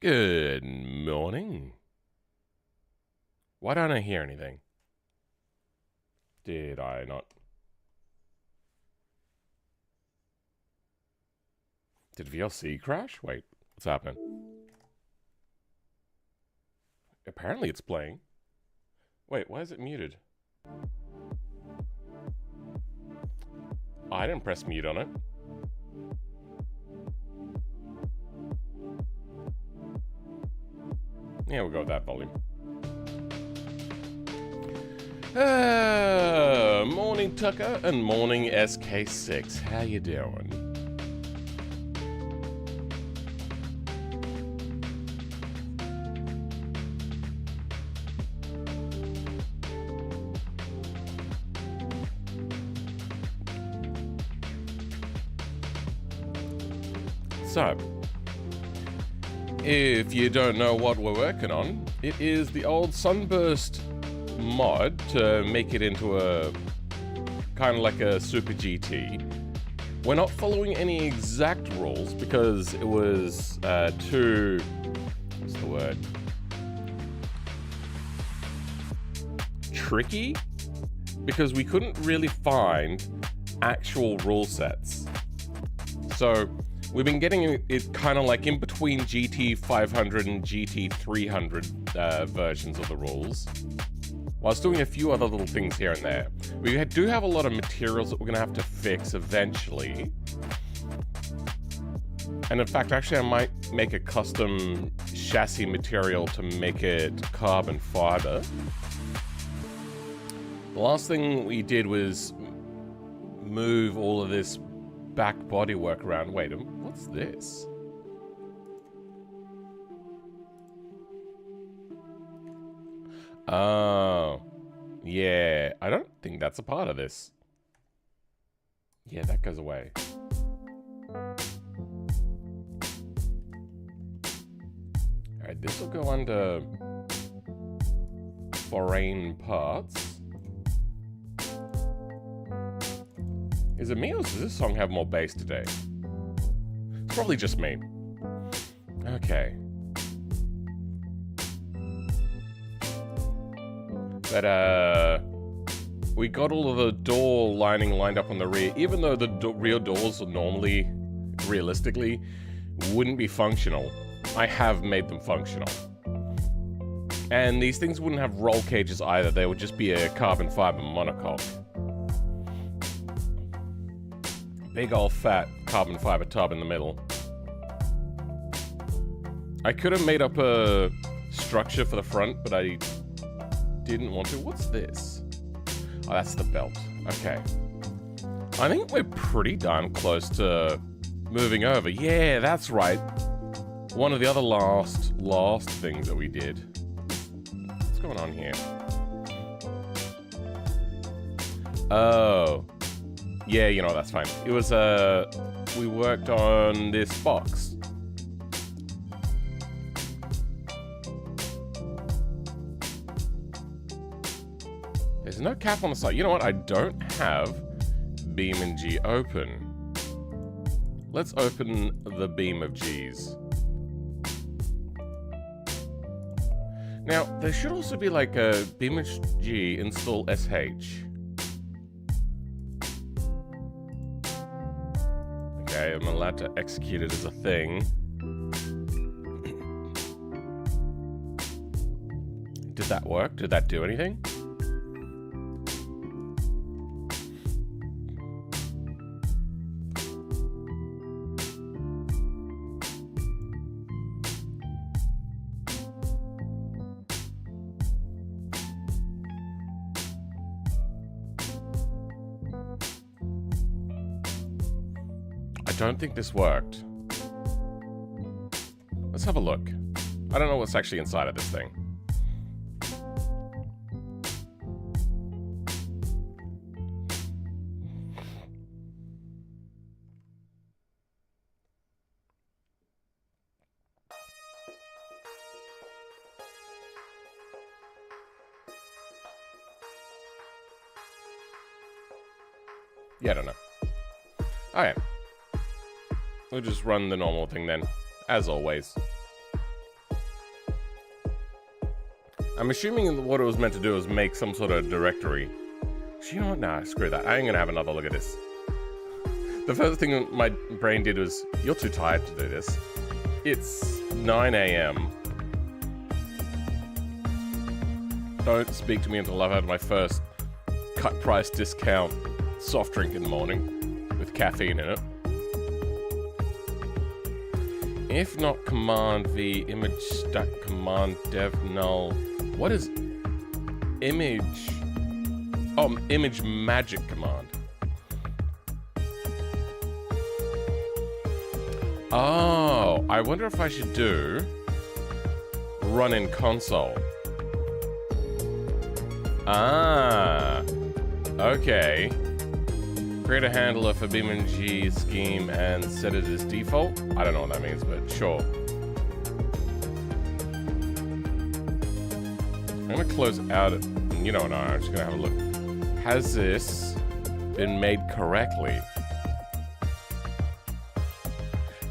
Good morning. Why don't I hear anything? Did I not? Did VLC crash? Wait, what's happening? Apparently it's playing. Wait, why is it muted? I didn't press mute on it. Yeah, we'll go with that volume. Morning Tucker and morning SK6. How you doing? So, if you don't know what we're working on, it is the old Sunburst mod to make it into a kind of like a Super GT. We're not following any exact rules because it was too, what's the word? Tricky? Because we couldn't really find actual rule sets. So we've been getting it kind of like in between GT 500 and GT 300 versions of the rules, whilst doing a few other little things here and there. We do have a lot of materials that we're going to have to fix eventually. And in fact, actually, I might make a custom chassis material to make it carbon fiber. The last thing we did was move all of this back bodywork around. Wait, what's this? Oh, yeah. I don't think that's a part of this. Yeah, that goes away. Alright, this will go under foreign parts. Is it me or does this song have more bass today? It's probably just me. Okay. But, we got all of the door lining lined up on the rear, even though the rear doors are normally, realistically, wouldn't be functional. I have made them functional. And these things wouldn't have roll cages either, they would just be a carbon fiber monocoque. Big old fat carbon fiber tub in the middle. I could have made up a structure for the front, but I didn't want to. What's this? Oh, that's the belt. Okay. I think we're pretty darn close to moving over. Yeah, that's right. One of the other last things that we did. What's going on here? Oh. Yeah, you know, that's fine. It was, we worked on this box. There's no cap on the side. You know what? I don't have Beam and G open. Let's open the Beam of Gs. Now, there should also be like a Beam of G install SH. Okay, I'm allowed to execute it as a thing. Did that work? Did that do anything? I don't think this worked. Let's have a look. I don't know what's actually inside of this thing. Yeah, I don't know. Alright. We'll just run the normal thing then, as always. I'm assuming what it was meant to do was make some sort of directory. You know what? Nah, screw that. I ain't gonna have another look at this. The first thing my brain did was, you're too tired to do this. It's 9 a.m. Don't speak to me until I've had my first cut price discount soft drink in the morning with caffeine in it. If not command v image stack command dev null. What is image? Oh, image magic command. Oh, I wonder if I should do run in console. Ah, okay. Create a handler for BeamNG scheme and set it as default. I don't know what that means, but sure. I'm gonna close out it. You know what? I'm just gonna have a look. Has this been made correctly?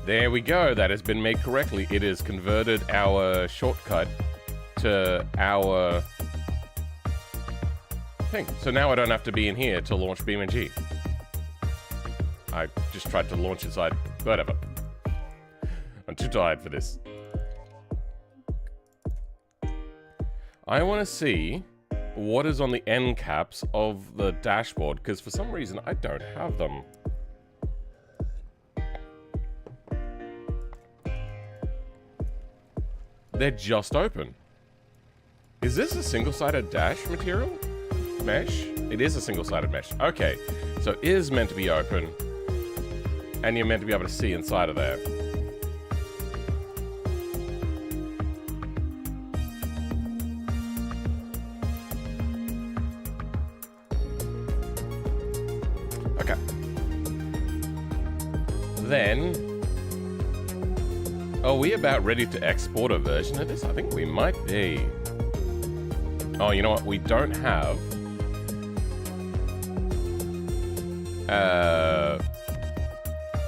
There we go. That has been made correctly. It has converted our shortcut to our thing. So now I don't have to be in here to launch BeamNG. I just tried to launch inside. Whatever. I'm too tired for this. I want to see what is on the end caps of the dashboard, because for some reason I don't have them. They're just open. Is this a single-sided dash material? Mesh? It is a single-sided mesh. Okay, so it is meant to be open, and you're meant to be able to see inside of there. Okay. Then, are we about ready to export a version of this? I think we might be. Oh, you know what? We don't have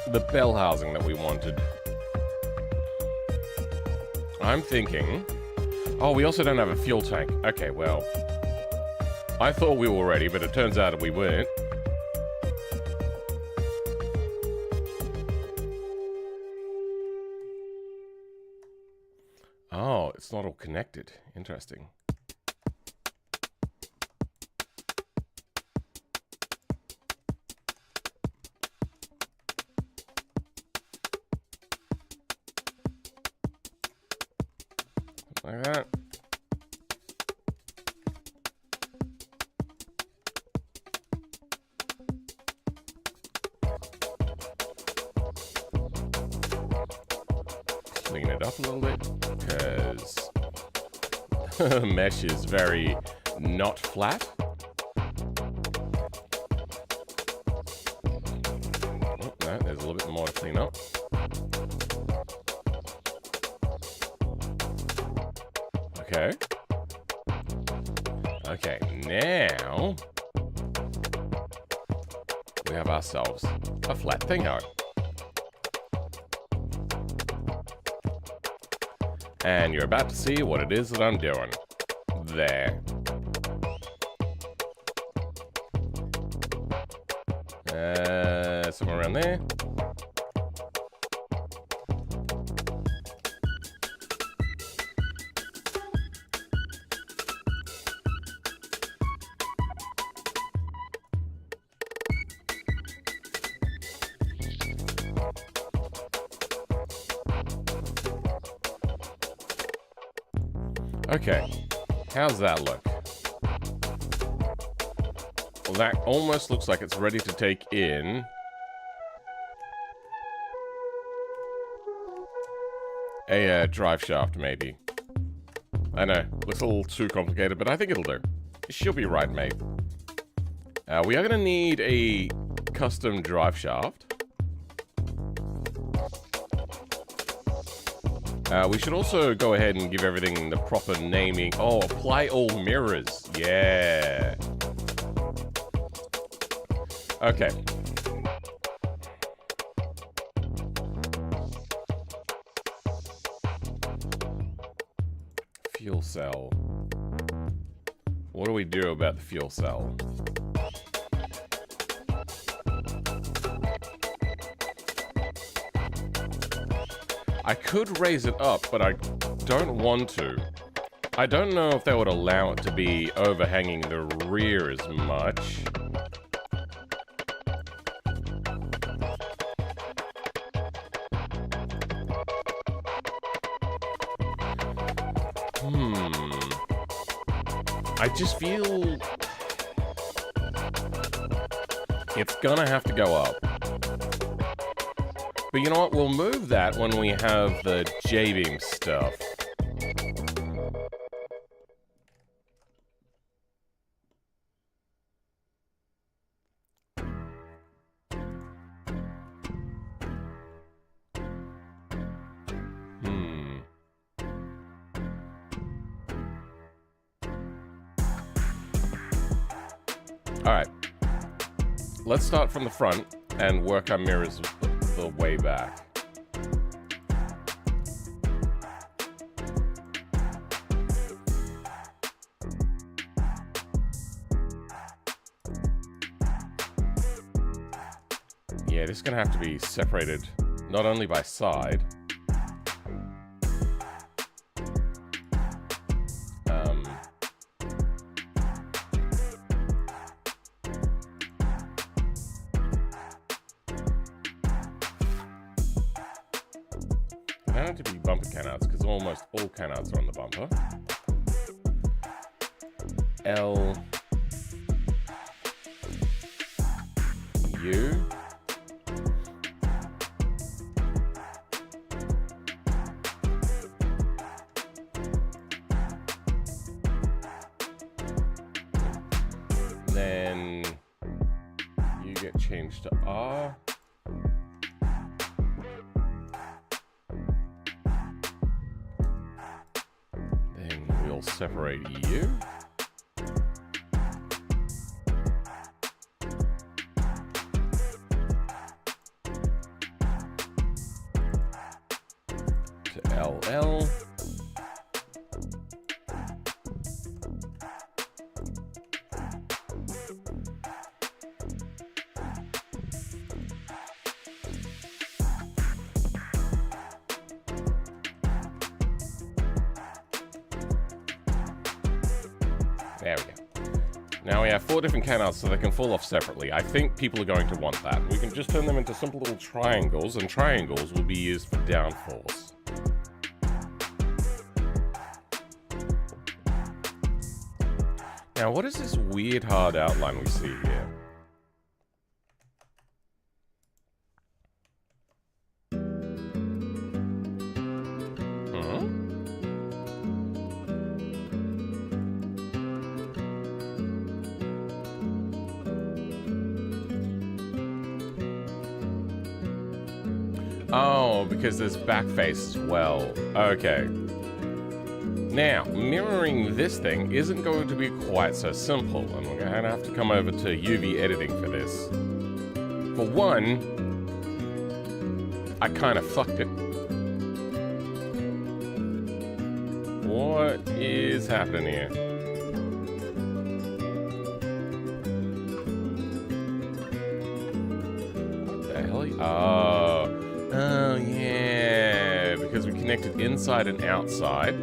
the bell housing that we wanted. I'm thinking... Oh, we also don't have a fuel tank. Okay, well... I thought we were ready, but it turns out we weren't. Oh, it's not all connected. Interesting. Like that. Clean it up a little bit, because mesh is very not flat. Oh, no, there's a little bit more to clean up. Okay. Okay, now we have ourselves a flat thingo. And you're about to see what it is that I'm doing. There. Somewhere around there. Okay, how's that look? Well, that almost looks like it's ready to take in a drive shaft, maybe. I know, looks a little too complicated, but I think it'll do. It should be right, mate. We are going to need a custom drive shaft. We should also go ahead and give everything the proper naming. Oh, apply all mirrors. Yeah. Okay. Fuel cell. What do we do about the fuel cell? I could raise it up, but I don't want to. I don't know if they would allow it to be overhanging the rear as much. I just feel it's gonna have to go up. But you know what? We'll move that when we have the J-beam stuff. Alright, let's start from the front and work our mirrors the way back. Yeah, this is going to have to be separated not only by side, to be bumper canouts because almost all canouts are on the bumper. L U then you get changed to R. Separate you. To LL. There we go. Now we have 4 different canouts so they can fall off separately. I think people are going to want that. We can just turn them into simple little triangles, and triangles will be used for downforce. Now, what is this weird hard outline we see here? Oh, because there's back face as well. Okay. Now, mirroring this thing isn't going to be quite so simple, and we're going to have to come over to UV editing for this. For one, I kind of fucked it. What is happening here? What the hell? Oh, yeah, because we connected inside and outside.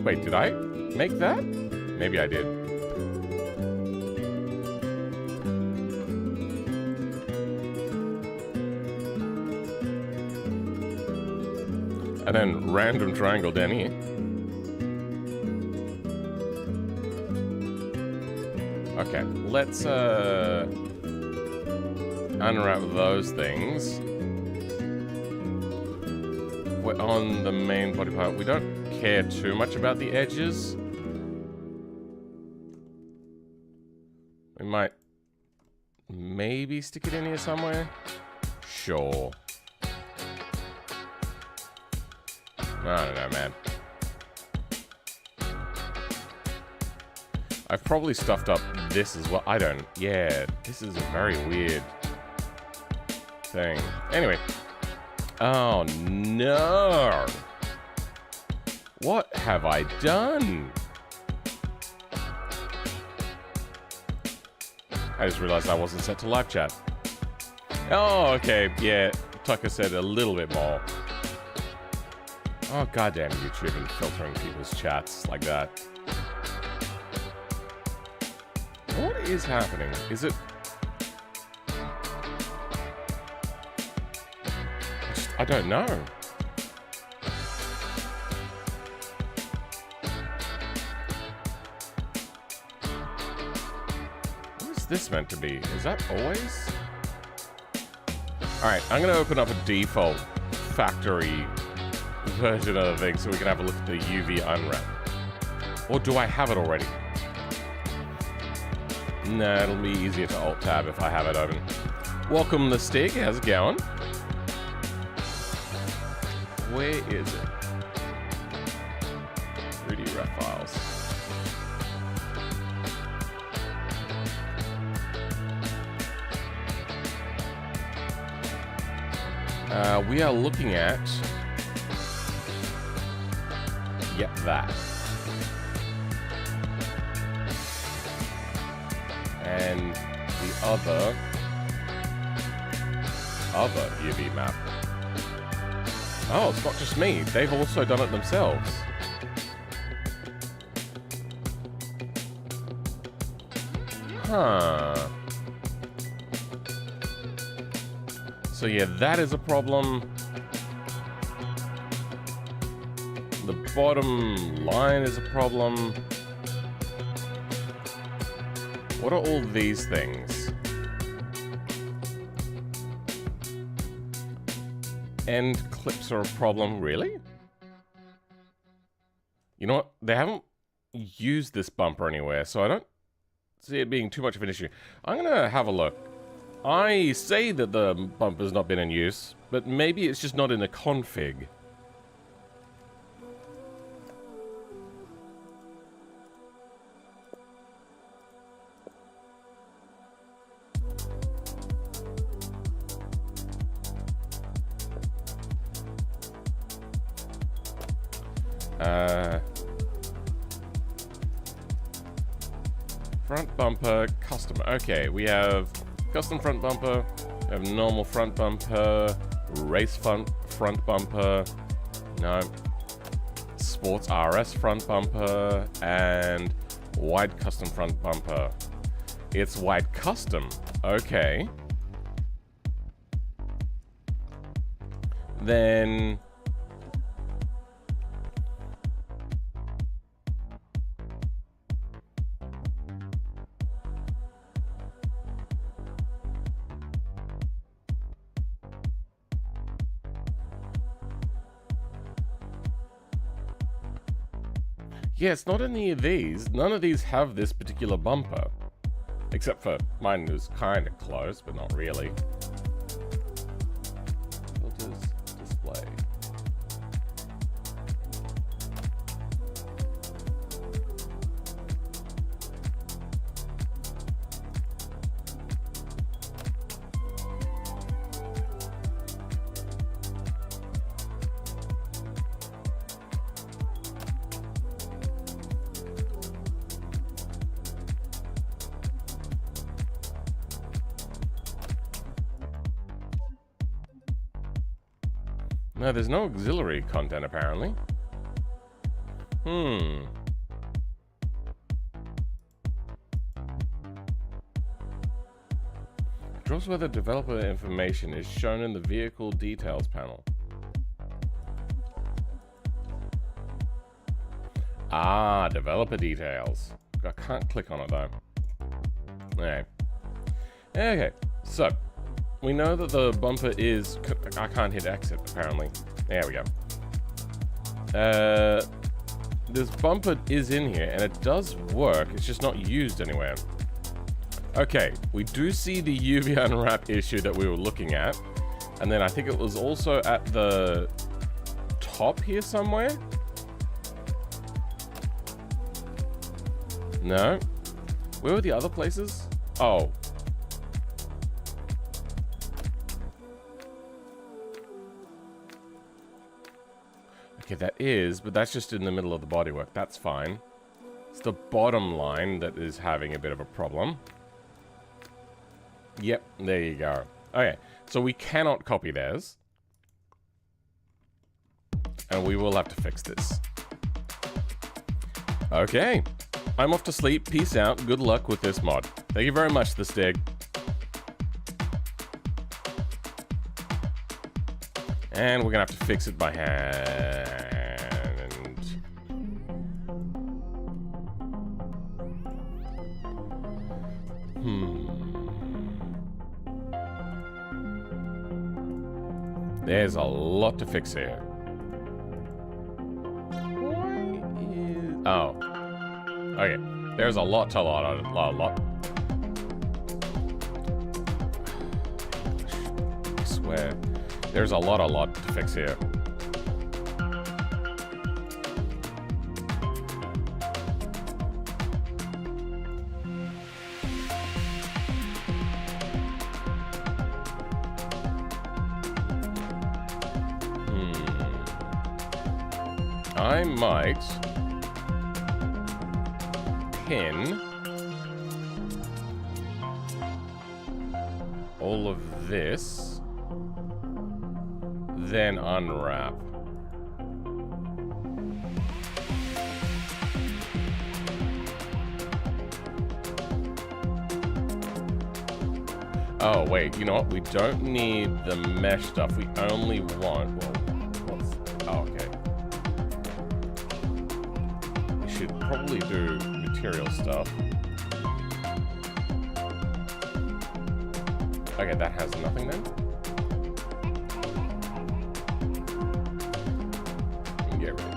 Wait, did I make that? Maybe I did. And then random triangle down here. Okay, let's unwrap those things. We're on the main body part. We don't care too much about the edges. We might maybe stick it in here somewhere. Sure. I don't know, man. I've probably stuffed up this as well. I don't. Yeah, this is a very weird thing. Anyway. Oh, no. What have I done? I just realized I wasn't set to live chat. Oh, okay. Yeah, Tucker said a little bit more. Oh, goddamn YouTube and filtering people's chats like that. What is happening? Is it... I don't know. What is this meant to be? Is that always? Alright, I'm going to open up a default factory version of the thing so we can have a look at the UV unwrap. Or do I have it already? Nah, it'll be easier to Alt-Tab if I have it open. Welcome, the Stick. How's it going? Where is it? 3D ref files. We are looking at... Yep, that. And the other UV map. Oh, it's not just me. They've also done it themselves. Huh. So yeah, that is a problem. The bottom line is a problem. What are all these things? End clips are a problem, really? You know what? They haven't used this bumper anywhere, so I don't see it being too much of an issue. I'm gonna have a look. I say that the bumper's not been in use, but maybe it's just not in the config. Front bumper, custom. Okay, we have custom front bumper, we have normal front bumper, race front bumper, no, sports RS front bumper, and wide custom front bumper. It's wide custom. Okay. Then... yeah, it's not any of these. None of these have this particular bumper. Except for mine is kind of close, but not really. Filters, display. No, there's no auxiliary content, apparently. Draws whether developer information is shown in the vehicle details panel. Ah, developer details. I can't click on it, though. Okay. Okay, so... we know that the bumper is... I can't hit exit, apparently. There we go. This bumper is in here, and it does work. It's just not used anywhere. Okay, we do see the UV unwrap issue that we were looking at. And then I think it was also at the top here somewhere. No? Where were the other places? Oh. Okay, that is, but that's just in the middle of the bodywork. That's fine. It's the bottom line that is having a bit of a problem. Yep, there you go. Okay, so we cannot copy theirs. And we will have to fix this. Okay. I'm off to sleep. Peace out. Good luck with this mod. Thank you very much, The Stig. And we're going to have to fix it by hand. There's a lot to fix here. Oh. Okay. There's a lot. I swear. There's a lot to fix here. I might pin all of this, then unwrap. Oh, wait, you know what? We don't need the mesh stuff. We only want, oh, okay. We should probably do material stuff. Okay, that has nothing then. We can get rid of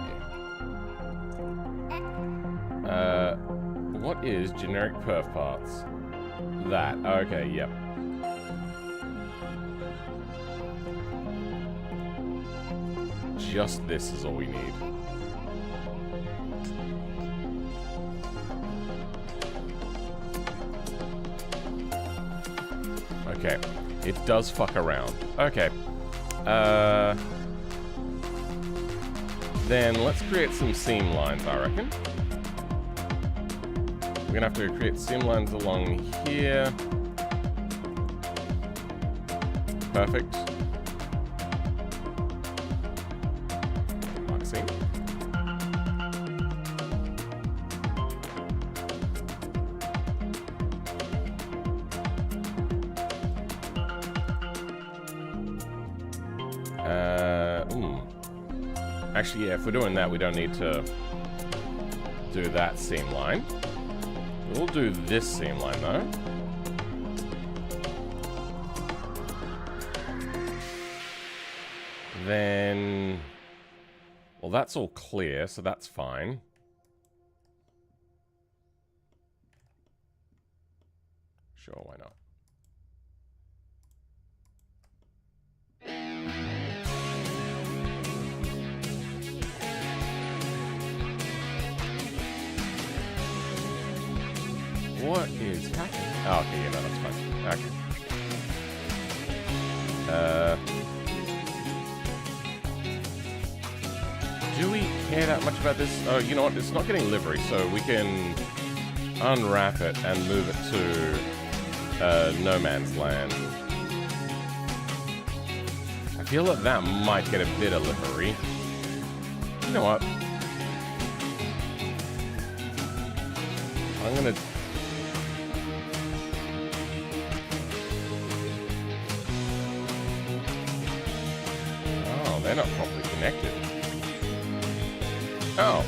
here. What is generic perf parts? That. Okay, yep. Just this is all we need. Okay, it does fuck around. Okay. Then let's create some seam lines, I reckon. We're gonna have to create seam lines along here. Perfect. Mark seam. Actually, yeah, if we're doing that, we don't need to do that seam line. We'll do this seam line, though. Then... well, that's all clear, so that's fine. Sure, why not? What is happening? Oh, okay, yeah, no, that's fine. Okay. Do we care that much about this? Oh, you know what? It's not getting livery, so we can unwrap it and move it to no man's land. I feel that that might get a bit of livery. You know what? I'm gonna... they're not properly connected. Oh.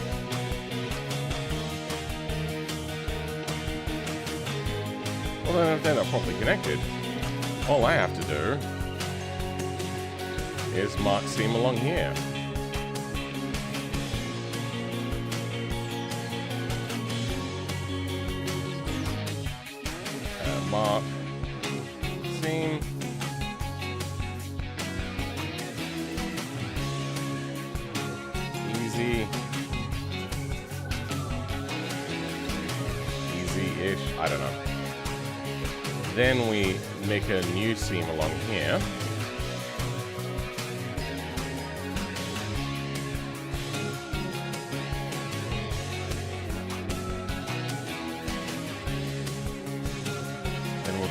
Well, then if they're not properly connected, all I have to do is mark seam along here. Mark seam. Easy-ish, I don't know. Then we make a new seam along here.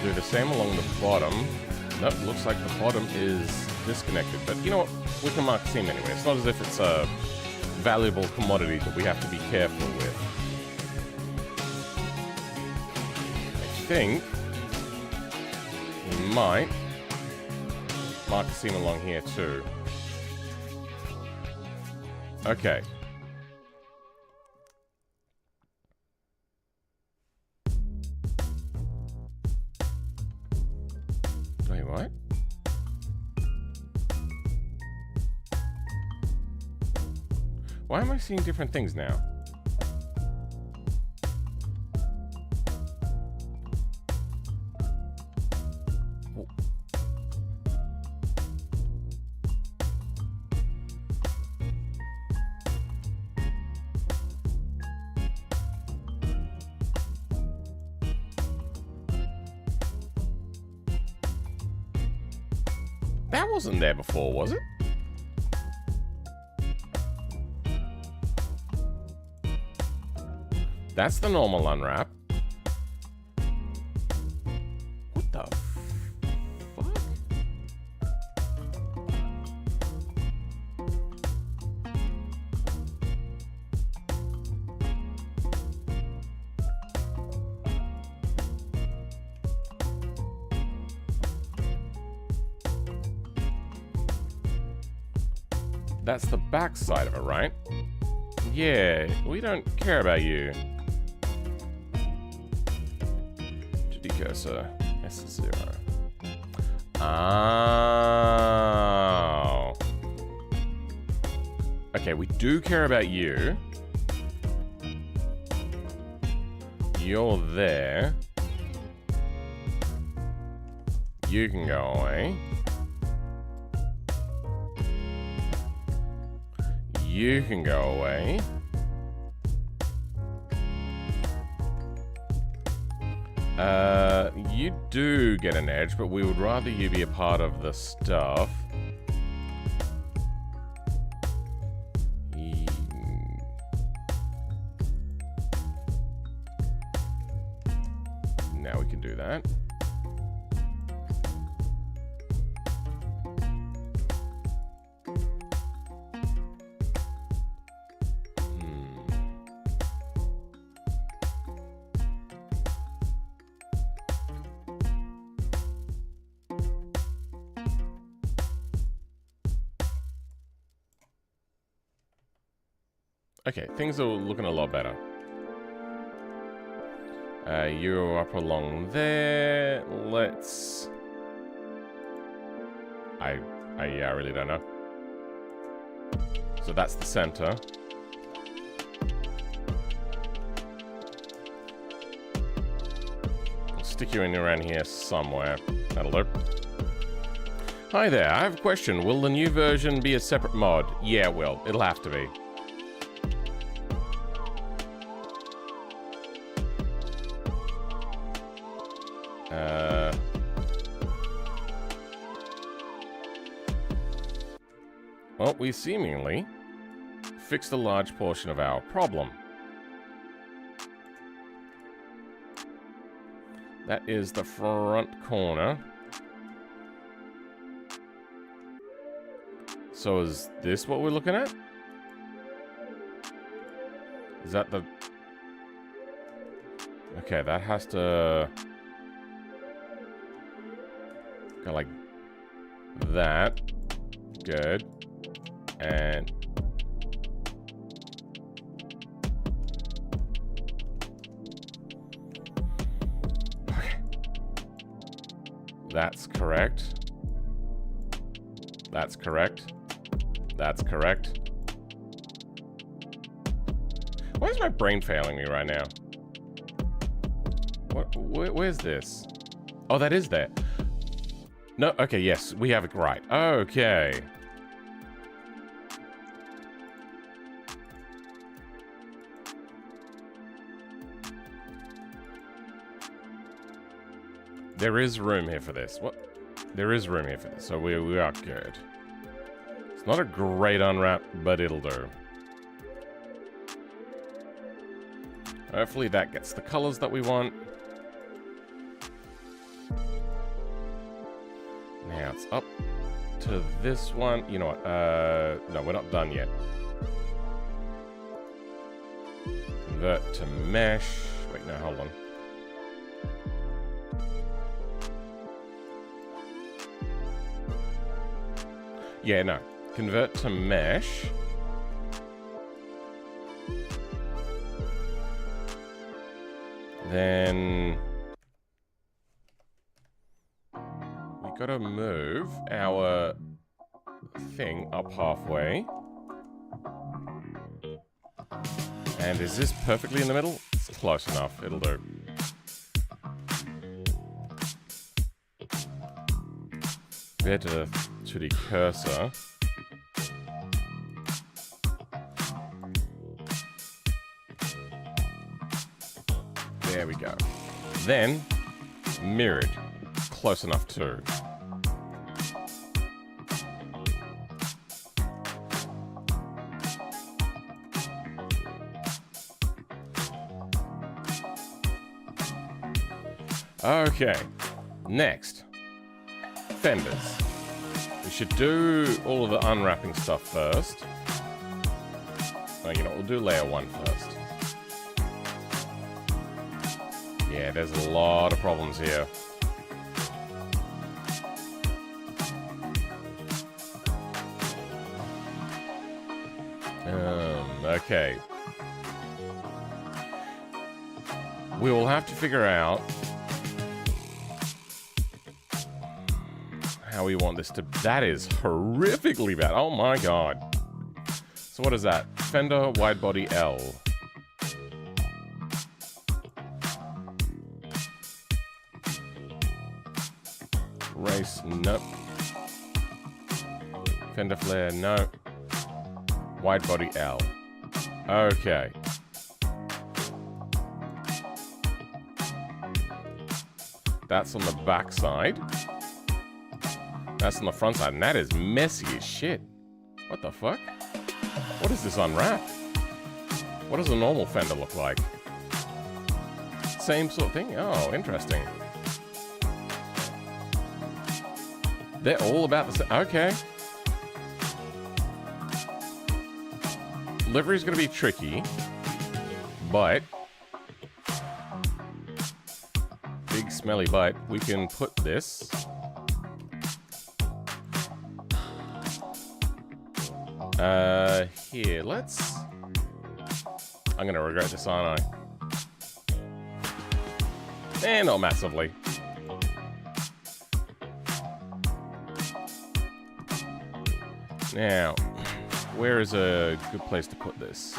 do the same along the bottom. Nope, looks like the bottom is disconnected. But you know what? We can mark seam anyway. It's not as if it's a valuable commodity that we have to be careful with. I think we might mark the seam along here too. Okay. Wait, what? Why am I seeing different things now? That wasn't there before, was it? That's the normal unwrap. What the fuck? That's the back side of it, right? Yeah, we don't care about you. Cursor S0. Oh. Okay, we do care about you. You're there. You can go away. You can go away. You do get an edge, but we would rather you be a part of the stuff. Now we can do that. Okay, things are looking a lot better. You're up along there. Let's... I really don't know. So that's the center. I'll stick you in around here somewhere. That'll do. Hi there, I have a question. Will the new version be a separate mod? Yeah, it will. It'll have to be. Well, we seemingly fixed a large portion of our problem. That is the front corner. So is this what we're looking at? Is that the... Okay, that has to... Go like that. Good. And okay. That's correct. That's correct. That's correct. Why is my brain failing me right now? What? Where's this? Oh, that is there. No, okay, yes, we have it right. Okay. There is room here for this. What? There is room here for this, so we are good. It's not a great unwrap, but it'll do. Hopefully that gets the colors that we want. Now it's up to this one. You know what? No, we're not done yet. Convert to mesh. Wait, no, hold on. Yeah, no. Convert to mesh. Then we gotta move our thing up halfway. And is this perfectly in the middle? It's close enough. It'll do. Get to the cursor. There we go. Then, mirrored. Close enough too. Okay. Next. Fenders. We should do all of the unwrapping stuff first. Oh, you know, we'll do layer 1 first. Yeah, there's a lot of problems here. Okay. We will have to figure out how we want this to... That is horrifically bad. Oh my god. So what is that? Fender wide body L. Race, nope. Fender flare, no. Wide body L. Okay. That's on the back side. That's on the front side, and that is messy as shit. What the fuck? What is this unwrapped? What does a normal Fender look like? Same sort of thing? Oh, interesting. They're all about the same. Okay. Livery's gonna be tricky, but big smelly butt. We can put this. Here, let's... I'm gonna regret this, aren't I? Not massively. Now, where is a good place to put this?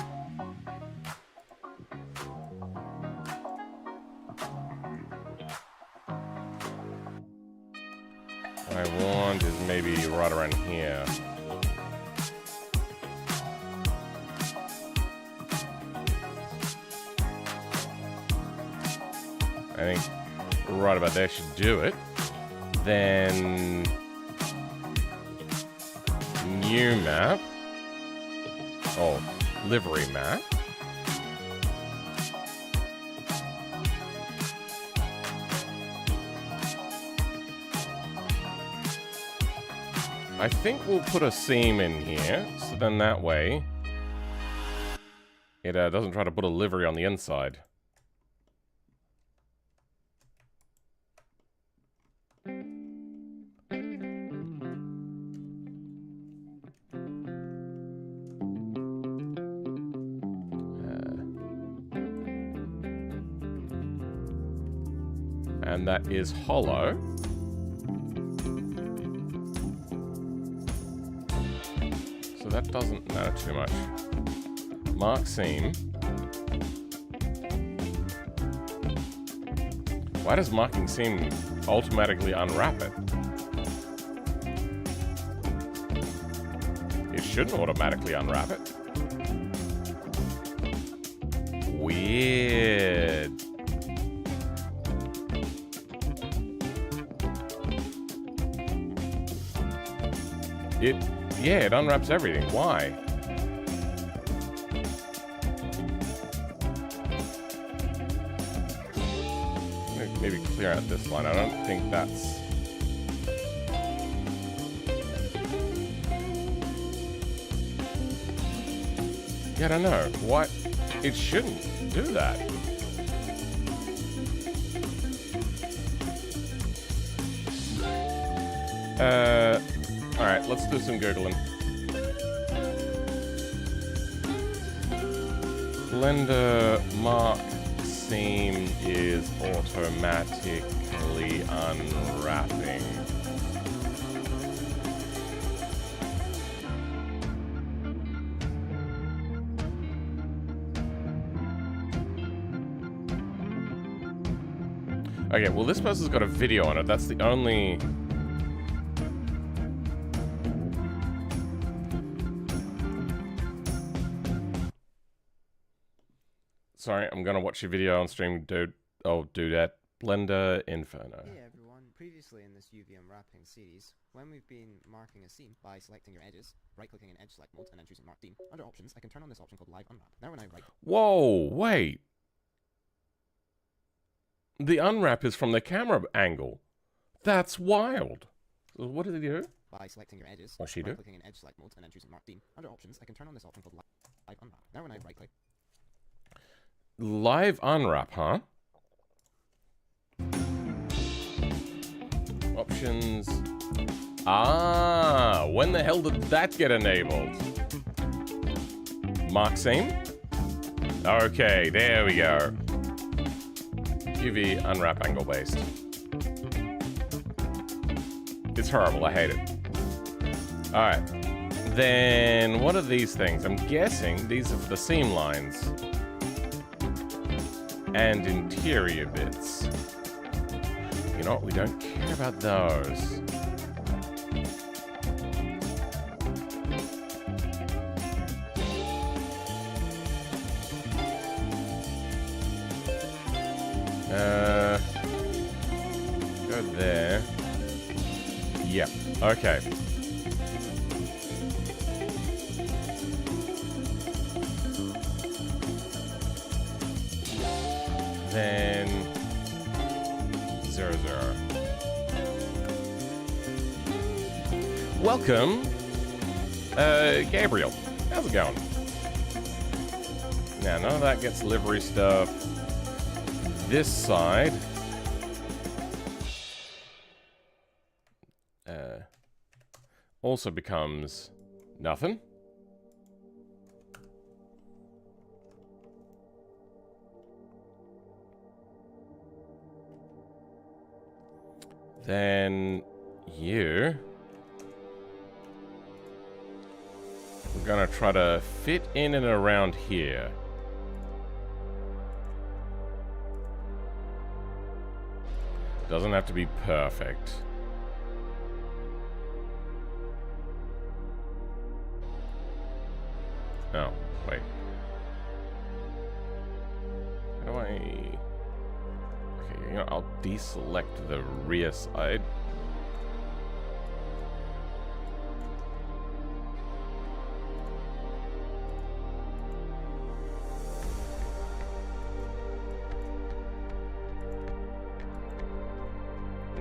What I want is maybe right around here. I think right about there should do it. Then new map. Oh, livery map. I think we'll put a seam in here, so then that way it doesn't try to put a livery on the inside. And that is hollow. So that doesn't matter too much. Mark seam. Why does marking seam automatically unwrap it? It shouldn't automatically unwrap it. Weird. Yeah, it unwraps everything. Why? Maybe clear out this line. I don't think that's... Yeah, I don't know. What? It shouldn't do that. Alright, let's do some Googling. Blender mark seam is automatically unwrapping. Okay, well this person's got a video on it. That's the only... Sorry, I'm gonna watch your video on stream, dude. Oh, do that. Blender Inferno. Hey everyone, previously in this UV unwrapping series, when we've been marking a seam by selecting your edges, right-clicking in Edge Select Mode, and then choosing Mark Seam, under Options, I can turn on this option called Live Unwrap. Now when I right... Whoa, wait. The unwrap is from the camera angle. That's wild. So what did he do? By selecting your edges, What's she do? right-clicking in Edge Select Mode, and then choosing Mark Seam, under Options, I can turn on this option called Live Unwrap. Now when I right-click... Live unwrap, huh? Options. Ah, when the hell did that get enabled? Mark seam? Okay, there we go. UV unwrap angle based. It's horrible, I hate it. Alright. Then, what are these things? I'm guessing these are for the seam lines. And interior bits. You know what? We don't care about those. Go there. Yeah. Okay. Then 0, 0. Welcome, Gabriel. How's it going? Now, none of that gets livery stuff. This side. Also becomes nothing. Then you. We're gonna try to fit in and around here. Doesn't have to be perfect. Oh, wait. How do I... Okay, you know, I'll deselect the rear side.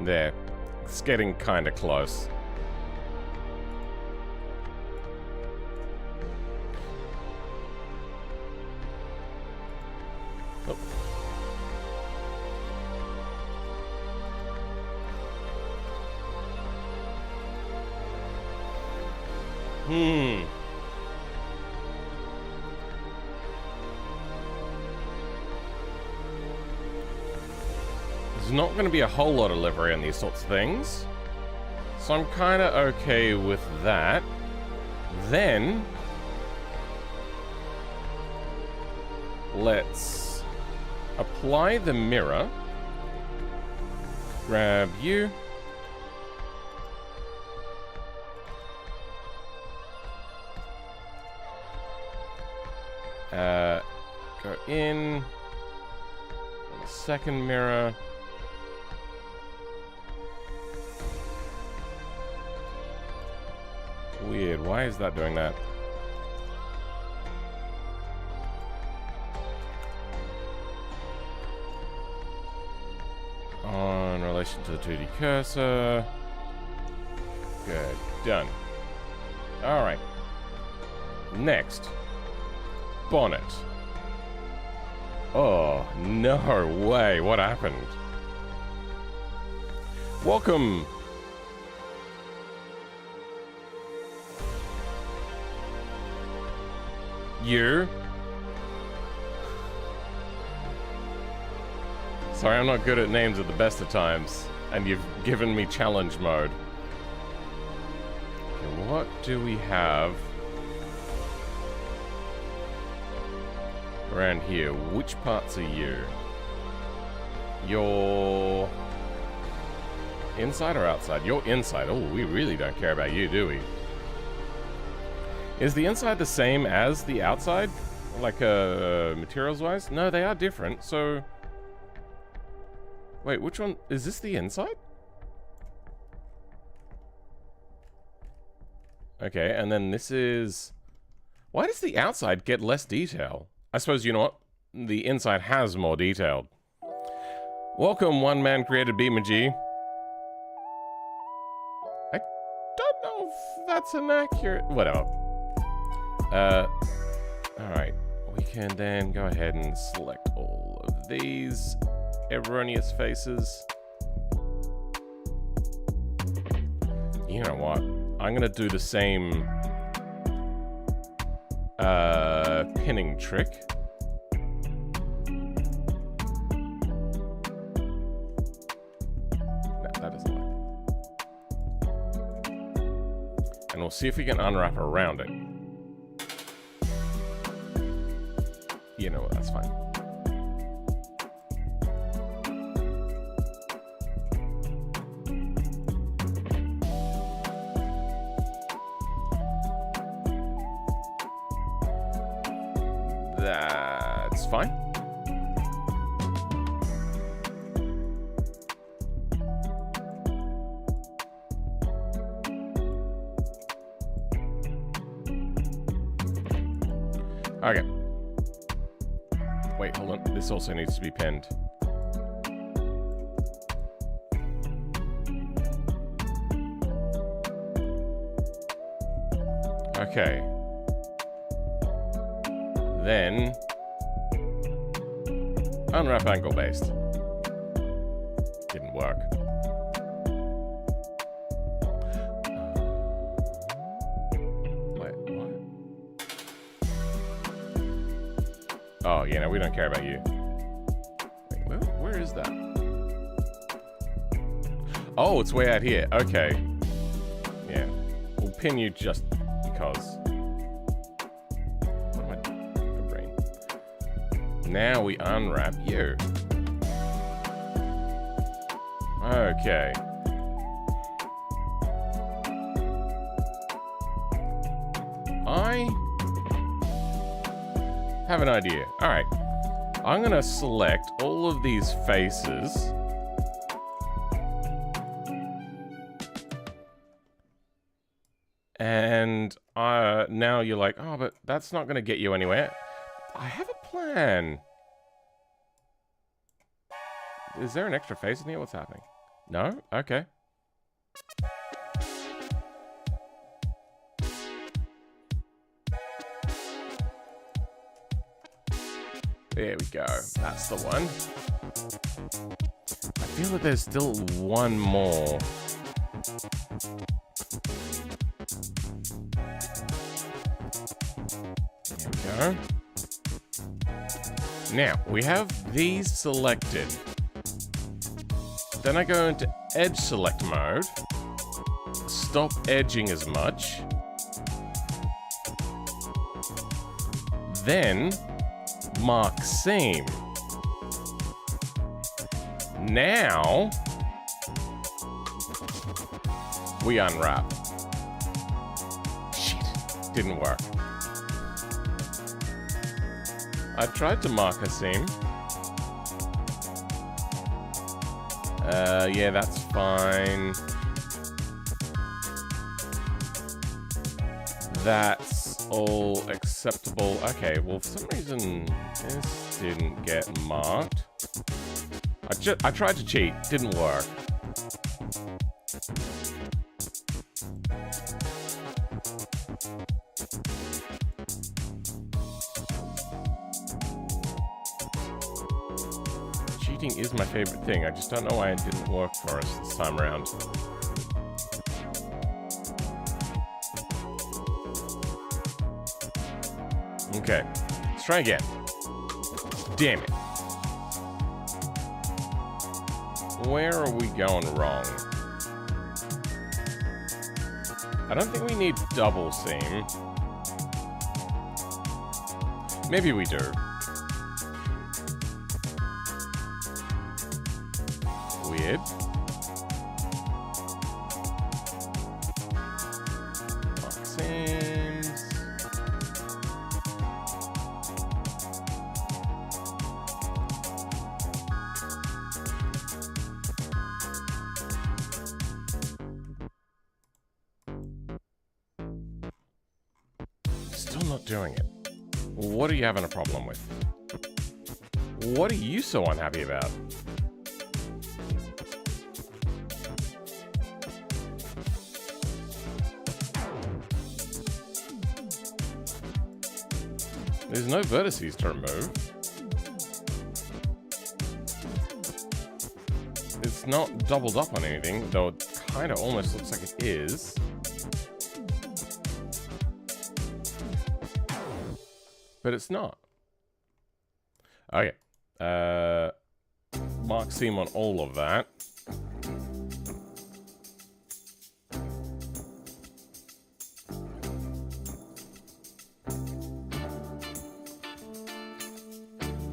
There. It's getting kind of close. Oh. There's not going to be a whole lot of livery on these sorts of things. So I'm kind of okay with that. Then let's apply the mirror. Grab you. Go in. On the second mirror. Weird. Why is that doing that? In relation to the 2D cursor. Good. Done. Alright. Next. bonnet. Oh, no way. What happened? Welcome. You. Sorry, I'm not good at names at the best of times, and you've given me challenge mode. Okay, what do we have around here? Which parts are you? You're inside or outside? You're inside. Oh, we really don't care about you, do we? Is the inside the same as the outside? Like, materials-wise? No, they are different, so... Wait, which one? Is this the inside? Okay, and then this is... Why does the outside get less detail? I suppose, you know what? The inside has more detail. Welcome, one-man-created BeamG. I don't know if that's an accurate... Whatever. Alright. We can then go ahead and select all of these erroneous faces. You know what? I'm gonna do the same pinning trick. No, that doesn't work. And we'll see if we can unwrap around it. You know what? That's fine. That's fine. Okay. Wait, hold on. This also needs to be pinned. Okay. Then unwrap angle based. Didn't work. Wait, what? Oh, yeah, no, we don't care about you. Wait, where is that? Oh, it's way out here. Okay. Yeah. We'll pin you just because. Now we unwrap you. Okay. I have an idea. Alright. I'm gonna select all of these faces. And now you're like, oh, but that's not gonna get you anywhere. I have a plan. Is there an extra face in here? What's happening? No? Okay. There we go. That's the one. I feel that there's still one more. There we go. Now, we have these selected. Then I go into edge select mode. Stop edging as much. Then, mark seam. Now, we unwrap. Shit, didn't work. I tried to mark a seam. Yeah, that's fine. That's all acceptable. Okay, well, for some reason, this didn't get marked. I tried to cheat, didn't work. is my favorite thing. I just don't know why it didn't work for us this time around. Okay, let's try again. Damn it. Where are we going wrong? I don't think we need double seam. Maybe we do. Weird. Mark seams. Still not doing it. What are you having a problem with? What are you so unhappy about? There's no vertices to remove. It's not doubled up on anything, though it kind of almost looks like it is. But it's not. Okay. Mark seam on all of that.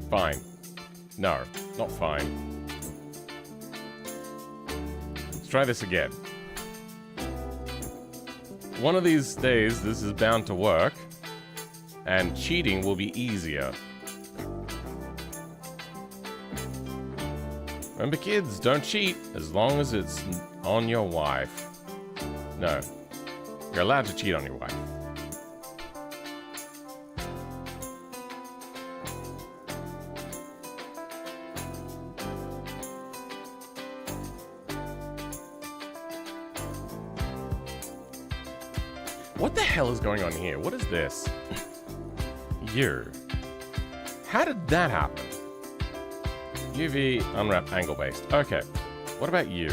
Fine. No, not fine. Let's try this again. One of these days, this is bound to work. And cheating will be easier. Remember, kids, don't cheat as long as it's on your wife. No, you're allowed to cheat on your wife. What the hell is going on here? What is this? You. How did that happen? UV, unwrap, angle based. Okay. What about you?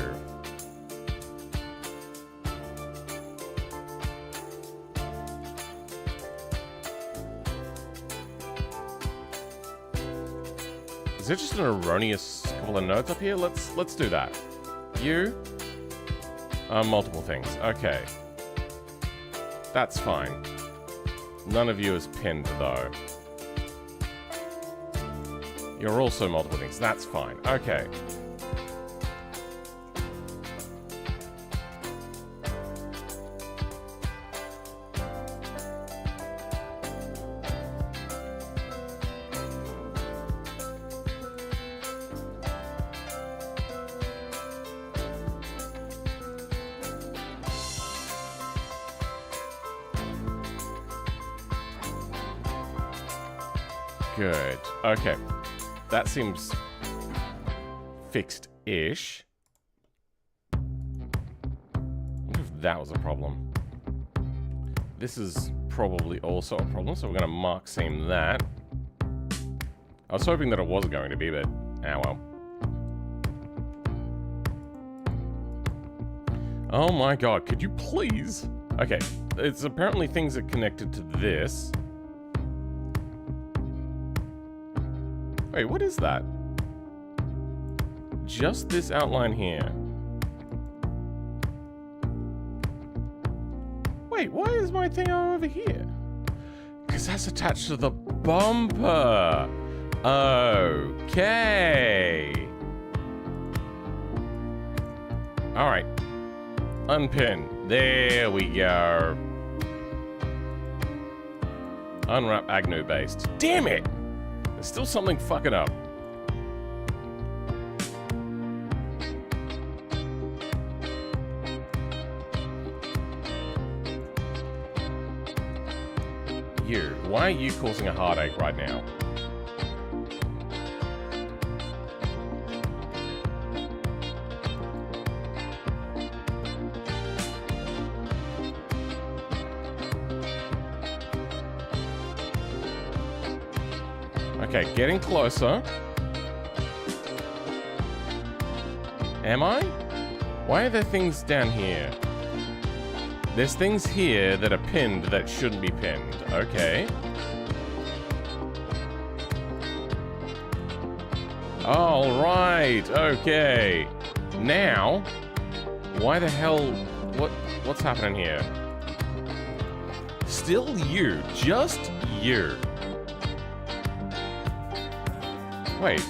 Is there just an erroneous couple of notes up here? Let's do that. You. Multiple things. Okay. That's fine. None of you is pinned, though. You're also multiple things. That's fine. Okay. Good. Okay. That seems fixed-ish. What if that was a problem? This is probably also a problem, so we're going to mark seam that. I was hoping that it was going to be, but ah well. Oh my god, could you please? Okay, it's apparently things that connected to this. Wait, what is that? Just this outline here. Wait, why is my thing over here? Because that's attached to the bumper. Okay. Alright. Unpin. There we go. Unwrap Agnew based. Damn it! There's still something fucking up. You. Why are you causing a heartache right now? Okay, getting closer. Am I? Why are there things down here? There's things here that are pinned that shouldn't be pinned. Okay. All right. Okay. Now, why the hell? What's happening here? Still you, just you. Wait.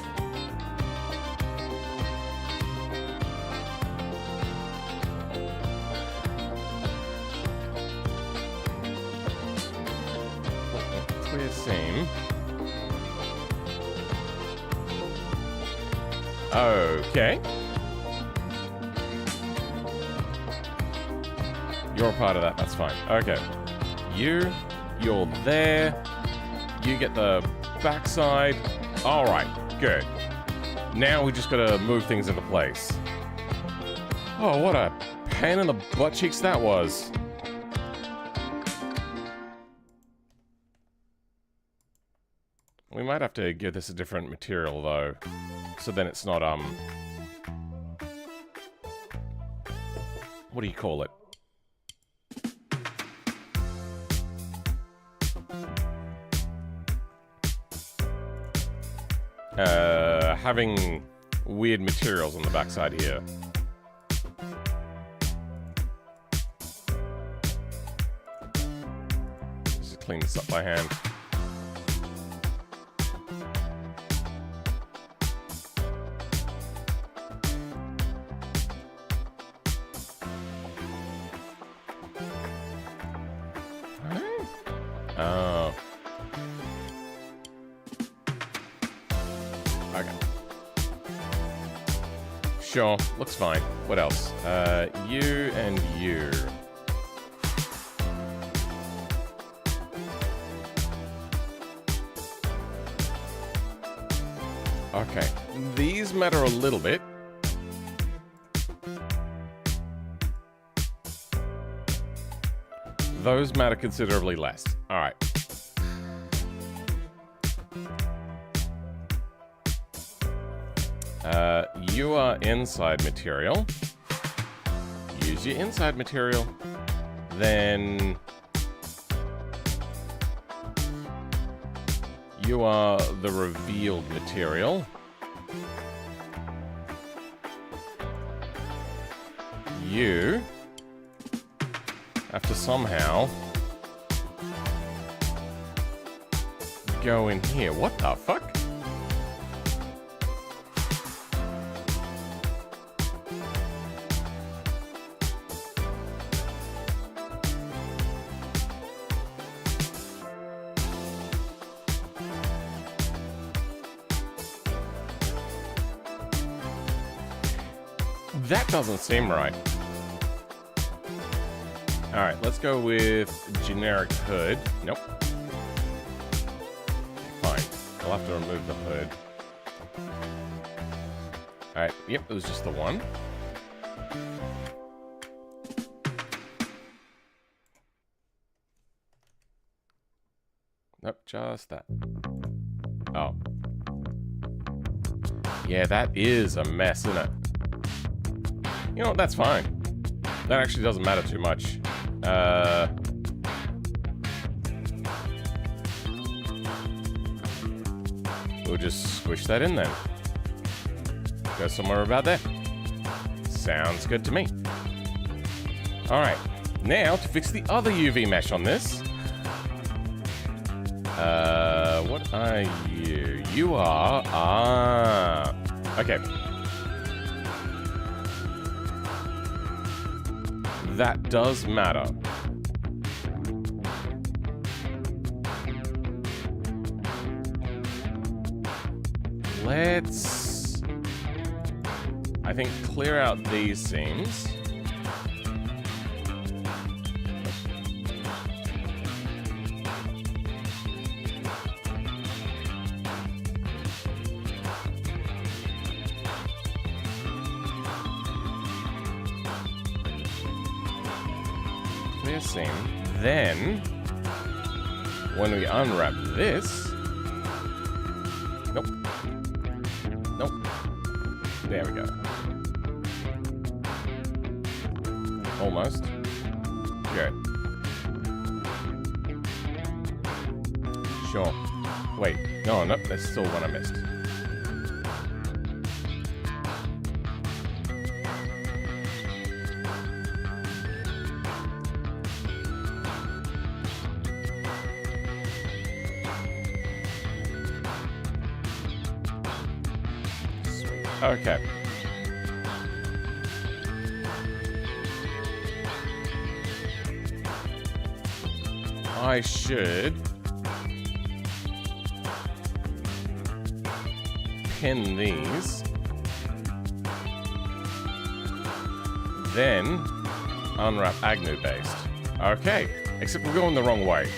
Clear seam. Okay. You're a part of that, that's fine. Okay. You're there. You get the backside. Alright, good. Now we just gotta move things into place. Oh, what a pain in the butt cheeks that was. We might have to give this a different material, though. So then it's not, what do you call it? Having weird materials on the backside here. Just clean this up by hand. Oh. Okay. Sure, looks fine. What else? You and you. Okay. These matter a little bit. Those matter considerably less. All right. You are inside material. Use your inside material. Then you are the revealed material. You have to somehow go in here. What the fuck? That doesn't seem right. Alright, let's go with generic hood. Nope. Fine. I'll have to remove the hood. Alright, yep, it was just the one. Nope, just that. Oh. Yeah, that is a mess, isn't it? You know what, that's fine. That actually doesn't matter too much. We'll just squish that in then. Go somewhere about there. Sounds good to me. Alright, now to fix the other UV mesh on this. What are you? You are... okay. That does matter. Let's, I think, clear out these seams. Clear seam. Then, when we unwrap this, nope. Nope. There we go. Almost. Good. Sure. Wait. No, nope. There's still one I missed. Sweet. Okay. I should pin these, then unwrap Agnew based. Okay, except we're going the wrong way.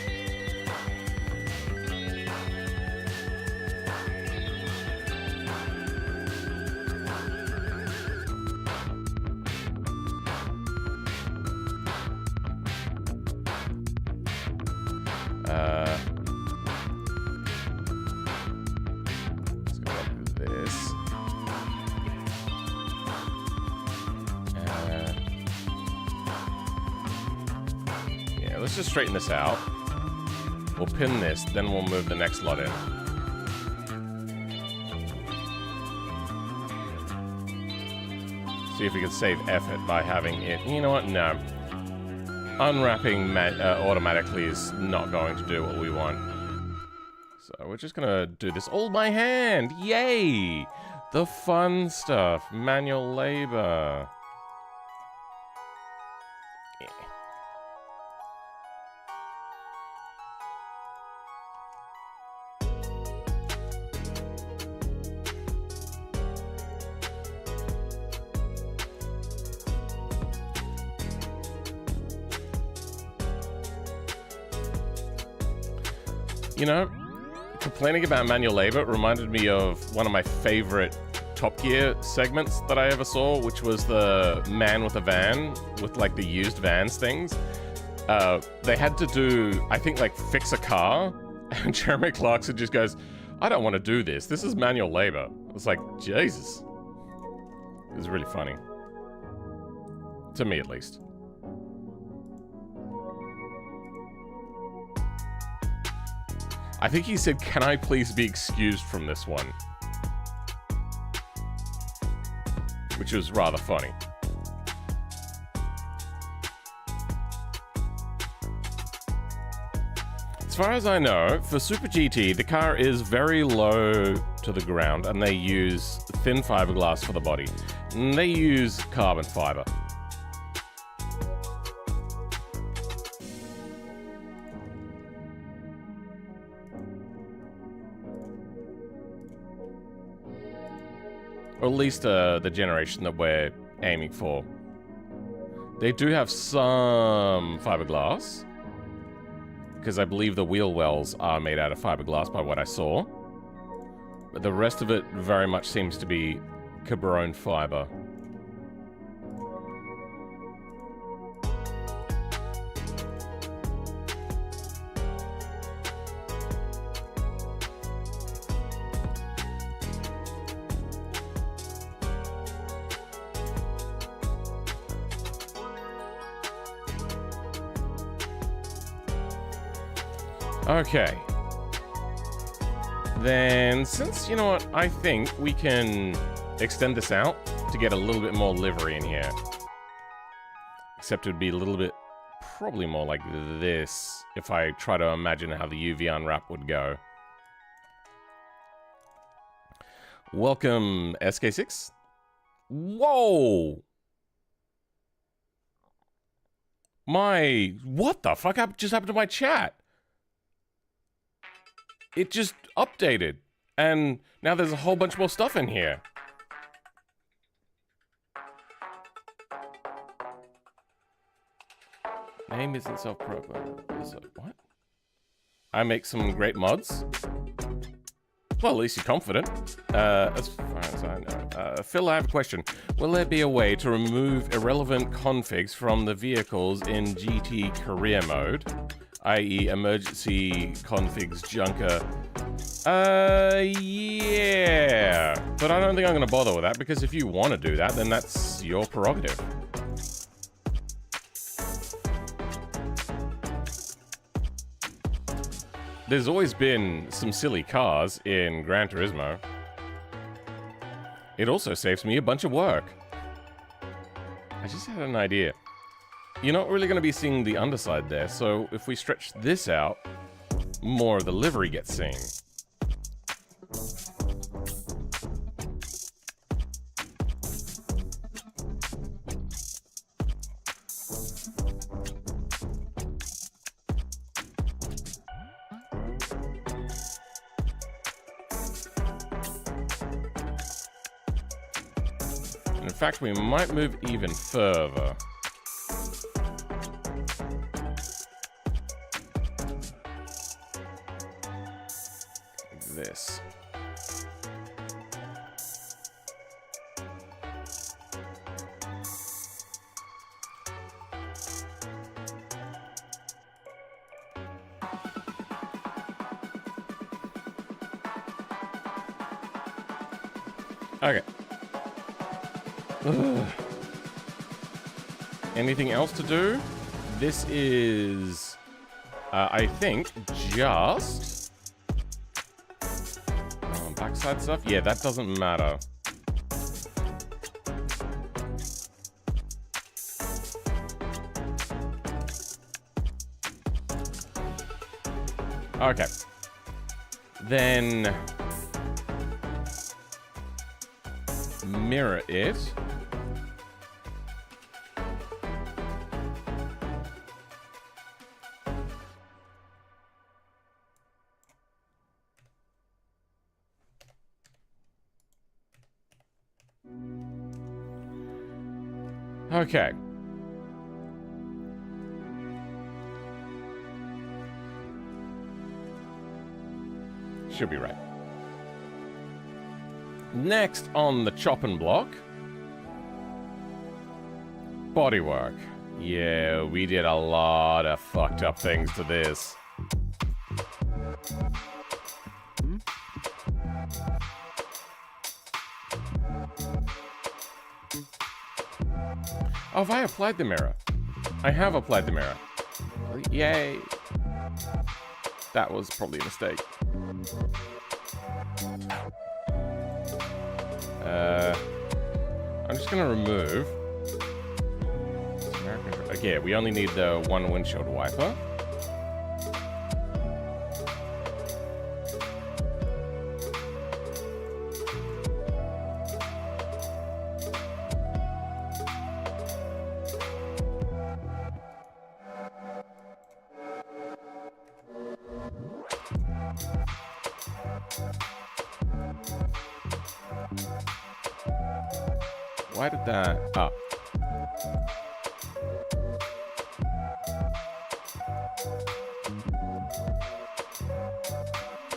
Let's go like this. Yeah, let's just straighten this out. We'll pin this, then we'll move the next lot in. See if we can save effort by having it. You know what? No. Unwrapping automatically is not going to do what we want. So we're just gonna do this all by hand. Yay! The fun stuff. Manual labor. Yeah. You know, complaining about manual labor reminded me of one of my favorite Top Gear segments that I ever saw, which was the man with a van with like the used vans things. They had to do, I think, like fix a car, and Jeremy Clarkson just goes, "I don't want to do this. This is manual labor." It's like, Jesus. It was really funny. To me, at least. I think he said, "Can I please be excused from this one?" Which was rather funny. As far as I know, for Super GT, the car is very low to the ground, and they use thin fiberglass for the body. And they use carbon fiber. Or at least the generation that we're aiming for. They do have some fiberglass, because I believe the wheel wells are made out of fiberglass by what I saw. But the rest of it very much seems to be carbon fiber. Okay. Then, since, you know what, I think we can extend this out to get a little bit more livery in here. Except it would be a little bit, probably more like this, if I try to imagine how the UV unwrap would go. Welcome, SK6. Whoa! What the fuck just happened to my chat? It just updated, and now there's a whole bunch more stuff in here. Name isn't self-proclaimed. What? I make some great mods. Well, at least you're confident. As far as I know. Phil, I have a question. Will there be a way to remove irrelevant configs from the vehicles in GT career mode? I.e. emergency configs junker. Yeah. But I don't think I'm going to bother with that, because if you want to do that, then that's your prerogative. there's always been some silly cars in Gran Turismo. It also saves me a bunch of work. I just had an idea. You're not really going to be seeing the underside there, so if we stretch this out, more of the livery gets seen. In fact, we might move even further. Like this. Okay. Ugh. Anything else to do? This is, I think, just backside stuff. Yeah, that doesn't matter. Okay. Then mirror it. Okay. Should be right. Next on the chopping block, Bodywork. Yeah, we did a lot of fucked up things to this. Oh, have I applied the mirror? I have applied the mirror. Yay. That was probably a mistake. I'm just gonna remove. Okay, we only need the one windshield wiper. Why did that... Ah.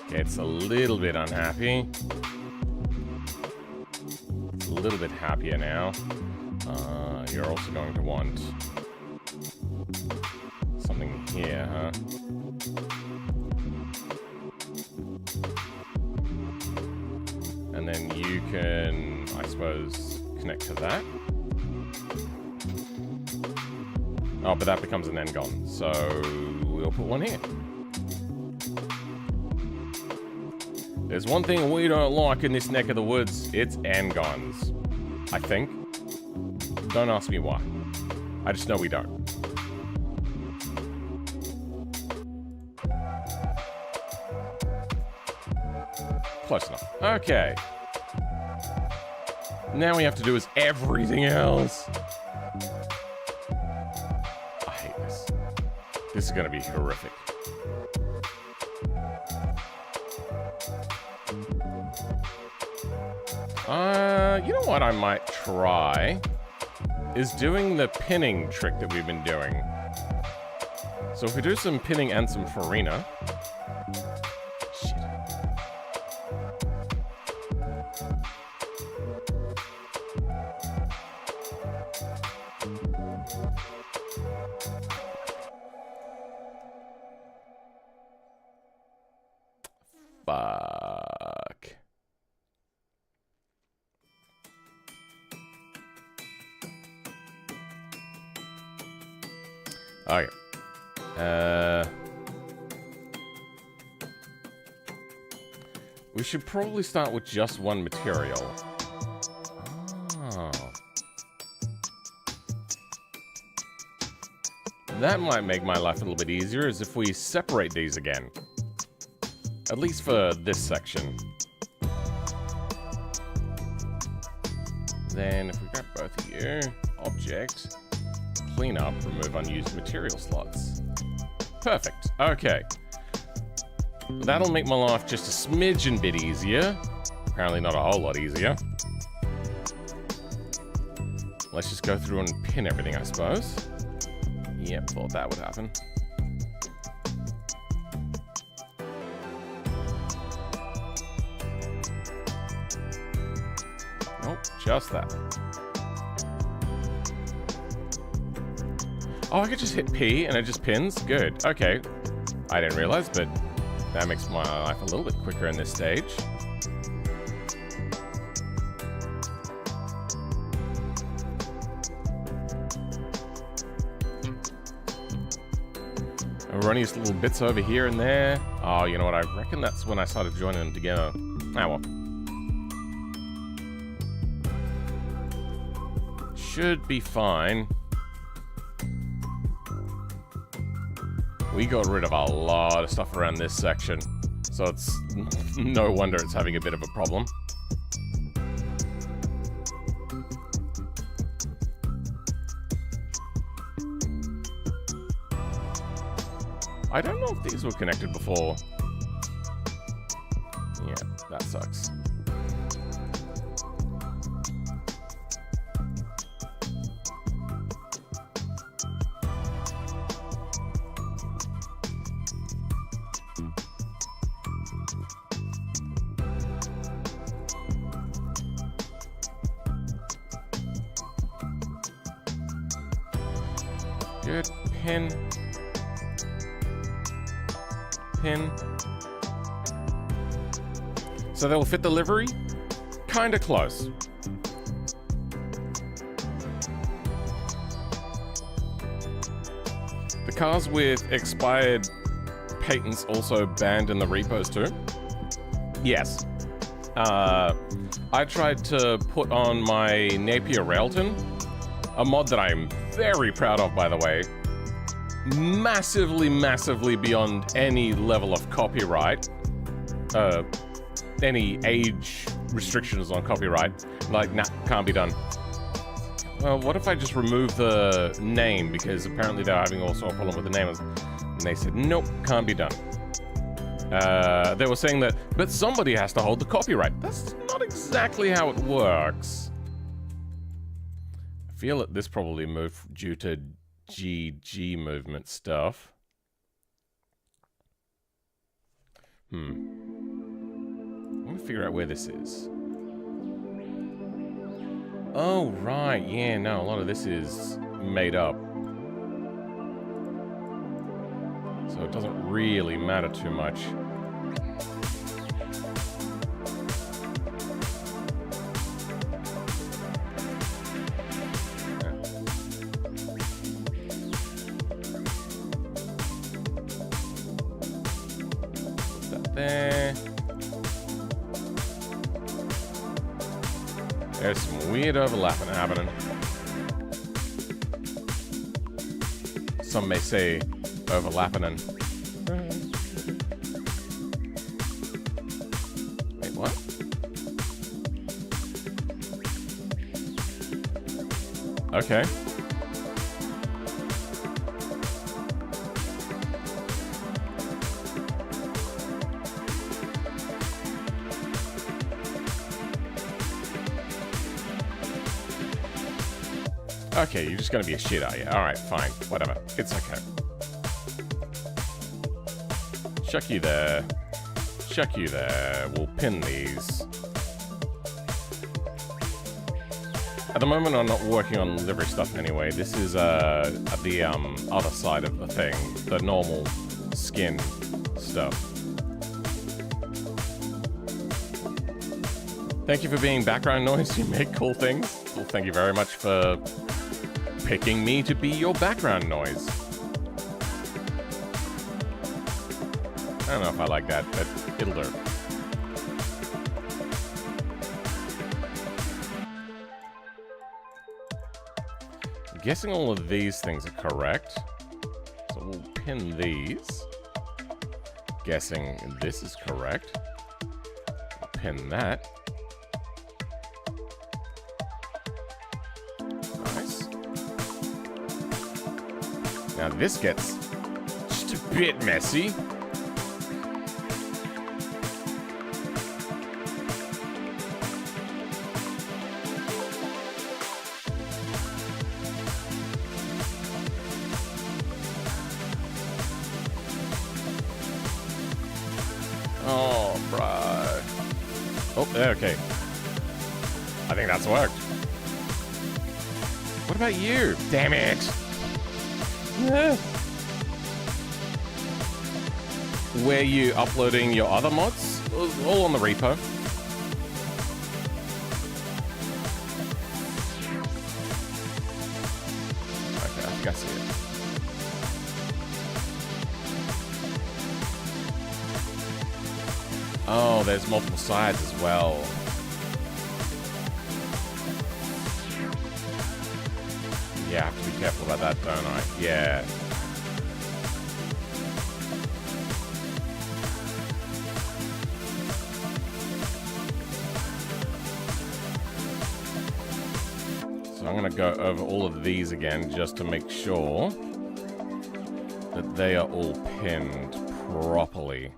Okay, it's a little bit unhappy. It's a little bit happier now. You're also going to want something here, huh? And then you can, I suppose, connect to that. Oh, but that becomes an end gun, so we'll put one here. There's one thing we don't like in this neck of the woods. It's end guns, I think. Don't ask me why. I just know we don't. Close enough. Okay. Now we have to do is everything else. I hate this. This is going to be horrific. You know what I might try? Is doing the pinning trick that we've been doing. So if we do some pinning and some farina... Shit. Fuck. Okay. We should probably start with just one material. Oh. That might make my life a little bit easier, is if we separate these again. At least for this section. Then if we grab both of you, object, clean up, remove unused material slots. Perfect, okay. That'll make my life just a smidgen bit easier. Apparently not a whole lot easier. Let's just go through and pin everything, I suppose. Yep, thought that would happen. Nope, just that. Oh, I could just hit P and it just pins? Good, okay. I didn't realize, but that makes my life a little bit quicker in this stage. Erroneous little bits over here and there. Oh, you know what? I reckon that's when I started joining them together. Ah, well. Should be fine. We got rid of a lot of stuff around this section, so it's no wonder it's having a bit of a problem. I don't know if these were connected before. Yeah, that sucks. Good. Pin. Pin. So they'll fit the livery? Kinda close. The cars with expired patents also banned in the repos too? Yes. I tried to put on my Napier Railton, a mod that I'm very proud of, by the way. Massively, massively beyond any level of copyright. Any age restrictions on copyright. Like, nah, can't be done. Well, what if I just remove the name? Because apparently they're having also a problem with the name. And they said, nope, can't be done. They were saying that, but somebody has to hold the copyright. That's not exactly how it works. I feel that this probably moved due to GG movement stuff. I'm gonna figure out where this is. Oh, right. Yeah, no, a lot of this is made up. So it doesn't really matter too much. There. There's some weird overlapping happening. Some may say overlapping. Wait, what? Okay. Okay, you're just gonna be a shit, are you? Alright, fine. Whatever. It's okay. Chuck you there. Chuck you there. We'll pin these. At the moment, I'm not working on livery stuff anyway. This is the other side of the thing. The normal skin stuff. Thank you for being background noise. You make cool things. Well, thank you very much for picking me to be your background noise. I don't know if I like that, but it'll do. guessing all of these things are correct. So we'll pin these. Guessing this is correct. We'll pin that. Nice. Now this gets just a bit messy. Oh, bro. Oh, okay. I think that's worked. What about you? Damn it. Yeah. Where you uploading your other mods? All on the repo. Okay, I think I see it. Oh, there's multiple sides as well. Yeah, I have to be careful about that, don't I? Yeah. So I'm going to go over all of these again just to make sure that they are all pinned properly.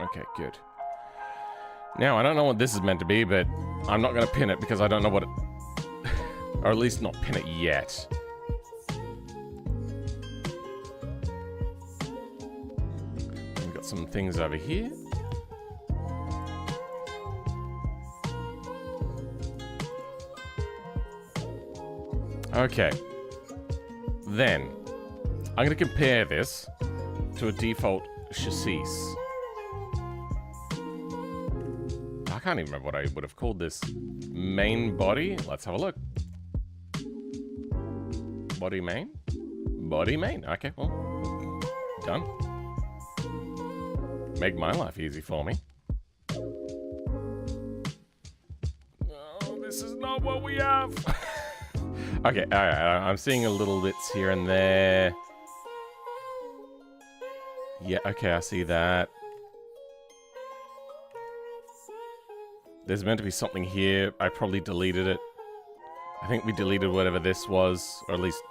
Okay, good. Now, I don't know what this is meant to be, but I'm not going to pin it because I don't know what it... or at least not pin it yet. We've got some things over here. Okay. Then, I'm going to compare this to a default chassis. I can't even remember what I would have called this. Main body? Let's have a look. Body main? Body main. Okay, well, done. Make my life easy for me. Oh, this is not what we have. Okay, alright, I'm seeing a little bits here and there. Yeah, okay, I see that. There's meant to be something here. I probably deleted it. I think we deleted whatever this was, or at least...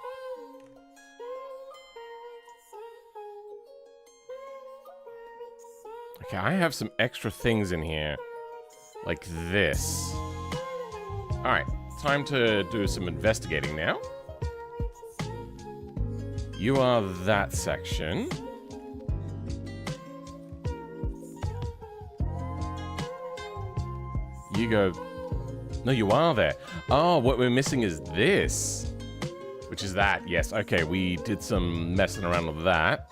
Okay, I have some extra things in here. Like this. Alright, time to do some investigating now. You are that section. You go... No, you are there. Oh, what we're missing is this. Which is that, yes. Okay, we did some messing around with that.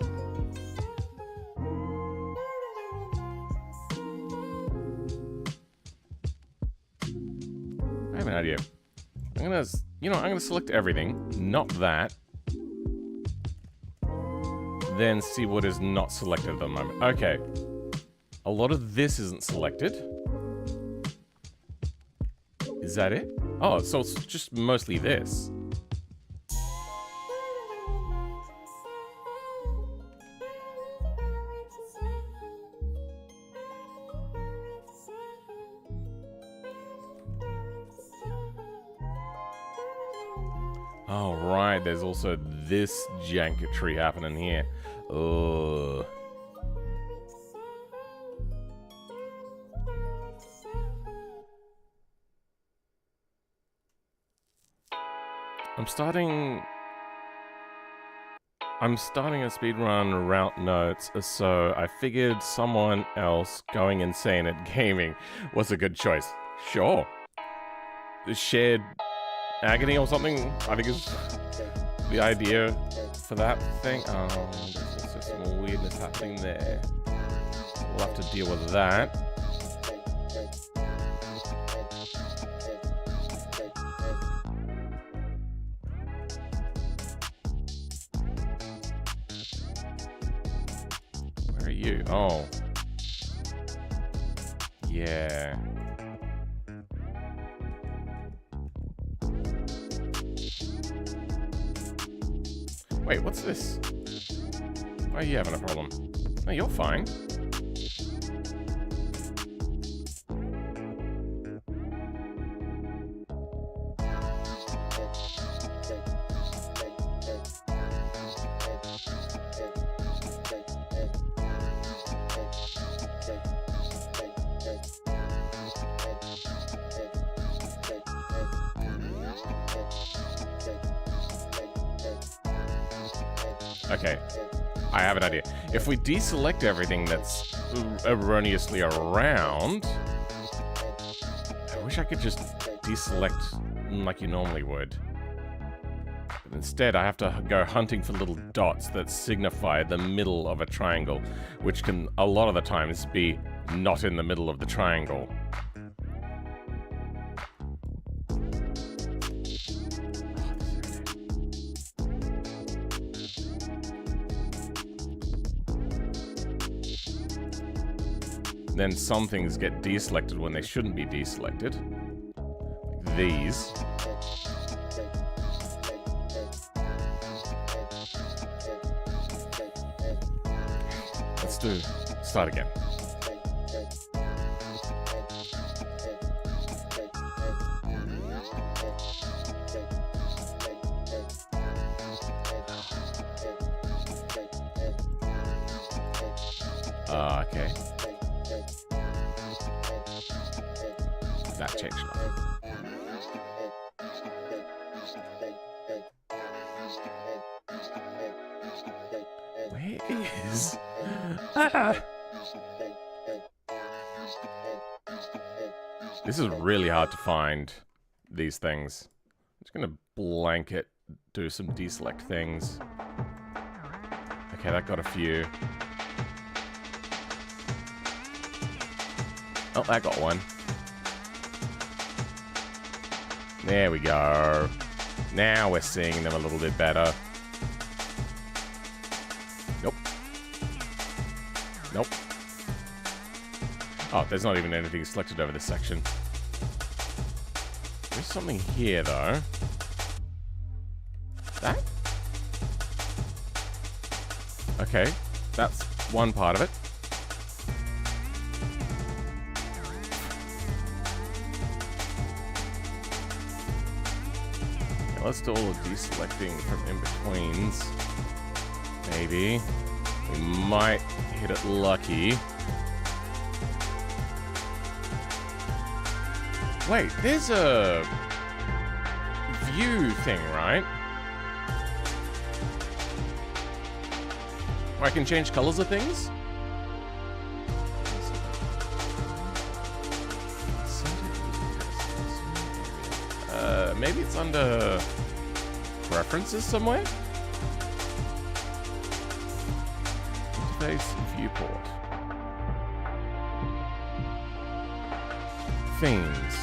I have an idea. I'm gonna... You know, I'm gonna select everything. Not that. Then see what is not selected at the moment. Okay. A lot of this isn't selected. Is that it? Oh, so it's just mostly this. Oh, right. There's also this janketry happening here. Ugh. I'm starting a speedrun route notes, so I figured someone else going insane at gaming was a good choice. Sure. Shared agony or something, I think is the idea for that thing. There's also some weirdness happening there. We'll have to deal with that. Where are you? Oh. Yeah. Wait, what's this? Why are you having a problem? No, you're fine. Okay, I have an idea. If we deselect everything that's erroneously around... I wish I could just deselect like you normally would. But instead, I have to go hunting for little dots that signify the middle of a triangle, which can, a lot of the times, be not in the middle of the triangle. Then some things get deselected when they shouldn't be deselected. Like these. Start again. Okay. That changed nothing. Where is... This is really hard to find, these things. I'm just gonna blanket, do some deselect things. Okay, that got a few. Oh, that got one. There we go. Now we're seeing them a little bit better. Nope. Nope. Oh, there's not even anything selected over this section. There's something here, though. That? Okay, that's one part of it. Yeah, let's do all the deselecting from in-betweens. Maybe. We might hit it lucky. Wait, there's a view thing, right? Where I can change colors of things? Maybe it's under preferences somewhere? Interface viewport. Themes.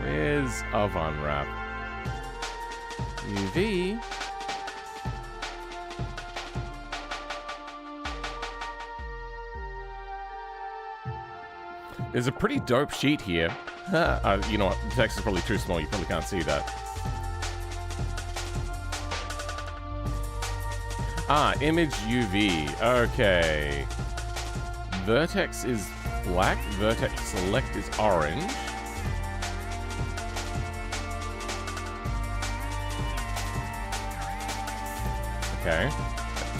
Where's of unwrap? UV. There's a pretty dope sheet here. You know what? The text is probably too small. You probably can't see that. Image UV. Okay. Vertex is black. Vertex select is orange. Okay.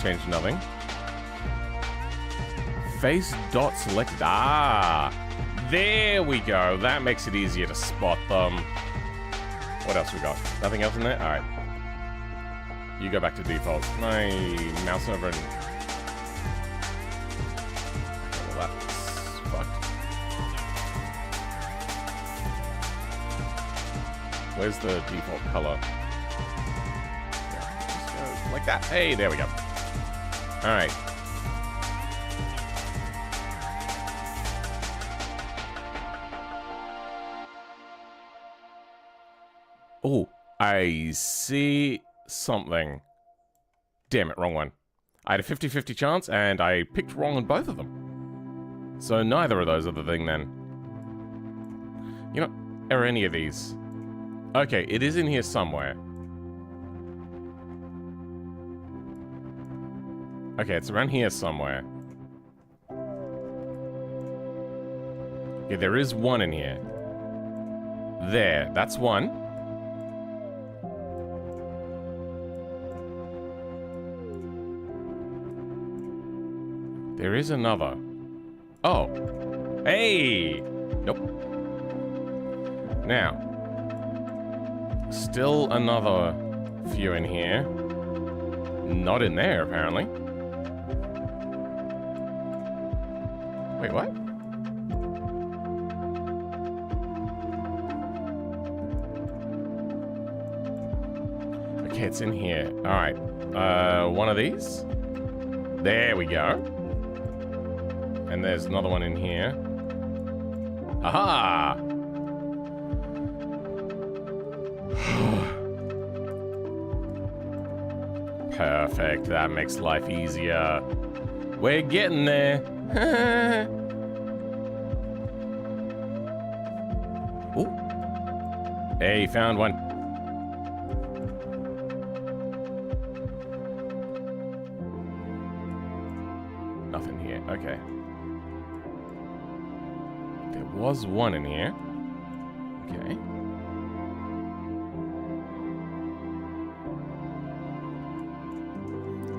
Change nothing. Face dot selected. There we go. That makes it easier to spot them. What else we got? Nothing else in there? Alright. You go back to default. My mouse over and... Well, that's fucked. Where's the default color? Yeah, just go like that. Hey, there we go. Alright. Oh, I see something. Damn it, wrong one. I had a 50-50 chance, and I picked wrong on both of them. So neither of those are the thing, then. You know, are any of these? Okay, it is in here somewhere. Okay, it's around here somewhere. Okay, there is one in here. There, that's one. There is another. Oh. Hey! Nope. Now. Still another few in here. Not in there, apparently. Wait, what? Okay, it's in here. Alright. One of these. There we go. And there's another one in here. Aha! Perfect. That makes life easier. We're getting there. Ooh. Hey, found one. Nothing here. Okay. There was one in here. Okay.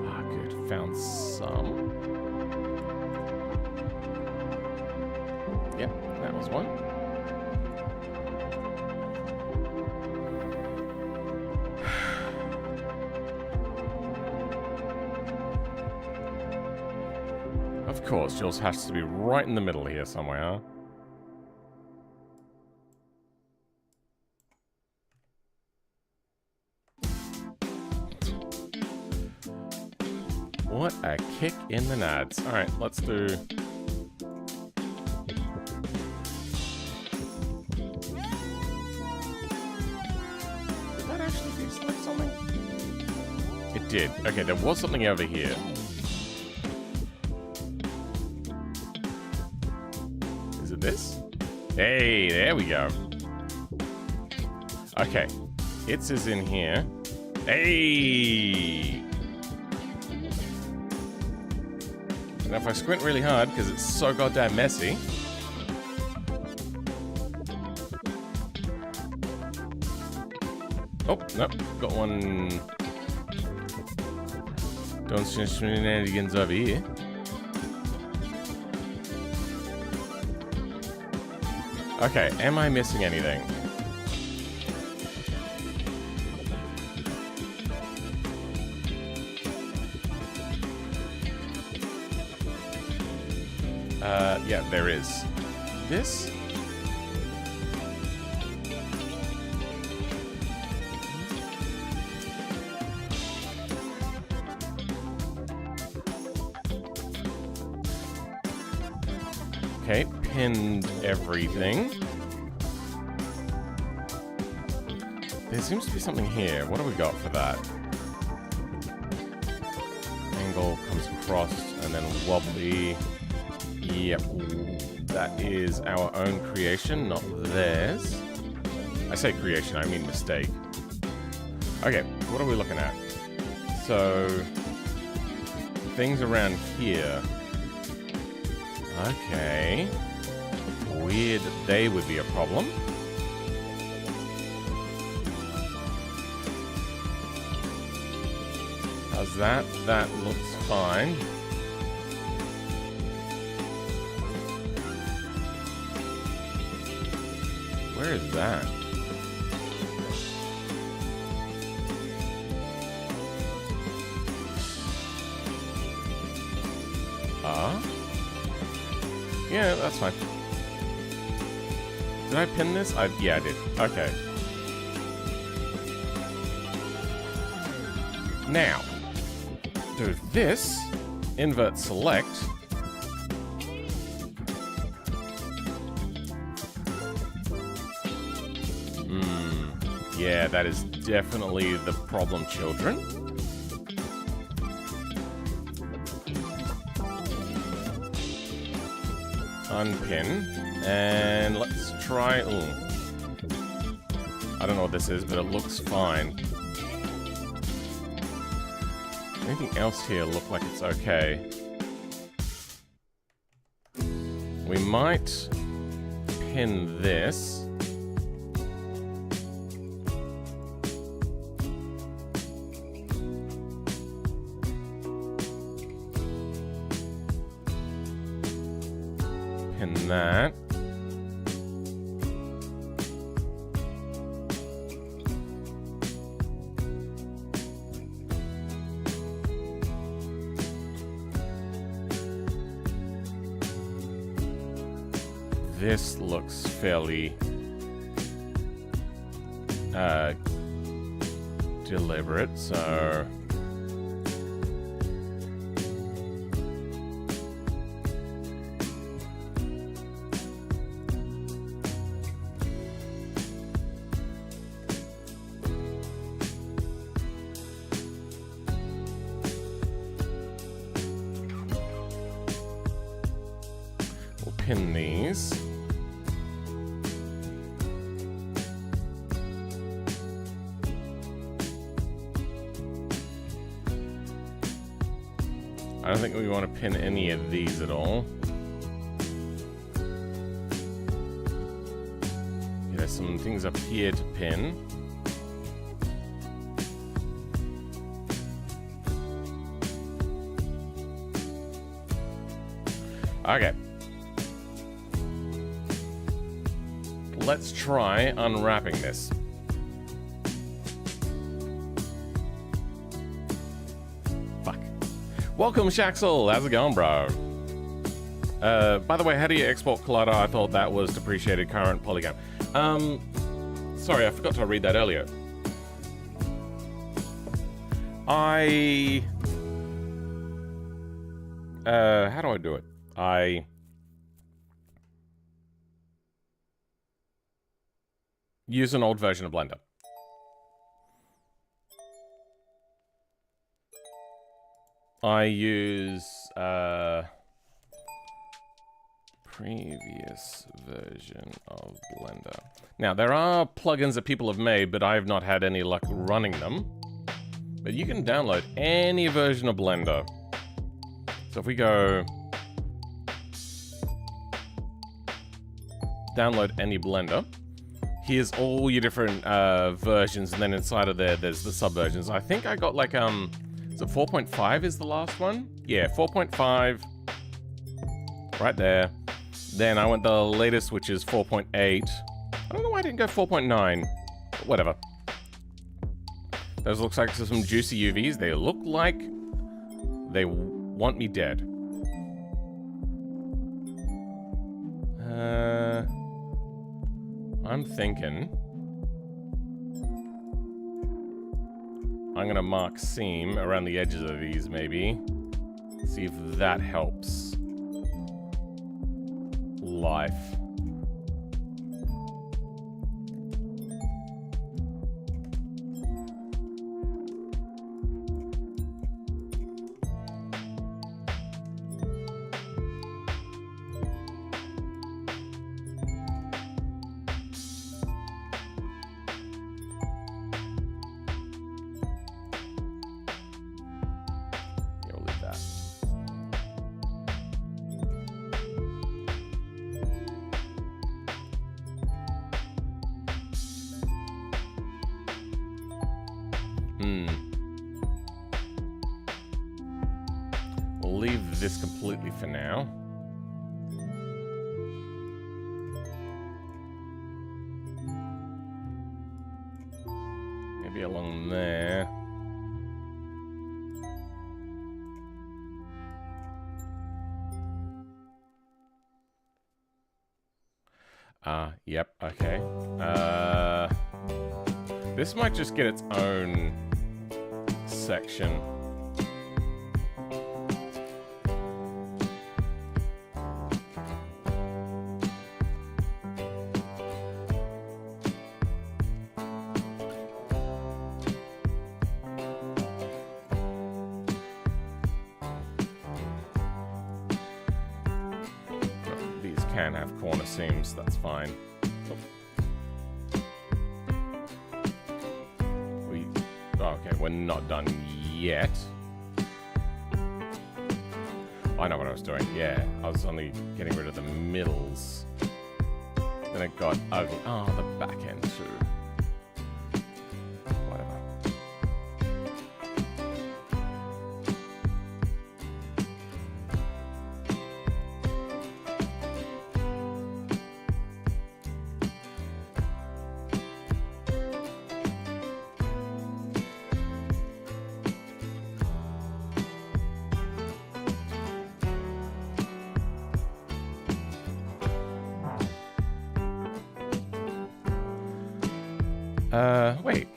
Ah, good. Found some. Yep, that was one. Of course, yours has to be right in the middle here somewhere, huh? What a kick in the nads. Alright, let's do... Did that actually deselect something? It did. Okay, there was something over here. Is it this? Hey, there we go. Okay. It's is in here. Hey! And if I squint really hard, because it's so goddamn messy... Oh, nope. Got one... Doing some shenanigans over here. Okay, am I missing anything? Yeah, there is. This? Okay, pinned everything. There seems to be something here. What do we got for that? Angle comes across and then wobbly. Yep, that is our own creation, not theirs. I say creation, I mean mistake. Okay, what are we looking at? So, things around here. Okay. Weird that they would be a problem. How's that? That looks fine. Where is that? Yeah, that's fine. Did I pin this? Yeah, I did. Okay. Now, do this, invert select. Yeah, that is definitely the problem, children. Unpin. And let's try... Ooh. I don't know what this is, but it looks fine. Anything else here look like it's okay? We might pin this. Pin that. This looks fairly deliberate, so we'll pin these. I don't think we want to pin any of these at all. There's some things up here to pin. Okay. Let's try unwrapping this. Welcome, Shaxel. How's it going, bro? By the way, how do you export Collider? I thought that was depreciated current polygon. Sorry, I forgot to read that earlier. How do I do it? I use an old version of Blender. I use previous version of Blender. Now, there are plugins that people have made, but I have not had any luck running them. But you can download any version of Blender. So if we go download any Blender, here's all your different versions, and then inside of there's the subversions. I think I got like so 4.5 is the last one? Yeah, 4.5. Right there. Then I went the latest, which is 4.8. I don't know why I didn't go 4.9. But whatever. Those looks like some juicy UVs. They look like they want me dead. I'm thinking I'm gonna mark seam around the edges of these, maybe. See if that helps. Life. We'll leave this completely for now. Maybe along there. Yep, okay. This might just get its own section. can have corner seams, that's fine. Okay, we're not done yet. I know what I was doing. Yeah, I was only getting rid of the middles. Then it got ugly. Oh, the back end too. Whatever. Wait.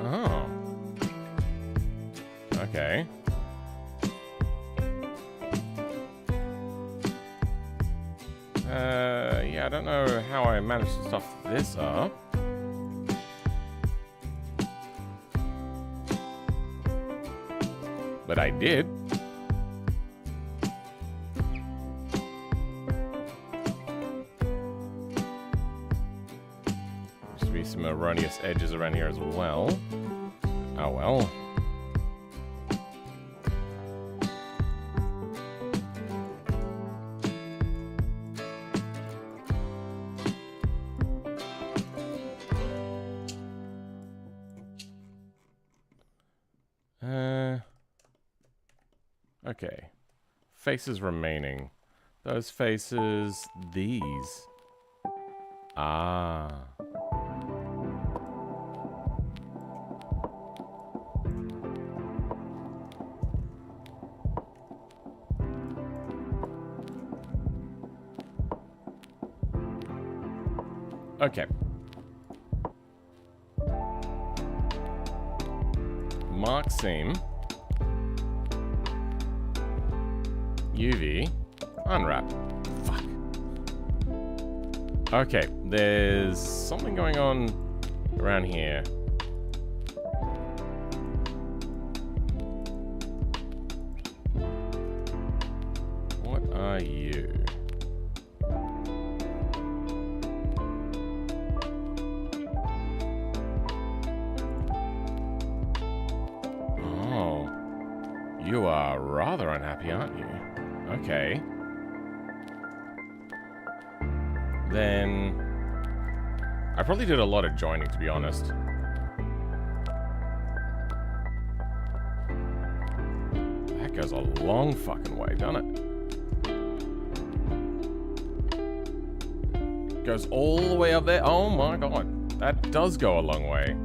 Oh. Okay. Yeah, I don't know how I managed to stuff this up. But I did. Some erroneous edges around here as well. Oh well. Okay. Faces remaining. Those faces, these. Ah. Okay. Mark seam. UV. Unwrap. Fuck. Okay, there's something going on around here. What are you? You are rather unhappy, aren't you? Okay. Then... I probably did a lot of joining, to be honest. That goes a long fucking way, doesn't it? Goes all the way up there. Oh my god. That does go a long way.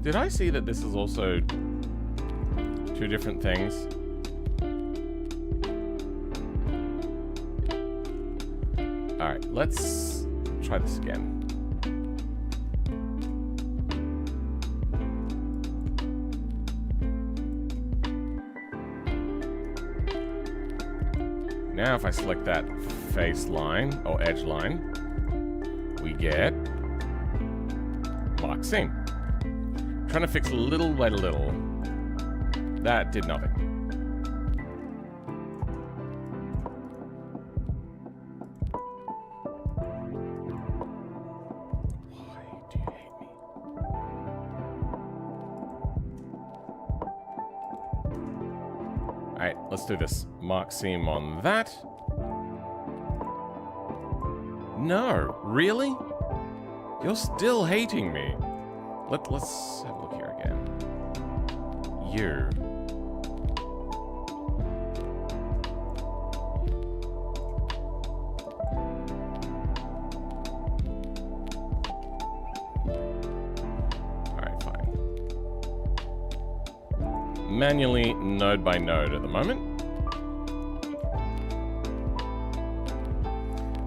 Did I see that this is also two different things? Alright, let's try this again. Now if I select that face line, or edge line, we get mark seam. Trying to fix little by little. That did nothing. Why do you hate me? Alright, let's do this. Mark seam on that. No, really? You're still hating me. Let's have a look here again. You. Alright, fine. Manually, node by node at the moment.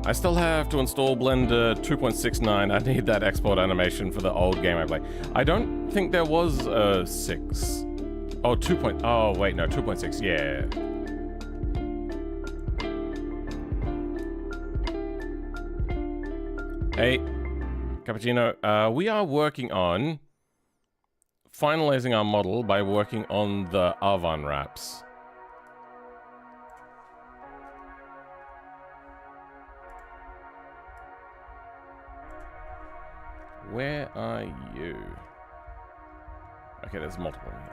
I still have to install Blender 2.69. I need that export animation for the old game I played. I don't think there was a 6. Oh, 2. Oh, wait, no, 2.6, yeah. Hey, Cappuccino, we are working on finalizing our model by working on the oven wraps. Where are you? Okay, there's multiple here.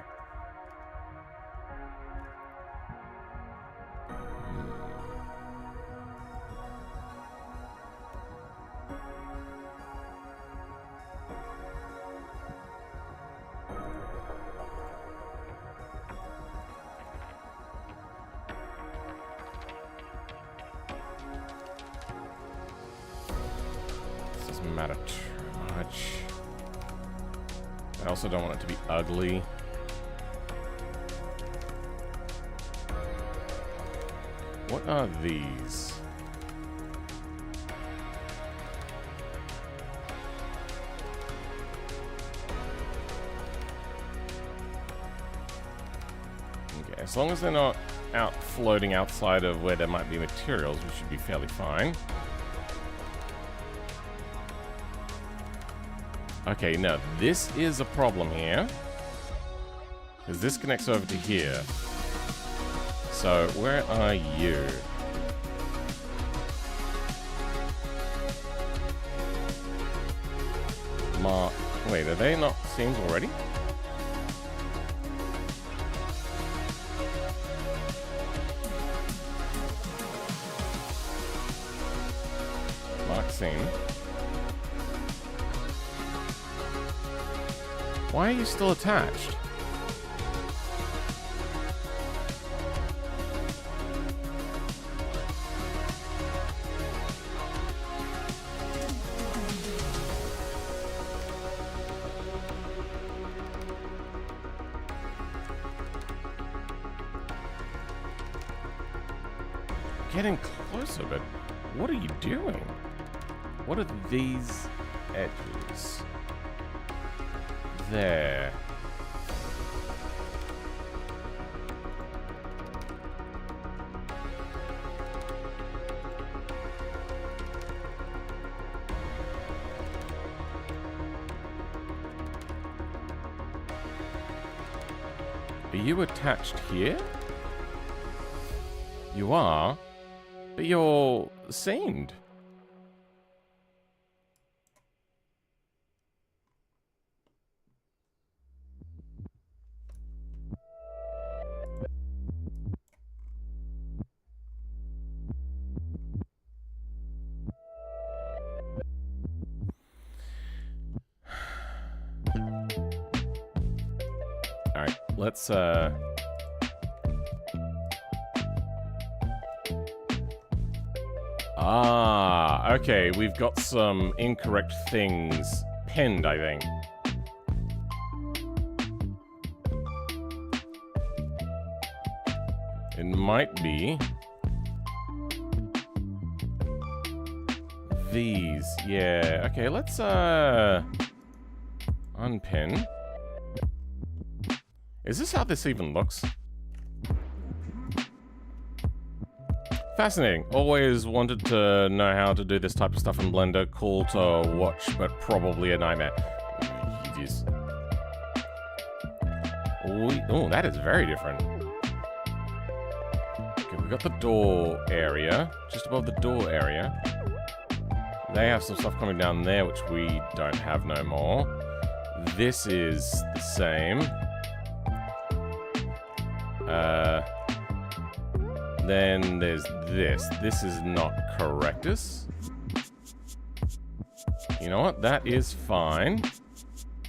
This doesn't matter too much. I also don't want it to be ugly. What are these? Okay, as long as they're not out floating outside of where there might be materials, we should be fairly fine. Okay, now this is a problem here, because this connects over to here. So, where are you? Wait, are they not seams already? Mark seam. Why are you still attached? Getting closer, but what are you doing? What are these edges? There. Are you attached here? You are, but you're seamed. Alright, let's okay, we've got some incorrect things pinned, I think. It might be these. Yeah, okay, let's unpin. Is this how this even looks? Fascinating. Always wanted to know how to do this type of stuff in Blender. Cool to watch, but probably a nightmare. Jeez. Oh, that is very different. Okay, we've got the door area. Just above the door area. They have some stuff coming down there, which we don't have no more. This is the same. Then there's this. This is not correctus. You know what? That is fine.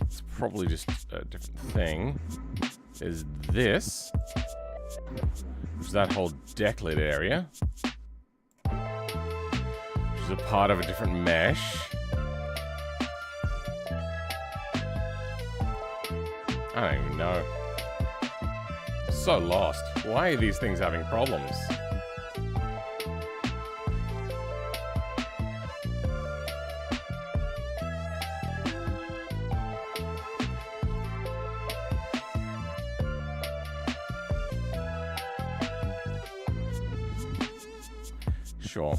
It's probably just a different thing. There's this. Which is that whole deck lid area. Which is a part of a different mesh. I don't even know. So lost. Why are these things having problems? Sure.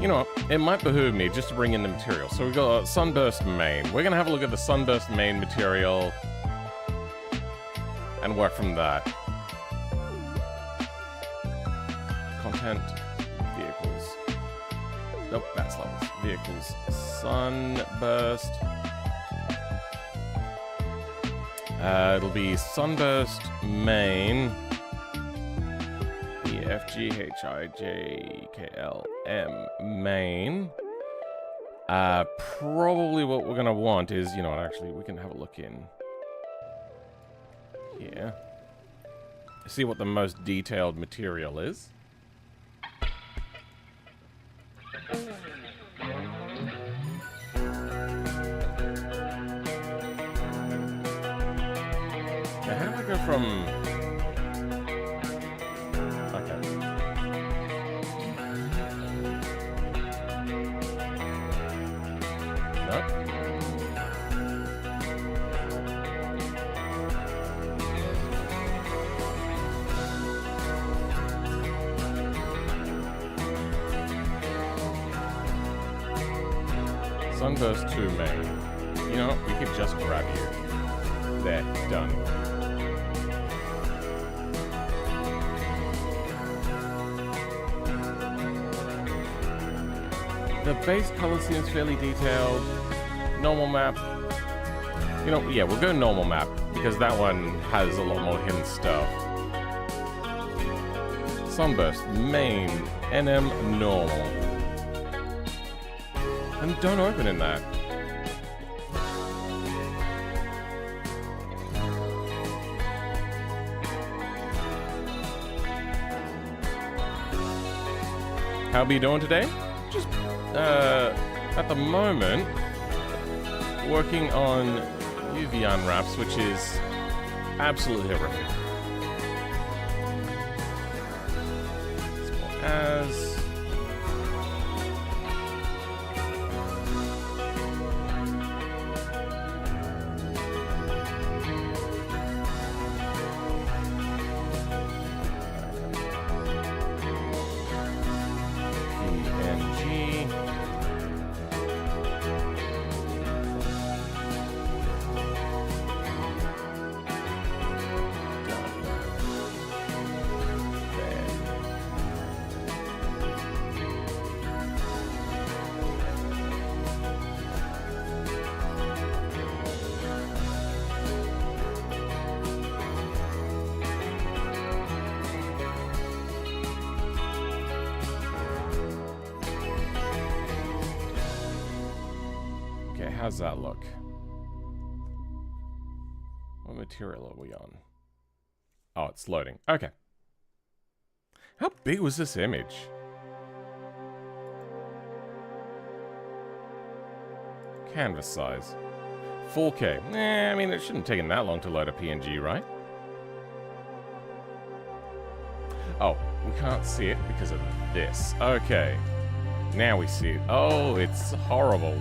You know what? It might behoove me just to bring in the material. So we've got Sunburst main. We're going to have a look at the Sunburst main material and work from that. Content, vehicles. Nope, that's levels. Vehicles. Sunburst. It'll be Sunburst main. EFGHIJKLM main. Probably what we're gonna want is, you know, actually we can have a look in here. See what the most detailed material is. Now, how do I go from... Okay. Nope. Sunburst 2 main. You know, we could just grab you. There, done. The base color seems fairly detailed. Normal map. You know, yeah, we'll go normal map because that one has a lot more hidden stuff. Sunburst, main, NM, normal. And don't open in that. How are you doing today? Just, at the moment, working on UV unwraps, which is absolutely horrific. As how's that look? What material are we on? Oh, it's loading. Okay. How big was this image? Canvas size. 4K. I mean, it shouldn't have taken that long to load a PNG, right? Oh, we can't see it because of this. Okay. Now we see it. Oh, it's horrible.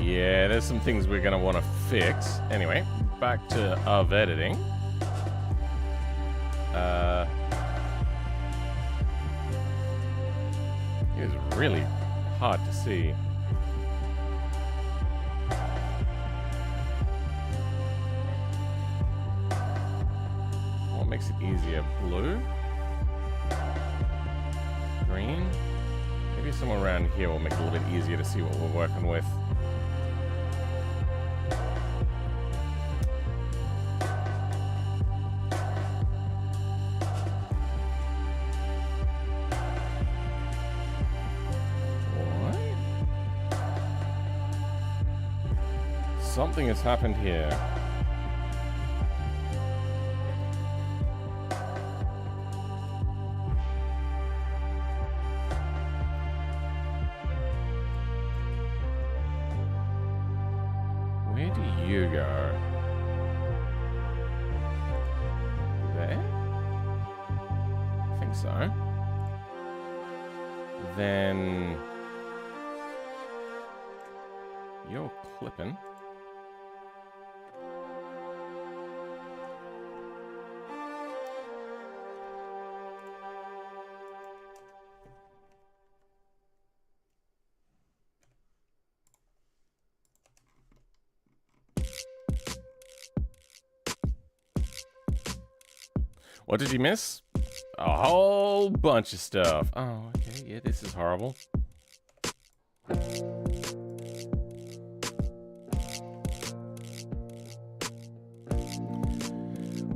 Yeah, there's some things we're going to want to fix. Anyway, back to of editing. It is really hard to see. What makes it easier? Blue? Green? Maybe somewhere around here will make it a little bit easier to see what we're working with. Something has happened here. Where do you go? There? I think so. Then you're clipping. What did you miss? A whole bunch of stuff. Oh, okay. Yeah, this is horrible.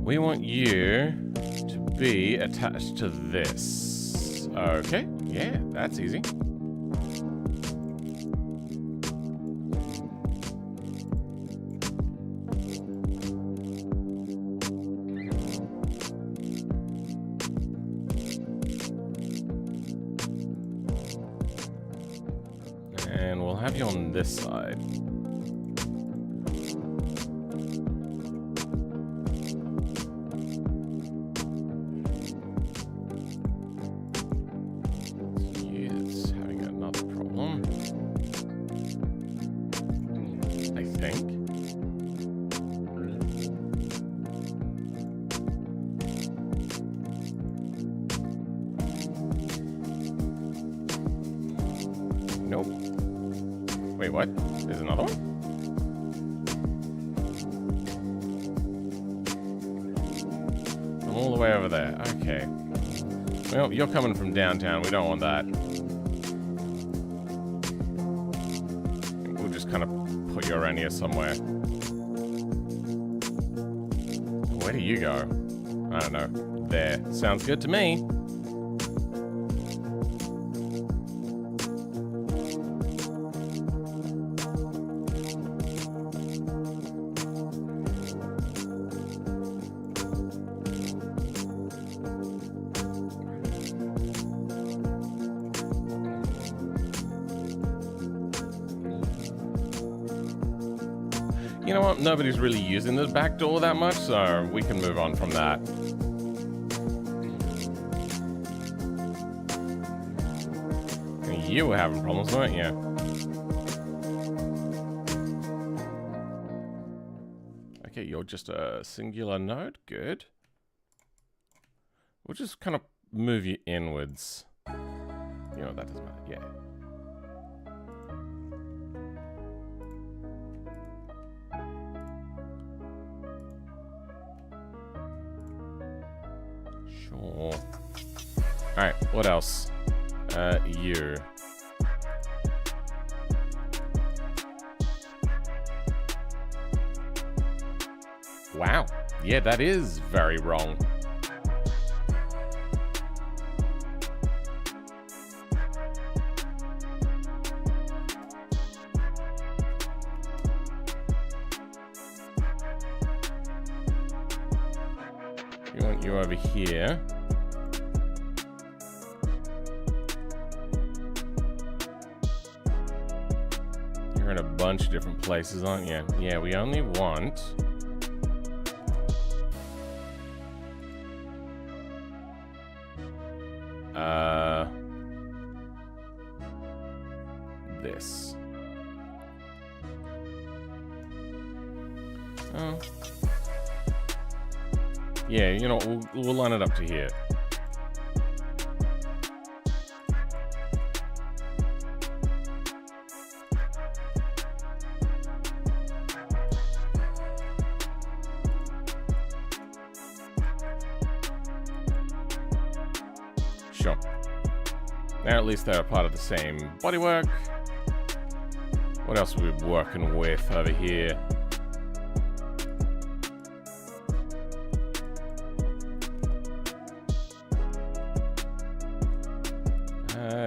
We want you to be attached to this. Okay. Yeah, that's easy. And we'll have you on this side. It's having another problem, I think. Nope. Wait, what? There's another one? I'm all the way over there. Okay. Well, you're coming from downtown. We don't want that. We'll just kind of put you around here somewhere. Where do you go? I don't know. There. Sounds good to me. You know what? Nobody's really using the back door that much, so we can move on from that. You were having problems, weren't you? Okay, you're just a singular node. Good. We'll just kind of move you inwards. You know, that doesn't matter. Yeah. Sure. Alright, what else? You. Wow. Yeah, that is very wrong. We want you over here. You're in a bunch of different places, aren't you? Yeah, we only want... this. Oh. Yeah, you know, we'll line it up to here. Sure. Now at least they're part of the same bodywork. What else are we working with over here?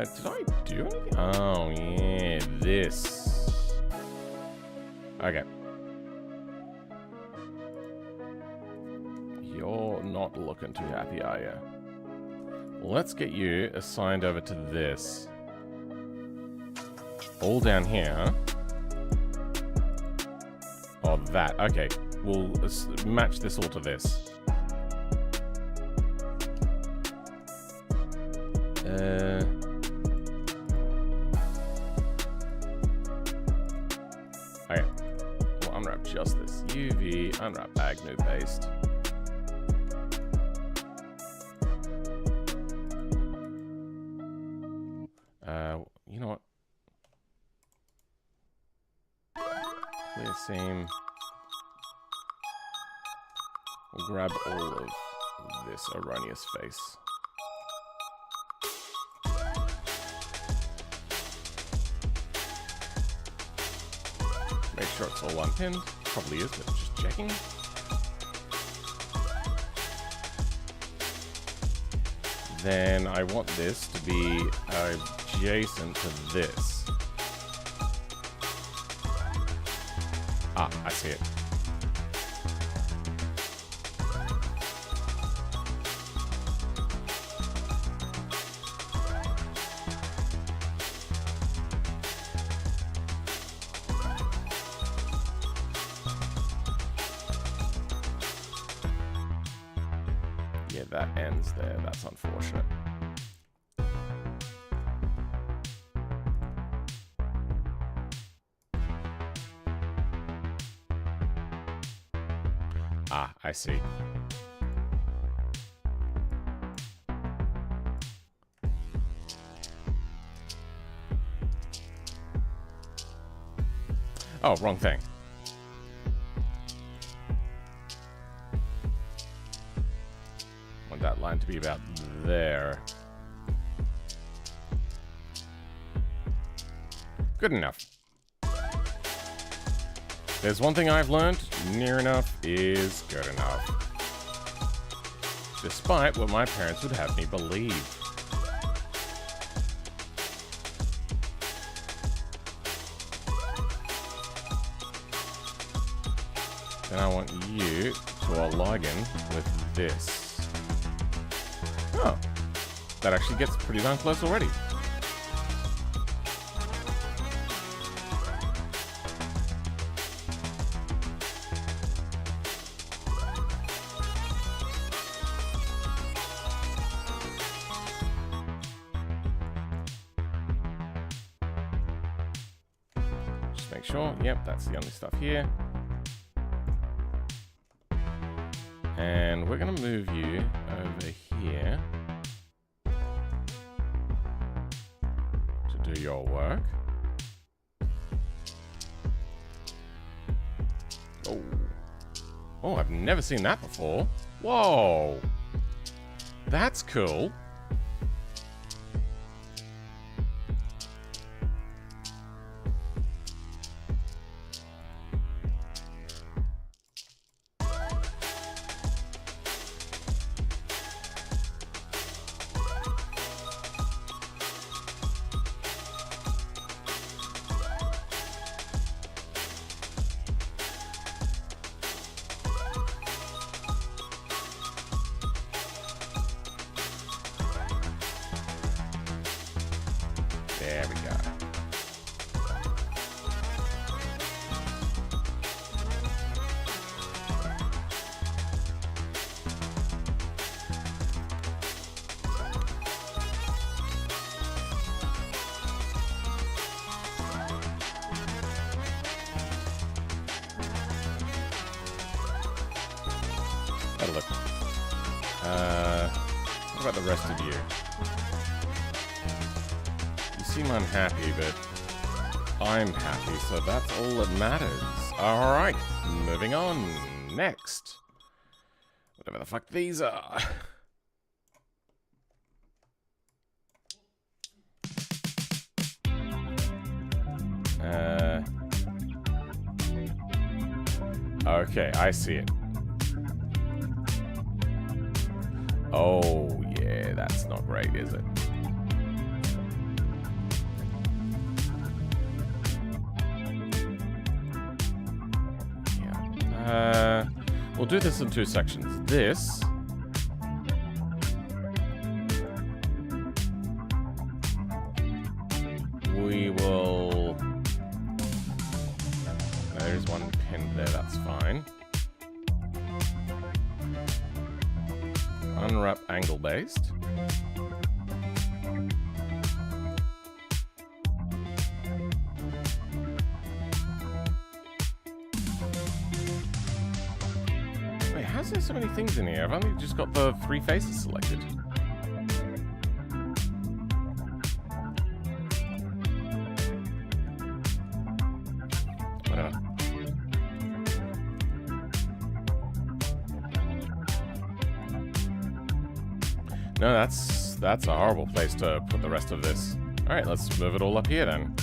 Did I do anything? Oh, yeah, this. Okay. You're not looking too happy, are you? Let's get you assigned over to this. All down here, huh? Oh, that. Okay. We'll match this all to this. Okay. We'll unwrap just this. UV, unwrap Agnew paste. You know what? Clear seam. We'll grab all of this erroneous face. Make sure it's all one pinned. Probably is, but just checking. Then I want this to be adjacent to this. Ah, I see it. Yeah, that ends there. That's unfortunate. Ah, I see. Oh, wrong thing. Want that line to be about there. Good enough. There's one thing I've learned, near enough is good enough. Despite what my parents would have me believe. Then I want you to align with this. Oh, that actually gets pretty darn close already. Make sure, yep, that's the only stuff here. And we're going to move you over here to do your work. Oh. Oh, I've never seen that before. Whoa. That's cool. There we go. That'll look. What about the rest of you? You seem unhappy, but I'm happy, so that's all that matters. Alright, moving on. Next. Whatever the fuck these are. Okay, I see it. Oh, yeah, that's not great, is it? Yeah. We'll do this in two sections. This... we will... There's one pin there, that's fine. Unwrap angle based. How's there so many things in here? I've only just got the 3 faces selected. Whatever. No, that's a horrible place to put the rest of this. Alright, let's move it all up here then.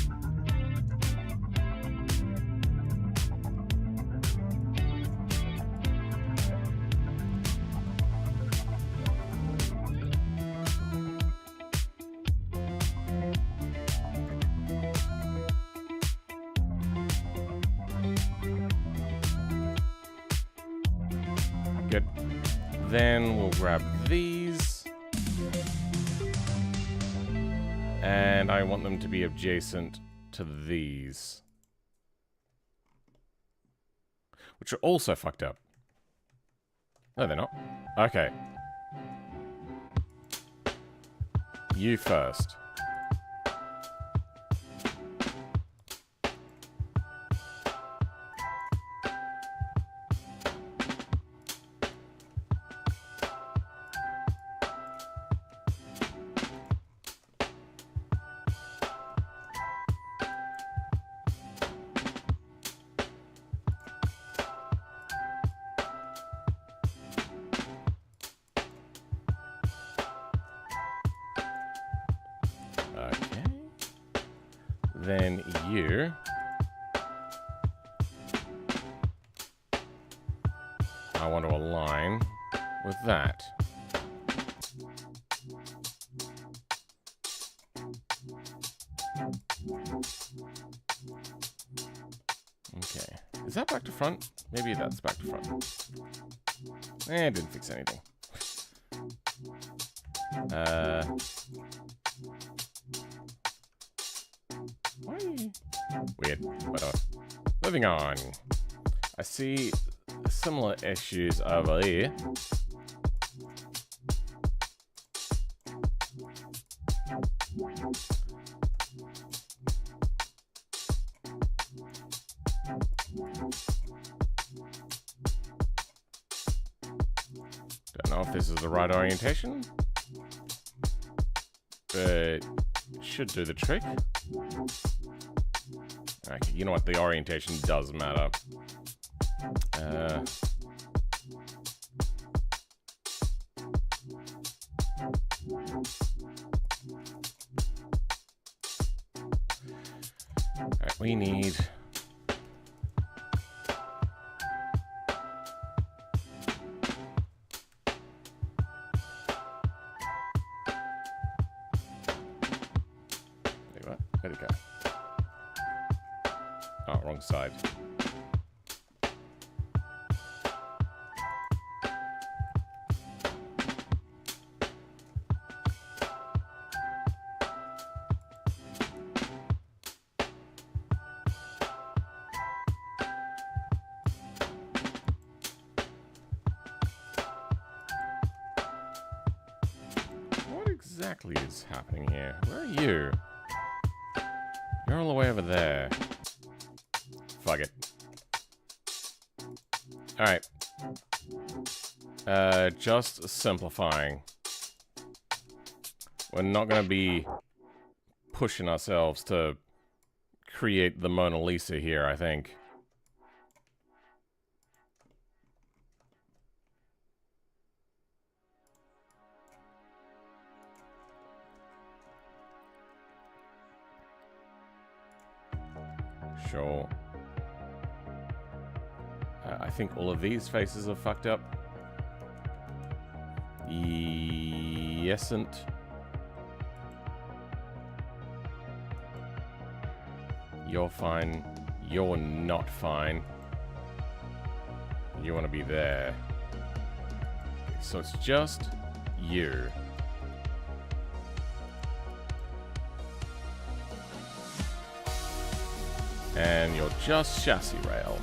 Good. Then we'll grab these. And I want them to be adjacent to these. Which are also fucked up. No, they're not. Okay. You first. Okay. Then you. I want to align with that. Okay. Is that back to front? Maybe that's back to front. It didn't fix anything. Weird. Whatever. Moving on. I see similar issues over here. Don't know if this is the right orientation, but should do the trick. Okay, you know what? The orientation does matter. Alright, we need... Wait, what? Where'd it go? Oh, wrong side. What exactly is happening here? Where are you? You're all the way over there. Fuck it. Alright. Just simplifying. We're not going to be pushing ourselves to create the Mona Lisa here, I think. Sure. I think all of these faces are fucked up. Yesn't. You're fine. You're not fine. You want to be there. So it's just you. And you're just chassis rail.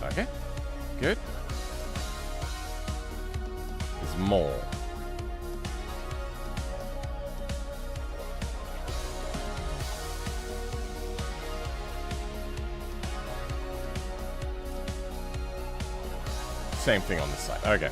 Okay, good. There's more. Same thing on this side. Okay.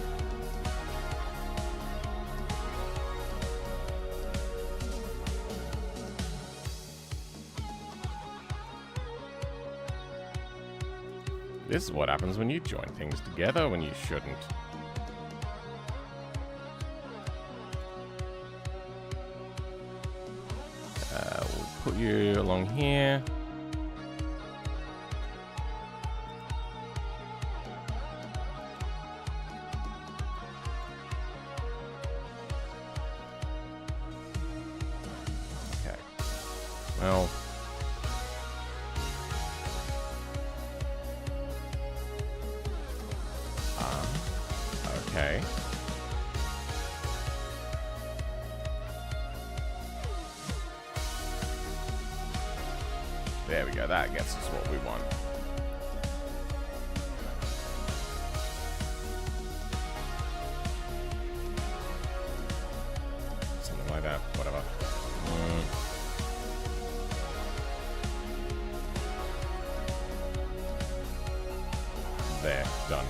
This is what happens when you join things together when you shouldn't. We'll put you along here. Okay. Well. Okay. There we go, that gets us what we want. Something like that, whatever. There, done.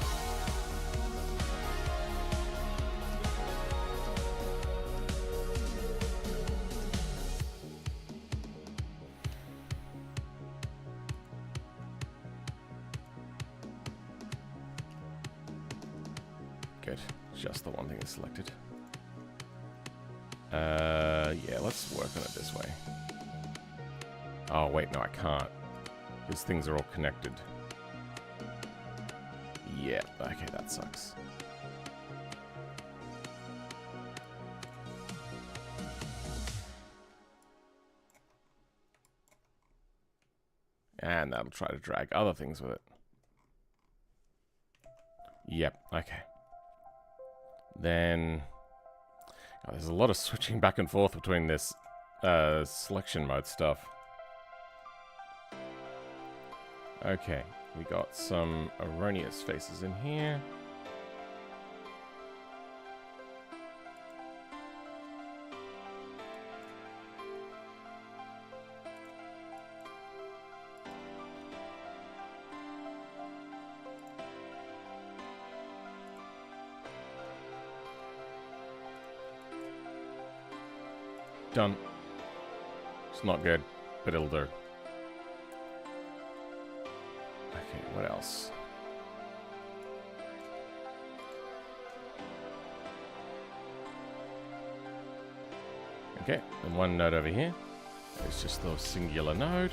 Good. Just the one thing is selected. Yeah, let's work on it this way. Oh, wait, no, I can't. Because things are all connected. Yeah, okay, that sucks. And that'll try to drag other things with it. Yep, okay. Then there's a lot of switching back and forth between this selection mode stuff. Okay, we got some erroneous faces in here. Done. It's not good, but it'll do. Okay, what else? Okay, and one node over here. It's just the singular node.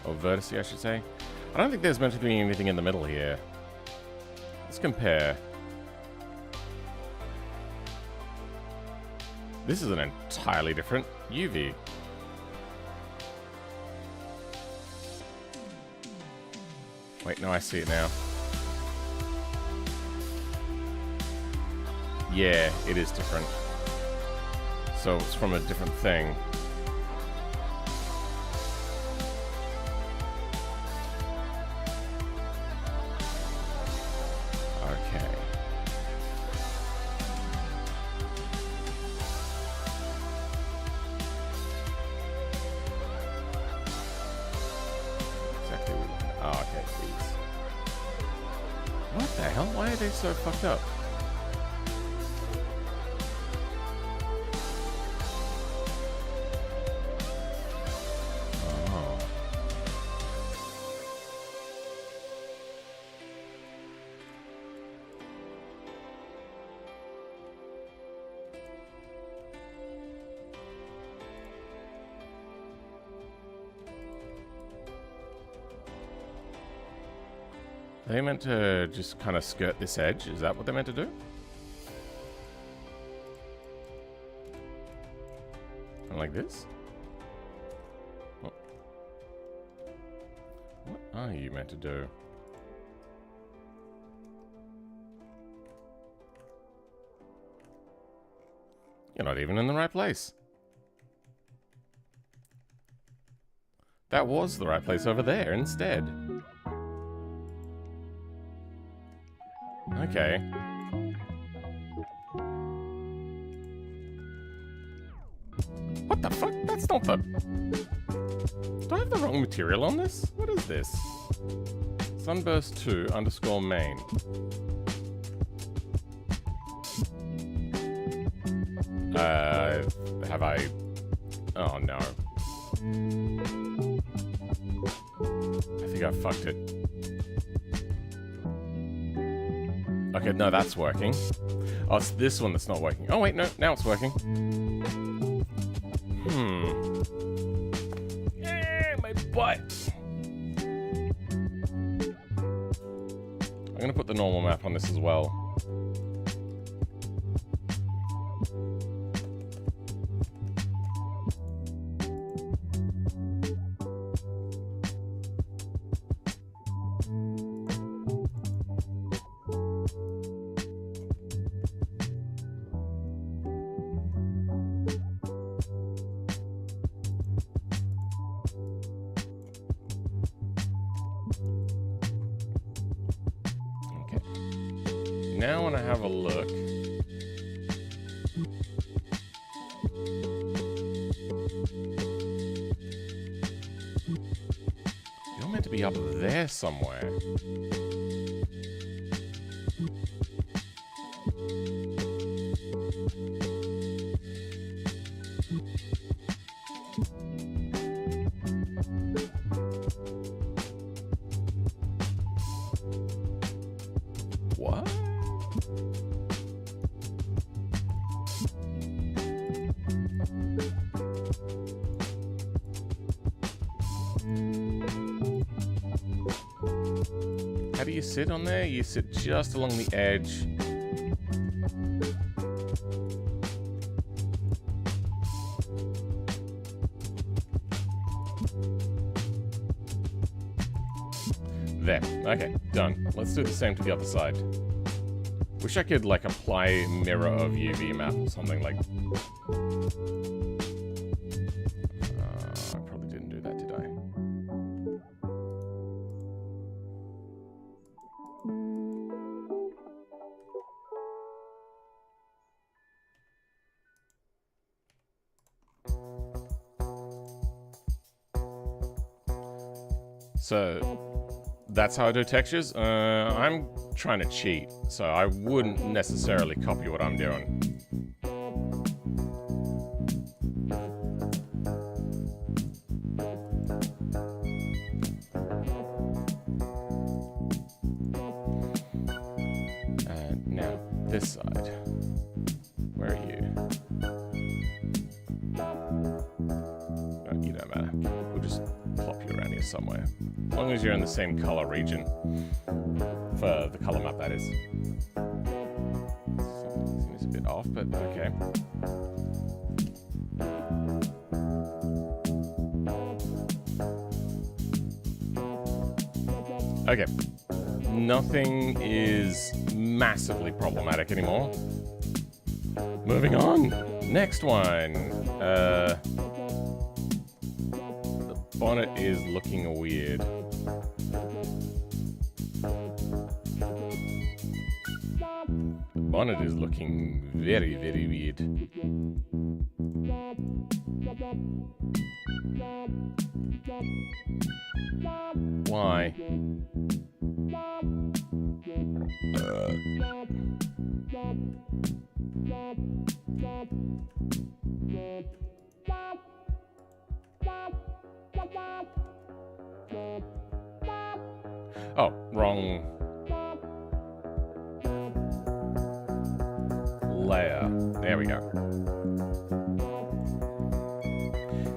Or vertice, I should say. I don't think there's meant to be anything in the middle here. Let's compare. This is an entirely different UV. Wait, no, I see it now. Yeah, it is different. So it's from a different thing. Okay. Exactly what we... Oh, okay, please. What the hell? Why are they so fucked up? They meant to just kind of skirt this edge? Is that what they meant to do? And like this? Oh. What are you meant to do? You're not even in the right place. That was the right place over there instead. Okay. What the fuck? That's not the... Do I have the wrong material on this? What is this? Sunburst 2 _ main. Have I... Oh no. I think I fucked it. Okay, no, that's working. Oh, it's this one that's not working. Oh wait, no, now it's working. Yeah, my butt. I'm gonna put the normal map on this as well. Now when I have a look, you're meant to be up there somewhere. What? How do you sit on there? You sit just along the edge. There. Okay, done. Let's do the same to the other side. Wish I could, like, apply mirror of UV map or something like... I probably didn't do that, did I? So, that's how I do textures. I'm trying to cheat, so I wouldn't necessarily copy what I'm doing. And now, this side. Where are you? Oh, you don't matter. We'll just plop you around here somewhere. As long as you're in the same color region. For the color map, that is. Seems a bit off, but okay. Okay. Nothing is massively problematic anymore. Moving on. Next one. The bonnet is looking weird. Bonnet is looking very, very weird. Why? Oh, wrong layer. There we go.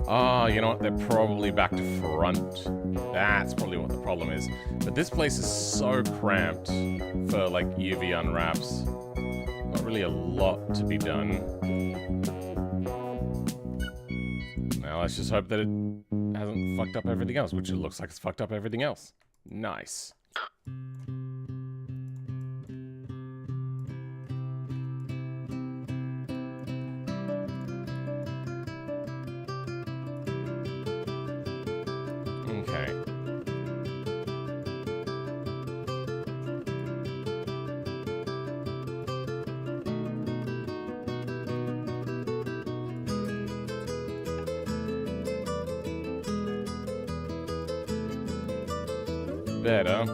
Ah, you know what? They're probably back to front. That's probably what the problem is. But this place is so cramped for, like, UV unwraps. Not really a lot to be done. Now let's just hope that it hasn't fucked up everything else, which it looks like it's fucked up everything else. Nice. Okay. Better.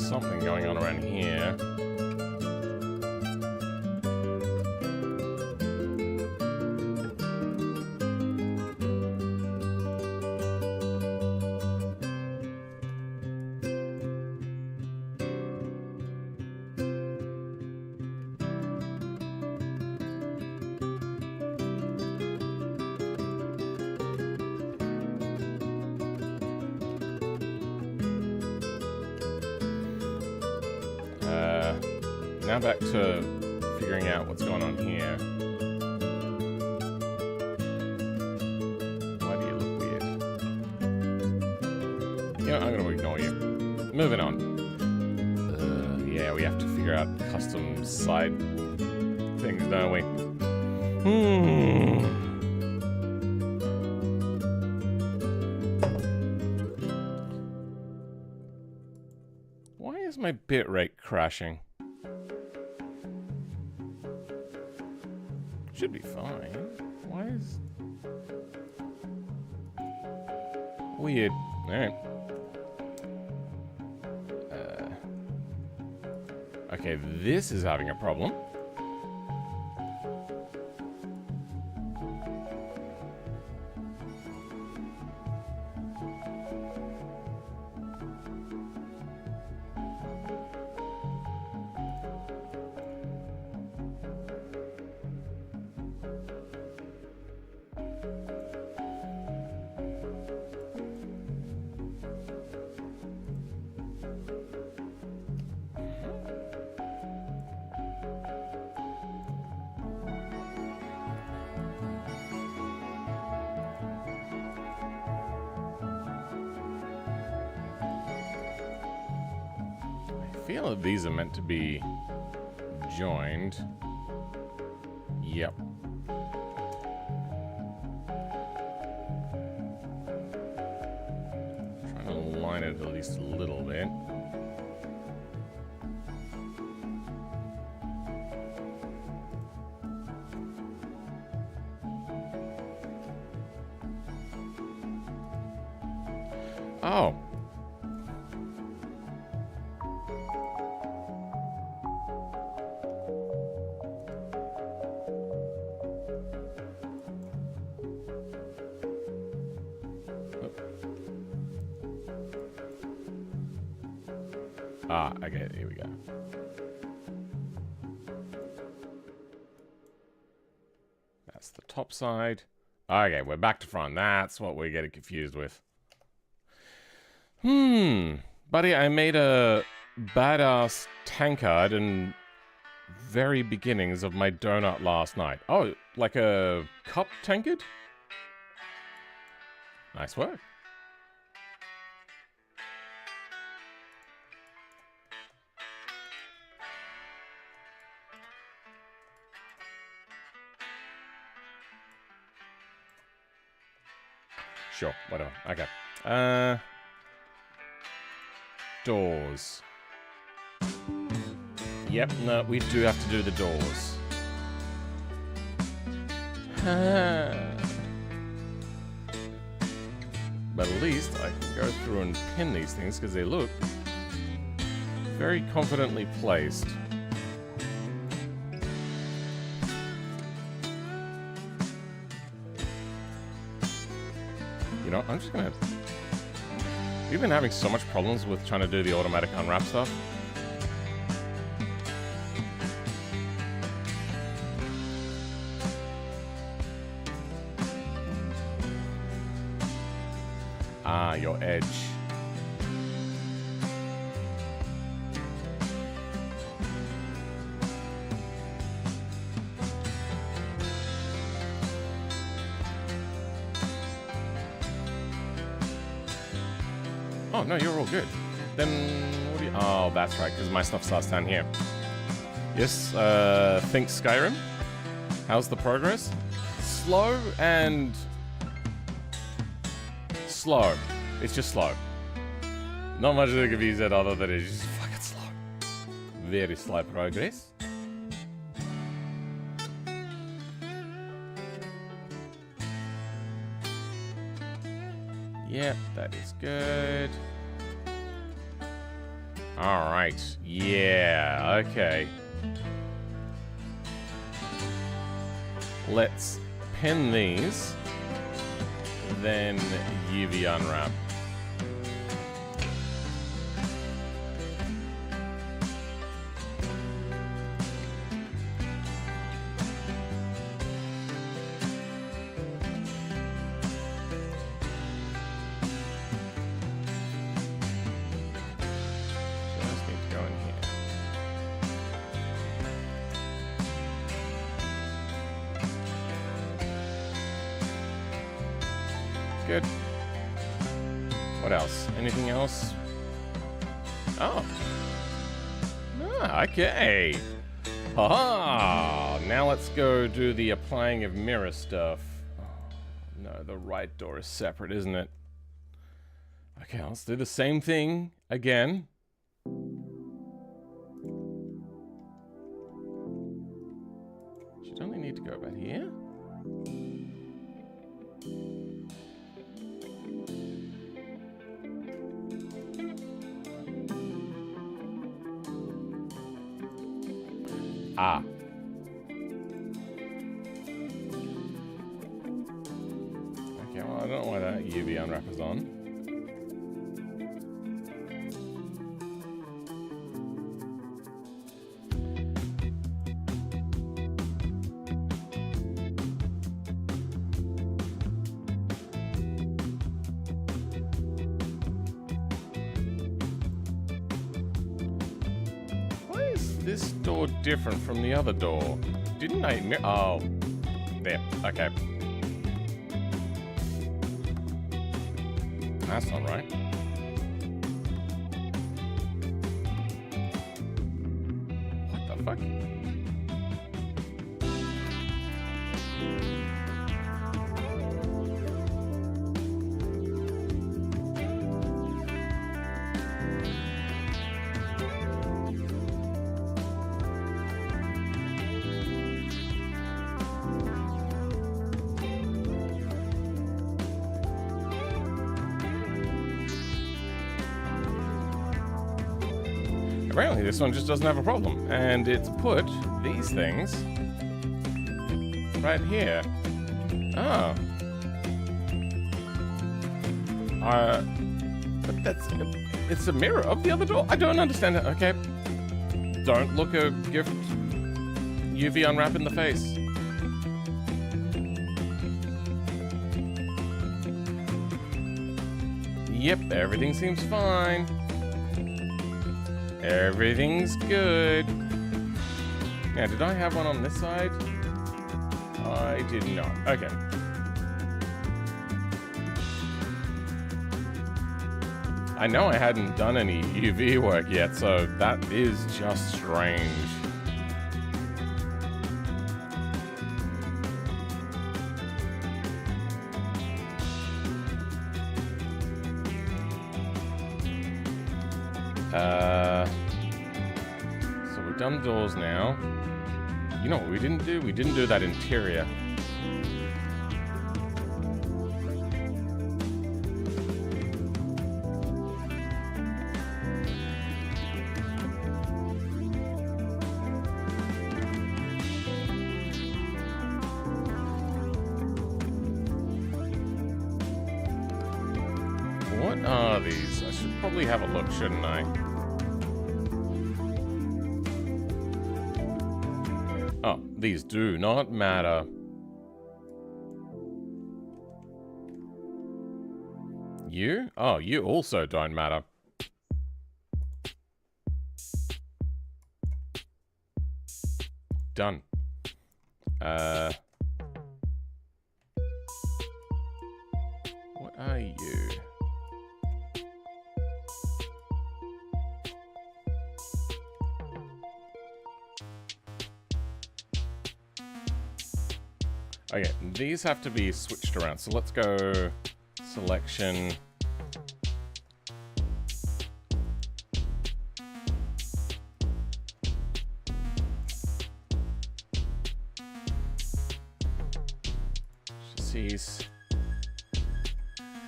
something going on around here. Now back to figuring out what's going on here. Why do you look weird? You know, I'm going to ignore you. Moving on. Yeah, we have to figure out custom side things, don't we? Why is my bitrate crashing? Should be fine. Why is... Weird. Alright. Okay, this is having a problem. I feel that these are meant to be joined. Yep. Trying to align it at least a little bit. Oh. Ah, okay, here we go. That's the top side. Okay, we're back to front. That's what we're getting confused with. Buddy, I made a badass tankard in very beginnings of my donut last night. Oh, like a cup tankard? Nice work. Sure, whatever. Okay. Doors. Yep, no, we do have to do the doors. But at least I can go through and pin these things because they look very confidently placed. You know, I'm just gonna... We've been having so much problems with trying to do the automatic unwrap stuff. Ah, your edge. Oh, no, you're all good. Then, what do you... Oh, that's right, because my stuff starts down here. Yes, think Skyrim. How's the progress? Slow and... slow. It's just slow. Not much that can be said other than it's just fucking slow. Very slow progress. Yep, that is good. All right. Yeah, okay. Let's pin these, then UV unwrap. Good. What else? Anything else? Oh. Ah, okay. Haha. Now let's go do the applying of mirror stuff. Oh, no, the right door is separate, isn't it? Okay, let's do the same thing again. Should only need to go about here. Ah. Okay, well, I don't know why that UV unwrap is on. This door different from the other door? Didn't I? Oh, there. Okay. That's not right. What the fuck? Apparently this one just doesn't have a problem, and it's put these things right here. Oh. But it's a mirror of the other door. I don't understand it. Okay. Don't look a gift UV unwrap in the face. Yep, everything seems fine. Everything's good. Now, did I have one on this side? I did not. Okay. I know I hadn't done any UV work yet, so that is just strange. So we've done doors now. You know what we didn't do? We didn't do that interior. What are these? I should probably have a look, shouldn't I? Oh, these do not matter. You? Oh, you also don't matter. Done. What are you? Okay, these have to be switched around. So let's go selection. Chassis.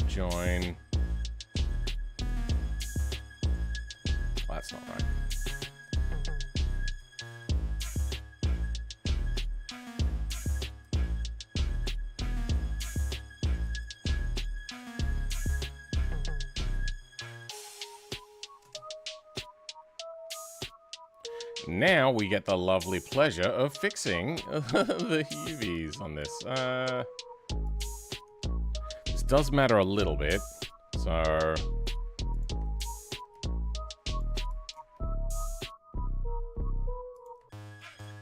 Join. Well, that's that's not right. Now we get the lovely pleasure of fixing the UVs on this. This does matter a little bit, so...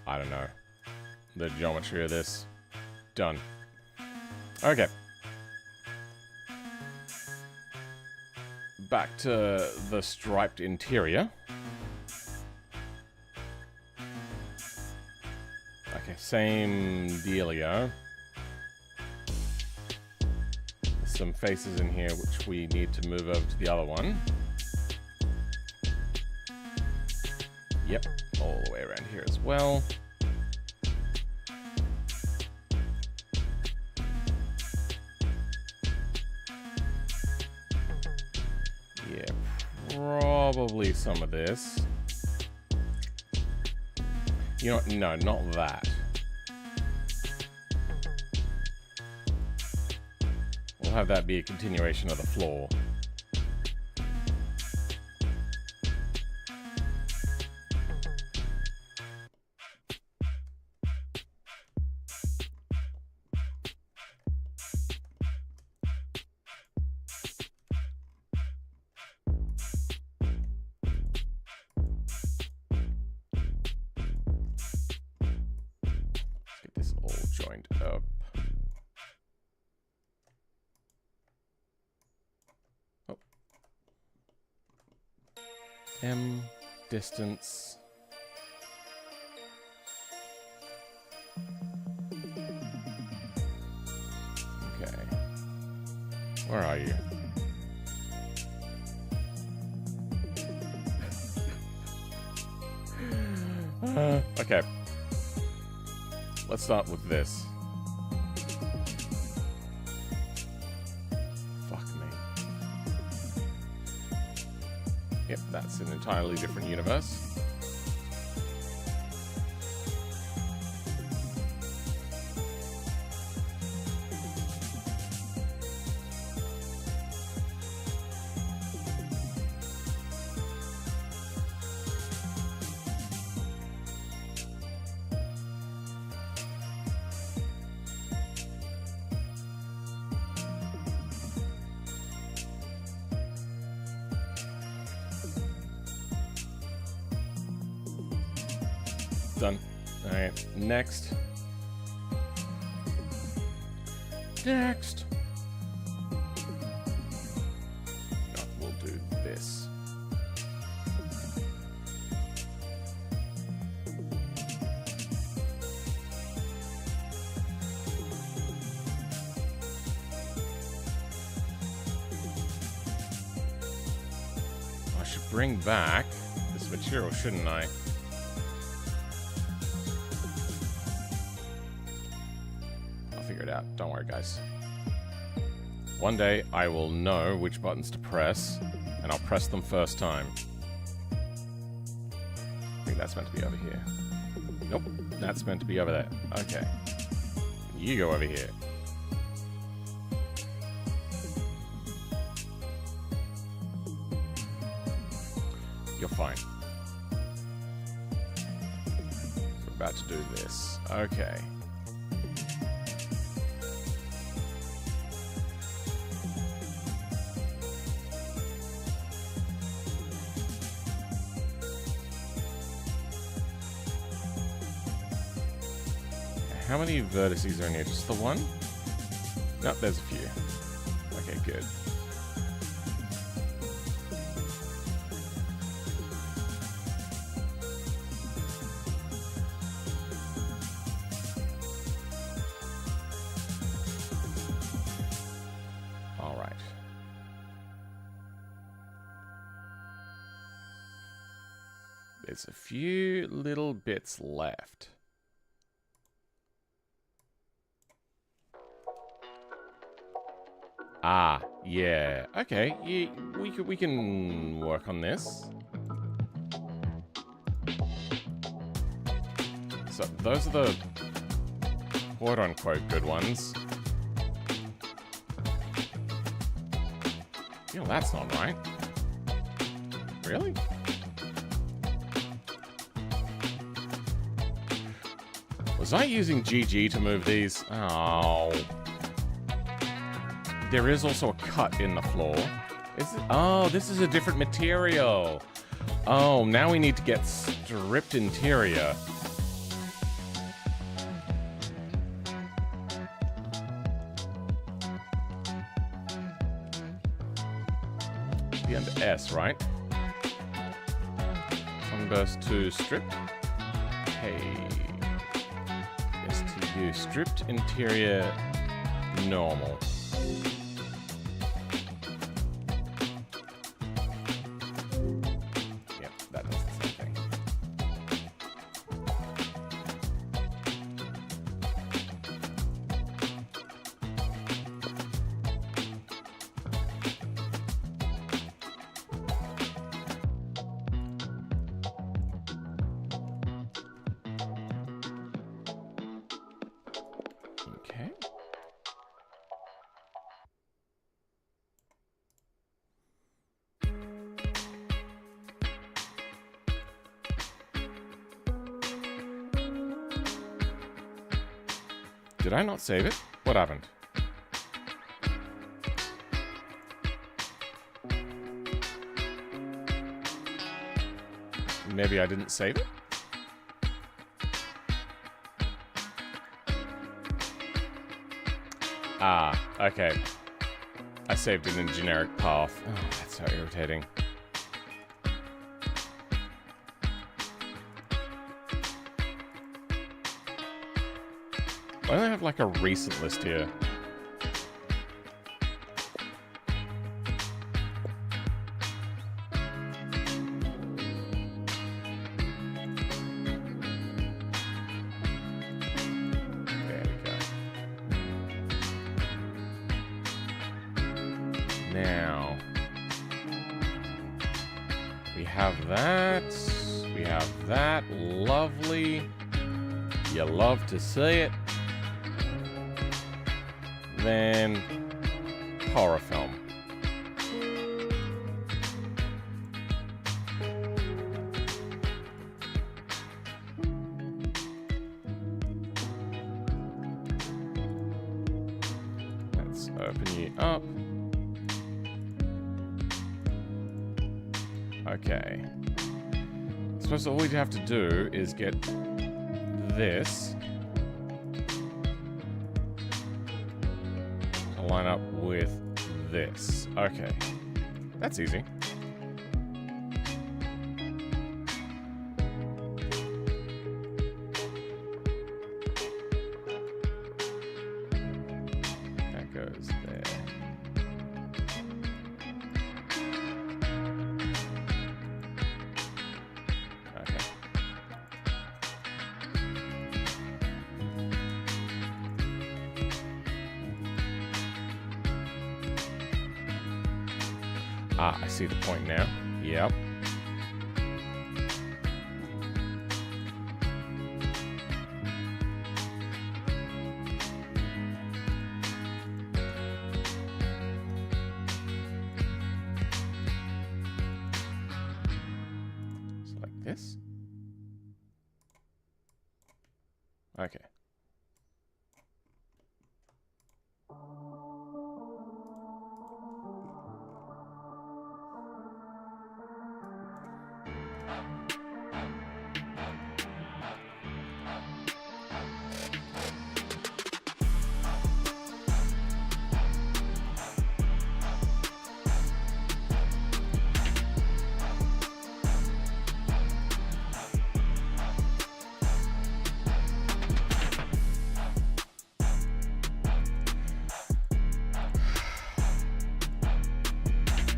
I don't know. The geometry of this. Done. Okay. Back to the striped interior. Okay, same dealio. There's some faces in here which we need to move over to the other one. Yep, all the way around here as well. Yeah, probably some of this. You know what? No, not that. We'll have that be a continuation of the floor. Up. Oh. M distance. Okay. Where are you? Okay. Let's start with this. Fuck me. Yep, that's an entirely different universe. Done. Alright, next. Next. No, we'll do this. I should bring back this material, shouldn't I? It out. Don't worry, guys. One day I will know which buttons to press, and I'll press them first time. I think that's meant to be over here. Nope, that's meant to be over there. Okay. You go over here. You're fine. We're about to do this. Okay. How many vertices are in here? Just the one? Nope, there's a few. Okay, good. All right. There's a few little bits left. Ah, yeah. Okay, we can work on this. So those are the quote-unquote good ones. You know, that's not right. Really? Was I using GG to move these? Oh. There is also a cut in the floor. Is it? Oh, this is a different material. Oh, now we need to get stripped interior. Be under S, right? Sunburst to strip. Hey. STU. Stripped interior normal. Yep, that does the same thing. Okay. Did I not save it? What happened? Maybe I didn't save it? Ah, okay. I saved it in generic path. Oh, that's so irritating. Why don't I have like a recent list here? There we go. Now, we have that. We have that. Lovely. You love to see it. Then horror film. Let's open you up. Okay. I suppose all we have to do is get this to line up with this. Okay. That's easy. That goes there. Okay. Ah, I see the point now. Yep. So like this. Okay.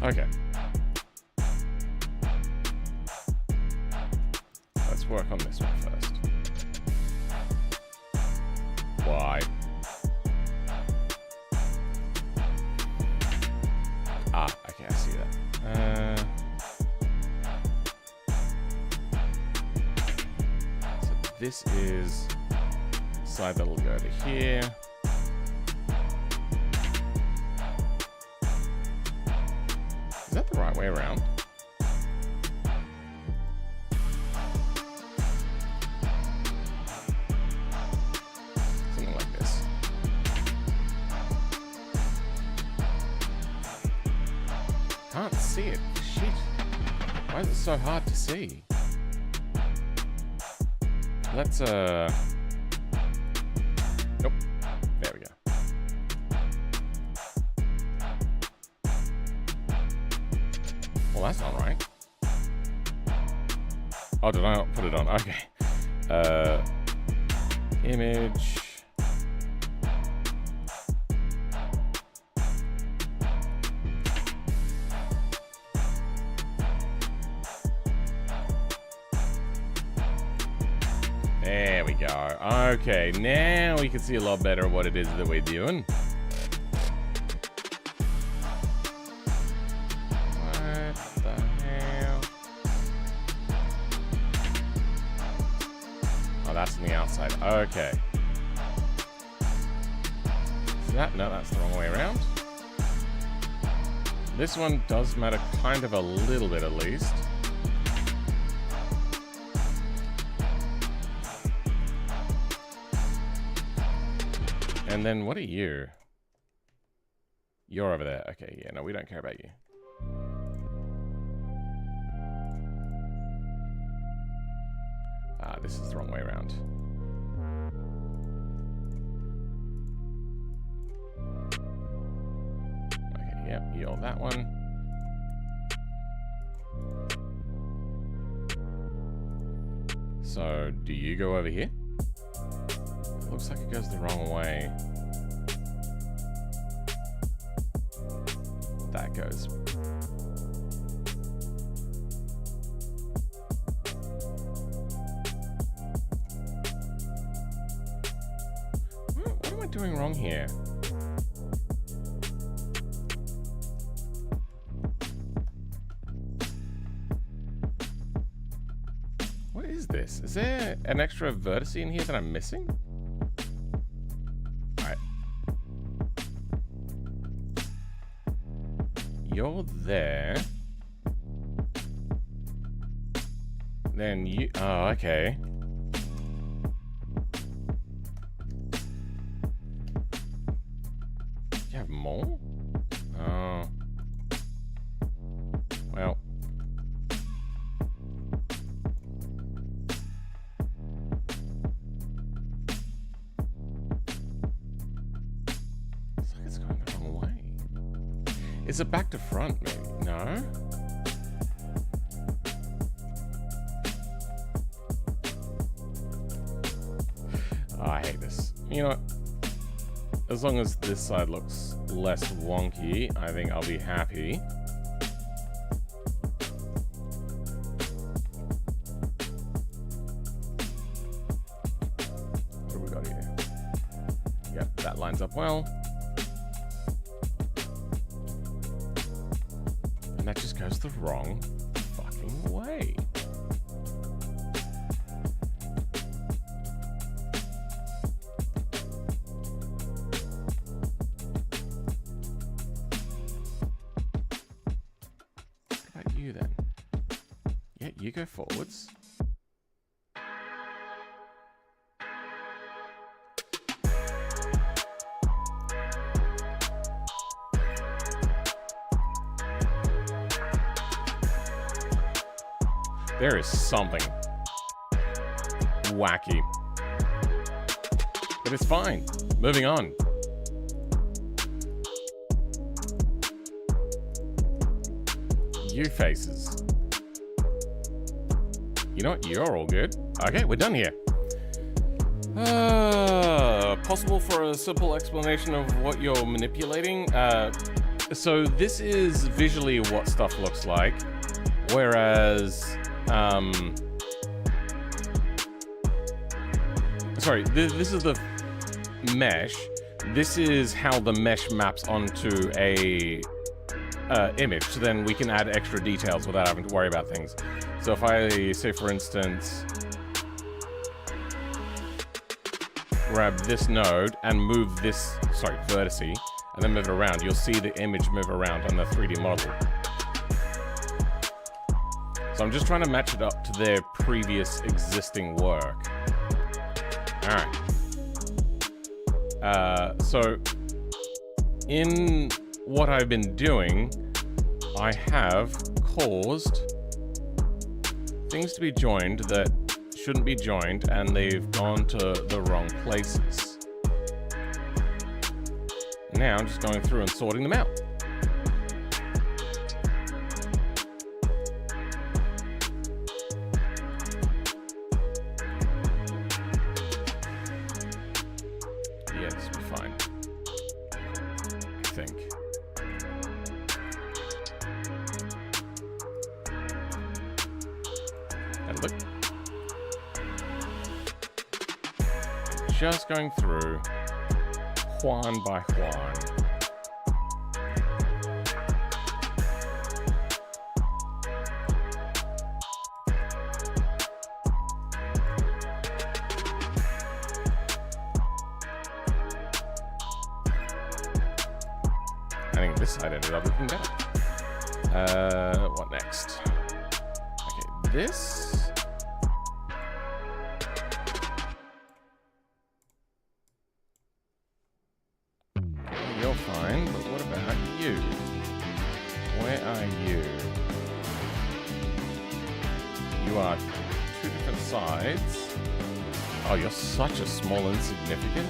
Okay. Let's work on this one first. Why? Ah, okay, I see that. So this is the side that'll go to here. Is that the right way around? Something like this. Can't see it. Shit. Why is it so hard to see? Let's, Nope. There we go. Well, that's not right. Oh, did I not put it on? Okay. Image. There we go. Okay, now we can see a lot better what it is that we're doing. What the hell? Oh, that's on the outside. Okay. Is that? No, that's the wrong way around. This one does matter kind of a little bit at least. And then what are you? You're over there. Okay, yeah, no, we don't care about you. Ah, this is the wrong way around. Okay, yep, you're that one. So, do you go over here? Looks like it goes the wrong way. That goes. What am I doing wrong here? What is this? Is there an extra vertex in here that I'm missing? You're there. Then you... Oh, okay. You have more? Oh. Well. Looks like it's going the wrong way. Is it back to front, maybe? No? Oh, I hate this. You know what? As long as this side looks less wonky, I think I'll be happy. What have we got here? Yep, that lines up well. That just goes the wrong fucking way. What about you then? Yeah, you go forwards. There is something wacky. But it's fine. Moving on. You faces. You know what? You're all good. Okay, we're done here. Possible for a simple explanation of what you're manipulating? So this is visually what stuff looks like. Whereas... sorry, this is the mesh. This is how the mesh maps onto a image. So then we can add extra details without having to worry about things. So if I say, for instance, grab this node and move this, sorry, vertice, and then move it around, you'll see the image move around on the 3D model. So I'm just trying to match it up to their previous existing work. Alright. So in what I've been doing, I have caused things to be joined that shouldn't be joined, and they've gone to the wrong places. Now I'm just going through and sorting them out. Yeah, this will be fine, I think. Have a look. Just going through Juan by Juan. I think this side ended up looking better. What next? Okay, this. You're fine, but what about you? Where are you? You are two different sides. Oh, you're such a small insignificant.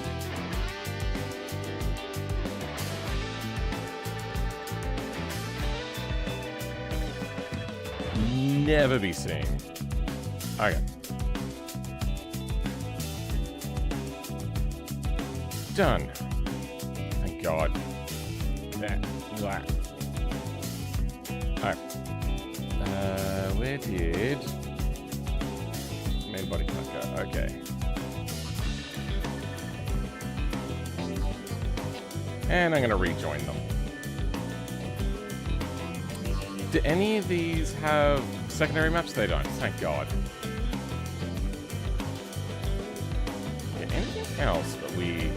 Never be seen. Okay. Done. Thank God. That. Alright. Where did main body can't go? Okay. And I'm gonna rejoin them. Do any of these have secondary maps? They don't, thank God. Okay, anything else that we...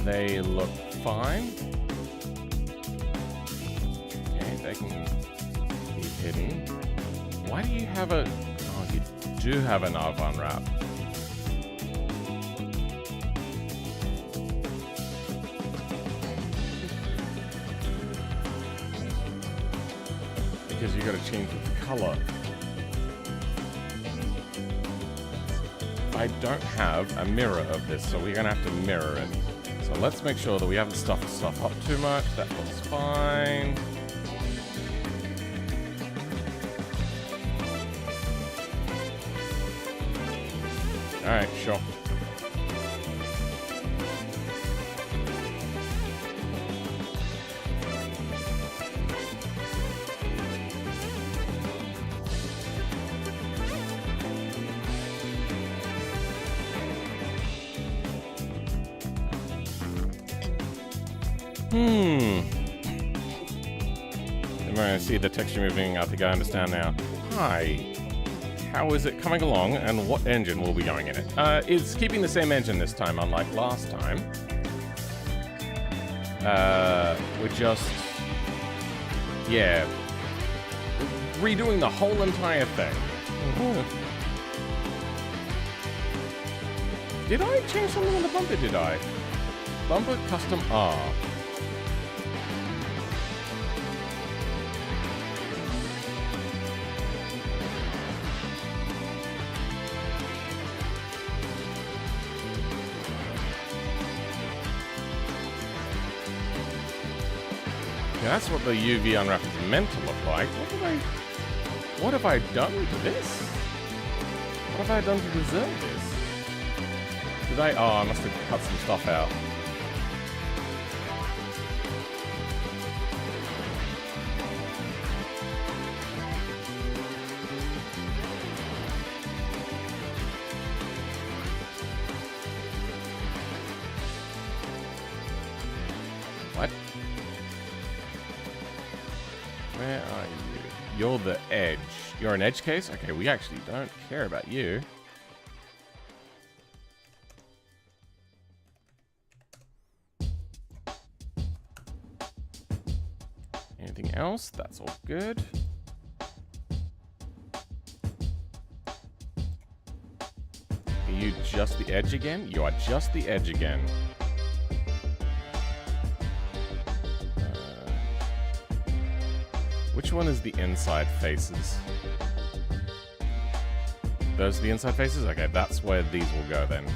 They look fine. Okay, they can be hidden. Why do you have a... Oh, you do have an unwrap. Because you got to change the color. I don't have a mirror of this, so we're going to have to mirror it. So let's make sure that we haven't stuffed stuff up too much. That looks fine. Alright, sure. I'm going to see the texture moving. I think I understand now. Hi. How is it coming along, and what engine will be going in it? It's keeping the same engine this time, unlike last time. We're just... Yeah. Redoing the whole entire thing. Did I change something on the bumper, did I? Bumper custom R. Yeah, that's what the UV unwrap is meant to look like. What have I done to this? What have I done to deserve this? Did I? Oh, I must have cut some stuff out. What? Where are you? You're the edge. You're an edge case? Okay, we actually don't care about you. Anything else? That's all good. Are you just the edge again? You are just the edge again. Which one is the inside faces? Those are the inside faces? Okay, that's where these will go then.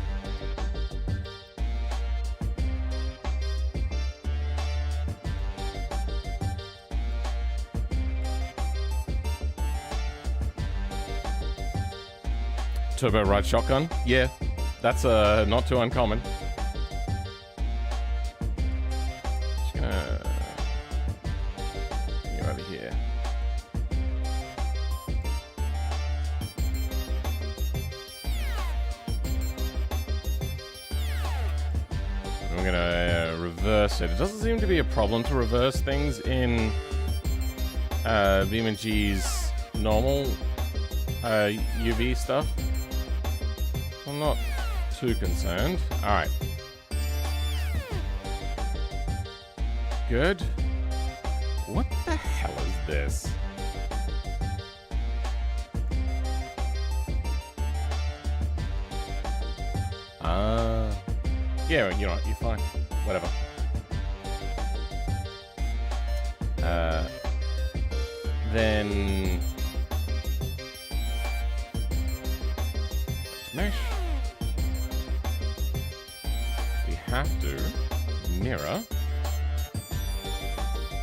Turbo ride shotgun? Yeah, that's not too uncommon. Just gonna bring you over here. I'm gonna reverse it. It doesn't seem to be a problem to reverse things in BeamNG's normal UV stuff. I'm not too concerned. Alright. Good. What the hell is this? Yeah, you know what, you're fine. Whatever. Then... mesh. We have to mirror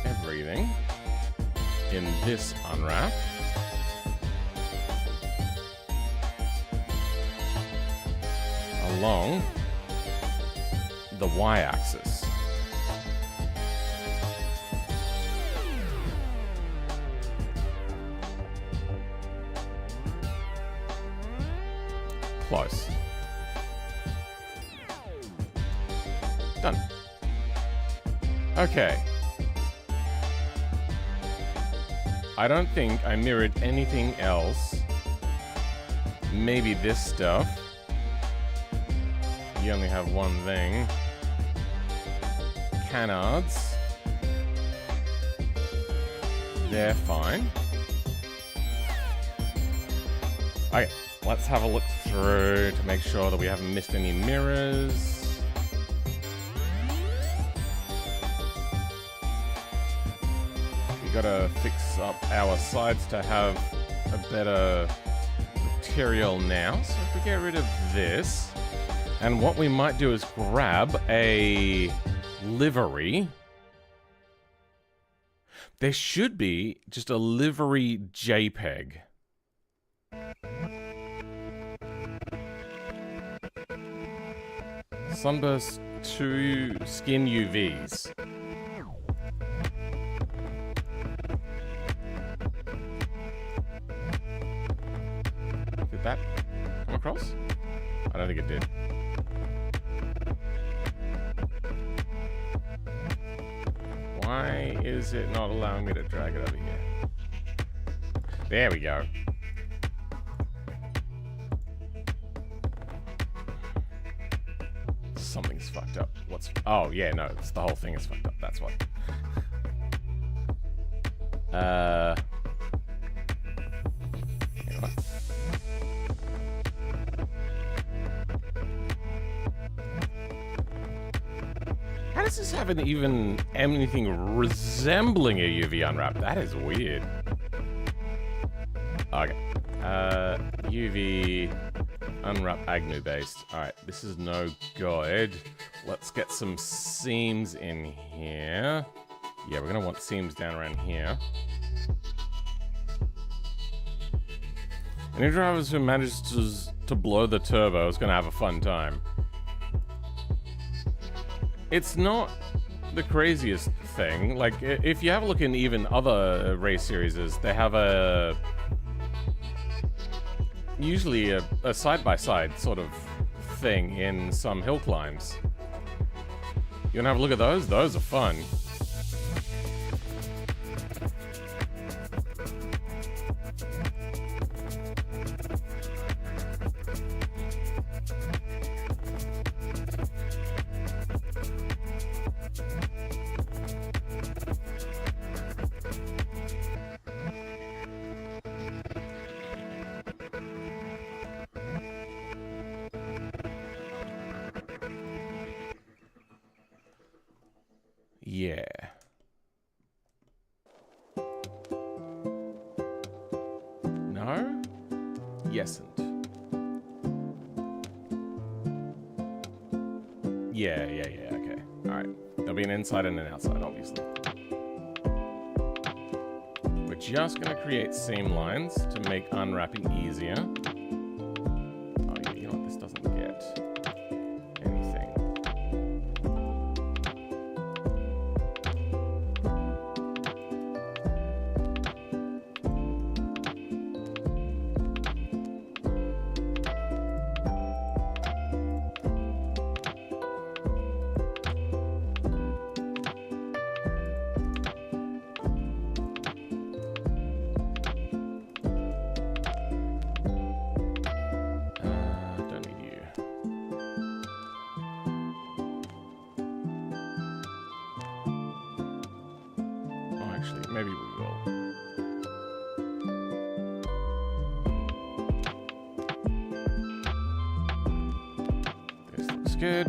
everything in this unwrap. Along the y-axis. Close. Done. Okay. I don't think I mirrored anything else. Maybe this stuff. You only have one thing. Canards. They're fine. Okay, let's have a look through to make sure that we haven't missed any mirrors. We gotta fix up our sides to have a better material now. So if we get rid of this, and what we might do is grab a livery. There should be just a livery JPEG. Sunburst 2 skin UVs. Did that come across? I don't think it did. Why is it not allowing me to drag it over here? There we go. Something's fucked up. What's... Oh, yeah, no. It's the whole thing is fucked up. That's what. You know what? How does this have even anything resembling a UV unwrap? That is weird. Okay. UV unwrap Agnew based. Alright, this is no good. Let's get some seams in here. Yeah, we're gonna want seams down around here. Any drivers who managed to blow the turbo is gonna have a fun time. It's not the craziest thing. Like, if you have a look in even other race series, they have a... usually a side-by-side sort of thing in some hill climbs. You wanna have a look at those? Those are fun. Yeah. No? Yesn't. Yeah, okay. Alright. There'll be an inside and an outside, obviously. We're just gonna create seam lines to make unwrapping easier. Oh yeah, you know what? This doesn't get anything. Maybe we will. This looks good.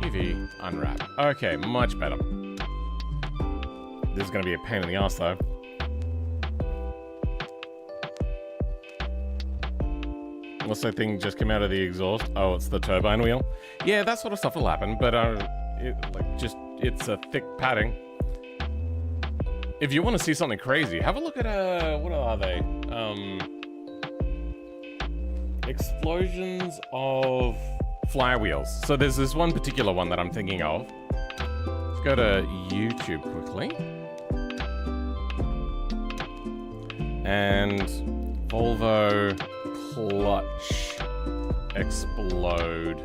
UV, unwrap. Okay, much better. This is going to be a pain in the ass, though. What's that thing just came out of the exhaust? Oh, it's the turbine wheel. Yeah, that sort of stuff will happen, but it's a thick padding. If you want to see something crazy, have a look at what are they? Explosions of flywheels. So there's this one particular one that I'm thinking of. Let's go to YouTube quickly. And Volvo clutch explode.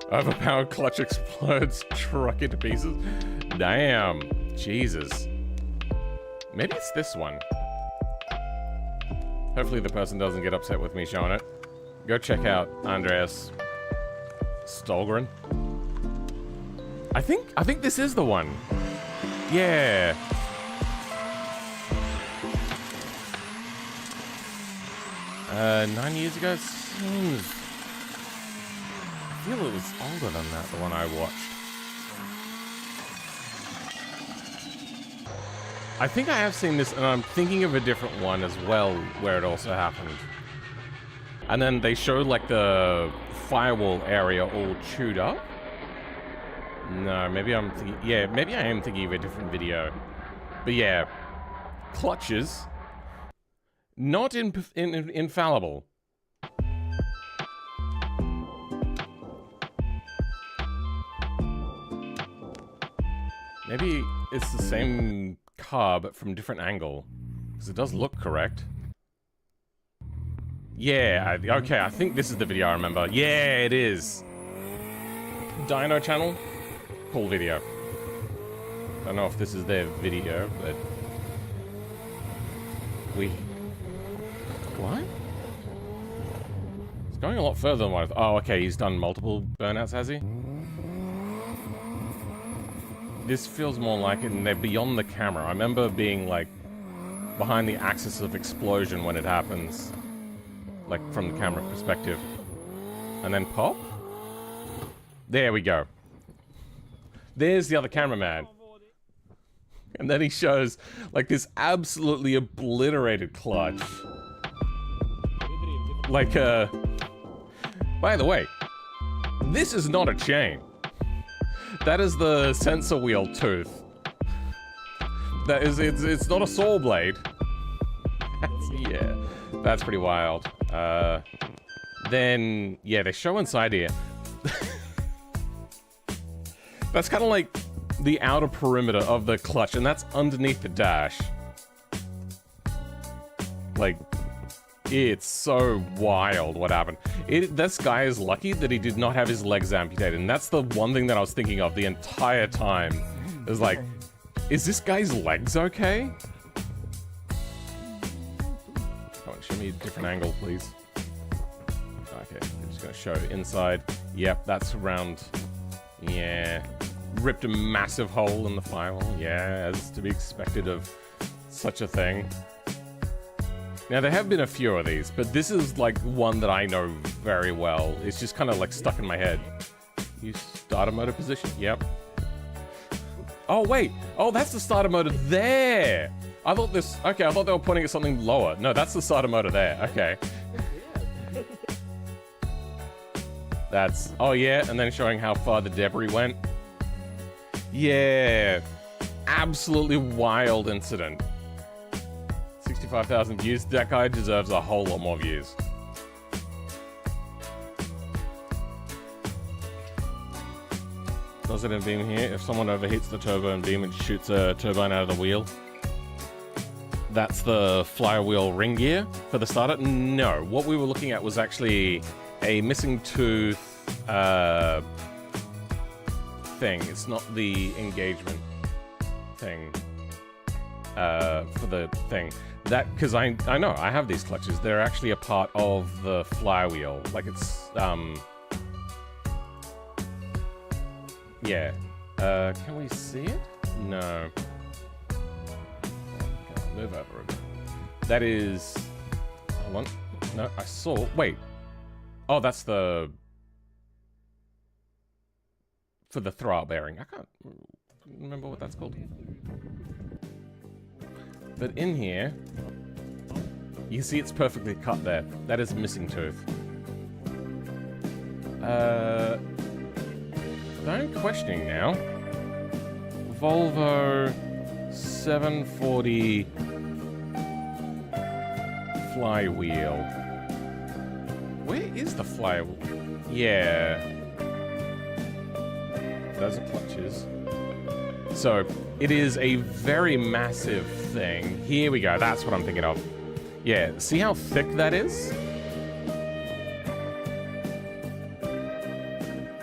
Overpowered clutch explodes, truck into pieces. Damn. Jesus. Maybe it's this one. Hopefully the person doesn't get upset with me showing it. Go check out Andreas Stolgren. I think this is the one. Yeah. Uh, 9 years ago? Seems... I feel it was older than that, the one I watched. I think I have seen this, and I'm thinking of a different one as well, where it also happened. And then they showed, like, the firewall area all chewed up. No, maybe I'm thinking... Yeah, maybe I am thinking of a different video. But yeah, clutches... Not infallible. Maybe it's the same car, but from a different angle. Because it does look correct. Yeah, okay, I think this is the video I remember. Yeah, it is. Dyno channel? Cool video. Don't know if this is their video, but... What? It's going a lot further than what I thought. Oh, okay, he's done multiple burnouts, has he? This feels more like it, and they're beyond the camera. I remember being, like, behind the axis of explosion when it happens. Like, from the camera perspective. And then pop? There we go. There's the other cameraman. And then he shows, like, this absolutely obliterated clutch. Like, by the way, this is not a chain. That is the sensor wheel tooth. That is, it's not a saw blade. Yeah, that's pretty wild. Then, yeah, they show inside here. That's kind of like the outer perimeter of the clutch, and that's underneath the dash. Like, it's so wild what happened. This guy is lucky that he did not have his legs amputated, and that's the one thing that I was thinking of the entire time. It was like, is this guy's legs okay? Come on, show me a different angle, please. Okay, I'm just gonna show inside. Yep, that's around Yeah. Ripped a massive hole in the firewall. Yeah, as to be expected of such a thing. Now, there have been a few of these, but this is like one that I know very well. It's just kind of like stuck in my head. Use starter motor position? Yep. Oh, wait. Oh, that's the starter motor there. I thought this... Okay, I thought they were pointing at something lower. No, that's the starter motor there. Okay. That's... Oh, yeah, and then showing how far the debris went. Yeah. Absolutely wild incident. 65,000 views. That guy deserves a whole lot more views. Does it in beam here? If someone overheats the turbo and beam and shoots a turbine out of the wheel, that's the flywheel ring gear for the starter? No. What we were looking at was actually a missing tooth thing. It's not the engagement thing for the thing. That, because I know, I have these clutches. They're actually a part of the flywheel. Like it's, yeah. Can we see it? No. Okay, move over a bit. That is... Hold on. No, I saw... Wait. Oh, that's the... For the throttle bearing. I can't remember what that's called. But in here... You can see it's perfectly cut there. That is a missing tooth. I'm questioning now. Volvo 740 flywheel. Where is the flywheel? Yeah. Those are clutches. So, it is a very massive thing. Here we go. That's what I'm thinking of. Yeah. See how thick that is?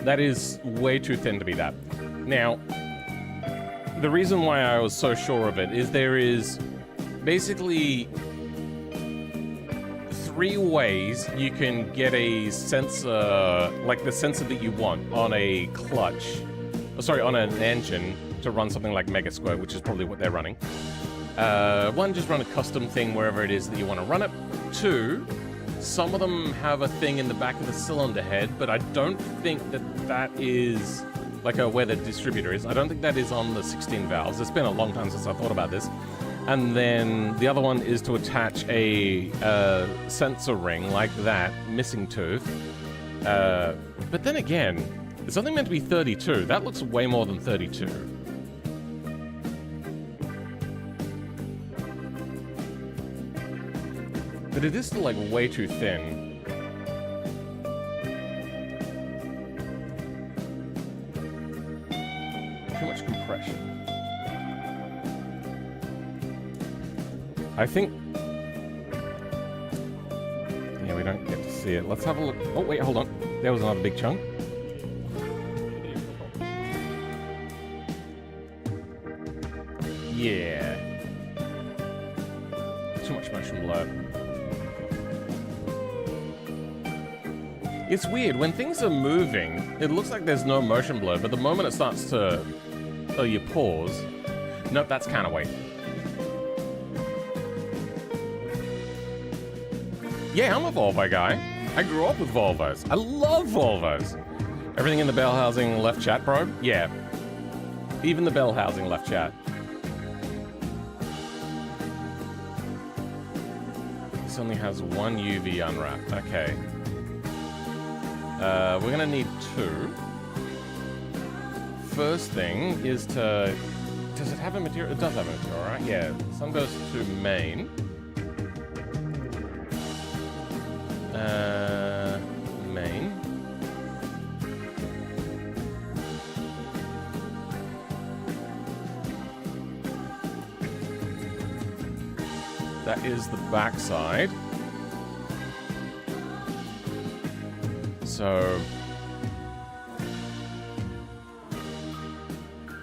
That is way too thin to be that. Now, the reason why I was so sure of it is there is basically 3 ways you can get a sensor, like the sensor that you want on a clutch, sorry, on an engine to run something like Mega Squirt, which is probably what they're running. 1, just run a custom thing wherever it is that you want to run it. 2, some of them have a thing in the back of the cylinder head, but I don't think that that is like where the distributor is. I don't think that is on the 16 valves. It's been a long time since I thought about this. And then the other one is to attach a sensor ring like that, missing tooth. But then again, it's only meant to be 32. That looks way more than 32. But it is still like way too thin. Too much compression. I think... Yeah, we don't get to see it. Let's have a look. Oh, wait, hold on. There was another big chunk. Yeah. Too much motion blur. It's weird, when things are moving, it looks like there's no motion blur, but the moment it starts to... Oh, you pause. Nope, that's counterweight. Yeah, I'm a Volvo guy. I grew up with Volvos. I love Volvos. Everything in the bell housing left chat, bro? Yeah. Even the bell housing left chat. This only has 1 UV unwrapped. Okay. We're gonna need 2. First thing is to... Does it have a material? It does have a material, right? Yeah. Some goes to main. Main. That is the backside. So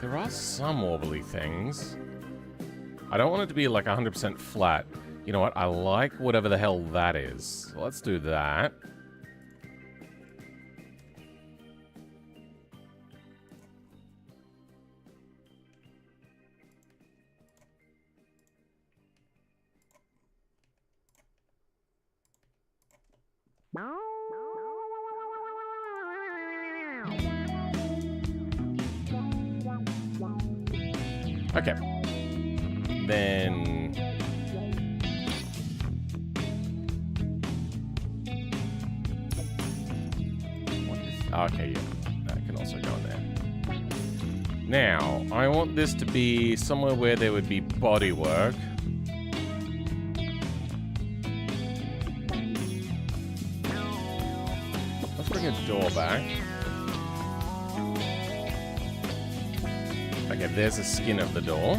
there are some wobbly things. I don't want it to be like 100% flat. You know what? I like whatever the hell that is. So let's do that. Okay. Then... Okay, yeah. That can also go in there. Now, I want this to be somewhere where there would be bodywork. Let's bring a door back. Okay, there's the skin of the door.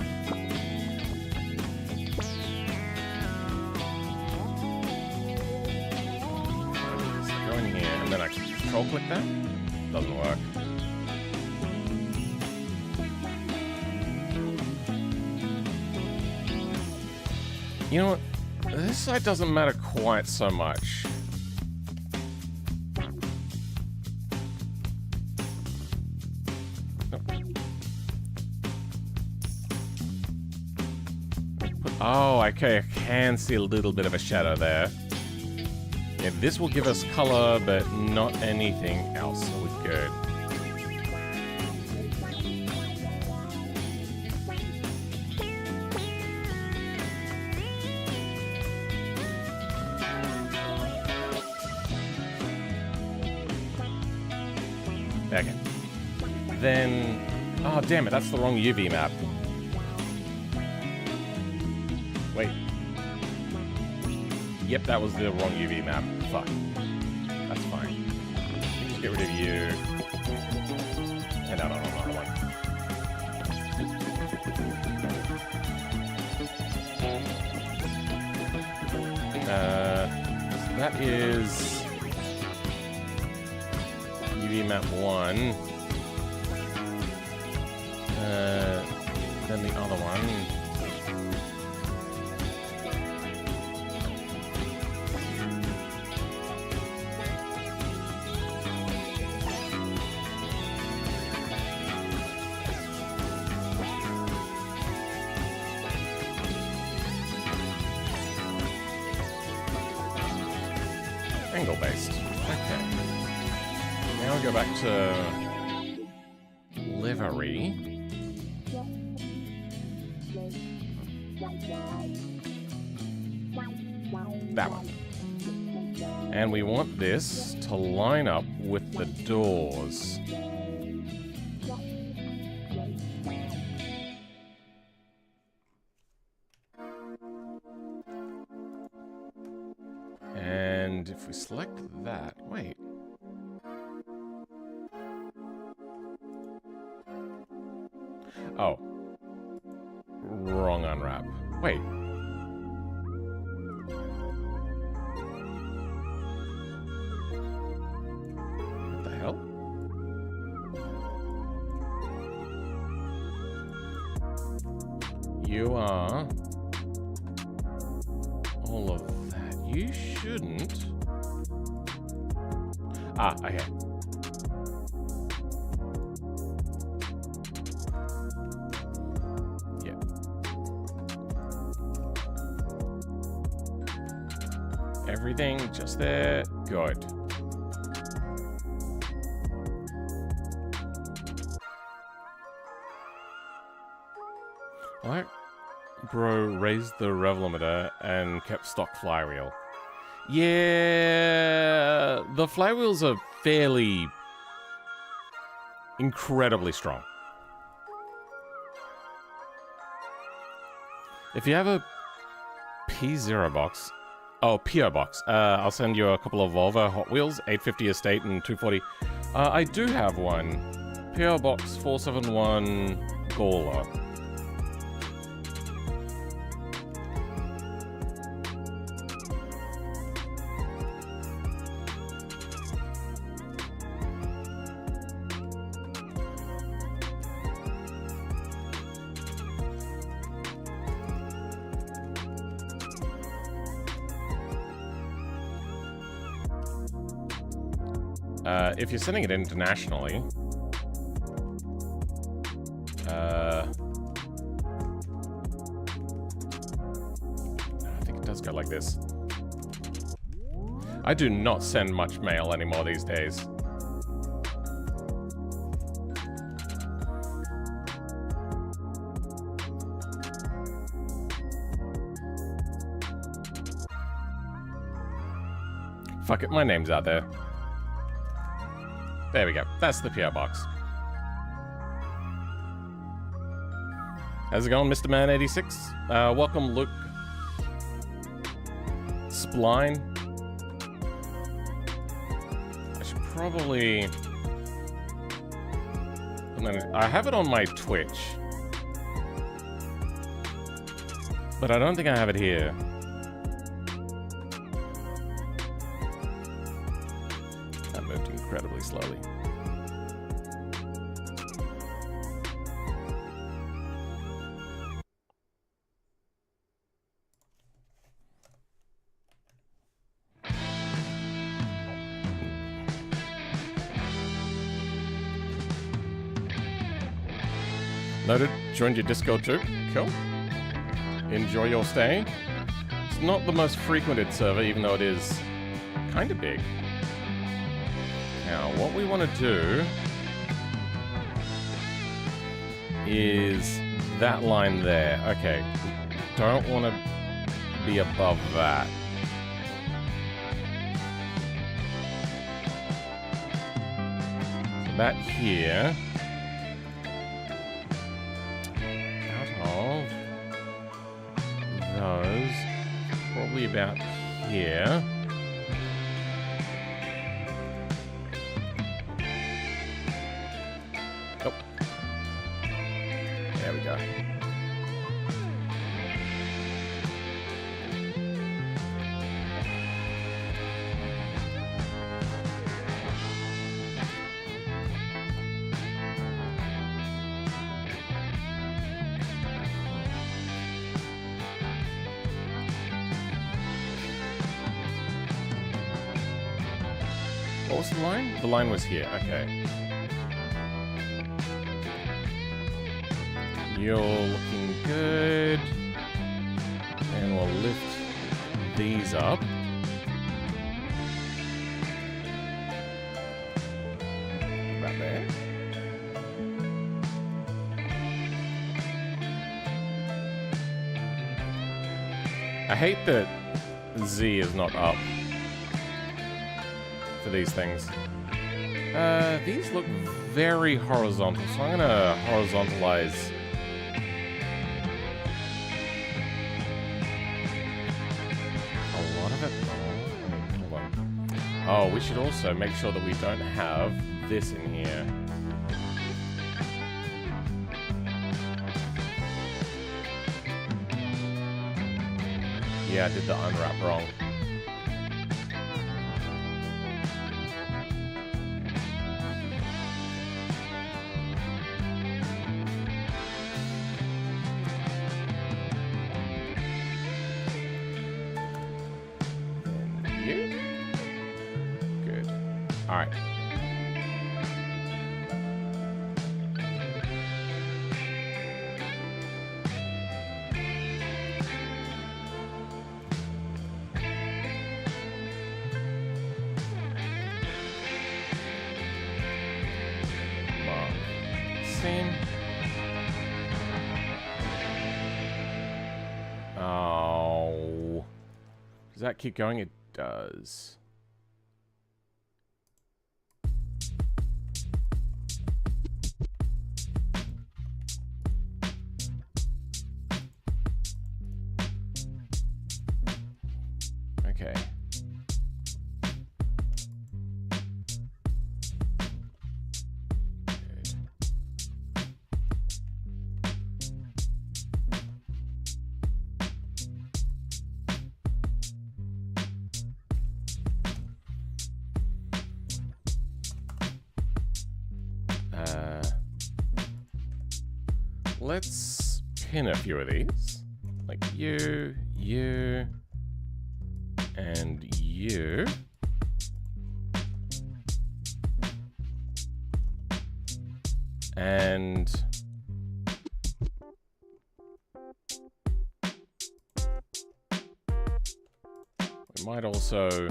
So go in here, and then I control click that. Doesn't work. You know what? This side doesn't matter quite so much. Oh, okay, I can see a little bit of a shadow there. Yeah, this will give us color, but not anything else, so we're good. Okay. Then... Oh, damn it, that's the wrong UV map. Wait. Yep, that was the wrong UV map. Fuck. That's fine. Just get rid of you. And out on another one. So that is UV map 1. Then the other one. Angle based. Okay. Now we go back to livery. That one. And we want this to line up with the doors. And if we select that, wait. Oh. Wrong unwrap. Wait. What the hell? You are all of that. You shouldn't. Ah, okay. Yeah. Everything just there. Good. Alright. Bro raised the rev limiter and kept stock flywheel. Yeah, the flywheels are fairly incredibly strong. If you have a P0 box, oh, PO box, I'll send you a couple of Volvo Hot Wheels, 850 Estate and 240. I do have one, PO box 471 Gawler. If you're sending it internationally, I think it does go like this. I do not send much mail anymore these days. Fuck it, my name's out there. There we go. That's the PO box. How's it going, Mr. Man 86? Welcome, Luke. Spline. I should probably... I have it on my Twitch. But I don't think I have it here. That moved incredibly slowly. Noted. Joined your Discord too. Cool. Enjoy your stay. It's not the most frequented server, even though it is kind of big. Now, what we want to do is that line there. Okay. Don't want to be above that. So that here. Probably about here. Oh. There we go. What was the line? The line was here, okay. You're looking good. And we'll lift these up. About there. I hate that Z is not up for these things. These look very horizontal, so I'm gonna horizontalize. A lot of it. Oh, hold on. Oh, we should also make sure that we don't have this in here. Yeah, I did the unwrap wrong. Does that keep going? It does. Okay. Let's pin a few of these. Like you, you, and you. And we might also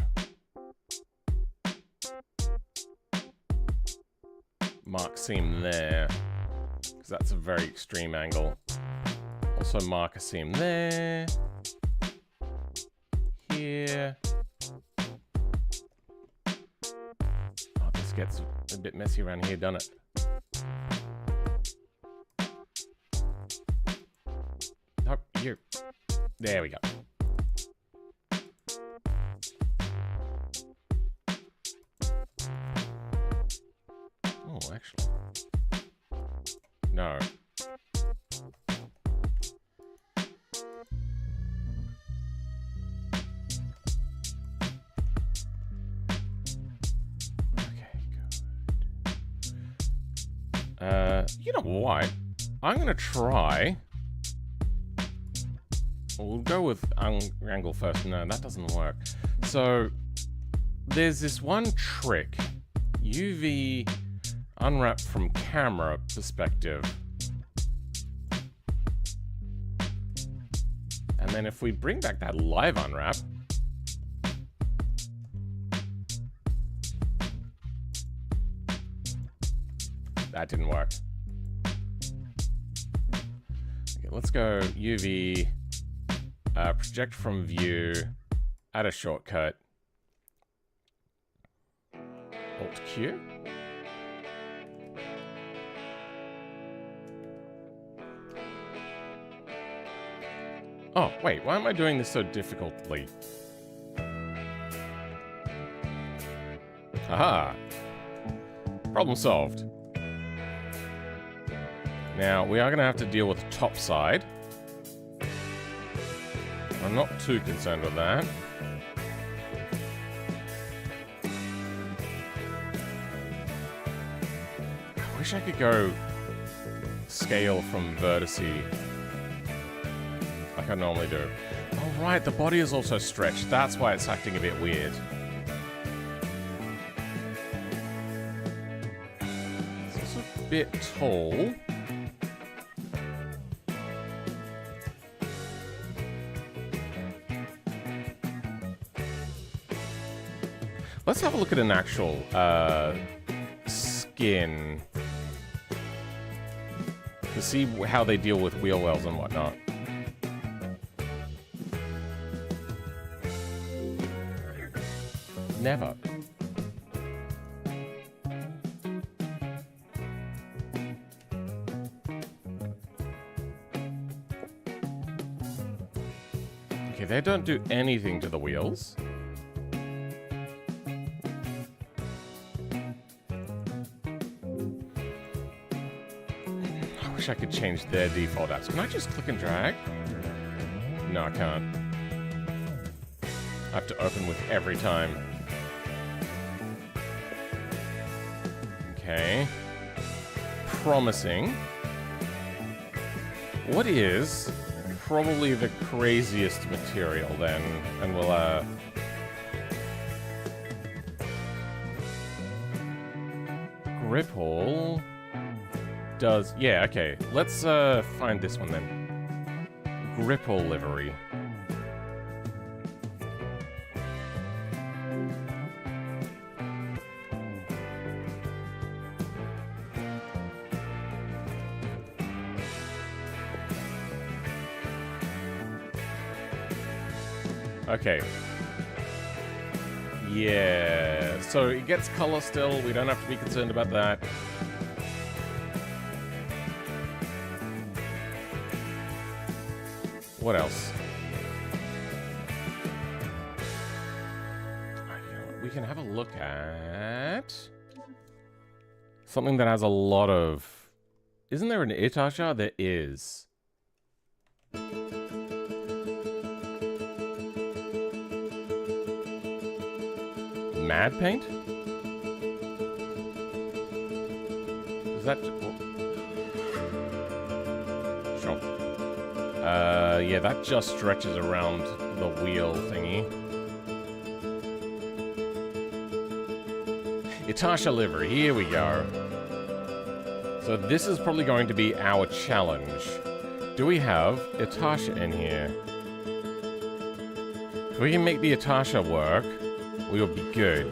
mark seam there, because that's a very extreme angle. Also mark a seam there, here, just gets a bit messy around here, doesn't it? Nope, you. There we go. Oh, actually. No. You know what? I'm gonna try. We'll go with angle first. No, that doesn't work. So there's this one trick. UV unwrap from camera perspective. And then if we bring back that live unwrap. That didn't work. Okay, let's go UV, project from view, add a shortcut, Alt Q. Oh, wait, why am I doing this so difficultly? Aha! Problem solved. Now, we are going to have to deal with the top side. I'm not too concerned with that. I wish I could go scale from vertice like I normally do. Oh, right, the body is also stretched. That's why it's acting a bit weird. It's also a bit tall. Let's have a look at an actual skin to see how they deal with wheel wells and whatnot. Never. Okay, they don't do anything to the wheels. I wish I could change their default apps. Can I just click and drag? No, I can't. I have to open with every time. Okay. Promising. What is probably the craziest material then? And we'll, grip hole does... Yeah, okay. Let's, find this one then. Grip hole livery. Okay. Yeah, so it gets color still. We don't have to be concerned about that. What else? We can have a look at something that has a lot of... Isn't there an Itasha? There is. Mad paint? Is that... Sure. Yeah, that just stretches around the wheel thingy. Itasha livery, here we go. So this is probably going to be our challenge. Do we have Itasha in here? If we can make the Itasha work, we will be good.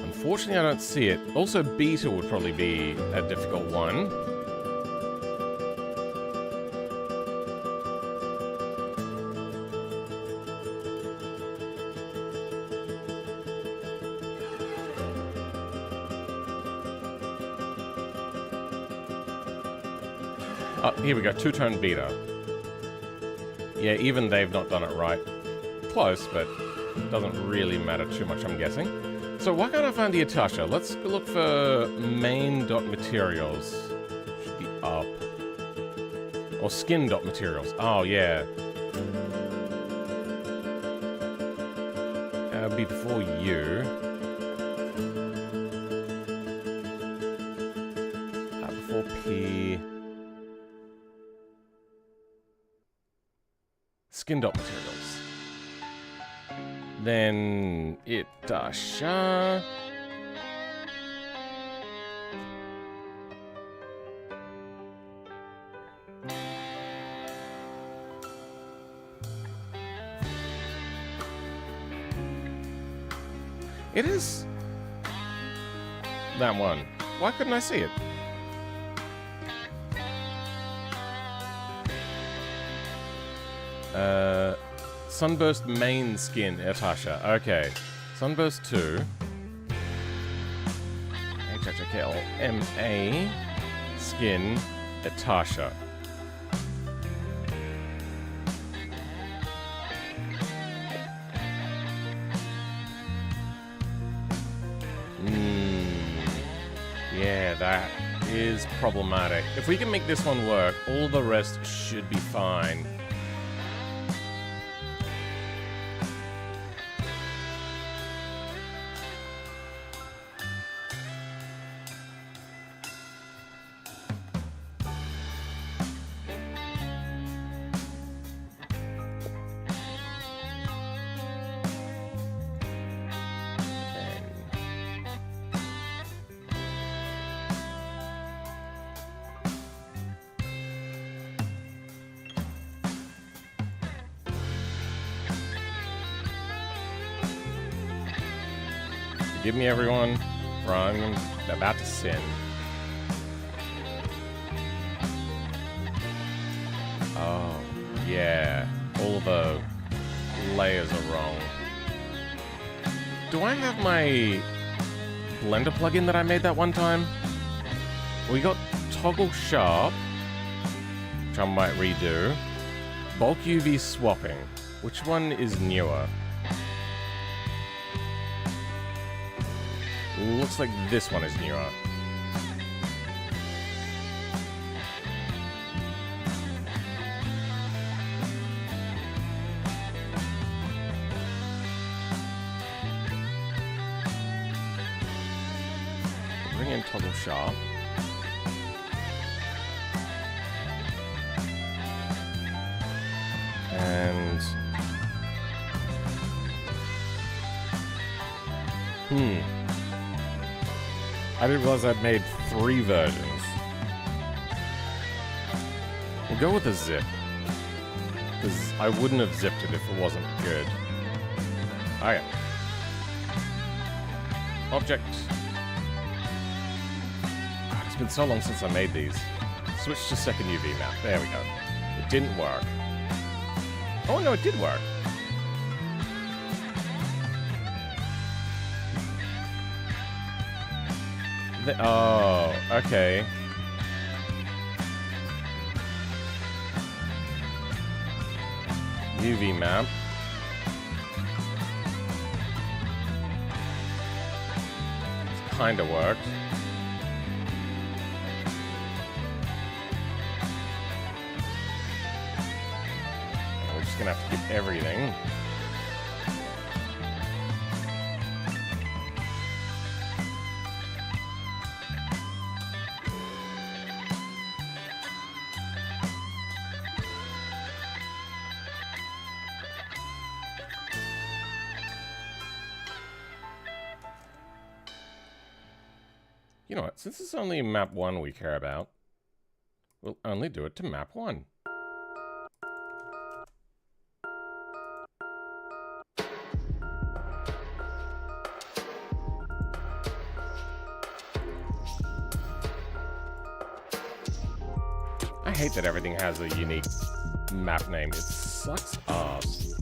Unfortunately, I don't see it. Also, beta would probably be a difficult one. Oh, here we go, two-tone beta. Yeah, even they've not done it right. Close, but doesn't really matter too much, I'm guessing. So why can't I find the Itasha? Let's look for main.materials. Should be up. Or skin.materials. Oh, yeah. That'd be before you. Before P. Skin.materials. Then Itasha. It is that one. Why couldn't I see it? Sunburst main skin, Itasha. Okay. Sunburst 2. HHKLMA skin, Itasha. Yeah, that is problematic. If we can make this one work, all the rest should be fine. Forgive me, everyone, for I'm about to sin. Oh, yeah. All the layers are wrong. Do I have my Blender plugin that I made that one time? We got toggle sharp, which I might redo. Bulk UV swapping. Which one is newer? Looks like this one is newer. Bring in toggle sharp. And I didn't realize I'd made 3 versions. We'll go with a zip, because I wouldn't have zipped it if it wasn't good. Okay. Object. God, it's been so long since I made these. Switch to second UV map. There we go. It didn't work. Oh no, it did work. Oh, okay. UV map. It's kinda worked. We're just gonna have to get everything. You know what, since it's only map 1 we care about, we'll only do it to map 1. I hate that everything has a unique map name. It sucks ass.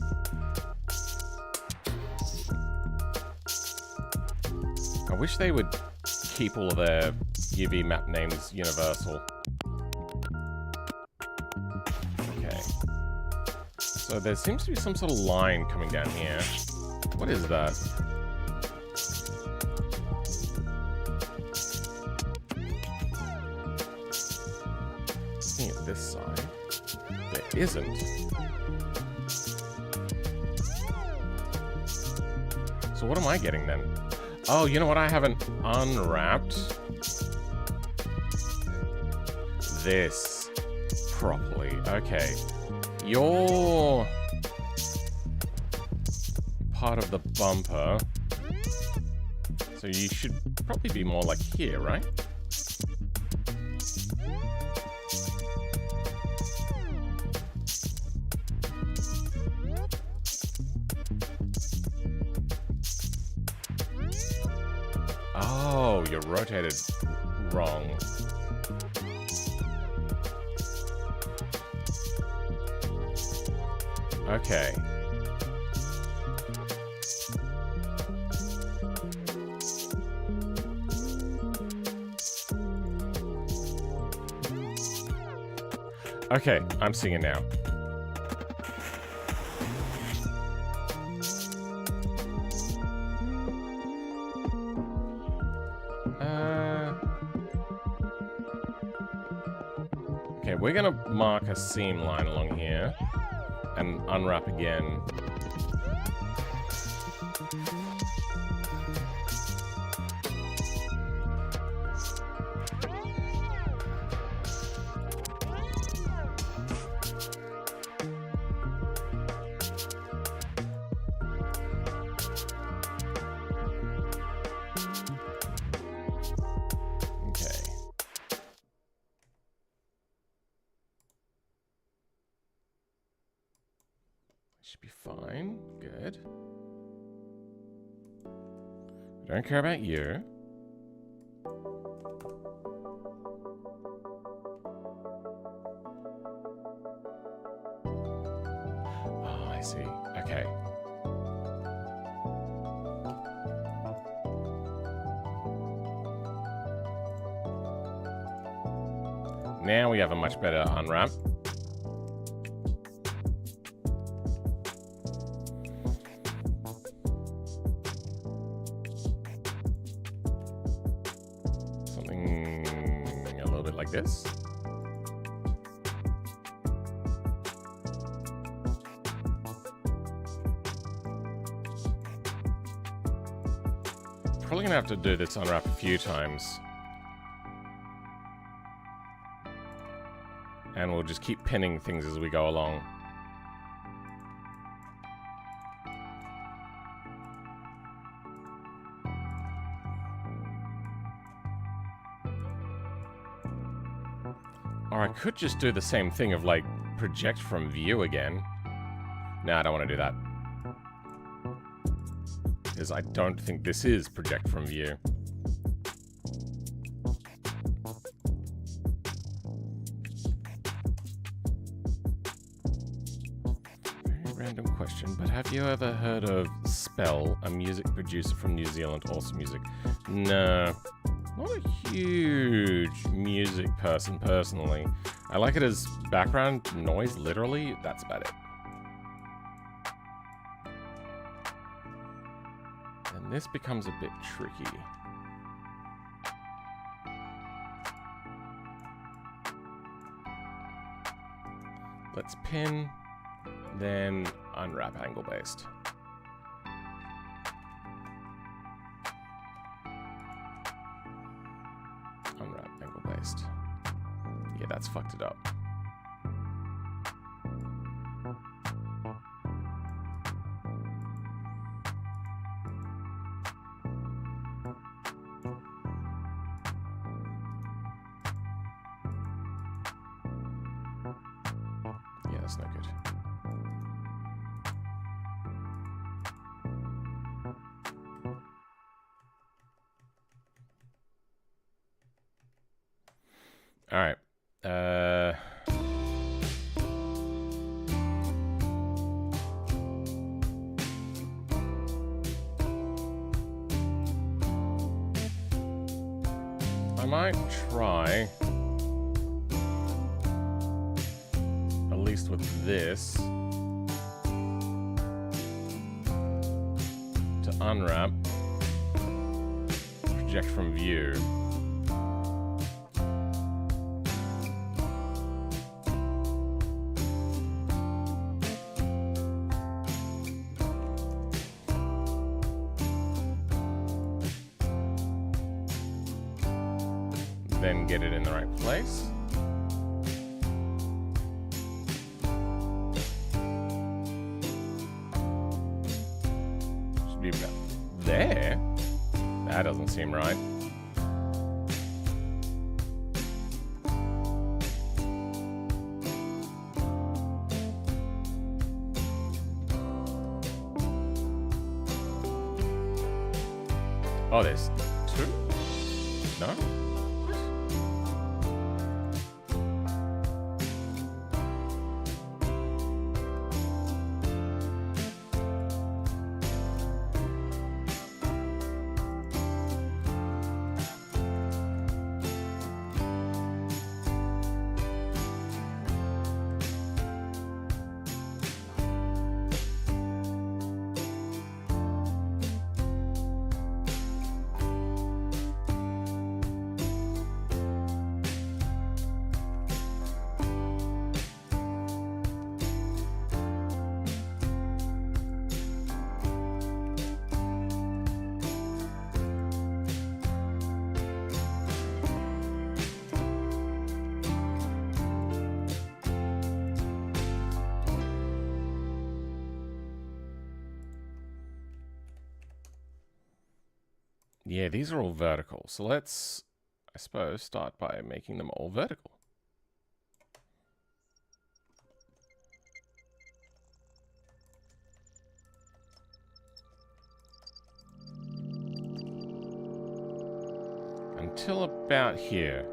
I wish they would keep all of their UV map names universal. So there seems to be some sort of line coming down here. What is that? Looking at this side, there isn't. So what am I getting then? Oh, you know what? I haven't unwrapped this properly. Okay. You're part of the bumper. So you should probably be more like here, right? Oh, you're rotated wrong. Okay. Okay, I'm seeing it now. Okay, we're gonna mark a seam line along here and unwrap again. Should be fine. Good. Don't care about you. Oh, I see. Okay. Now we have a much better unwrap. This. Probably gonna have to do this unwrap a few times. And we'll just keep pinning things as we go along. Or I could just do the same thing of, like, project from view again. No, I don't want to do that. Because I don't think this is project from view. Very random question, but have you ever heard of Spell, a music producer from New Zealand, Awesome Music? No. Not a huge music person, personally. I like it as background noise, literally. That's about it. And this becomes a bit tricky. Let's pin, then unwrap angle-based. Unwrap angle-based. Yeah, that's fucked it up. Yeah, that's no good. All right. I might try, at least with this, unwrap. Project from view. Then get it in the right place. Should be about there. That doesn't seem right. Oh, there's two? No? Yeah, these are all vertical. So let's, I suppose, start by making them all vertical. Until about here.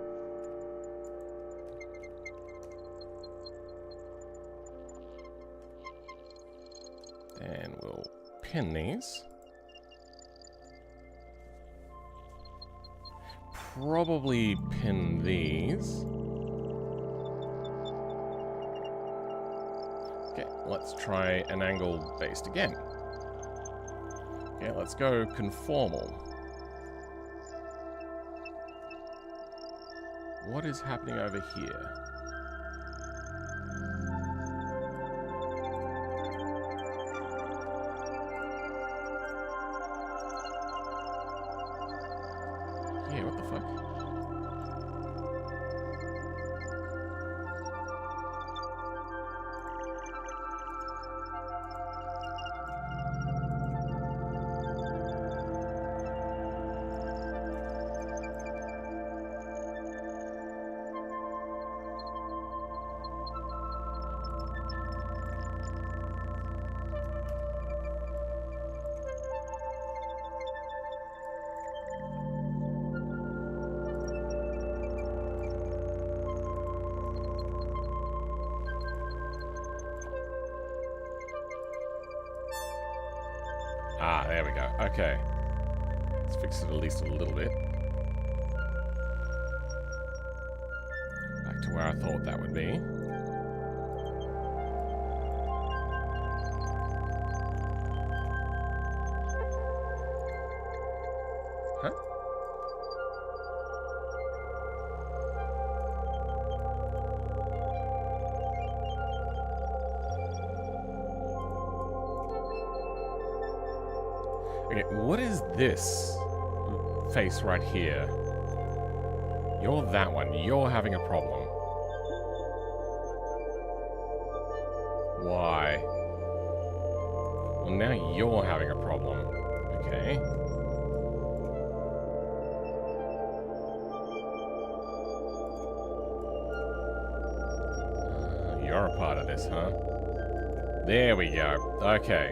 Then we'll pin these. Probably pin these. Okay, let's try an angle based again. Okay, let's go conformal. What is happening over here? Yeah, what the fuck? Ah, there we go. Okay. Let's fix it at least a little bit. Back to where I thought that would be. Huh? Okay, what is this face right here? You're that one. You're having a problem. Why? Well, now you're having a problem. Okay. You're a part of this, huh? There we go. Okay.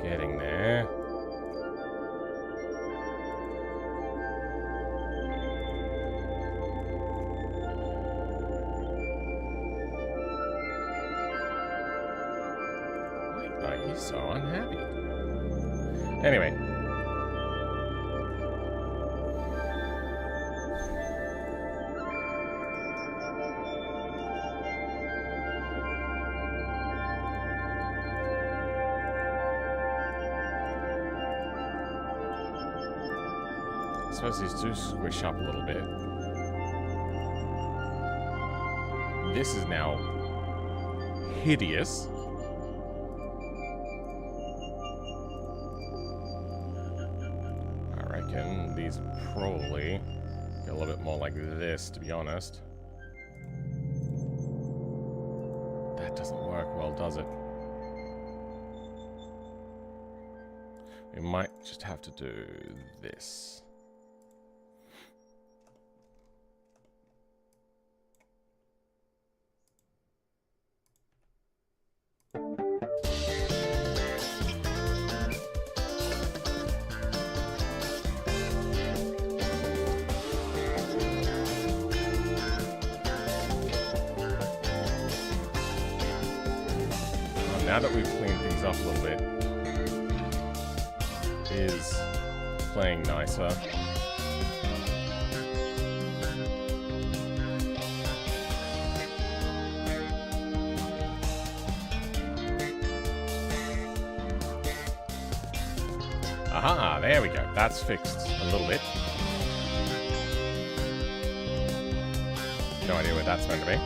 Getting there. Why are you so unhappy? Anyway. suppose these do squish up a little bit. This is now hideous. I reckon these probably get a little bit more like this, to be honest. That doesn't work well, does it? We might just have to do this. Now that we've cleaned things up a little bit, is playing nicer. Aha, there we go. That's fixed a little bit. No idea where that's meant to be.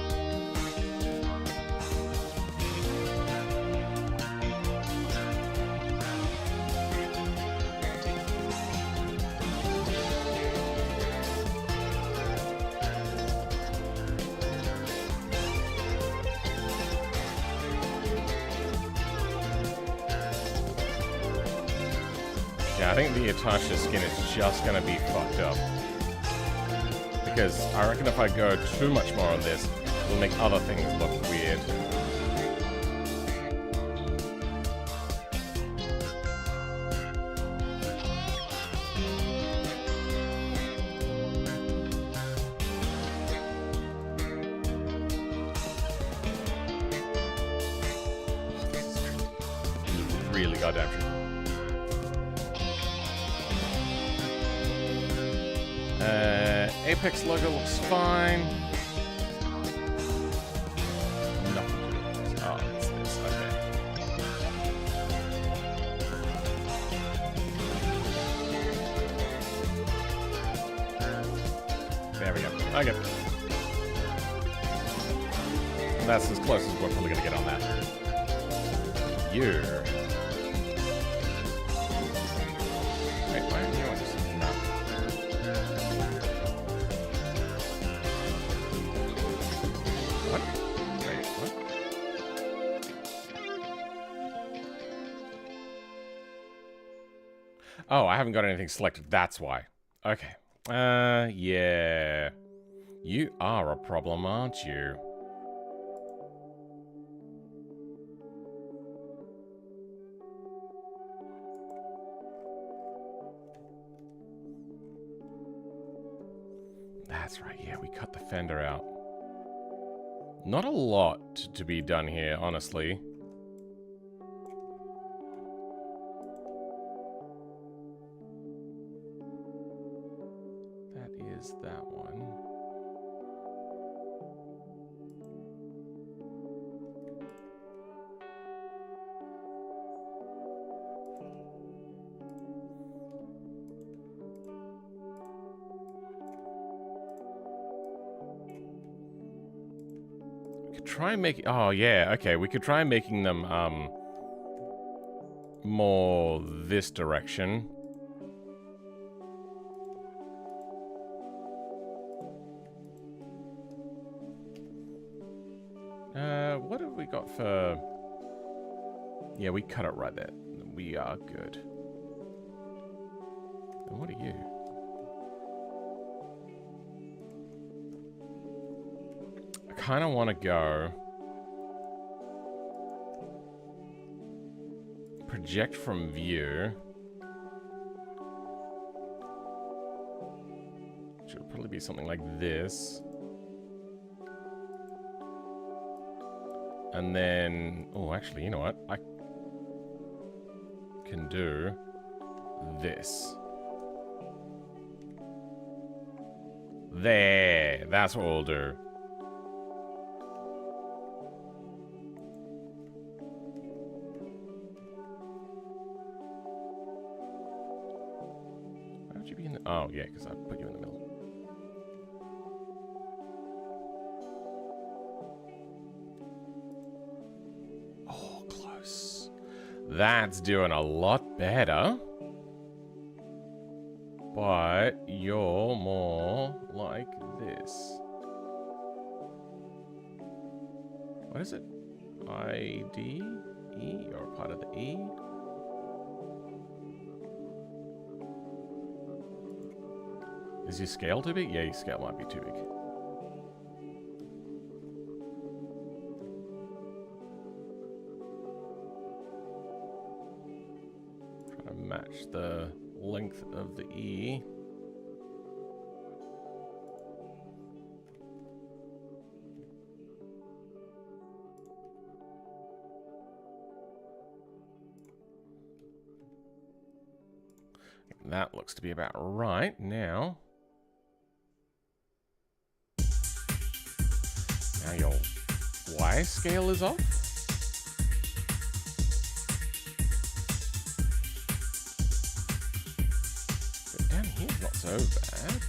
Yeah, I think the Itasha skin is just going to be fucked up. Because I reckon if I go too much more on this, it'll make other things look weird. Really goddamn true. Apex logo looks fine. Nothing to do with this. Oh, it's this. Okay. There we go. Okay. And that's as close as we're probably going to get on that. Yeah. Wait, why are you on this? No. What? Wait, what? Oh, I haven't got anything selected. That's why. Okay. Yeah. You are a problem, aren't you? That's right, yeah, we cut the Fender out. Not a lot to be done here, honestly. That is that one. Try and make... Oh, yeah, okay. We could try making them, more this direction. What have we got for... Yeah, we cut it right there. We are good. And what are you? Kind of want to go project from view, which would probably be something like this, and then actually, you know what, I can do this. There, that's what we'll do. Oh, yeah, because I put you in the middle. Oh, close. That's doing a lot better. But you're more like this. What is it? IDE? You're a part of the E? Is your scale too big? Yeah, your scale might be too big. Trying to match the length of the E. That looks to be about right now. Now your Y scale is off. But down here's not so bad.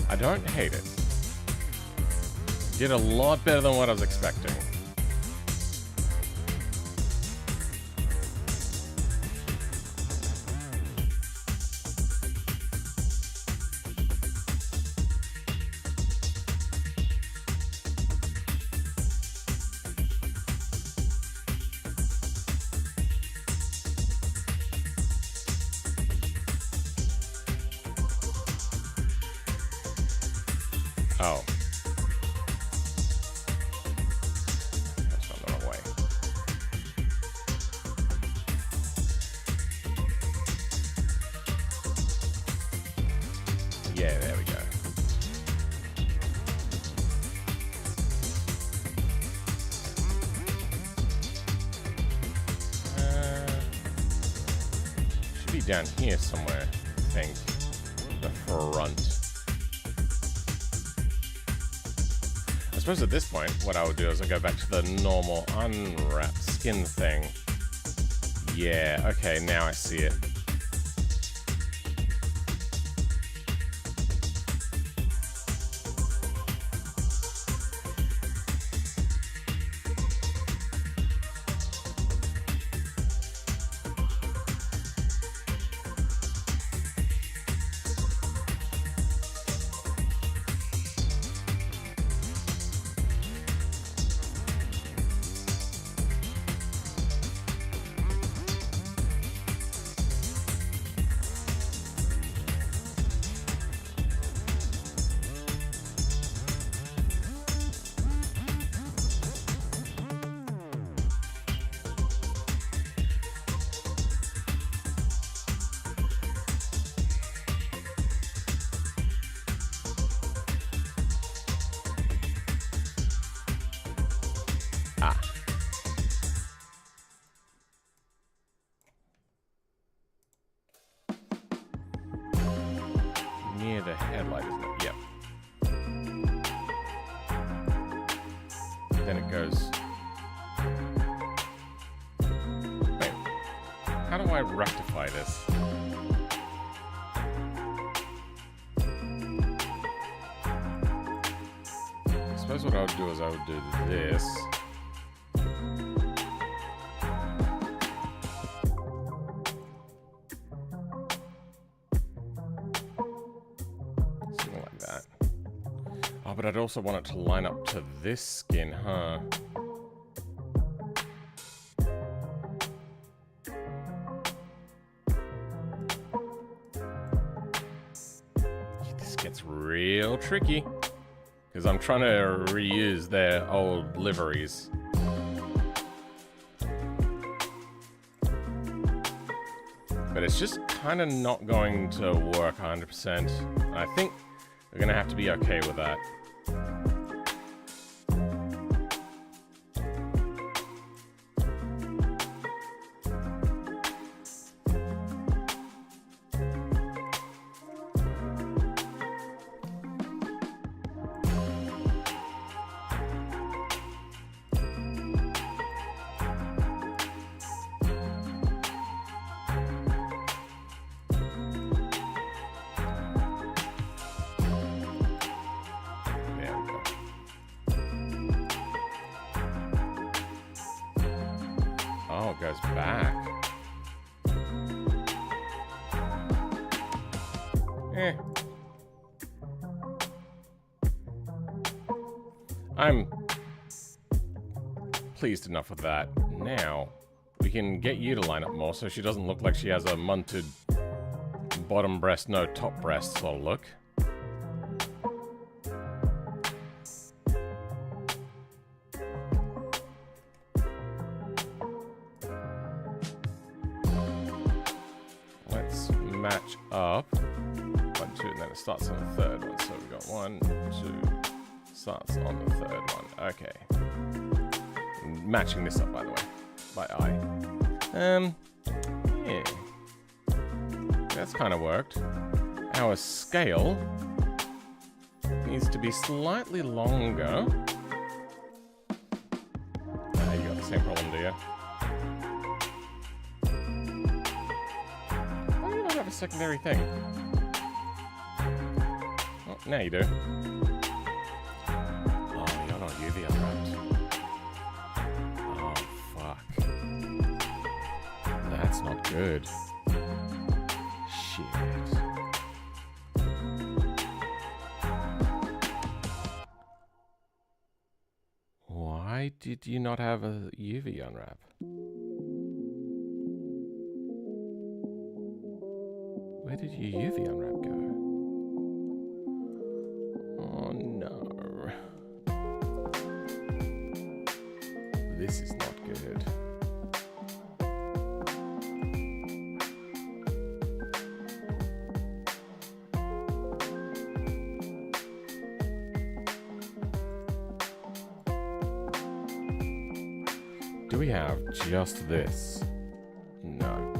I don't hate it. Did a lot better than what I was expecting. Oh. That's gone the wrong way. Yeah, there we go. Should be down here somewhere, I think. The front. I suppose at this point, what I would do is I'll go back to the normal unwrap skin thing. Yeah, okay, now I see it. Near the headlight, isn't it? Yep. Then it goes. Wait. How do I rectify this? I suppose what I would do is I would do this. But I'd also want it to line up to this skin, huh? This gets real tricky. Because I'm trying to reuse their old liveries. But it's just kind of not going to work 100%. I think we're going to have to be okay with that. it goes back. Eh. I'm pleased enough with that. Now, we can get you to line up more so she doesn't look like she has a munted bottom breast, no top breast sort of look. Let's match up. 1, 2, and then it starts on the third one. So we've got 1, 2, starts on the third one. Okay. I'm matching this up, by the way, by eye. Yeah. That's kind of worked. Our scale needs to be slightly longer. You got the same problem, do you? Why do you not have a secondary thing? Oh, now you do. Oh, you're not UV unwrapped. Oh, fuck. That's not good. Shit. Why did you not have a UV unwrap? Where did your UV unwrap go? Oh no. This is not good. Do we have just this? No.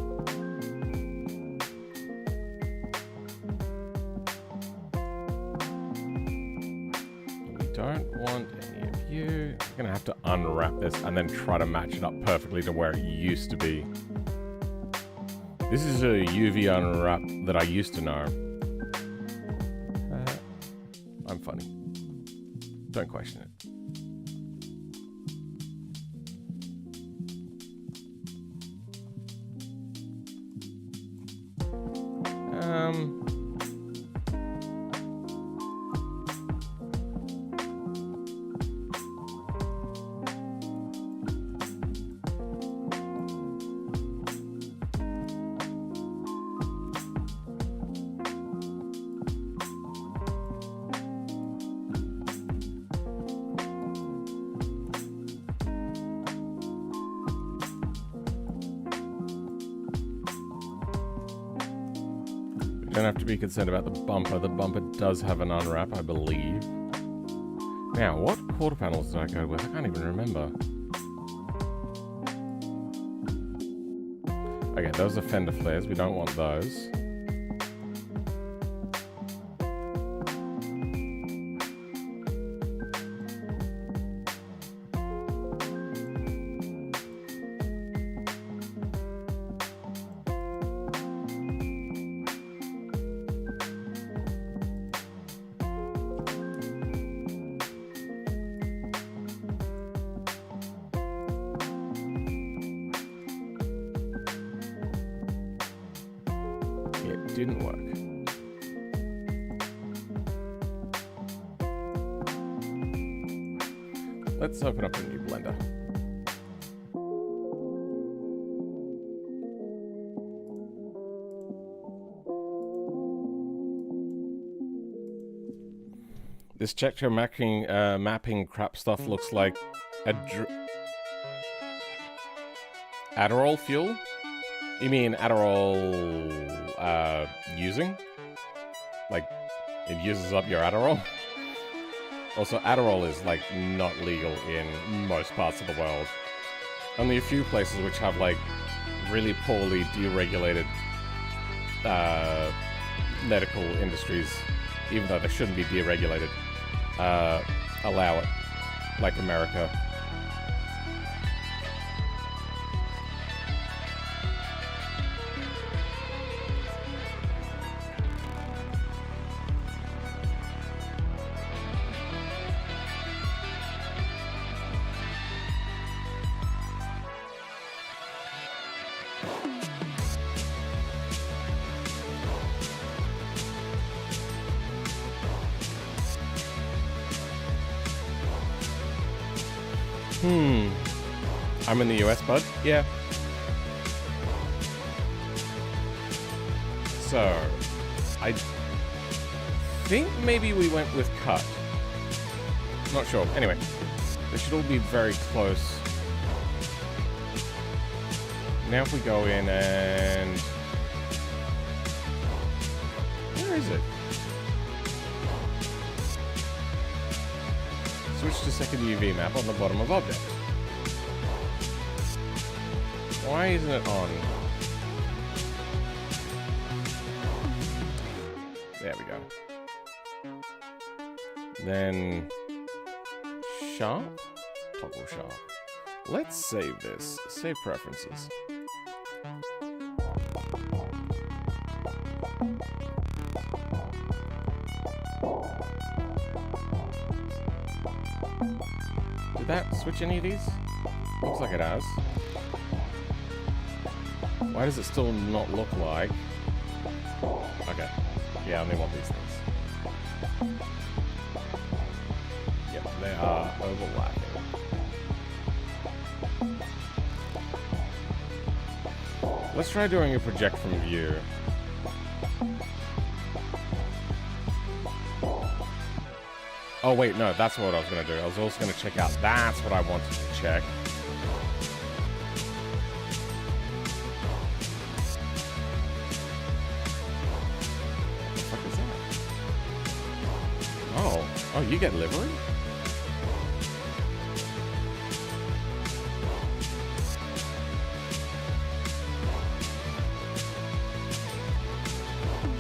We don't want any of you. We're gonna have to unwrap this and then try to match it up perfectly to where it used to be. This is a UV unwrap that I used to know. I'm funny. Don't question it. Don't have to be concerned about the bumper. The bumper does have an unwrap, I believe. Now, what quarter panels did I go with? I can't even remember. Okay, those are Fender flares. We don't want those. Didn't work. Let's open up a new blender. This texture mapping crap stuff looks like Adderall fuel? You mean Adderall using? Like, it uses up your Adderall? Also, Adderall is, like, not legal in most parts of the world. Only a few places which have, like, really poorly deregulated medical industries, even though they shouldn't be deregulated, allow it. Like America. I'm in the US, bud? Yeah. So, I think maybe we went with cut. Not sure. Anyway, they should all be very close. Now if we go in and... Where is it? Switch to second UV map on the bottom of object. Why isn't it on? There we go. Then... Sharp? Toggle sharp. Let's save this. Save preferences. Did that switch any of these? Looks like it has. Why does it still not look like... Okay. Yeah, I only want these things. Yep, they are overlapping. Let's try doing a project from view. Oh wait, no, that's what I was going to do. I was also going to check out. That's what I wanted to check. What the fuck is that? Oh, you get livery?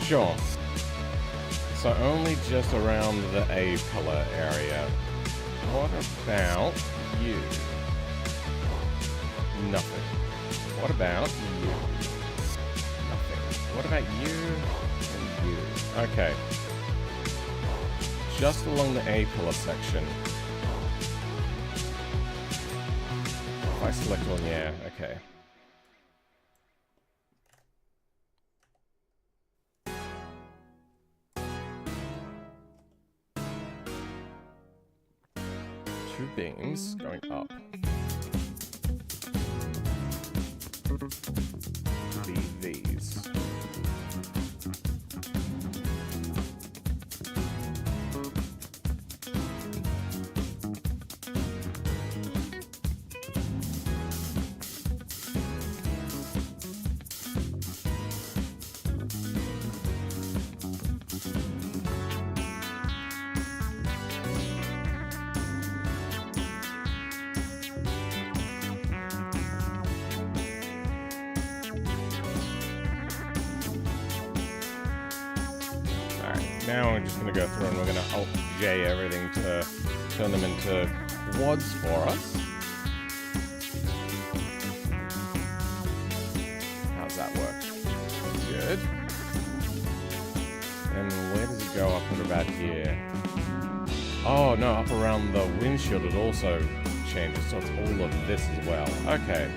Sure. So only just around the A pillar area. What about you? Nothing. What about you? Nothing. What about you and you? Okay. Just along the A pillar section. If I select one, yeah, okay. Two beams going up. Be these. Now we're just going to go through and we're going to Alt-J everything to turn them into quads for us. How's that work? That's good. And where does it go up and about here? Oh, no, up around the windshield it also changes, so it's all of this as well. Okay.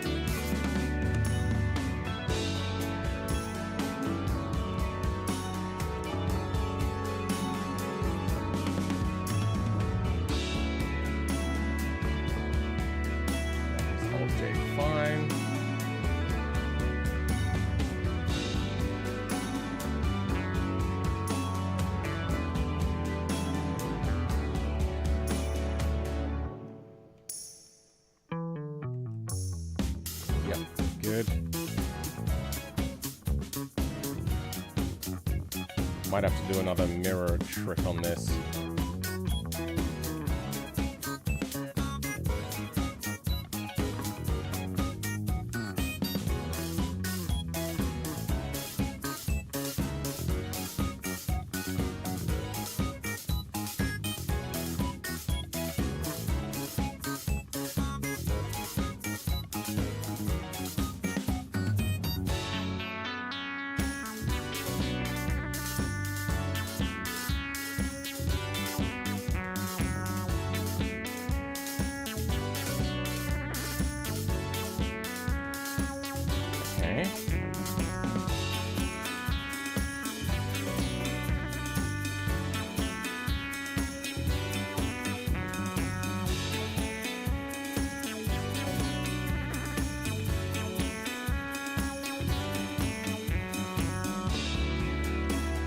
Might have to do another mirror trick on this.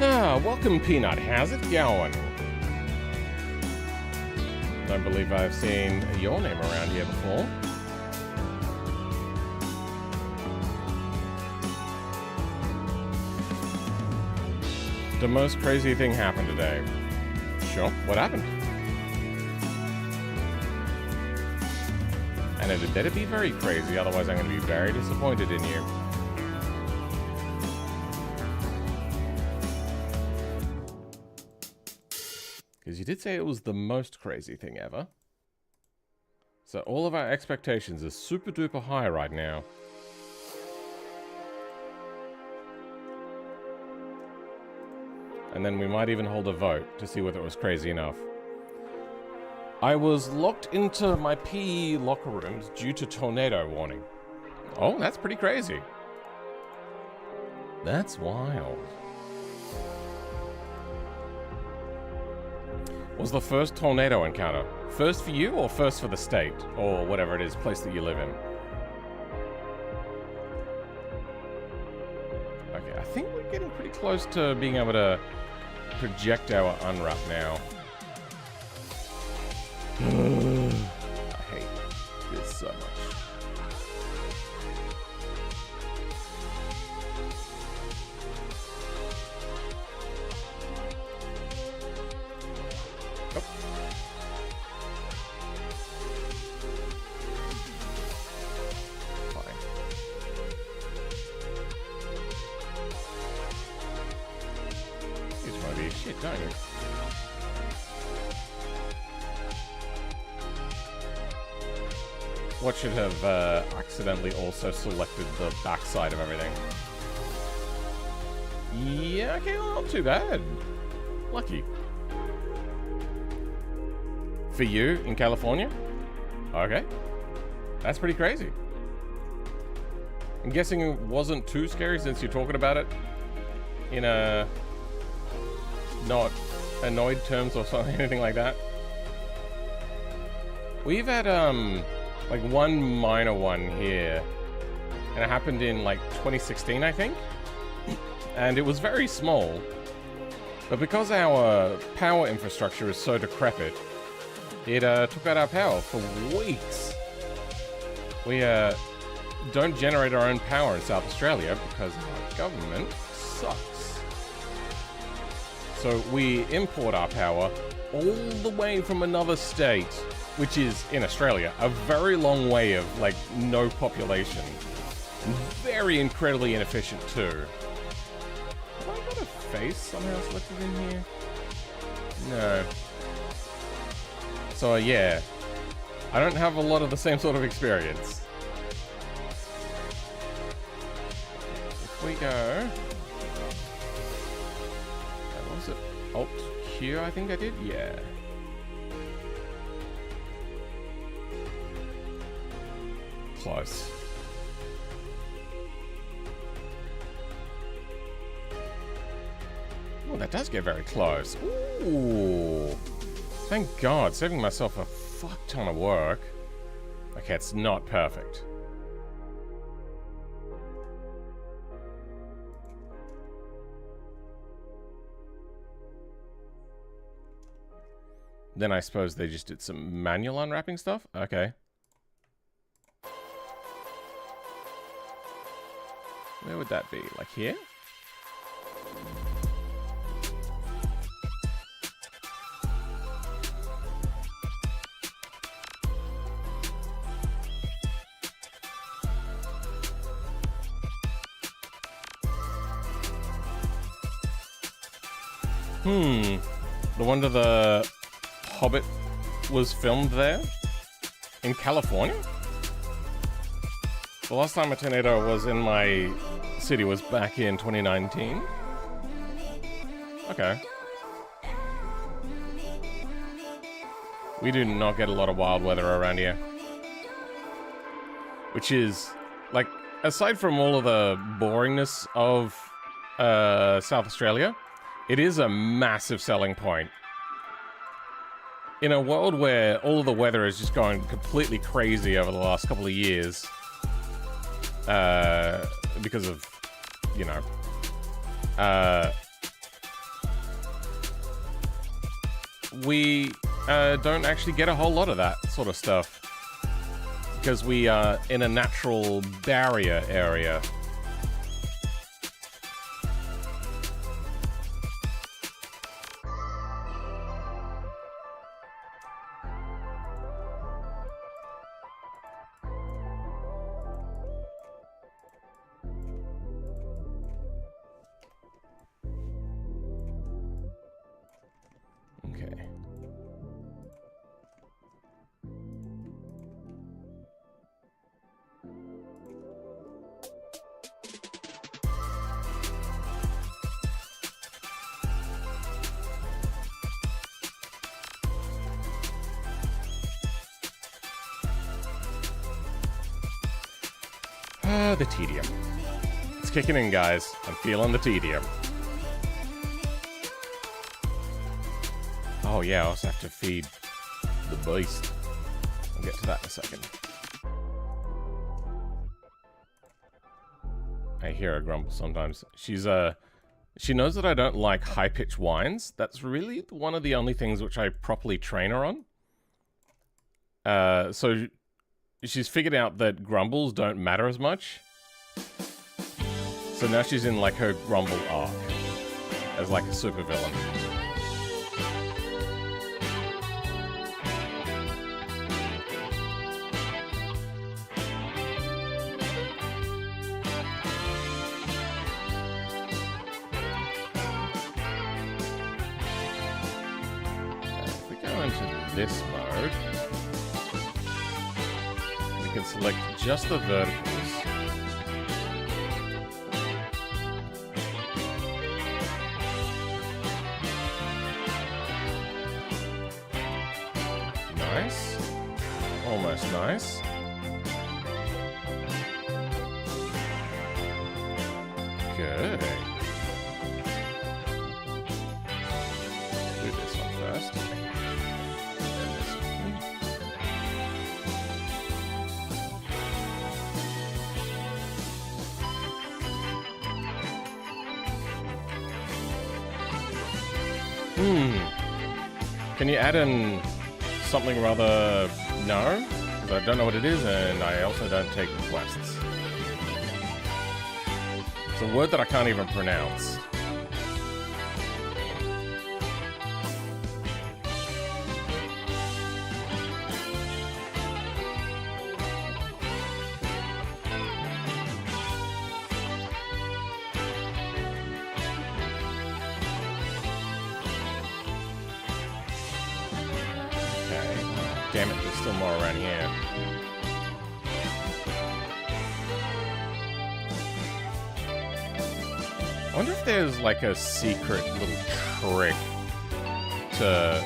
Welcome, Peanut. How's it going? Don't believe I've seen your name around here before. The most crazy thing happened today. Sure, what happened? And it had better be very crazy, otherwise I'm going to be very disappointed in you. Because you did say it was the most crazy thing ever. So all of our expectations are super duper high right now. And then we might even hold a vote to see whether it was crazy enough. I was locked into my PE locker rooms due to tornado warning. Oh, that's pretty crazy. That's wild. Was the first tornado encounter first for you or first for the state? Or whatever it is, place that you live in? Okay, I think we're getting pretty close to being able to project our unwrap now. I hate this so much. Oh. Fine. You just want to be shit, don't you? What should have accidentally also selected the backside of everything? Yeah, okay, well, not too bad. Lucky. For you in California? Okay. That's pretty crazy. I'm guessing it wasn't too scary since you're talking about it in a not annoyed terms or something, anything like that. We've had like one minor one here, and it happened in like 2016, I think, and it was very small, but because our power infrastructure is so decrepit, it took out our power for weeks. We don't generate our own power in South Australia because our government sucks. So we import our power all the way from another state, which is, in Australia, a very long way of, like, no population. Very incredibly inefficient, too. Have I got a face somehow selected in here? No. So, yeah. I don't have a lot of the same sort of experience. If we go... what was it? Alt-Q, I think I did? Yeah. Close. Oh, that does get very close. Ooh. Thank God, saving myself a fuck ton of work. Okay, it's not perfect. Then I suppose they just did some manual unwrapping stuff? Okay. Where would that be? Like here? No wonder the Hobbit was filmed there? In California? The last time a tornado was in my city was back in 2019. Okay. We do not get a lot of wild weather around here. Which is, like, aside from all of the boringness of South Australia, it is a massive selling point. In a world where all of the weather is just going completely crazy over the last couple of years, because of, you know, we don't actually get a whole lot of that sort of stuff because we are in a natural barrier area. Okay. The tedium. It's kicking in, guys. I'm feeling the tedium. Oh yeah, I also have to feed the beast. I'll get to that in a second. I hear her grumble sometimes. She knows that I don't like high-pitched whines. That's really one of the only things which I properly train her on. So she's figured out that grumbles don't matter as much. So now she's in like her grumble arc as like a supervillain. If we go into this mode, we can select just the verticals. Nice. Almost nice. Good. Do this one first. And this one. Can you add in something rather... No, because I don't know what it is, and I also don't take requests. It's a word that I can't even pronounce. Damn it, there's still more around here. I wonder if there's like a secret little trick to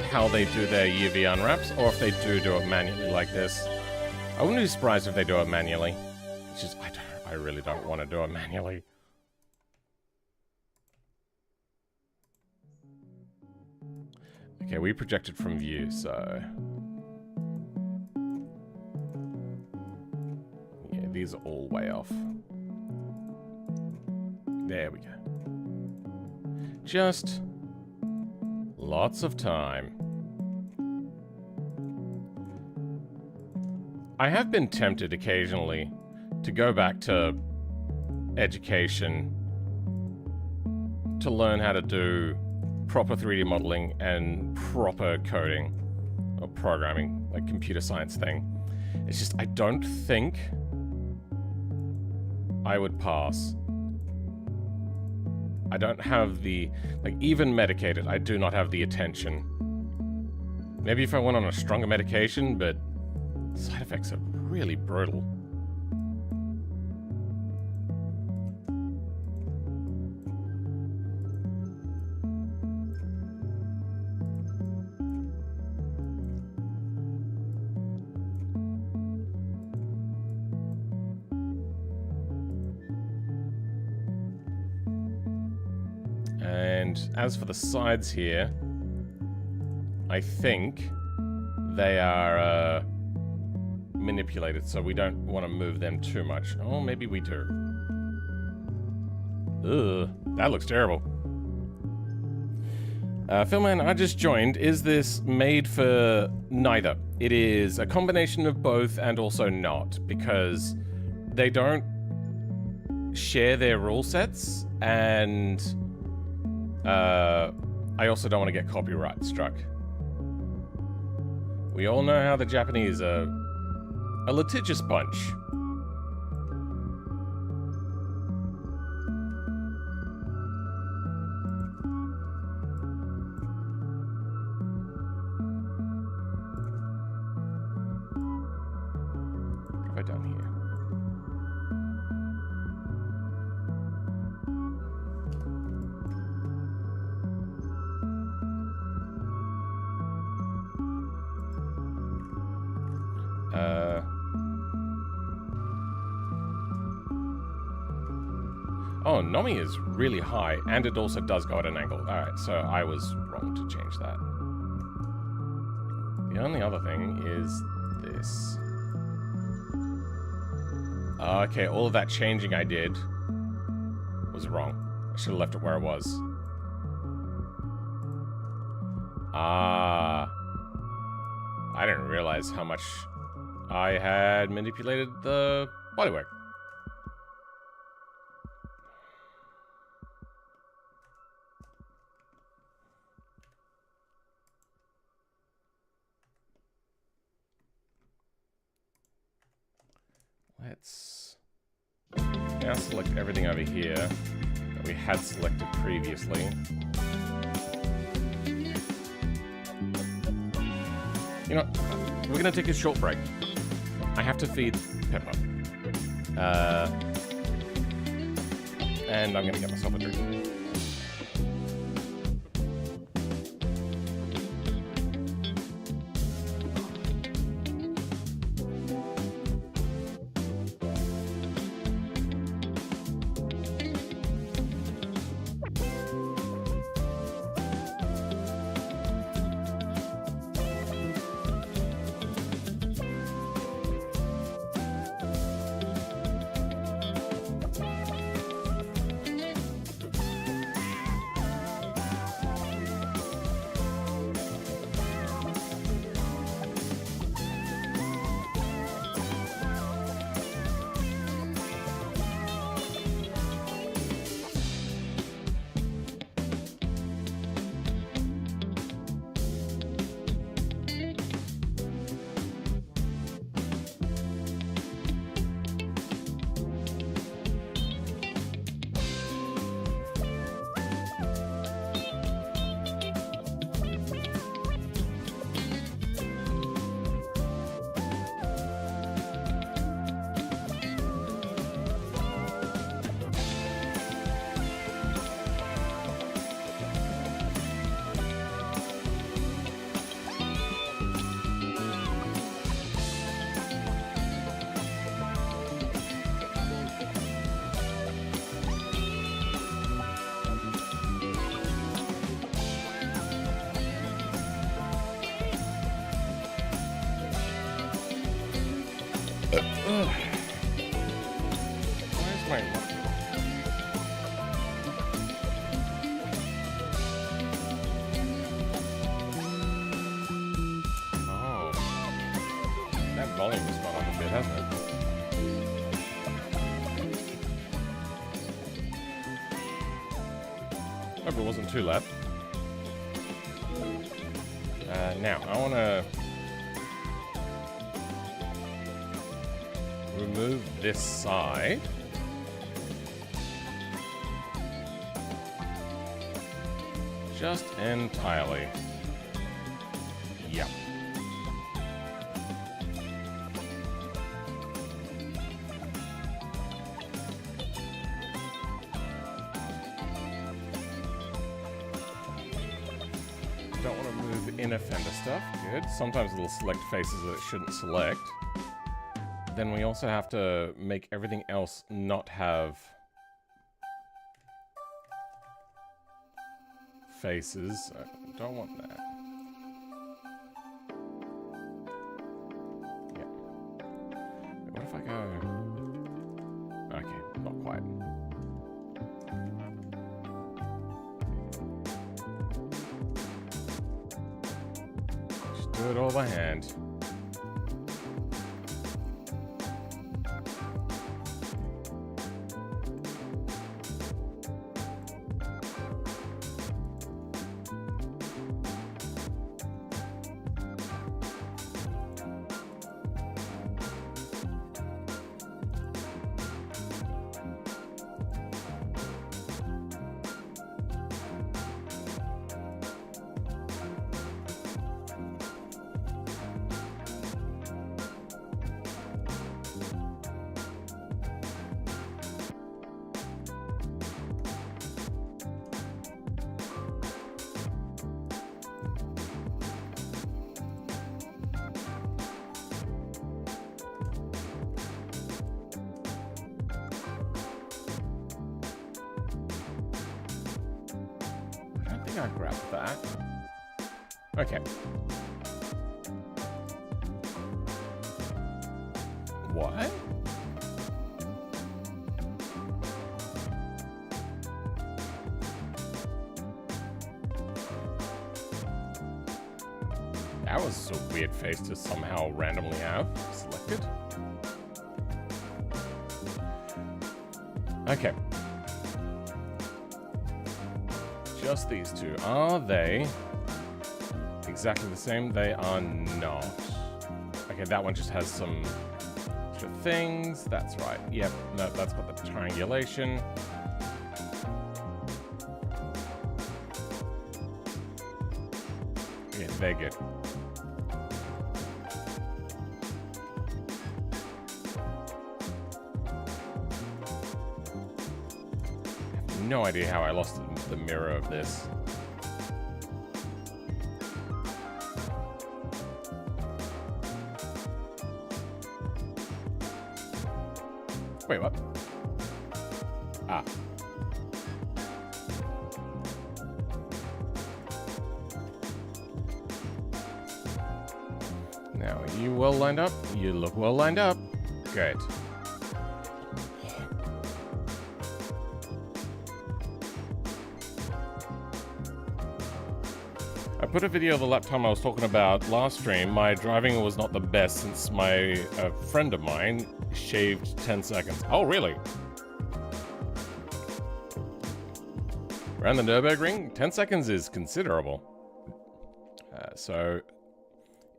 how they do their UV unwraps, or if they do it manually like this. I wouldn't be surprised if they do it manually. It's just, I really don't want to do it manually. Okay, we projected from view, so... Yeah, these are all way off. There we go. Just... lots of time. I have been tempted occasionally to go back to education to learn how to do proper 3D modeling and proper coding or programming, like computer science thing. It's just, I don't think I would pass. I don't have the, like, even medicated, I do not have the attention. Maybe if I went on a stronger medication, but side effects are really brutal. And as for the sides here, I think they are manipulated, so we don't want to move them too much. Oh, maybe we do. Ugh, that looks terrible. Philman, I just joined. Is this made for neither? It is a combination of both and also not, because they don't share their rule sets, and I also don't want to get copyright struck. We all know how the Japanese are a litigious bunch. What have I done here? Oh, Nomi is really high, and it also does go at an angle. Alright, so I was wrong to change that. The only other thing is this. Okay, all of that changing I did was wrong. I should have left it where it was. Ah. I didn't realize how much I had manipulated the bodywork. Let's now select everything over here that we had selected previously. You know, we're gonna take a short break. I have to feed Pepper. And I'm gonna get myself a drink. Volume has gone up a bit, hasn't it? Hope it wasn't too loud. Now, I want to remove this side. Just entirely. Yep. Don't want to move inner Fender stuff. Good. Sometimes it'll select faces that it shouldn't select. Then we also have to make everything else not have faces. I don't want that. Yeah. What if I go... Okay, not quite. do it all by hand. I grabbed that. Okay. What? That was a weird face to somehow randomly have selected. Okay. Just these two. Are they exactly the same? They are not. Okay, that one just has some extra things. That's right. Yep, no, that's got the triangulation. Yeah, they're good. No idea how I lost the mirror of this. Wait, what? Ah. Now, are you well lined up? You look well lined up. Good. I put a video of the lap time I was talking about last stream. My driving was not the best since a friend of mine shaved 10 seconds. Oh, really? Around the Nürburgring, 10 seconds is considerable. So,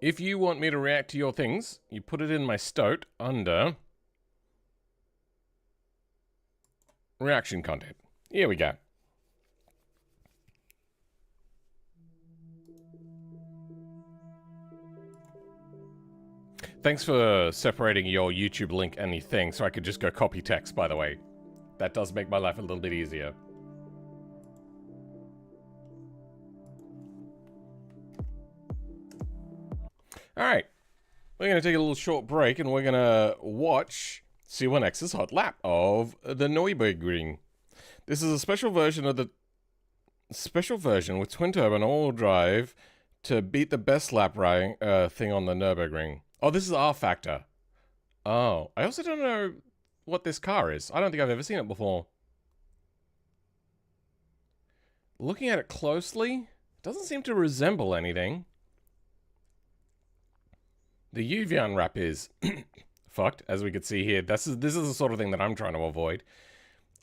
if you want me to react to your things, you put it in my stoat under reaction content. Here we go. Thanks for separating your YouTube link and your thing so I could just go copy text, by the way. That does make my life a little bit easier. Alright. We're going to take a little short break and we're going to watch C1X's hot lap of the Nürburgring. This is a special version of the... Special version with twin turbo and all-wheel drive to beat the best lap thing on the Nürburgring. Oh, this is R Factor. Oh, I also don't know what this car is. I don't think I've ever seen it before. Looking at it closely, it doesn't seem to resemble anything. The UV unwrap is fucked, as we could see here. This is the sort of thing that I'm trying to avoid.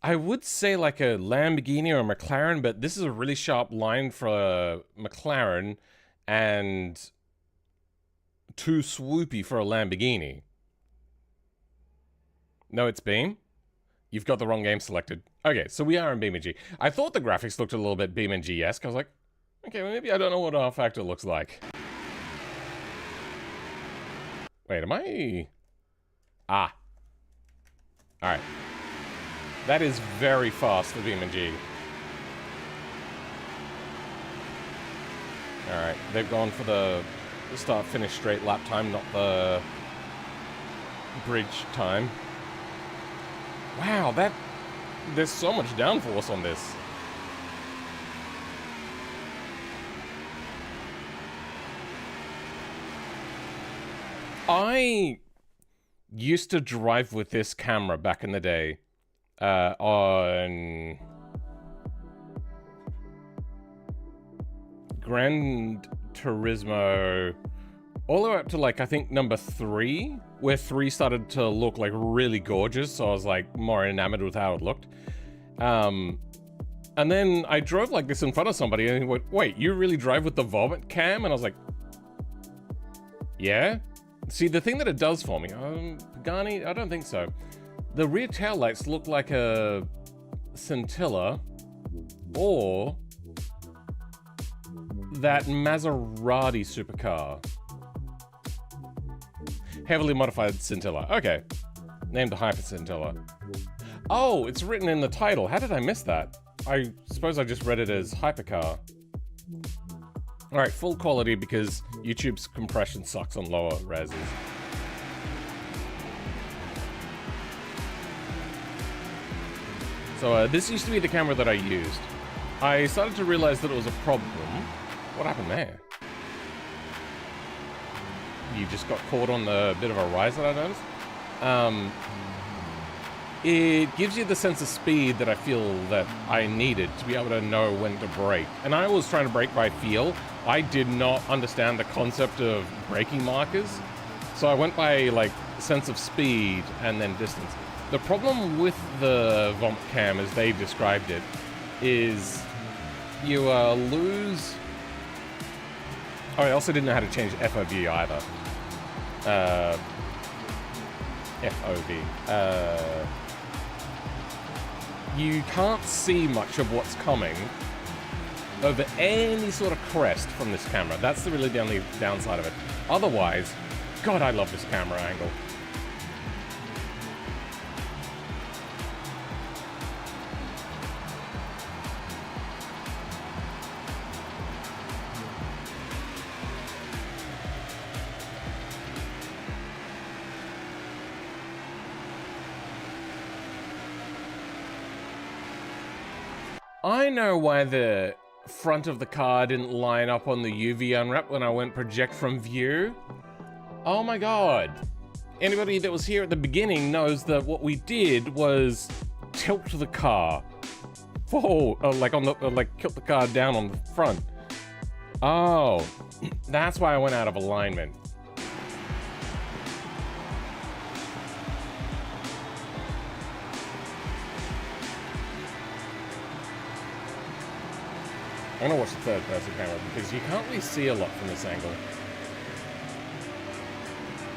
I would say like a Lamborghini or a McLaren, but this is a really sharp line for a McLaren and too swoopy for a Lamborghini. No, it's Beam? You've got the wrong game selected. Okay, so we are in BeamNG. I thought the graphics looked a little bit BeamNG-esque. I was like, okay, well, maybe I don't know what R Factor looks like. Wait, am I... Ah. Alright. That is very fast for BeamNG. Alright, they've gone for the start-finish straight lap time, not the bridge time. Wow, there's so much downforce on this. I used to drive with this camera back in the day on Gran Turismo all the way up to like, I think number 3, where 3 started to look like really gorgeous. So I was like more enamored with how it looked. And then I drove like this in front of somebody and he went, wait, you really drive with the vomit cam? And I was like, yeah. See, the thing that it does for me, Pagani, I don't think so. The rear taillights look like a Scintilla or that Maserati supercar. Heavily modified Scintilla. Okay. Named Hyper Scintilla. Oh, it's written in the title. How did I miss that? I suppose I just read it as Hypercar. Alright, full quality because YouTube's compression sucks on lower reses. So this used to be the camera that I used. I started to realize that it was a problem. What happened there? You just got caught on the bit of a rise that I noticed. It gives you the sense of speed that I feel that I needed to be able to know when to brake. And I was trying to brake by feel. I did not understand the concept of braking markers. So I went by like sense of speed and then distance. The problem with the Vomp Cam, as they described it, is you lose... Oh, I also didn't know how to change FOV either. FOV. You can't see much of what's coming over any sort of crest from this camera. That's really the only downside of it. Otherwise, God, I love this camera angle. I know why the front of the car didn't line up on the UV unwrap when I went project from view. Oh my god. Anybody that was here at the beginning knows that what we did was tilt the car. Whoa, like tilt the car down on the front. Oh, that's why I went out of alignment. I'm gonna watch the third person camera because you can't really see a lot from this angle.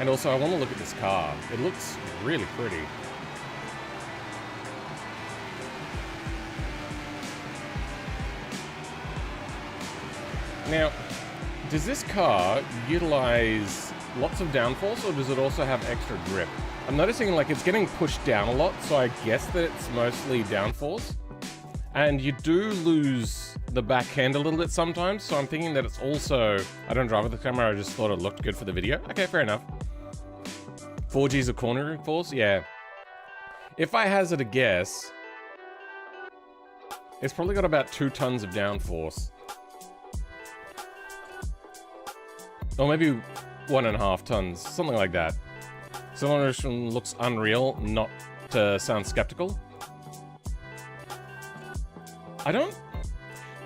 And also I want to look at this car. It looks really pretty. Now, does this car utilize lots of downforce or does it also have extra grip? I'm noticing like it's getting pushed down a lot, so I guess that it's mostly downforce. And you do lose the back end a little bit sometimes, so I'm thinking that it's also... I don't drive with the camera, I just thought it looked good for the video. Okay, fair enough. 4G's of cornering force? Yeah. If I hazard a guess, it's probably got about 2 tons of downforce. Or maybe 1.5 tons, something like that. Acceleration looks unreal, not to sound skeptical.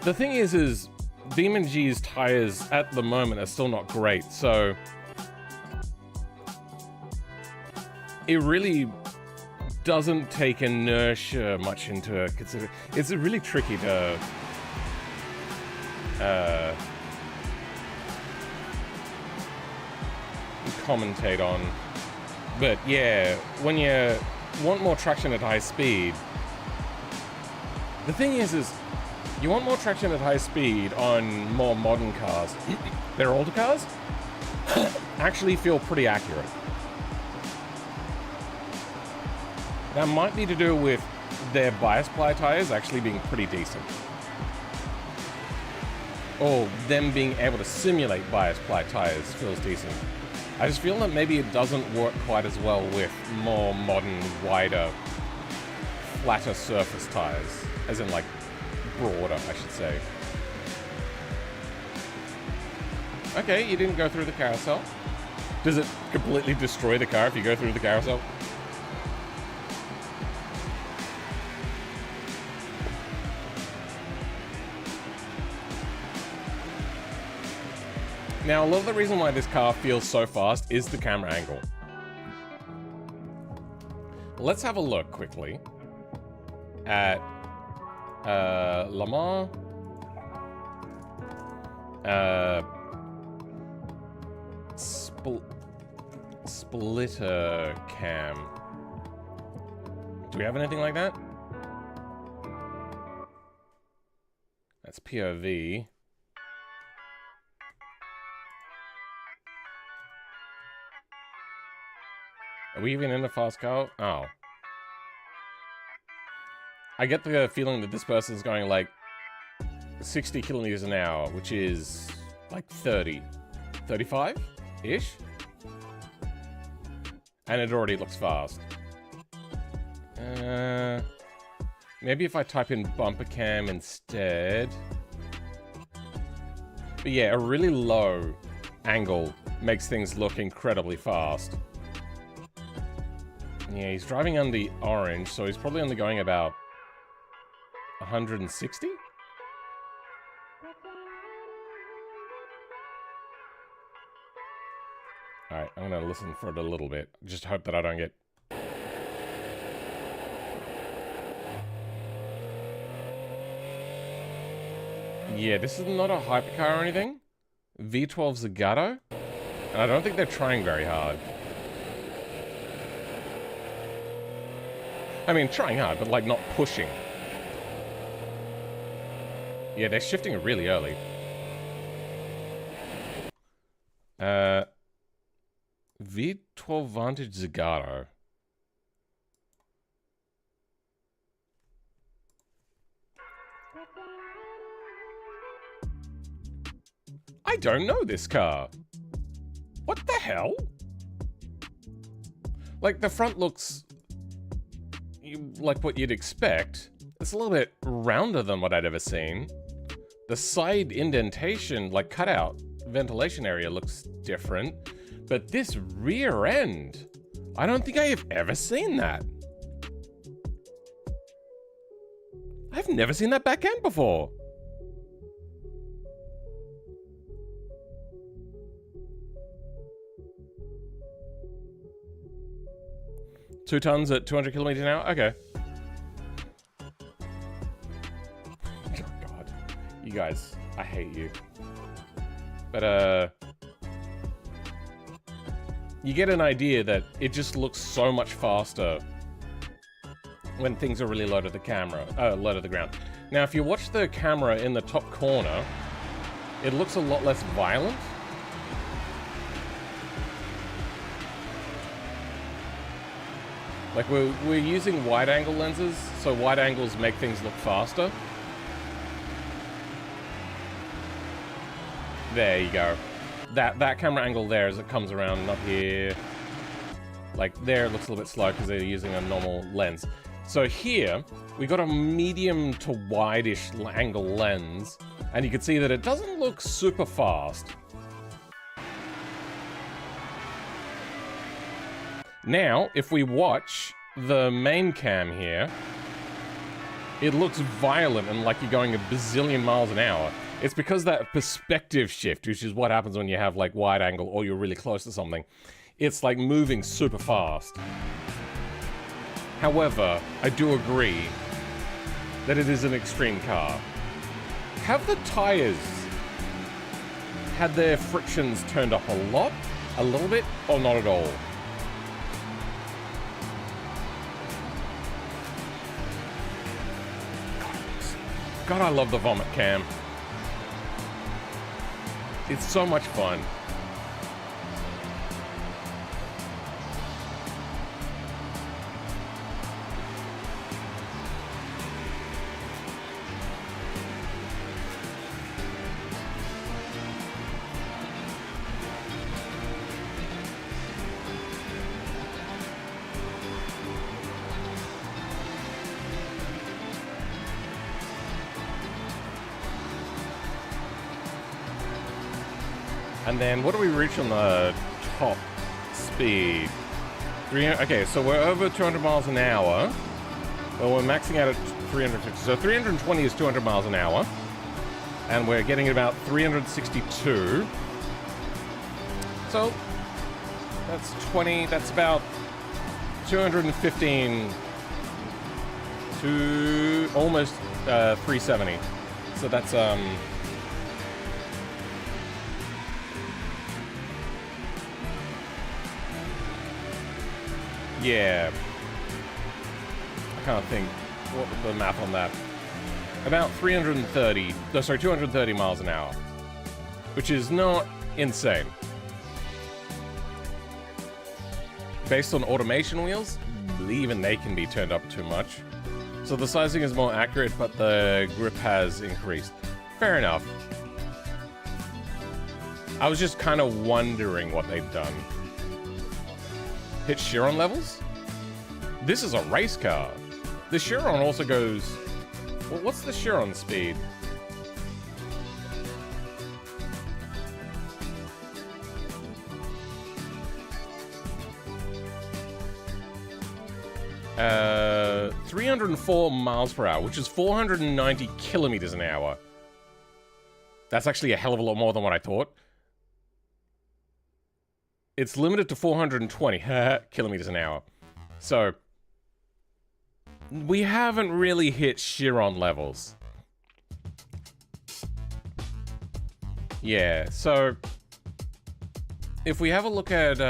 The thing is BeamNG's tires at the moment are still not great, so it really doesn't take inertia much into consideration. It's really tricky to commentate on. But yeah, when you want more traction at high speed, the thing is you want more traction at high speed on more modern cars. Their older cars actually feel pretty accurate. That might be to do with their bias ply tires actually being pretty decent. Or them being able to simulate bias ply tires feels decent. I just feel that maybe it doesn't work quite as well with more modern, wider, flatter surface tires. As in like broader, I should say. Okay, you didn't go through the carousel. Does it completely destroy the car if you go through the carousel? Now, a lot of the reason why this car feels so fast is the camera angle. Let's have a look quickly at Le Mans. Splitter cam. Do we have anything like that? That's POV. Are we even in a fast car? Oh. I get the feeling that this person's going like 60 kilometers an hour, which is like 30, 35-ish? And it already looks fast. Maybe if I type in bumper cam instead. But yeah, a really low angle makes things look incredibly fast. Yeah, he's driving on the orange, so he's probably only going about 160? Alright, I'm gonna listen for it a little bit. Just hope that I don't get... Yeah, this is not a hypercar or anything. V12 Zagato. And I don't think they're trying very hard. I mean, trying hard, but like not pushing. Yeah, they're shifting really early. V12 Vantage Zagato. I don't know this car. What the hell? Like, the front looks like what you'd expect. It's a little bit rounder than what I'd ever seen. The side indentation, like cutout ventilation area, looks different. But this rear end, I don't think I have ever seen that. I've never seen that back end before. Two tons at 200 kilometers an hour? Okay. Oh god. You guys, I hate you. But, you get an idea that it just looks so much faster when things are really low to the camera, low to the ground. Now, if you watch the camera in the top corner, it looks a lot less violent. Like, we're using wide-angle lenses, so wide angles make things look faster. There you go. That camera angle there as it comes around, not here. Like, there it looks a little bit slow because they're using a normal lens. So here, we got a medium to wide-ish angle lens, and you can see that it doesn't look super fast. Now, if we watch the main cam here, it looks violent and like you're going a bazillion miles an hour. It's because that perspective shift, which is what happens when you have like wide angle or you're really close to something, it's like moving super fast. However, I do agree that it is an extreme car. Have the tires had their frictions turned up a lot, a little bit, or not at all? God, I love the vomit cam. It's so much fun. And then what do we reach on the top speed? Okay, so we're over 200 miles an hour. Well, we're maxing out at 350. So 320 is 200 miles an hour. And we're getting about 362. So that's 20, that's about 215 to almost 370. So that's yeah. I can't think what the math on that. About 330, no, sorry, 230 miles an hour, which is not insane. Based on automation wheels, even they can be turned up too much. So the sizing is more accurate, but the grip has increased. Fair enough. I was just kind of wondering what they've done. Hit Chiron levels? This is a race car. The Chiron also goes... Well, what's the Chiron speed? Uh, 304 miles per hour, which is 490 kilometers an hour. That's actually a hell of a lot more than what I thought. It's limited to 420 kilometers an hour. So, we haven't really hit Chiron levels. Yeah, so if we have a look at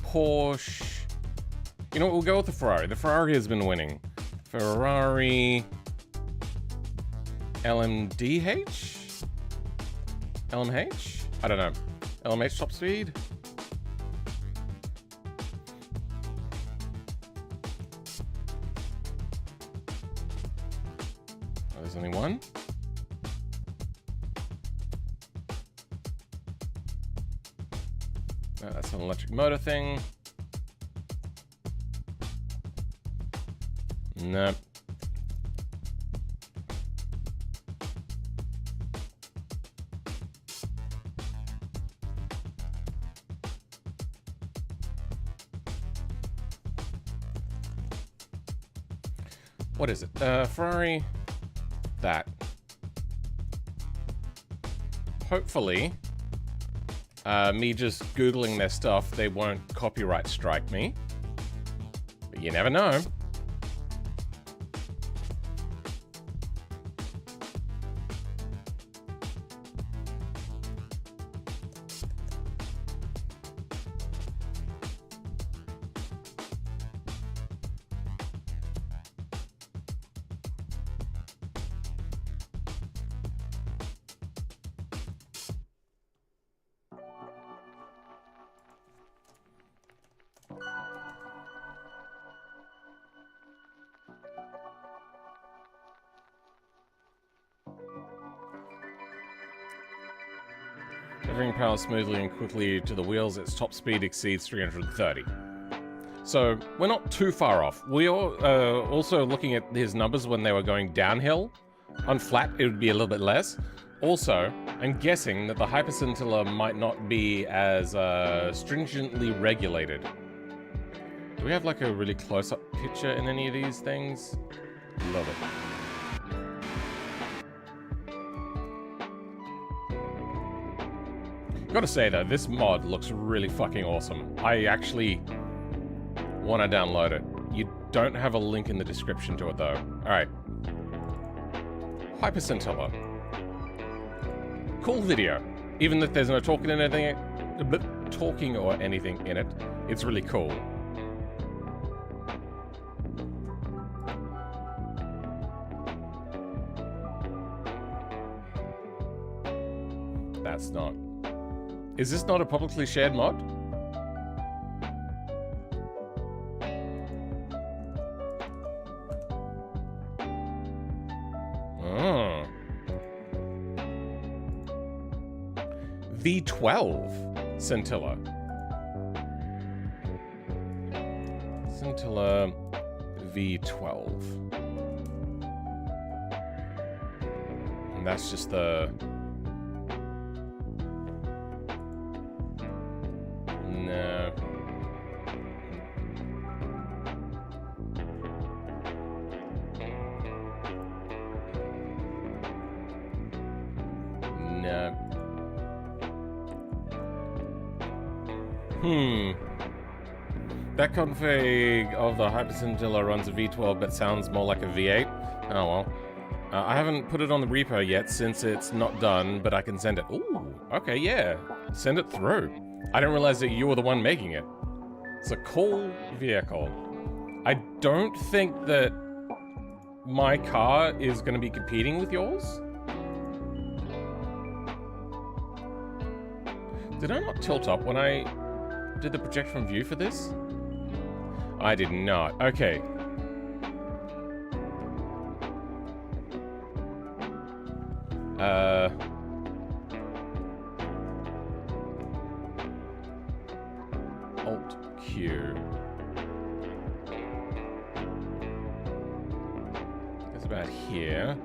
Porsche, you know what, we'll go with the Ferrari. The Ferrari has been winning. Ferrari LMDH? LMH? I don't know. LMH top speed? Oh, there's only one? Oh, that's an electric motor thing. Nope. What is it? Ferrari. That. Hopefully, me just Googling their stuff, they won't copyright strike me. But you never know. Delivering power smoothly and quickly to the wheels, its top speed exceeds 330. So, we're not too far off. We are also looking at his numbers when they were going downhill. On flat, it would be a little bit less. Also, I'm guessing that the hyperscintilla might not be as stringently regulated. Do we have like a really close-up picture in any of these things? Love it. Gotta say though, this mod looks really fucking awesome. I actually want to download it. You don't have a link in the description to it though. Alright. Hyperscintilla. Cool video. Even if there's no talking or anything in it, it's really cool. That's not... Is this not a publicly shared mod? Oh. V12 Scintilla. Scintilla V12. And that's just the... No. That config of the hyperscintilla runs a V12 but sounds more like a V8. Oh well. I haven't put it on the repo yet since it's not done, but I can send it. Ooh, okay, yeah. Send it through. I didn't realize that you were the one making it. It's a cool vehicle. I don't think that my car is going to be competing with yours. Did I not tilt up when I did the project from view for this? I did not. Okay. Alt Q. That's about here.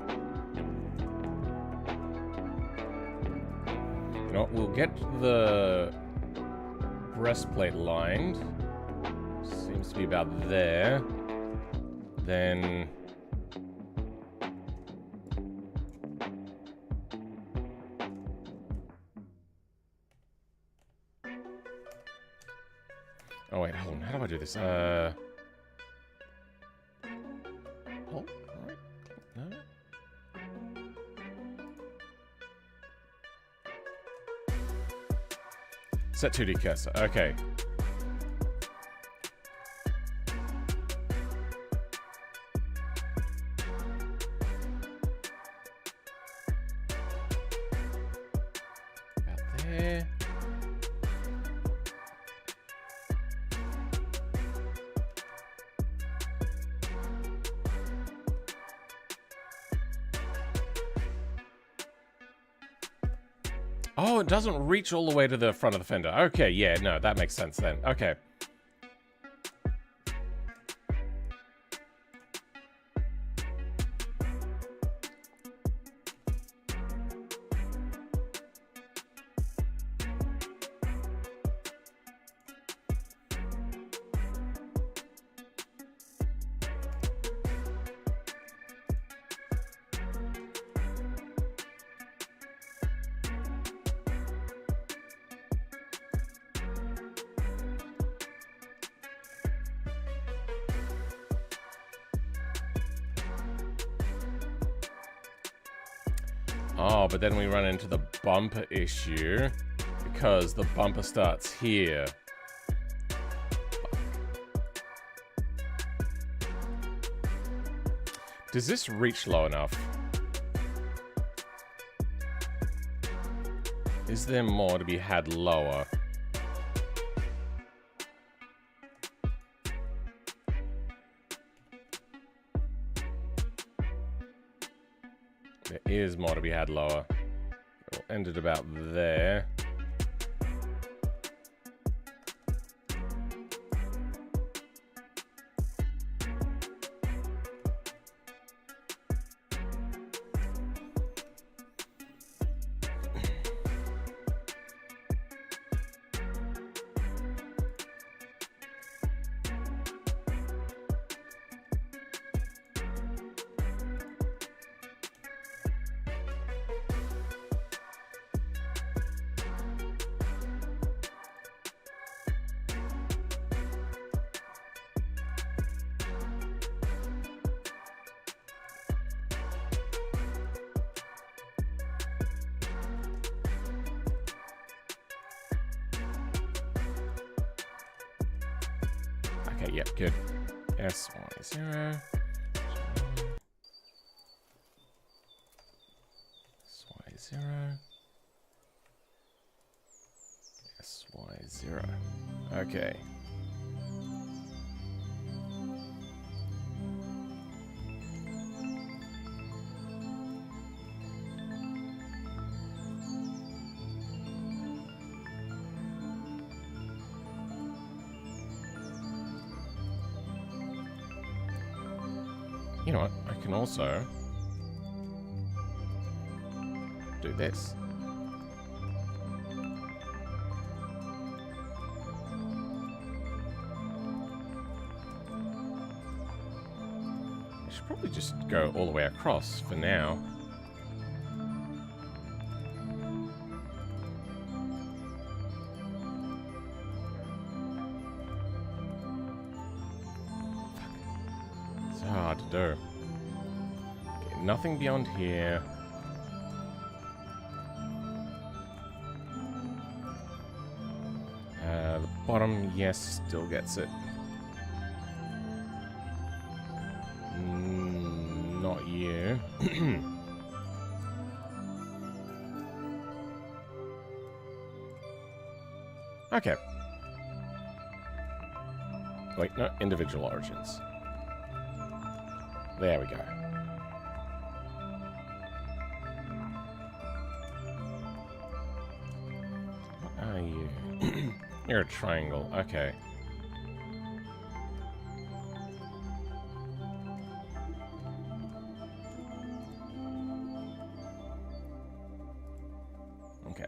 You know what, we'll get the breastplate lined. Seems to be about there. Then... Oh wait, hold on. How do I do this? Oh, alright. No. Set 2D cursor. Okay. About there. Oh, it doesn't reach all the way to the front of the fender. Okay, yeah, no, that makes sense then. Okay. Oh, but then we run into the bumper issue because the bumper starts here. Does this reach low enough? Is there more to be had lower? There is more to be had lower. We'll end it about there. Okay, yep, good. SY0. SY0. SY0. Okay. You know what? I can also do this. I should probably just go all the way across for now. to do. Okay, nothing beyond here. The bottom, yes, still gets it. Not you. Okay. Wait, no, individual origins. There we go. What are you? You're a triangle, okay. Okay.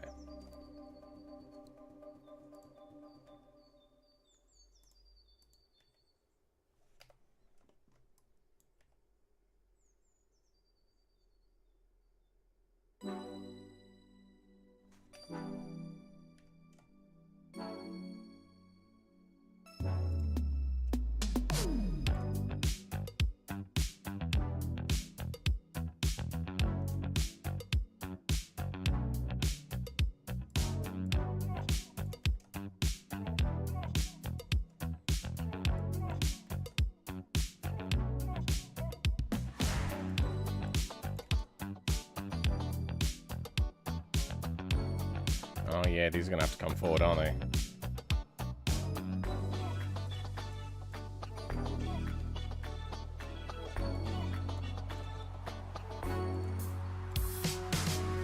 Oh yeah, these are gonna have to come forward, aren't they?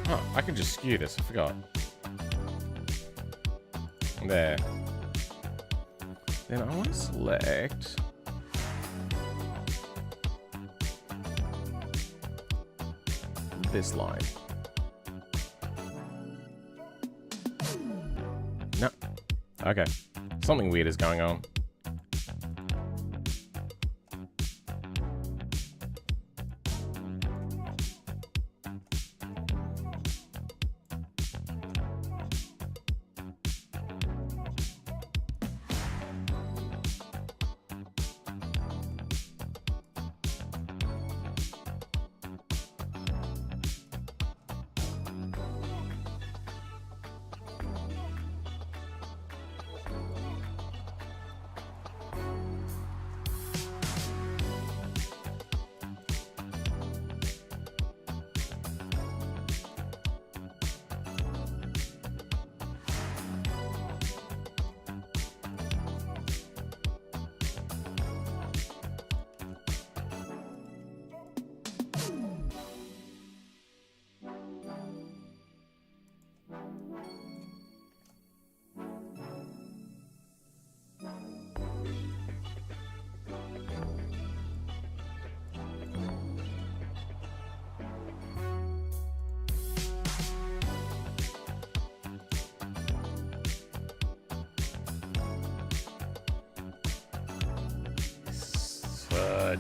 Oh, I can just skew this, I forgot. There. Then I want to select... this line. No. Okay. Something weird is going on.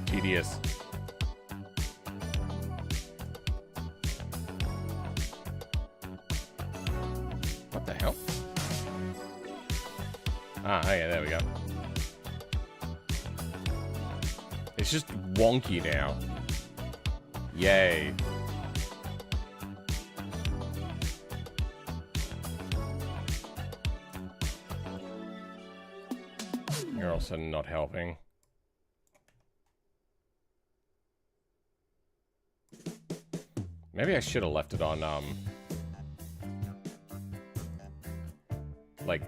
Tedious. What the hell? Ah, okay, there we go. It's just wonky now. Yay. You're also not helping. Maybe I should have left it on, like,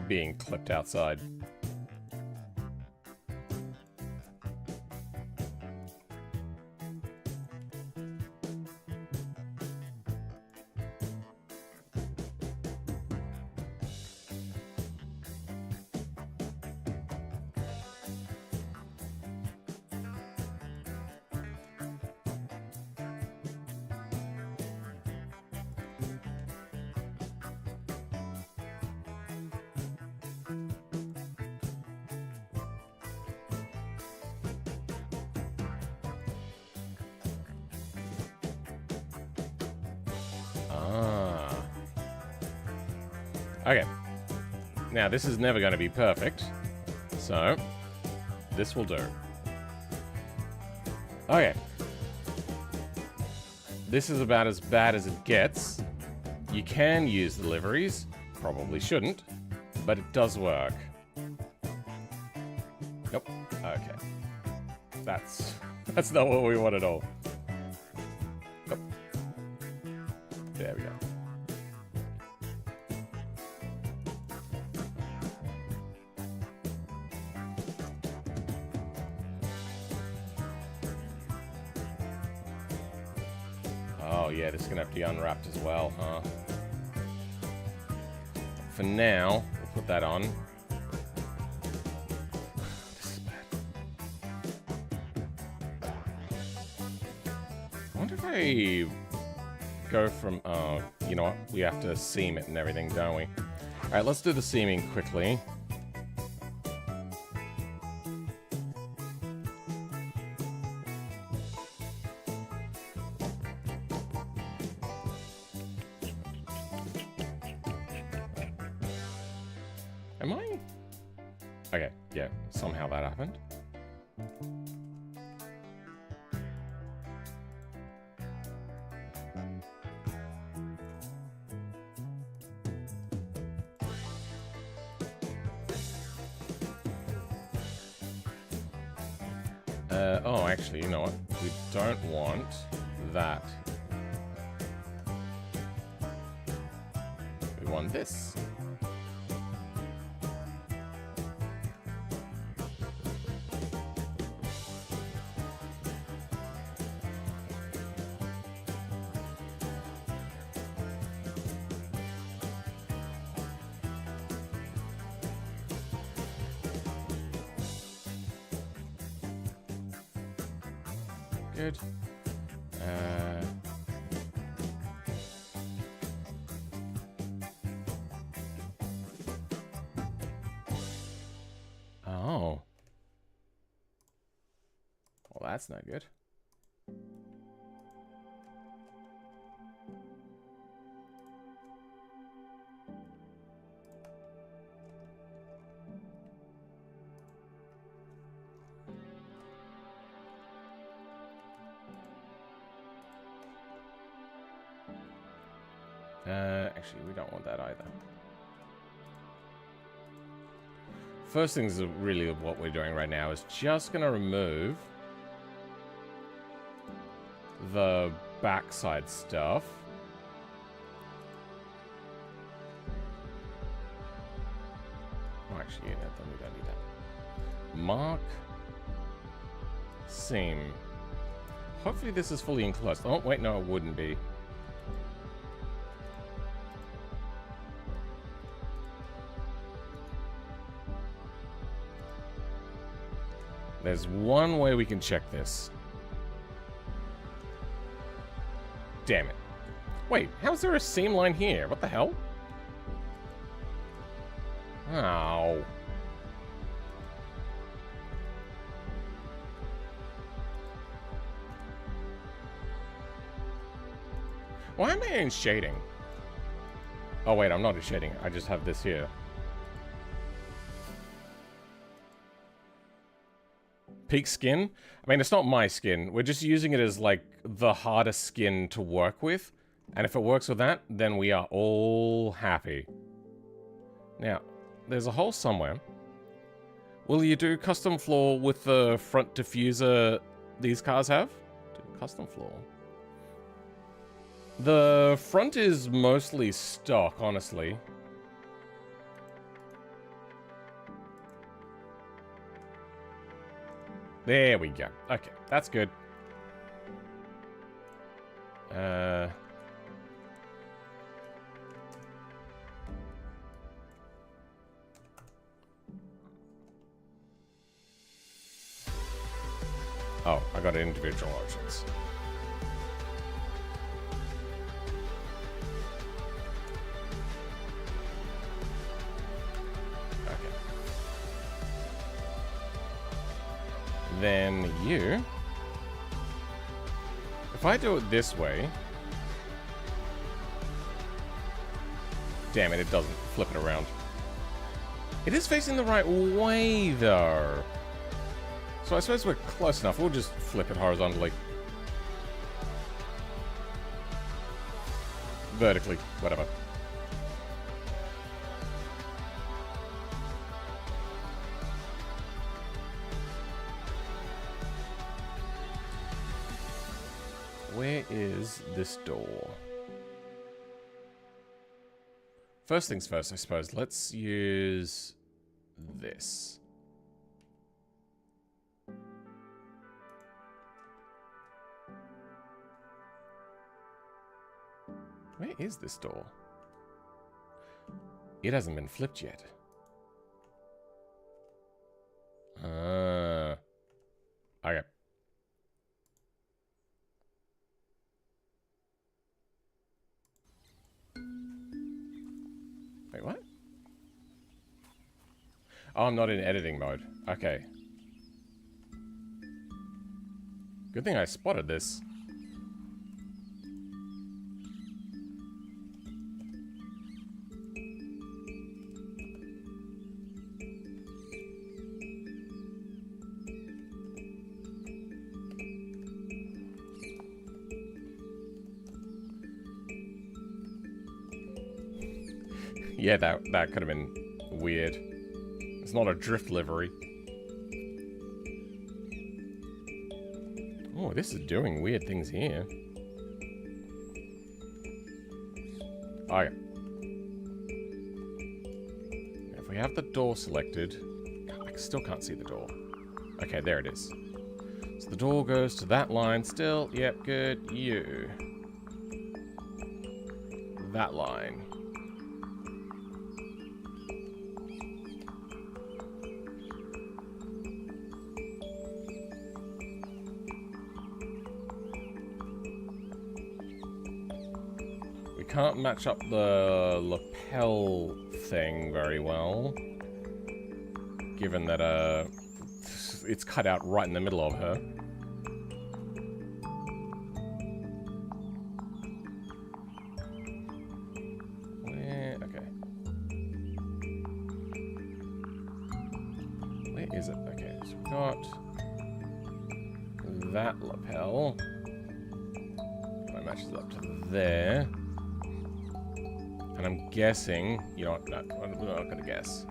being clipped outside. Okay. Now, this is never going to be perfect, so this will do. Okay. This is about as bad as it gets. You can use the liveries. Probably shouldn't, but it does work. Nope. Okay. That's not what we want at all. Nope. There we go. Oh yeah, this is gonna have to be unwrapped as well, huh? For now, we'll put that on. This is bad. I wonder if I go from... Oh, you know what? We have to seam it and everything, don't we? Alright, let's do the seaming quickly. Am I? Okay, yeah, somehow that happened. Oh, actually, you know what? We don't want that. We want this. Good. Oh. Well, that's not good. Actually, we don't want that either. First things really what we're doing right now is just going to remove the backside stuff. Oh, actually, yeah, then we don't need that. Mark. Seam. Hopefully this is fully enclosed. Oh, wait, no, it wouldn't be. There's one way we can check this. Damn it. Wait, how's there a seam line here? What the hell? Oh. Why am I in shading? Oh wait, I'm not in shading. I just have this here. Peak skin? I mean, it's not my skin. We're just using it as, like, the hardest skin to work with. And if it works with that, then we are all happy. Now, there's a hole somewhere. Will you do custom floor with the front diffuser these cars have? Do custom floor. The front is mostly stock, honestly. There we go. Okay, that's good. Oh, I got individual options. Then you, if I do it this way, damn it, it doesn't flip it around. It is facing the right way though. So So I suppose we're close enough. We'll just flip it horizontally. Vertically, whatever. Where is this door? First things first, I suppose. Let's use this. Where is this door? It hasn't been flipped yet. Okay. Wait, what? Oh, I'm not in editing mode. Okay. Good thing I spotted this. Yeah, that could have been weird. It's not a drift livery. Oh, this is doing weird things here. Okay. If we have the door selected, I still can't see the door. Okay, there it is. So the door goes to that line still. Yep, good. You. That line. Can't match up the lapel thing very well, given that it's cut out right in the middle of her. Where? Okay. Where is it? Okay, so we've got that lapel. That matches up to there. And I'm guessing, you know what, no, I'm not gonna guess.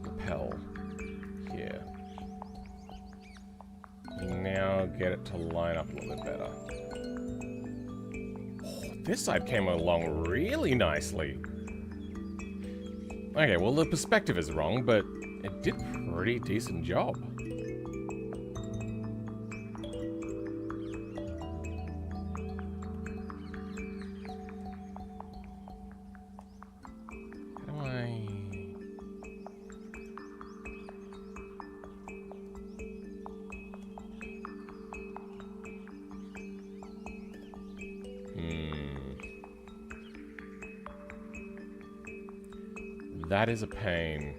Lapel here. We now get it to line up a little bit better. Oh, this side came along really nicely. Okay, well the perspective is wrong, but it did a pretty decent job. That is a pain.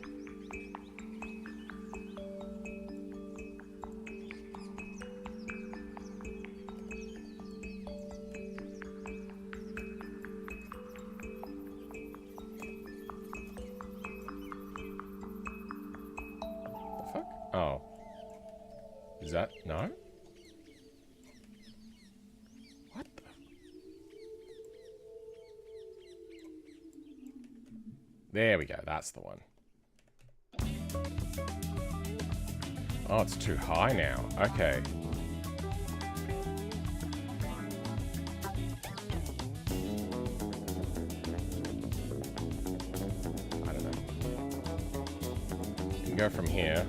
The fuck? Oh. Is that... no? What the... There we go, that's the one. Oh, it's too high now. Okay. I don't know. You can go from here.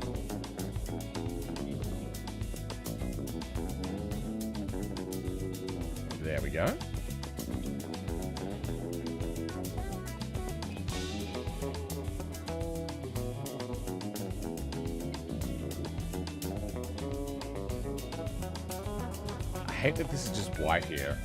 There we go. I hate that this is just white here.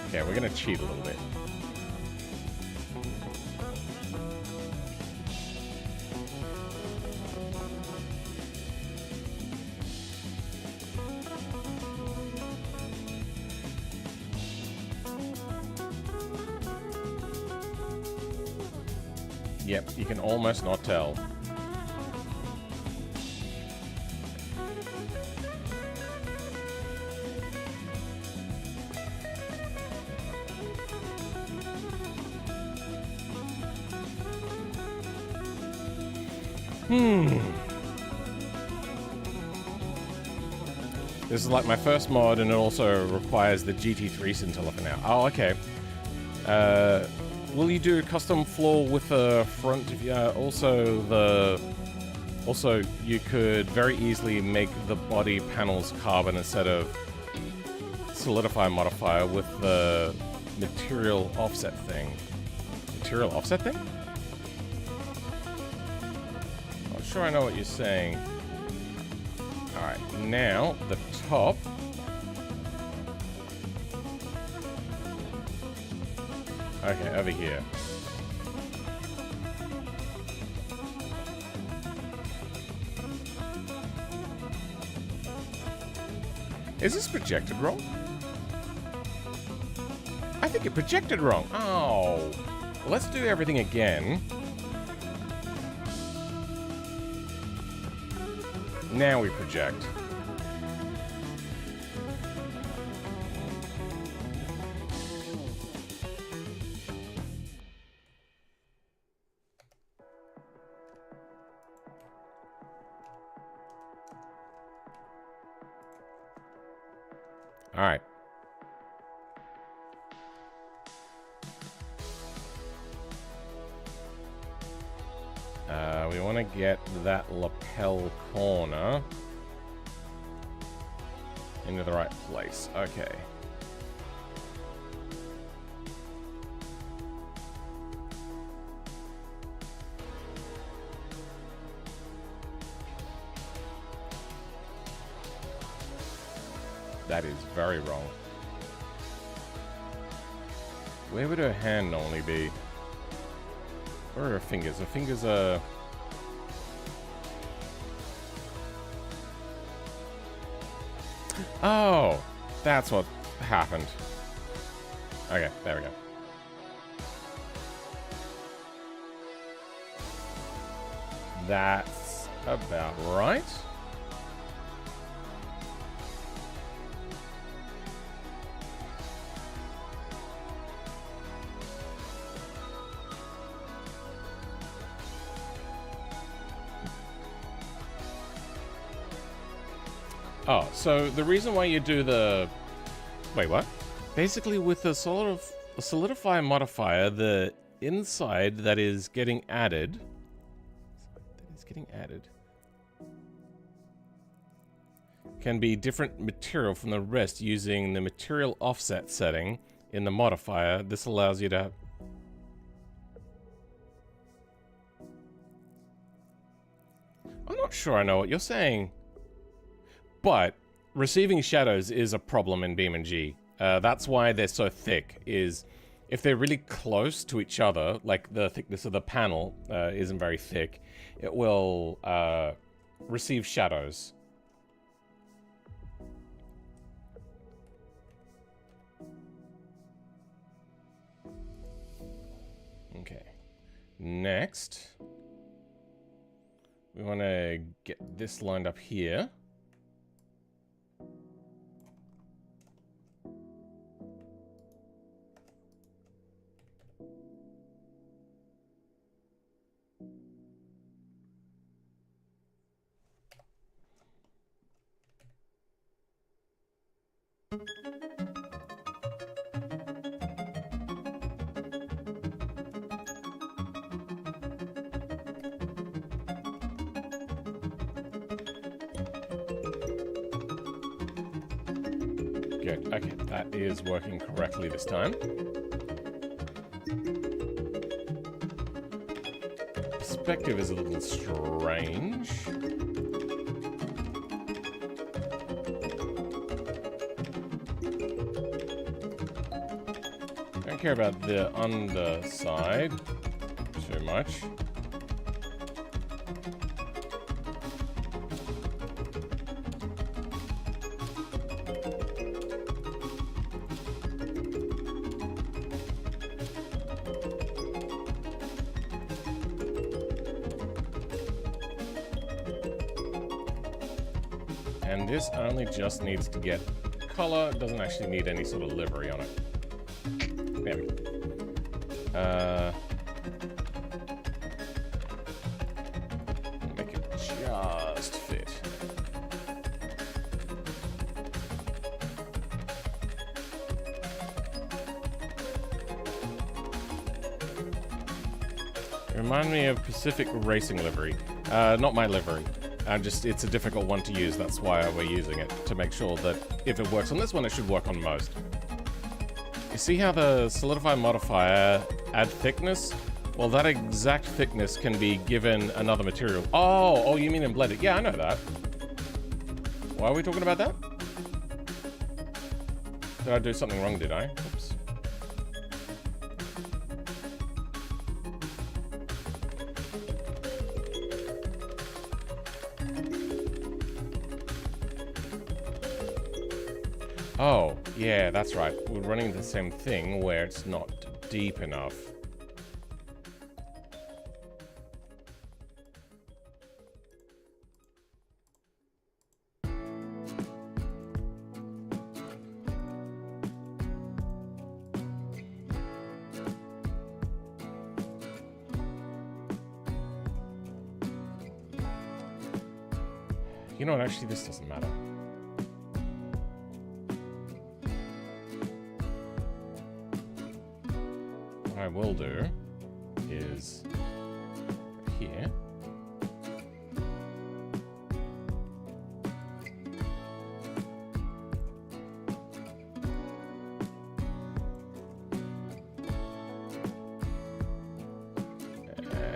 Okay, we're gonna cheat a little bit. Yep, you can almost not tell. This is like my first mod, and it also requires the GT3 scintilla for now. Oh, okay. Will you do a custom floor with the front? Also, you could very easily make the body panels carbon instead of solidify modifier with the material offset thing. Material offset thing? Not sure I know what you're saying. Alright, now the top. Okay, over here. Is this projected wrong? I think it projected wrong. Oh. Let's do everything again. Now we project. All right. We want to get that lapel corner into the right place. Okay. That is very wrong. Where would her hand normally be? Where are her fingers? Her fingers are... Oh! That's what happened. Okay, there we go. That's about right. Oh, so the reason why you do the... Wait, what? Basically, with a solidify modifier, the inside that is getting added... can be different material from the rest using the material offset setting in the modifier. This allows you to... I'm not sure I know what you're saying. But receiving shadows is a problem in BeamNG. That's why they're so thick, is if they're really close to each other, like the thickness of the panel isn't very thick, it will receive shadows. Okay. Next, we want to get this lined up here. Good. Okay, that is working correctly this time. Perspective is a little strange. Don't care about the underside too much. And this only just needs to get color. It doesn't actually need any sort of livery on it. There we go. Make it just fit. Remind me of Pacific Racing livery. Not my livery. It's a difficult one to use. That's why we're using it, to make sure that if it works on this one, it should work on most. You see how the solidify modifier add thickness? Well, that exact thickness can be given another material. Oh, you mean embedded? Yeah, I know that. Why are we talking about that? Did I do something wrong, did I? Oops. Oh, yeah, that's right. We're running the same thing where it's not deep enough. You know what, actually this doesn't matter. What I will do is here.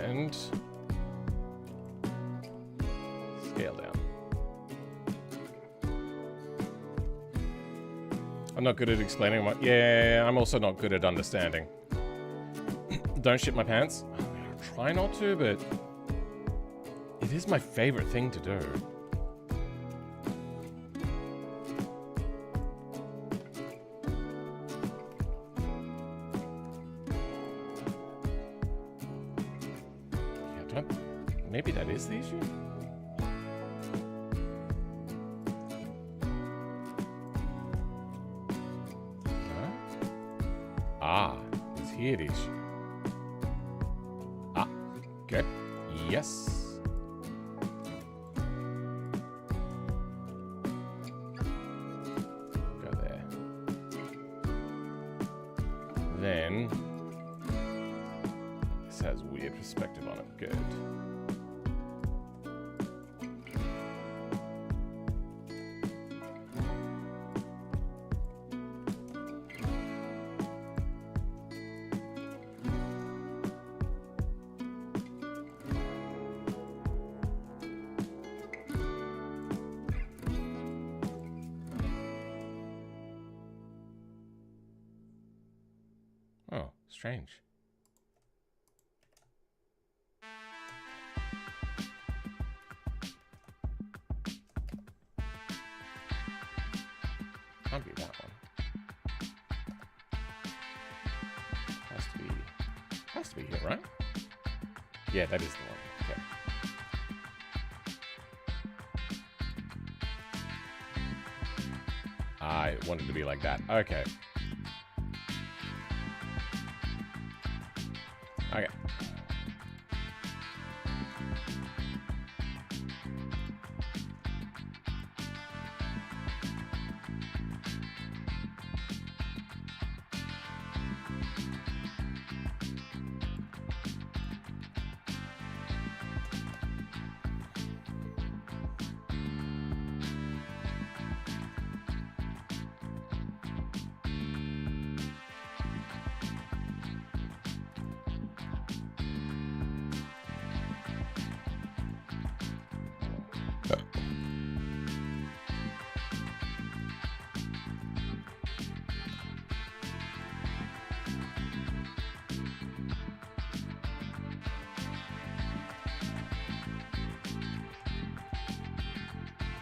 And scale down. I'm not good at explaining what. Yeah, I'm also not good at understanding. Don't shit my pants. I mean, I try not to, but it is my favorite thing to do. Yeah, maybe that is the issue. It's here the issue. Okay. Yes. Go there. Then this has weird perspective on it. Good. Oh, strange. Can't be that one. Has to be here, right? Yeah, that is the one. Okay. I wanted to be like that. Okay. Okay.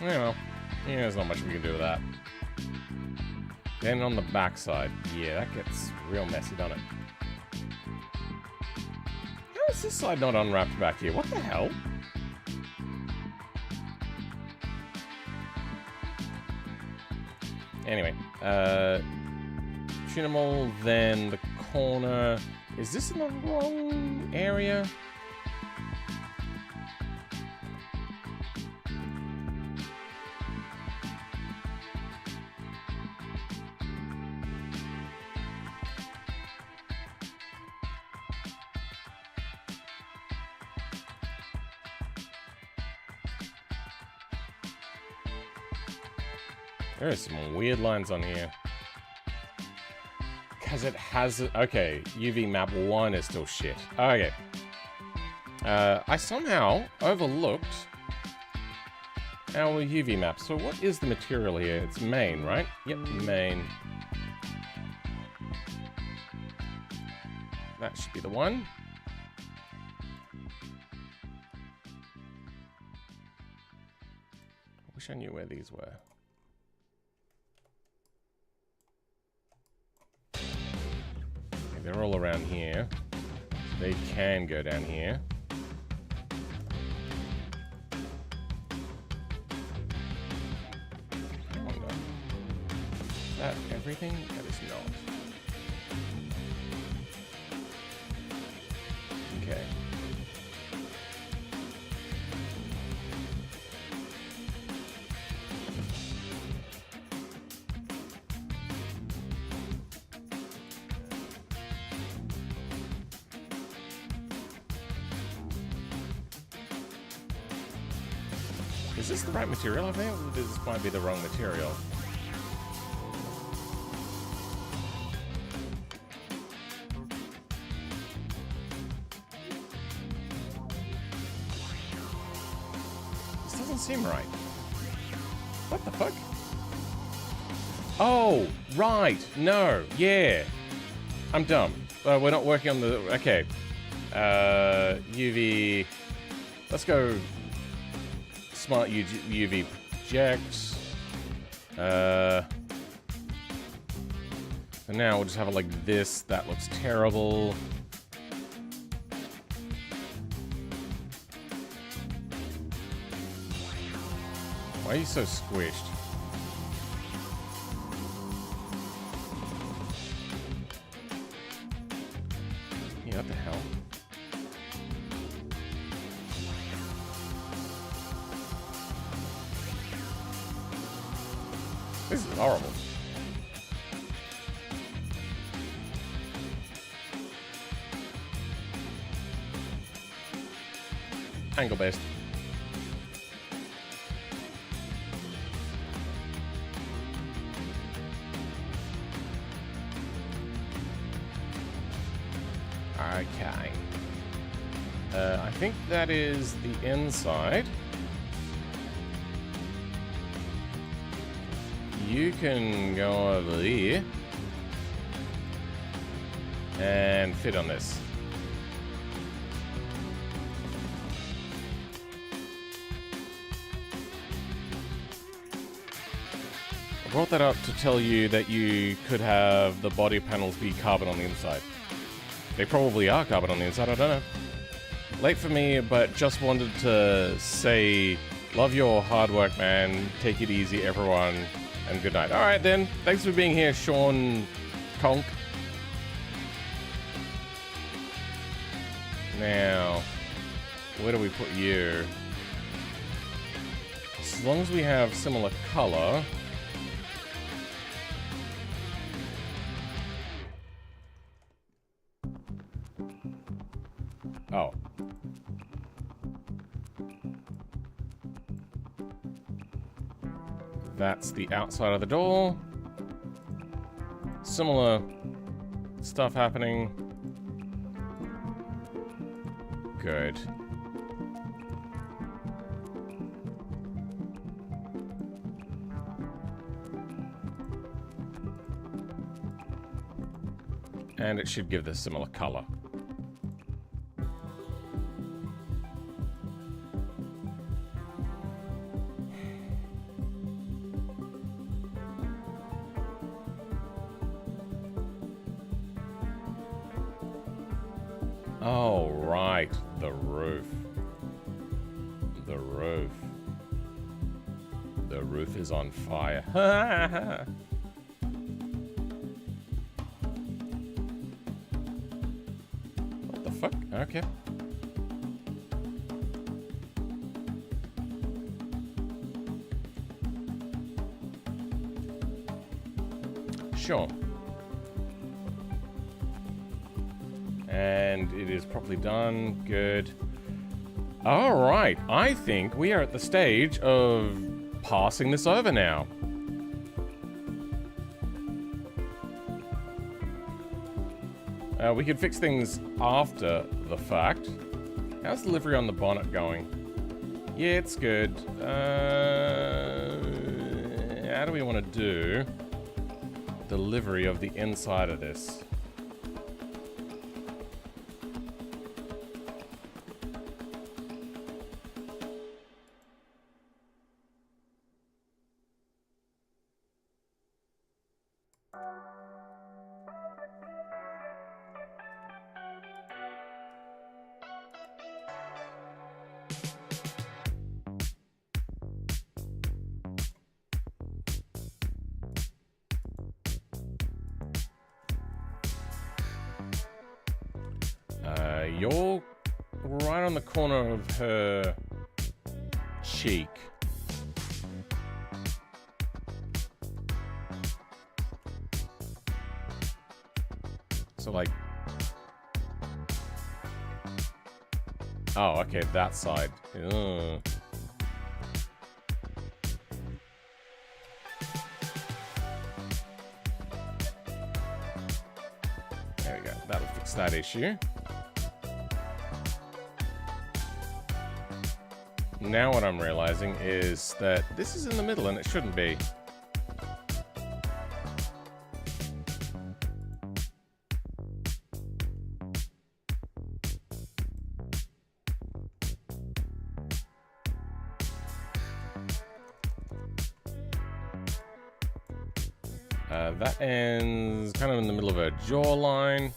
Well, yeah, there's not much we can do with that. Then on the back side, yeah, that gets real messy, doesn't it? How is this side not unwrapped back here? What the hell? Anyway, tunable, then the corner. Is this in the wrong area? There are some weird lines on here. Because it has... Okay, UV map 1 is still shit. Okay. I somehow overlooked our UV map. So what is the material here? It's main, right? Yep, main. That should be the one. I wish I knew where these were. They're all around here. They can go down here. Oh no. Is that everything? That is not. Okay. Is this the right material? I think this might be the wrong material. This doesn't seem right. What the fuck? Oh, right. No. Yeah. I'm dumb. We're not working on the... Okay. UV... Let's go... Smart UV projects. For now, we'll just have it like this. That looks terrible. Why are you so squished? Yeah, what the hell? This is horrible. Angle based. Okay. I think that is the inside. You can go over here and fit on this. I brought that up to tell you that you could have the body panels be carbon on the inside. They probably are carbon on the inside, I don't know. Late for me, but just wanted to say, love your hard work, man. Take it easy, everyone. And good night. All right, then. Thanks for being here, Sean Conk. Now, where do we put you? As long as we have similar color. Oh. That's the outside of the door. Similar stuff happening. Good. And it should give this similar color. Oh, right. The roof. The roof. The roof is on fire. fuck? Okay. Sure. And it is properly done. Good. All right. I think we are at the stage of passing this over now. We could fix things after the fact. How's the livery on the bonnet going? Yeah, it's good. How do we want to do the livery of the inside of this? You're right on the corner of her cheek. So like... Oh, okay, that side. Ugh. There we go. That'll fix that issue. Now what I'm realizing is that this is in the middle and it shouldn't be. That ends kind of in the middle of her jawline.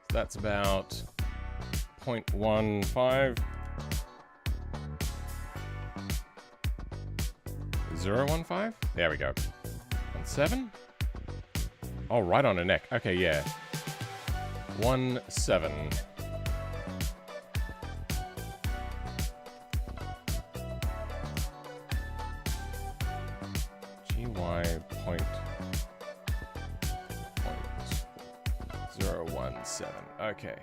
That's about 0.15. 0.15? There we go. 1.7? Oh, right on her neck. Okay, yeah. 1.7. .017. Okay.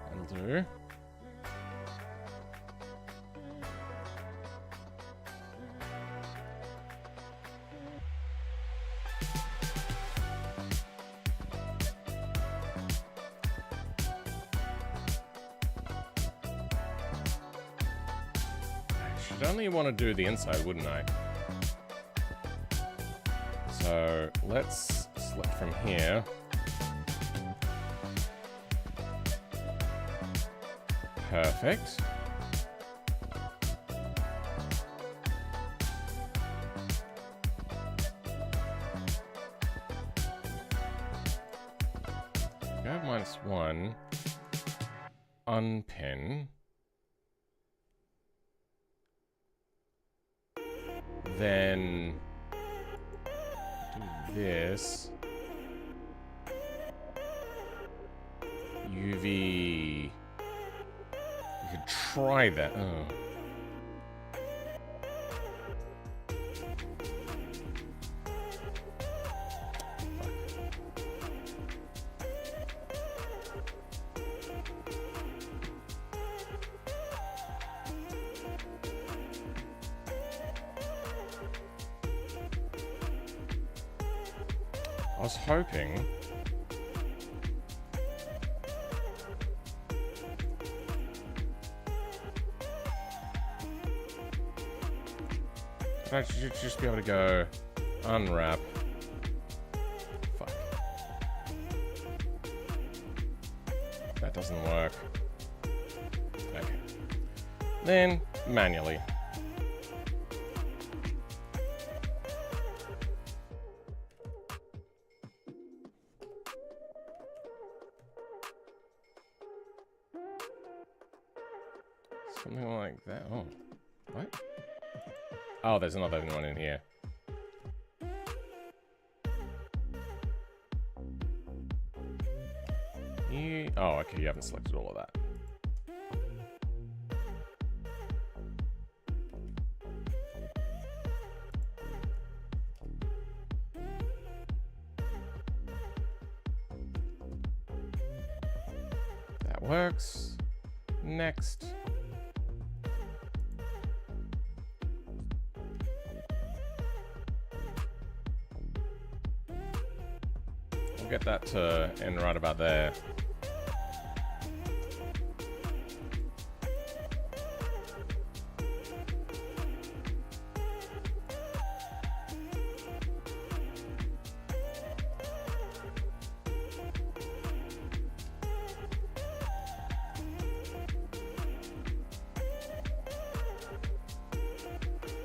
That'll do. I'd only want to do the inside, wouldn't I? So let's select from here. Perfect. Go -1. Unpin. Then do this. UV. You could try that. Oh. I was hoping I should just be able to go unwrap. Fuck. That doesn't work. Okay. Then manually. Something like that. Oh. What? Oh, there's another one in here. Oh, okay, you haven't selected all of that. That works. Next. We'll get that to end right about there.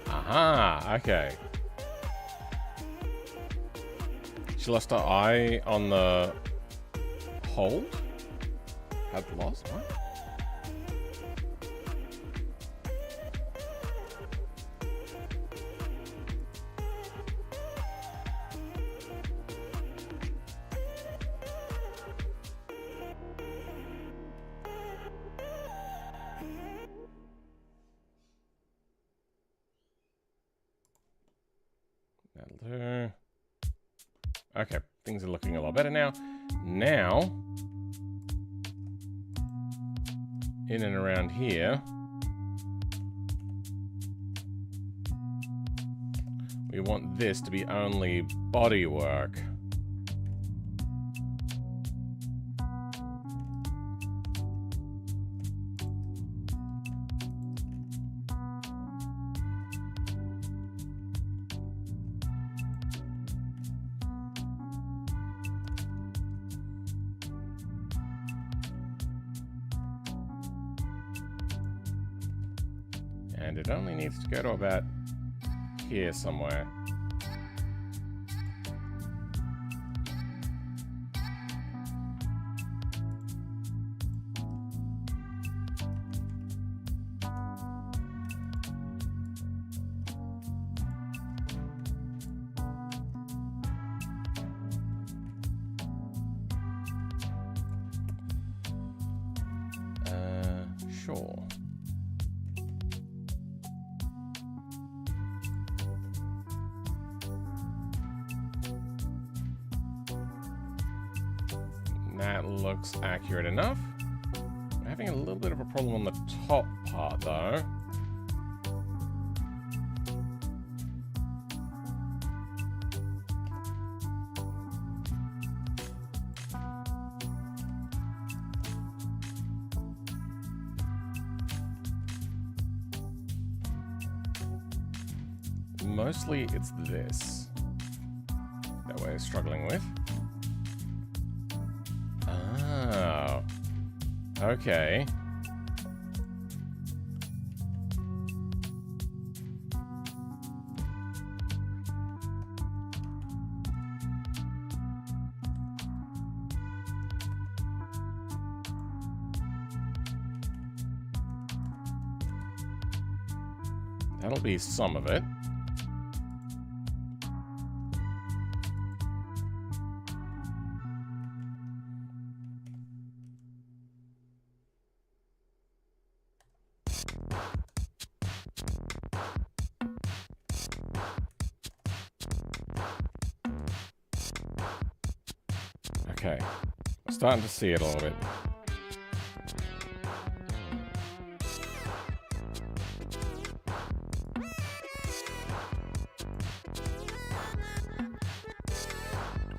Aha, okay. She lost her eye on the hold? Had lost? What? That'll do. Okay, things are looking a lot better now. Now, in and around here, we want this to be only bodywork. And it only needs to go to about here somewhere. Sure. That looks accurate enough. I'm having a little bit of a problem on the top part, though. Mostly it's this that we're struggling with. Oh, okay. That'll be some of it. Okay, I'm starting to see it a little bit.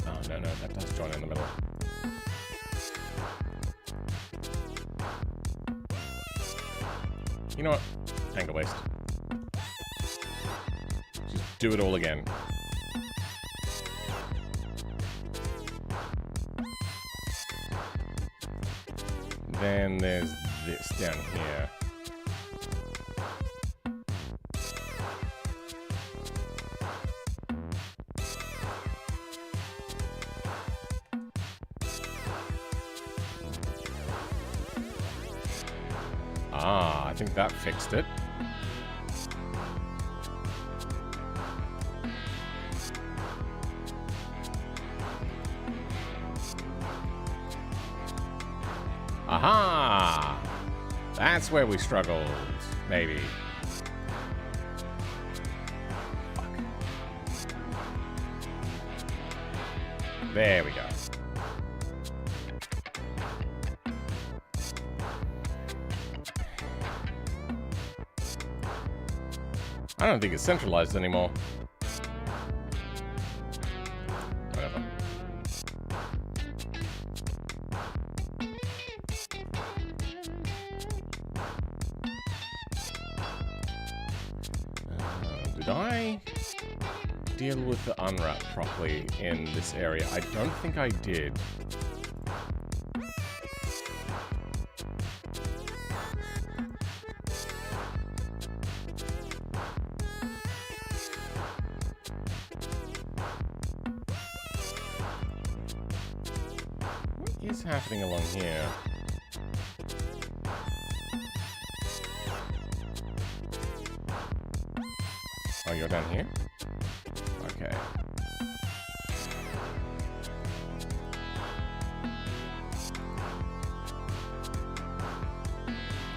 Oh, no, that does join in the middle. You know what? Angle waste. Just do it all again. Then there's this down here. Ah, I think that fixed it. Aha! That's where we struggled, maybe. Fuck. There we go. I don't think it's centralized anymore. Whatever. Did I deal with the unwrap properly in this area? I don't think I did. What is happening along here? Oh, you're down here? Okay.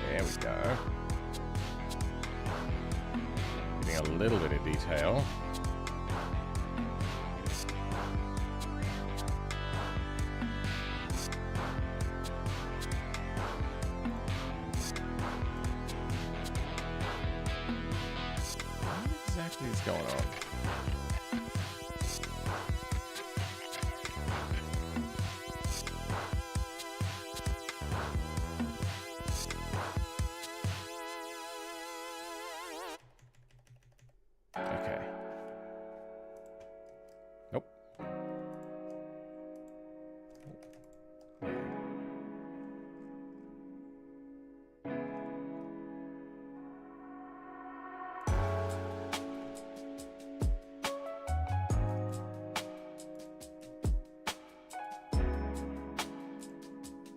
There we go. Getting a little bit of detail. What is going on? Okay. Nope.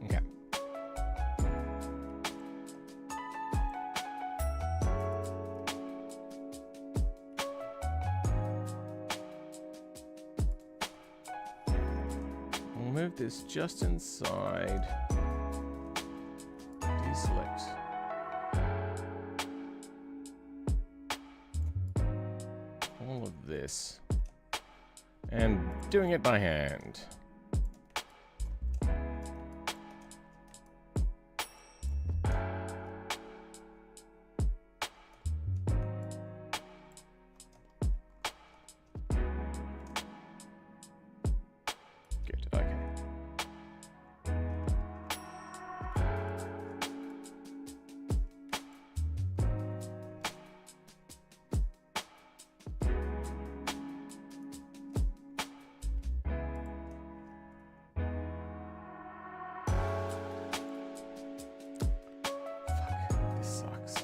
Okay. We'll move this just inside. Deselect. All of this. And doing it by hand. Good, okay. Fuck, this sucks.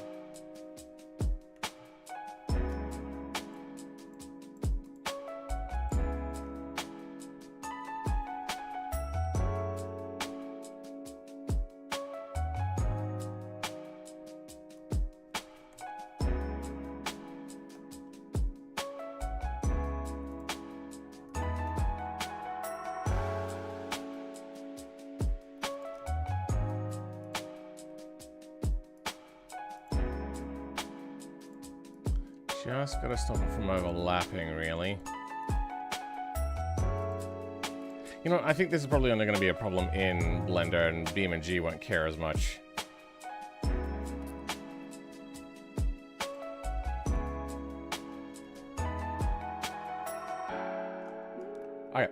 Just gotta stop it from overlapping, really. You know, I think this is probably only going to be a problem in Blender, and BeamNG won't care as much. Okay.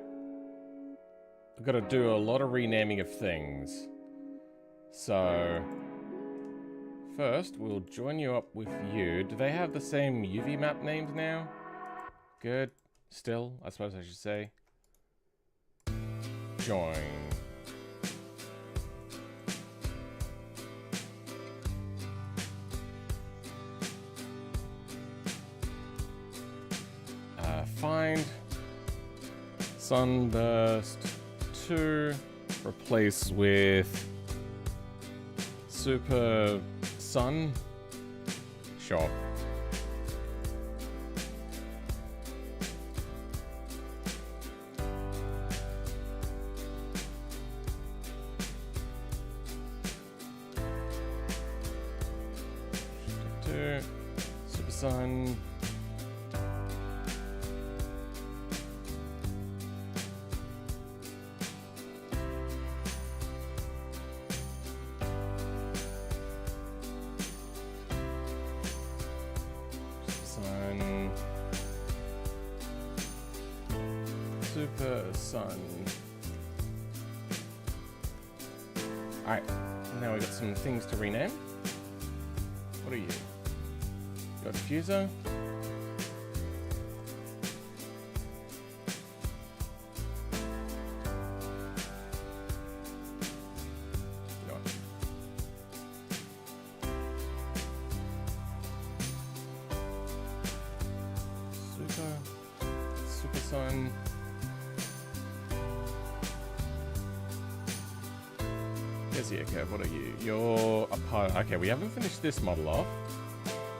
I've got to do a lot of renaming of things. So first, we'll join you up with you. Do they have the same UV map names now? Good. Still, I suppose I should say. Join. Find Sunburst 2, replace with Super Sun. Sure. 2. Super Sun. Super Sun. Alright, now we got some things to rename. What are you? Your diffuser. Super Sun. Here's the curve. What are you? You're a part. Okay, we haven't finished this model off.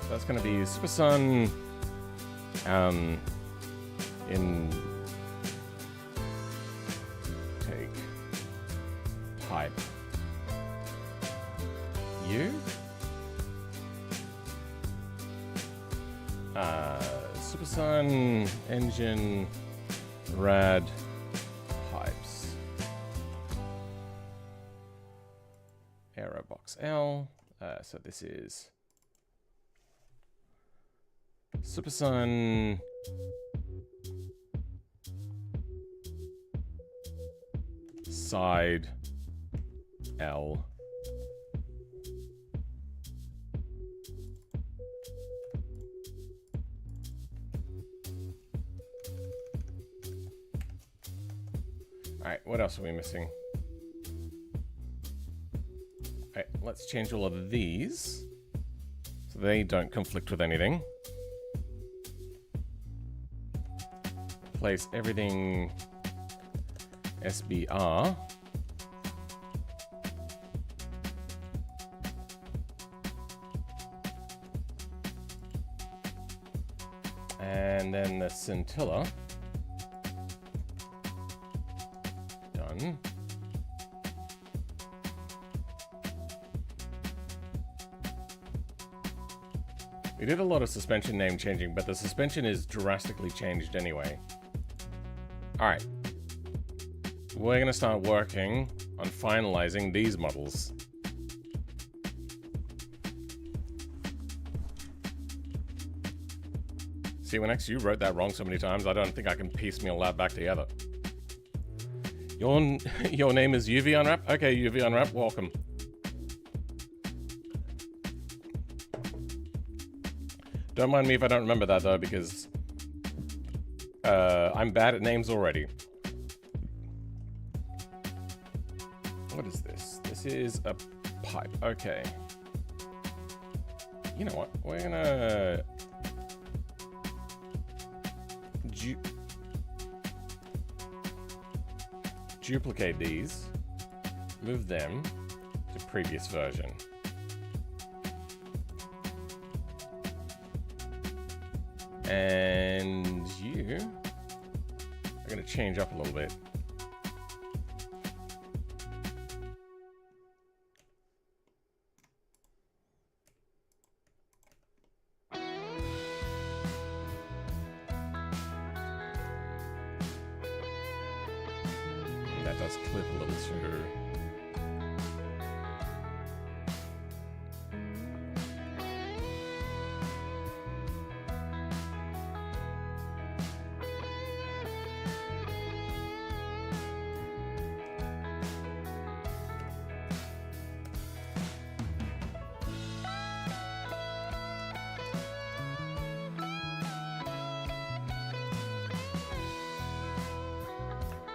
So that's going to be Super Sun. In take pipe. You. Super Sun engine rad pipes. Aerobox L. So this is Super Sun side L. Alright, what else are we missing? Alright, let's change all of these so they don't conflict with anything. Place everything SBR. And then the scintilla. Done. We did a lot of suspension name changing, but the suspension is drastically changed anyway. Alright. We're going to start working on finalizing these models. See, when X, you wrote that wrong so many times, I don't think I can piecemeal that back together. Your name is UV Unwrap? Okay, UV Unwrap, welcome. Don't mind me if I don't remember that though, because I'm bad at names already. What is this? This is a pipe. Okay. You know what? We're gonna duplicate these, move them to previous version. And you are going to change up a little bit. And that does clip a little too.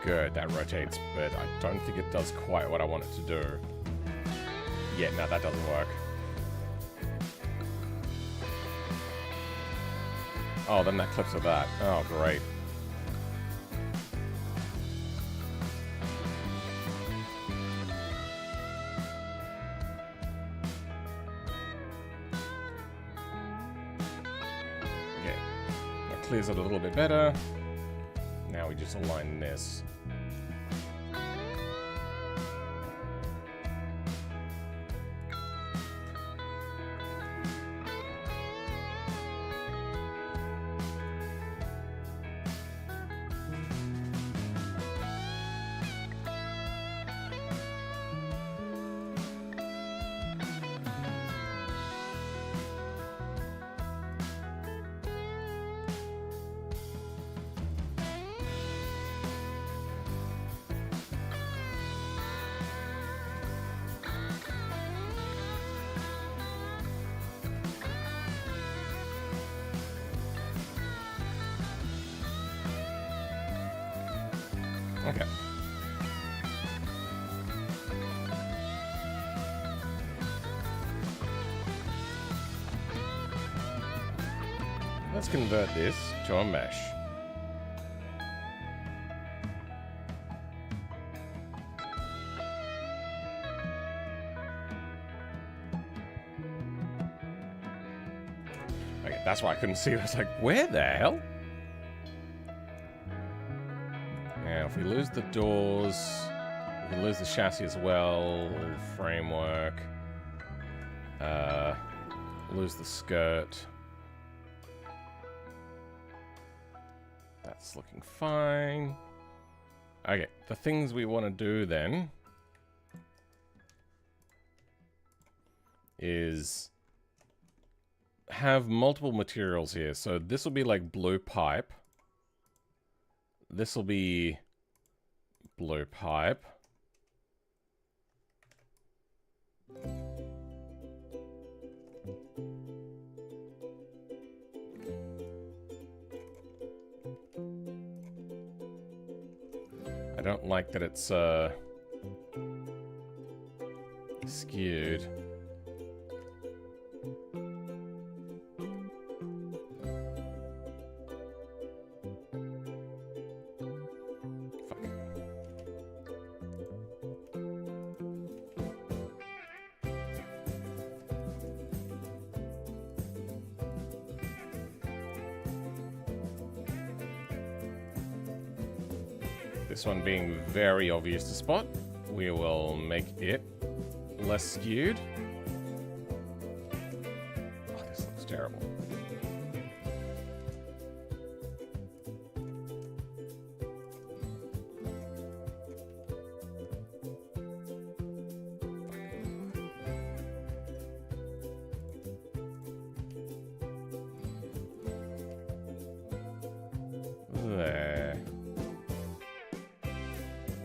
Good, that rotates, but I don't think it does quite what I want it to do. Yeah, no, that doesn't work. Oh, then that clips with that. Oh, great. Okay, that clears it a little bit better. Now we just align this. Okay. Let's convert this to a mesh. Okay, that's why I couldn't see it. I was like, where the hell? Now, if we lose the doors, we can lose the chassis as well, framework, lose the skirt. That's looking fine. Okay, the things we want to do then is have multiple materials here. So this will be like blue pipe. This will be blue pipe. I don't like that it's skewed. Fuck. This one being very obvious to spot, we will make it less skewed. Oh, this looks terrible. There.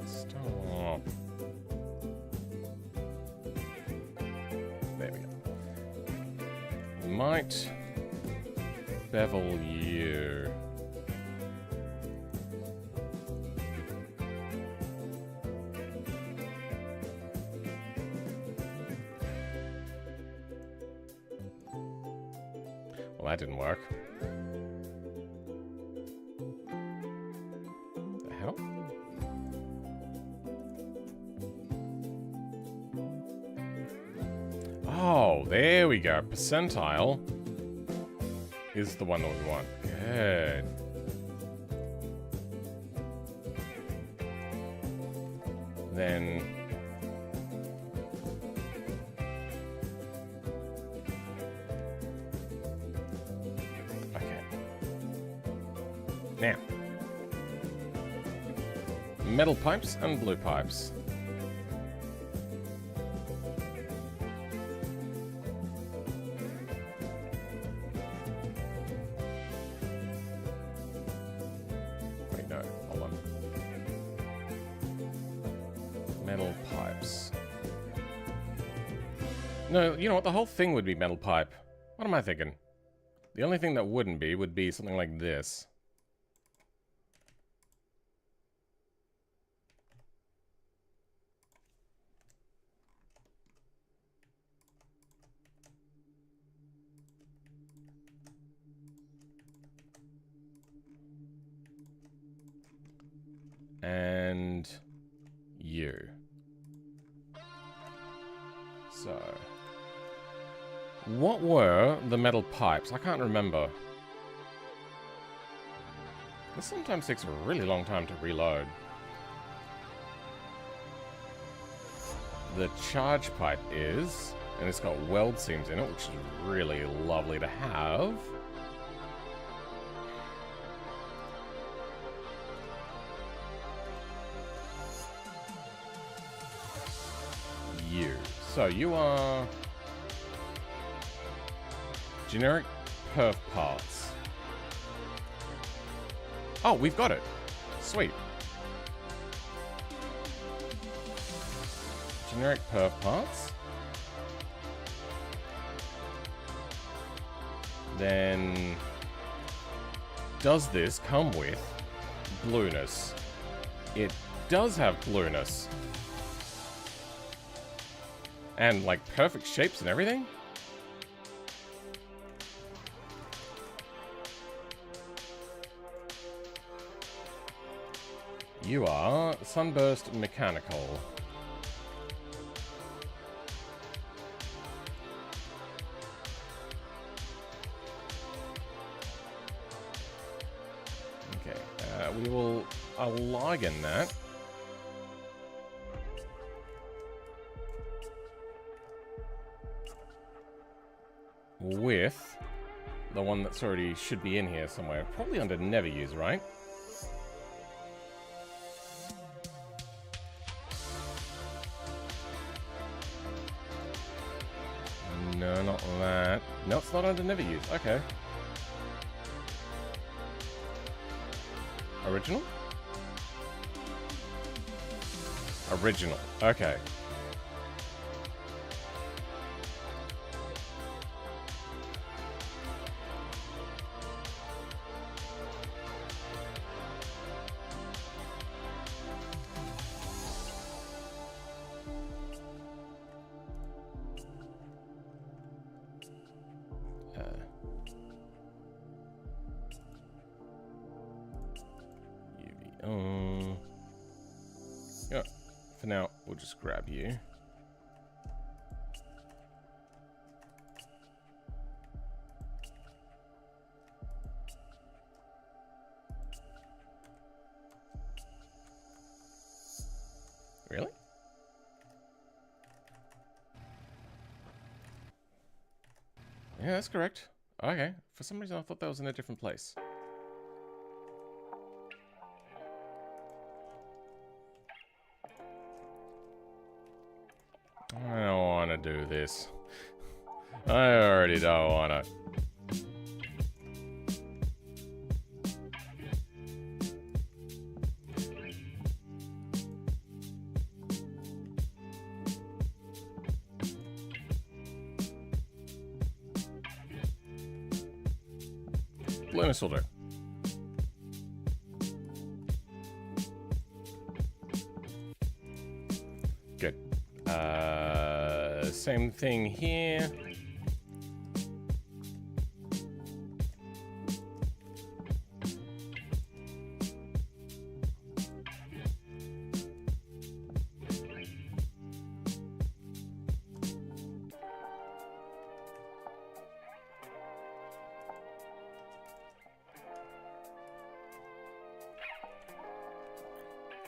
Stop. There we go. Might bevel you. Well, that didn't work. The hell? Oh, there we go. Percentile is the one that we want. Good. Then okay. Now metal pipes and blue pipes. Wait, no, hold on. Metal pipes. No, you know what? The whole thing would be metal pipe. What am I thinking? The only thing that wouldn't be would be something like this. And you. So, what were the metal pipes? I can't remember. This sometimes takes a really long time to reload. The charge pipe is, and it's got weld seams in it, which is really lovely to have. You. So you are generic perf parts. Oh, we've got it. Sweet. Generic perf parts. Then does this come with blueness? It does have blueness. And, like, perfect shapes and everything? You are Sunburst Mechanical. Okay, we will log in that. With the one that's already should be in here somewhere. Probably under never use, right? No, not that. No, it's not under never use. Okay. Original? Original. Okay. Yeah, for now, we'll just grab you. Really? Yeah, that's correct. Okay. For some reason, I thought that was in a different place. I don't want to do this. I already don't want to. Blueness will do. Good. Same thing here.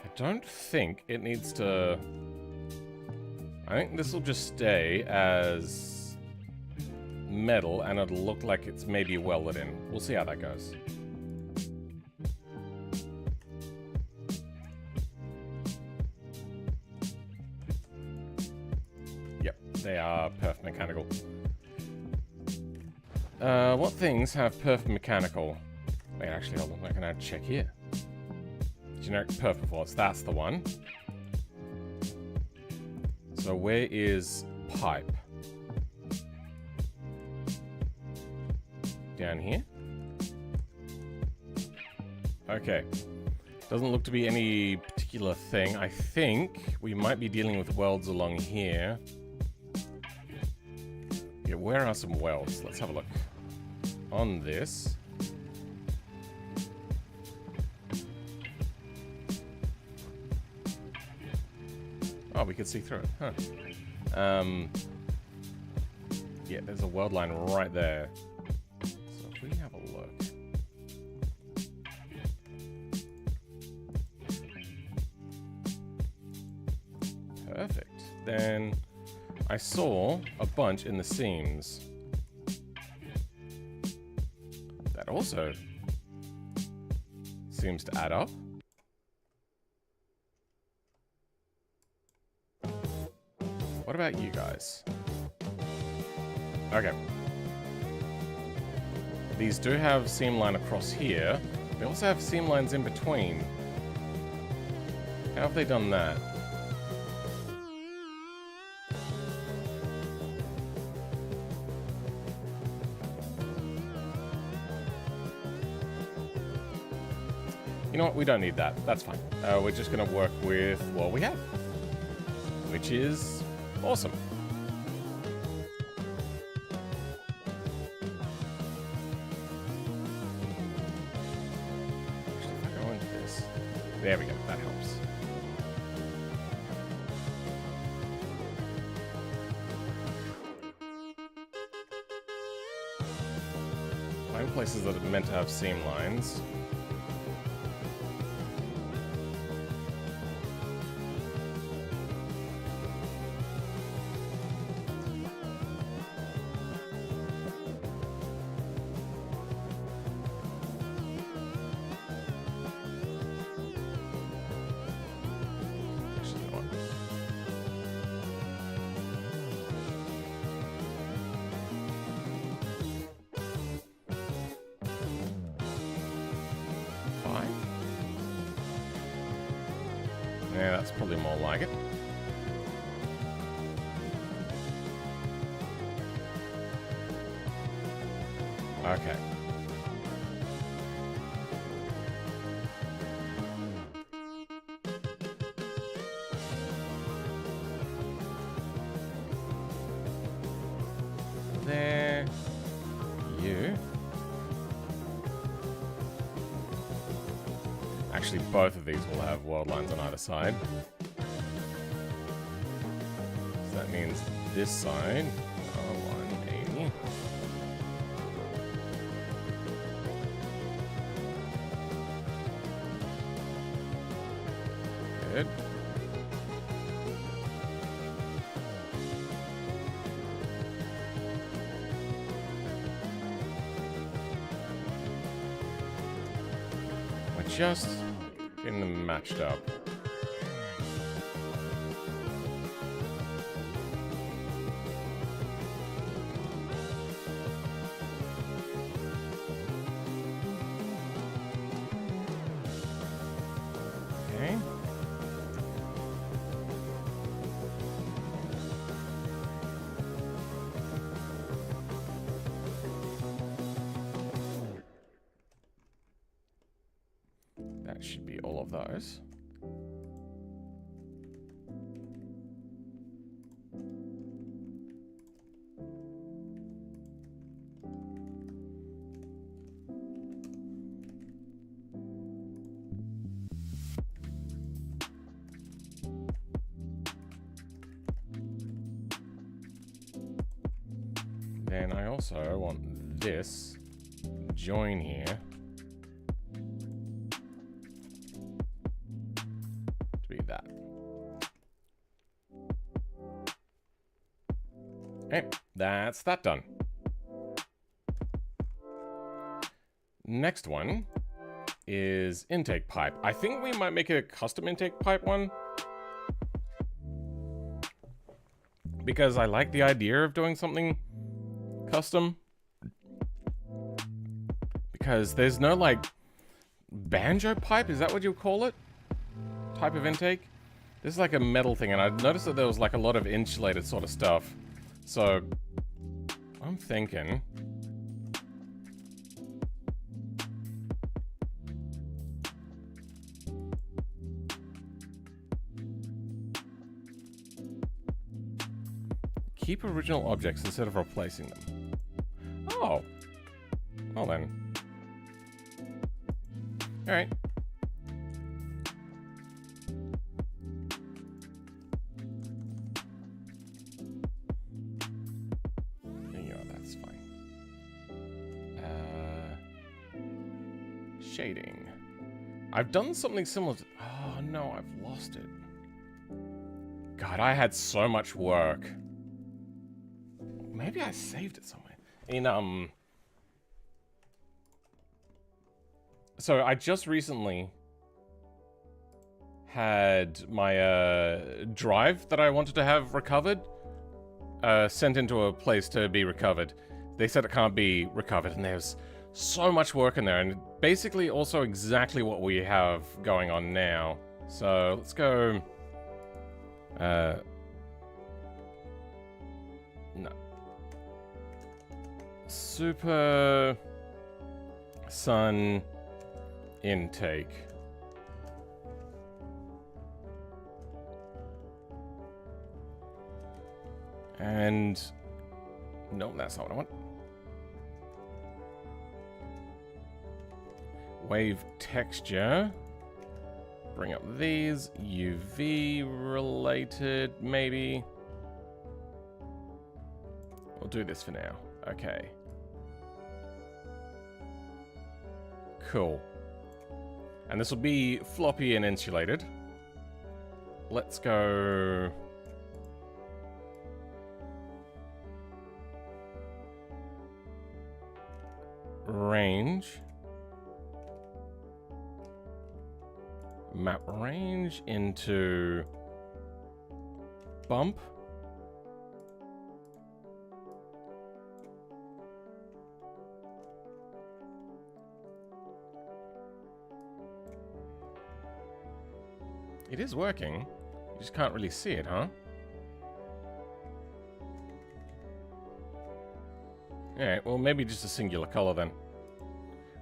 I don't think it needs to... I think this will just stay as metal and it'll look like it's maybe welded in. We'll see how that goes. Yep, they are perf mechanical. What things have perf mechanical? Wait, actually, hold on. I can add check here. Generic perf performance, that's the one. So where is pipe? Down here? Okay. Doesn't look to be any particular thing. I think we might be dealing with welds along here. Yeah, where are some welds? Let's have a look. On this. Oh, we could see through it, huh? Yeah, there's a weld line right there. So if we have a look. Perfect. Then I saw a bunch in the seams. That also seems to add up. What about you guys? Okay. These do have seam line across here. They also have seam lines in between. How have they done that? You know what? We don't need that. That's fine. We're just going to work with what we have, which is awesome. Actually, if I go into this, there we go. That helps. Find places that are meant to have seam lines. Yeah, that's probably more like it. Okay. There. You. Actually, both of these will have world lines on either side. So that means this side, 180. Good. We're just getting them matched up. Okay. That should be all of those. Then I also want this join here to be that. Okay, that's that done. Next one is intake pipe. I think we might make a custom intake pipe one, because I like the idea of doing something custom, because there's no like banjo pipe, is that what you call it, type of intake? This is like a metal thing, and I noticed that there was like a lot of insulated sort of stuff, so I'm thinking keep original objects instead of replacing them. Oh. Well then. Alright. Yeah, that's fine. Shading. I've done something similar to... Oh no, I've lost it. God, I had so much work. Maybe I saved it somewhere. In, so I just recently had my, drive that I wanted to have recovered, sent into a place to be recovered. They said it can't be recovered, and there's so much work in there, and basically also exactly what we have going on now. So, let's go, no. Super Sun intake. And no, that's not what I want. Wave texture. Bring up these. UV related, maybe. We'll do this for now. Okay. Cool. And this will be floppy and insulated. Let's go... range. Map range into bump. It is working. You just can't really see it, huh? Alright, well maybe just a singular color then.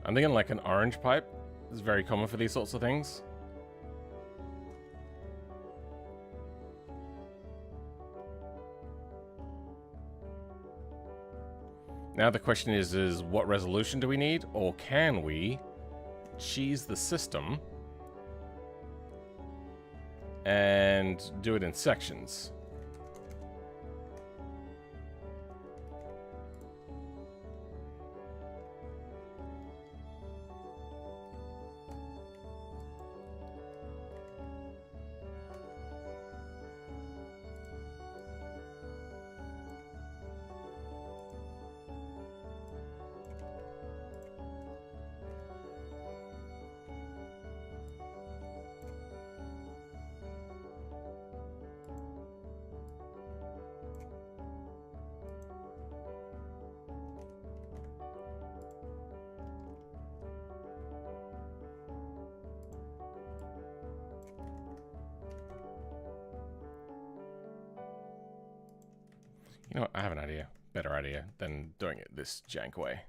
I'm thinking like an orange pipe. It's very common for these sorts of things. Now the question is what resolution do we need? Or can we cheese the system and do it in sections? You know what? I have an idea. Better idea than doing it this jank way.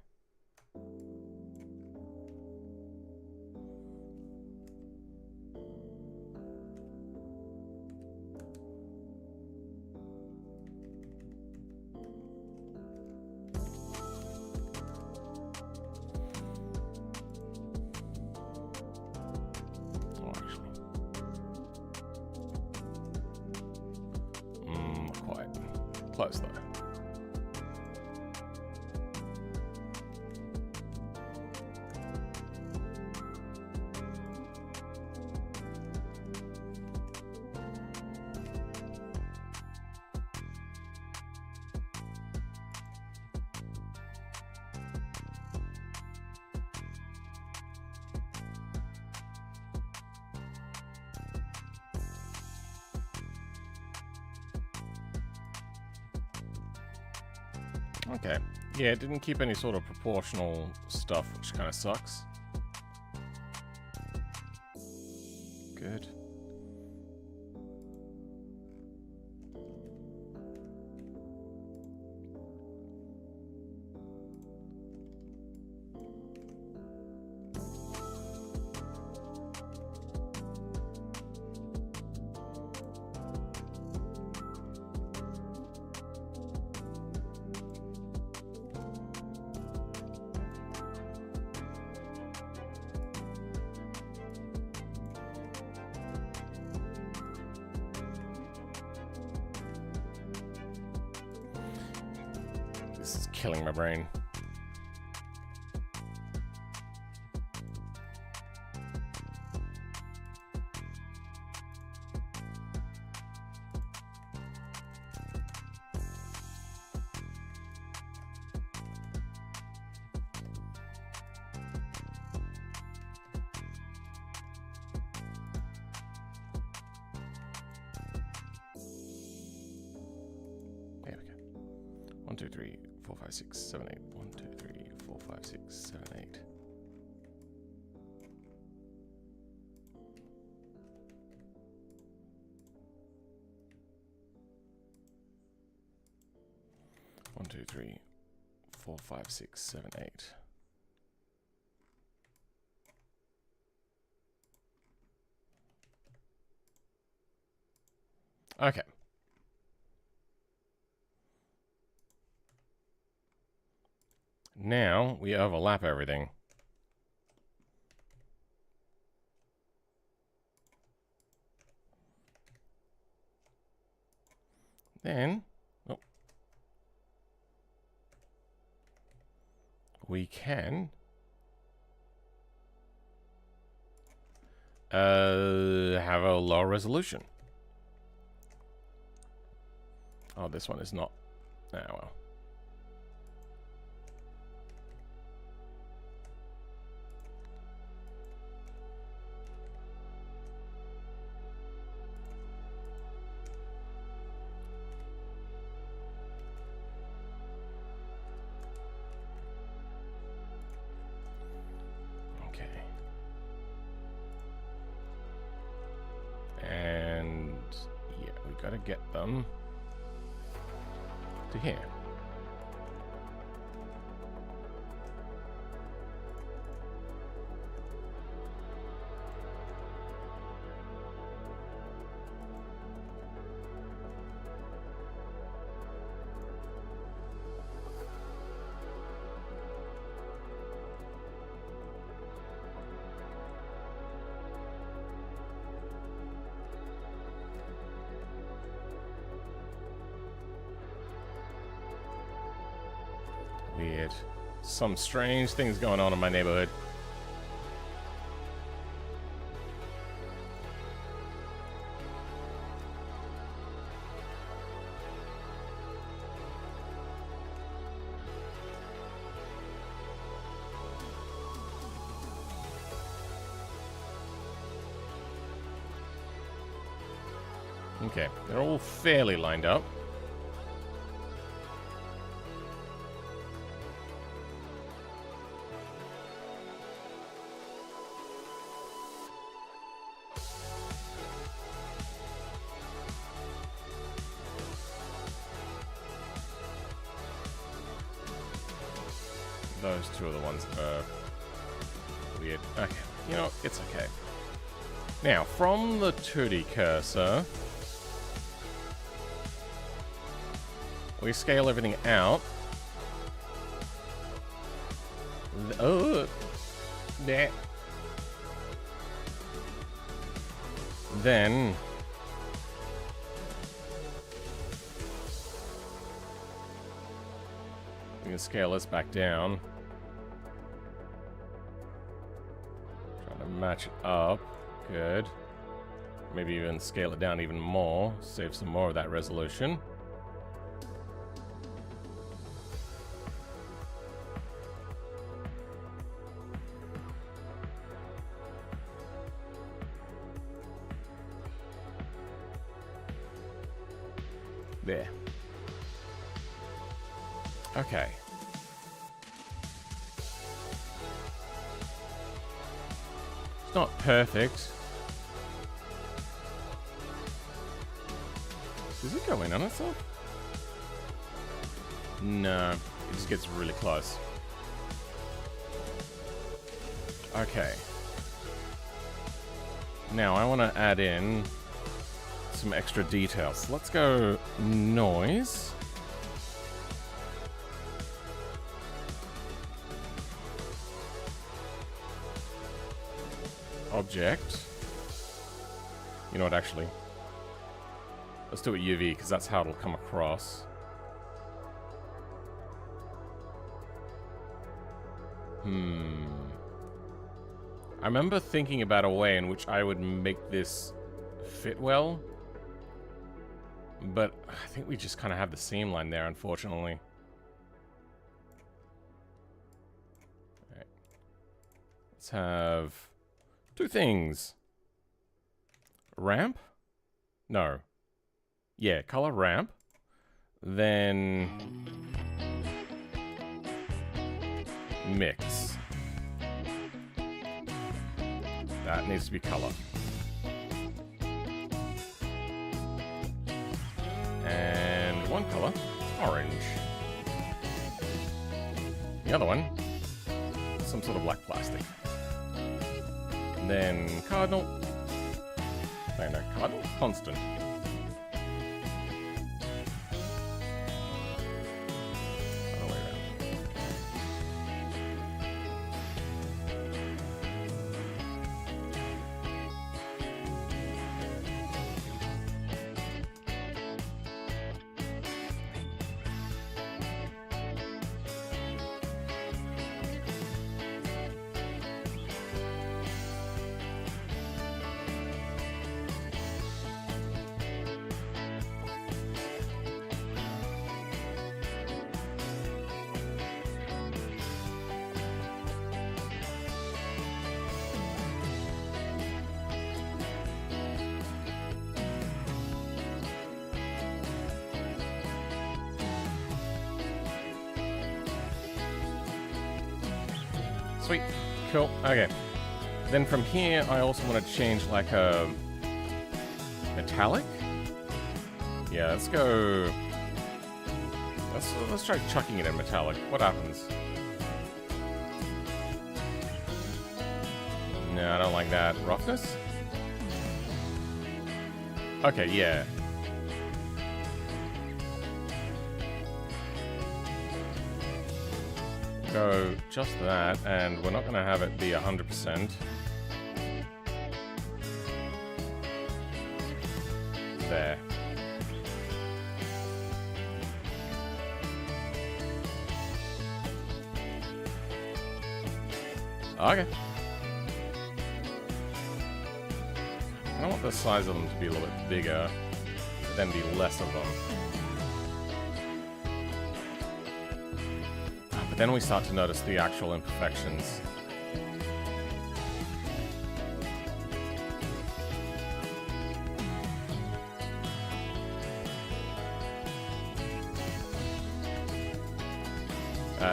Oh, actually. Not quite. Close though. Okay. Yeah, it didn't keep any sort of proportional stuff, which kind of sucks. Good. This is killing my brain. There we go. 1, 2, 3, 4, 5, 6, 7, 8. 1, 2, 3, 4, 5, 6, 7, 8. One, two, three, 4, 5, 6, 7, 8. Okay. Now we overlap everything. Then, oh, we can have a lower resolution. Oh, this one is not. Ah, well. And yeah, we gotta get them to here. Weird. Some strange things going on in my neighborhood. Okay, they're all fairly lined up. Those two are the ones that are weird. Okay, you know, it's okay. Now, from the 2D cursor, we scale everything out. Oh, nah. Then we can scale this back down. Trying to match it up. Good. Maybe even scale it down even more. Save some more of that resolution. There. Okay. It's not perfect. Does it go in on itself? No, it just gets really close. Okay. Now I want to add in some extra details. Let's go noise. Object. You know what, actually? Let's do it UV, because that's how it'll come across. I remember thinking about a way in which I would make this fit well. But I think we just kind of have the seam line there, unfortunately. All right. Let's have two things. Ramp? No. Yeah, color ramp. Then mix. That needs to be color. And one color, orange. The other one, some sort of black plastic. And then cardinal. No, cardinal, constant. Other way around. Sweet. Cool. Okay. Then from here, I also want to change like a metallic. Yeah, let's go. Let's try chucking it in metallic. What happens? No, I don't like that. Roughness? Okay, yeah. Go just that, and we're not going to have it be 100%. There. Okay. I want the size of them to be a little bit bigger, but then be less of them. But then we start to notice the actual imperfections.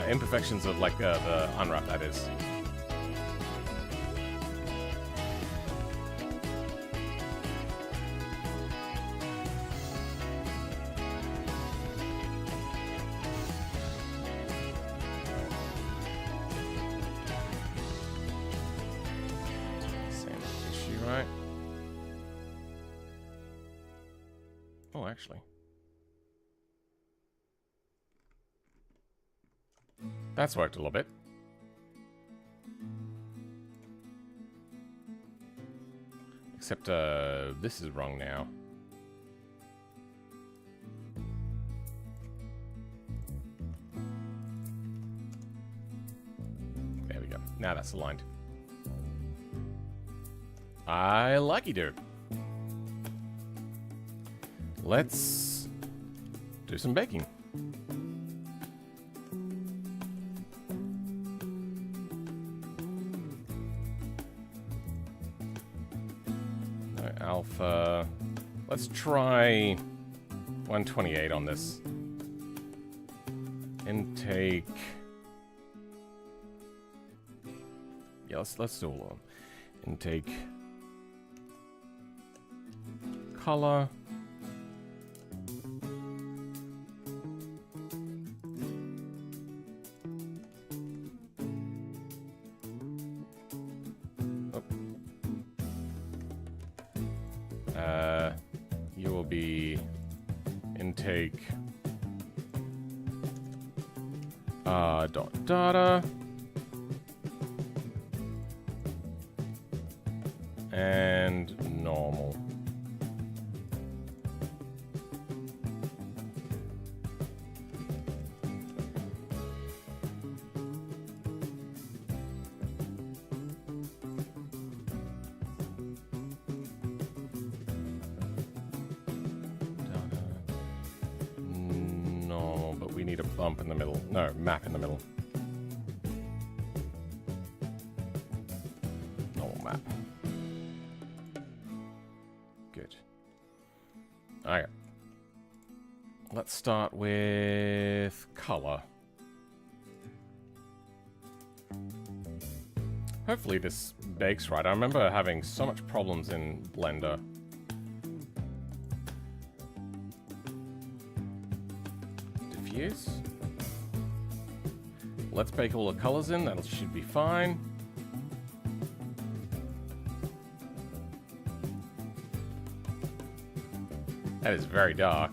Imperfections of like the unwrap, that is. Same issue, right? Oh, actually. That's worked a little bit. Except, this is wrong now. There we go. Now that's aligned. I like you, dude. Let's do some baking. Alpha. Let's try 128 on this. Intake. Yeah, let's do all of them. Intake. Color. You will be intake dot data and normal. We need a bump in the middle. No, map in the middle. Normal map. Good. Okay. Let's start with color. Hopefully this bakes right. I remember having so much problems in Blender. Diffuse. Let's bake all the colors in. That should be fine. That is very dark.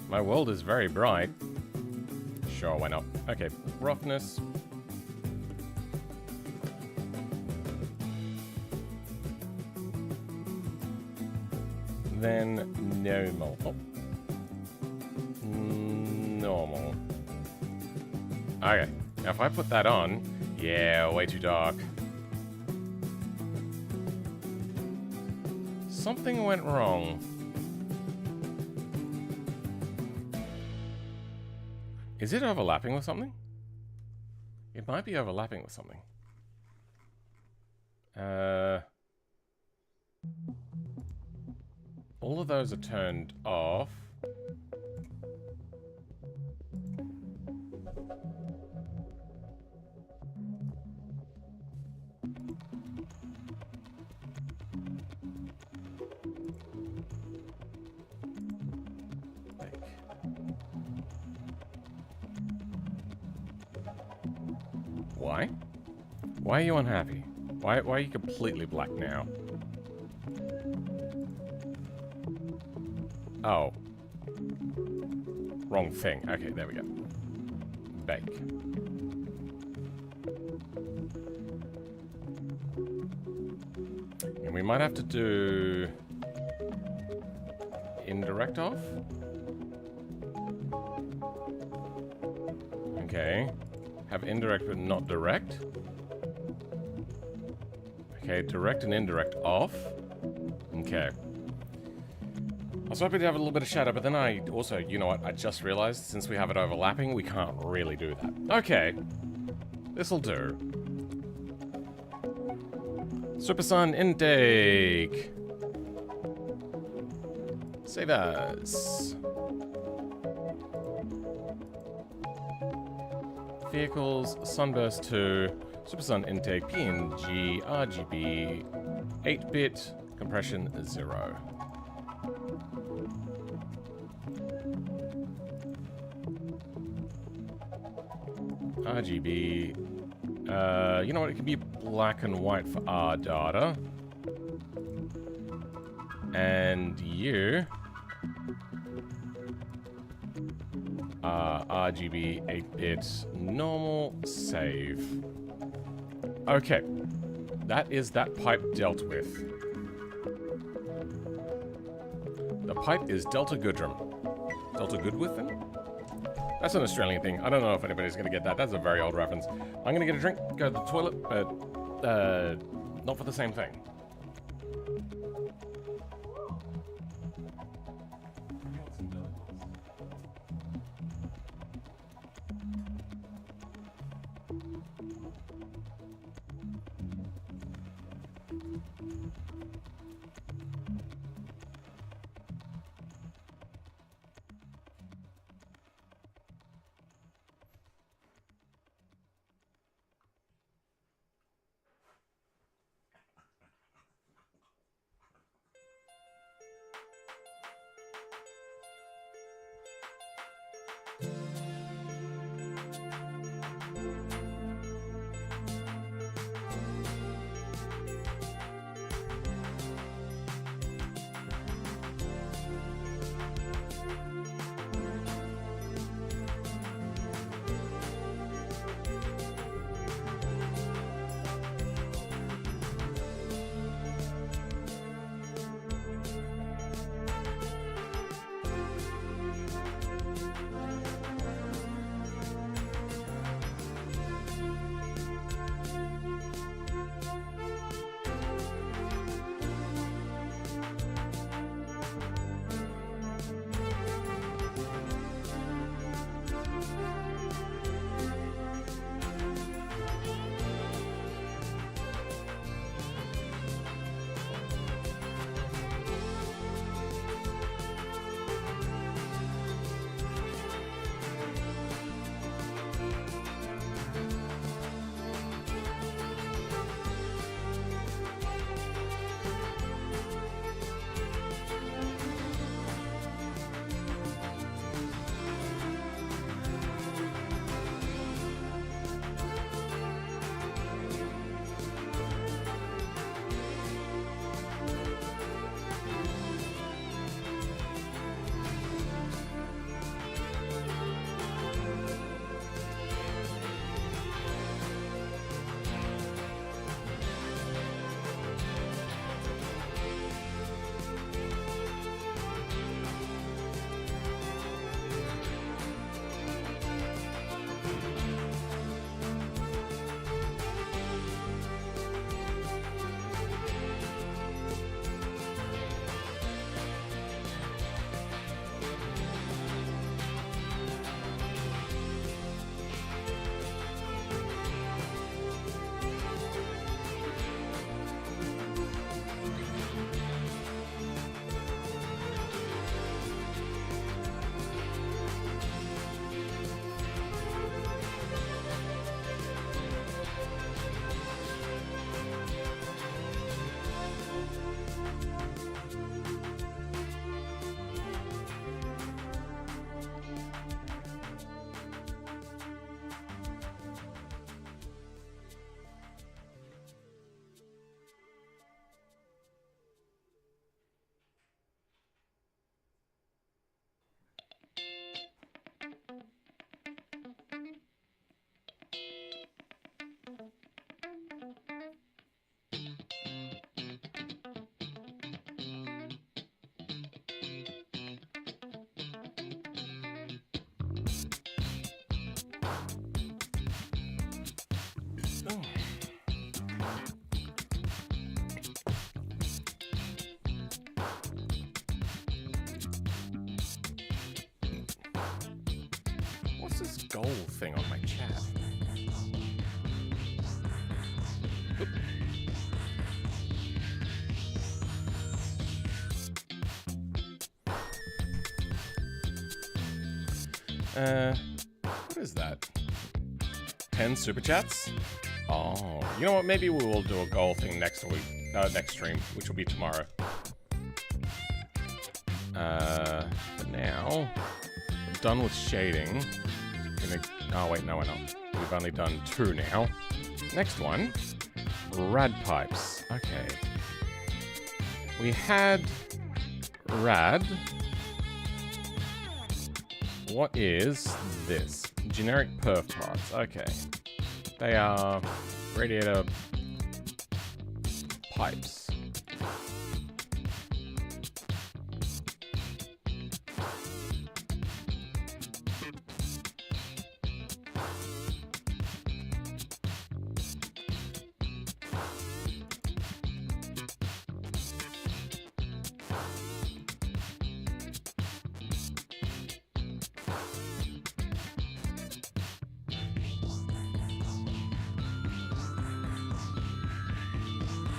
My world is very bright. Sure, why not? Okay, roughness. Then normal. Oh. Normal. Okay, now if I put that on, yeah, way too dark. Something went wrong. Is it overlapping with something? It might be overlapping with something. All of those are turned off. Why? Why are you unhappy? Why are you completely black now? Oh. Wrong thing. Okay, there we go. Bake. And we might have to do indirect off. Okay. Have indirect but not direct. Okay, direct and indirect off. Okay. I was hoping to have a little bit of shadow, but then I also, you know what, I just realized since we have it overlapping, we can't really do that. Okay. This'll do. Super Sun intake. Save as. Vehicles, Sunburst 2, Super Sun intake, PNG, RGB, 8-bit, compression 0. RGB. You know what? It can be black and white for R data. And you. RGB 8-bit normal save. Okay. That is that pipe dealt with. The pipe is Delta Goodrum. Delta Goodwithin? That's an Australian thing. I don't know if anybody's going to get that. That's a very old reference. I'm going to get a drink, go to the toilet, but not for the same thing. goal thing on my chat. Oop. What is that? 10 super chats? Oh, you know what? Maybe we will do a goal thing next week, next stream, which will be tomorrow. But now, we're done with shading. Oh wait, no we're not. We've only done 2 now. Next one, rad pipes. Okay. We had rad. What is this? Generic perf parts. Okay. They are radiator pipes.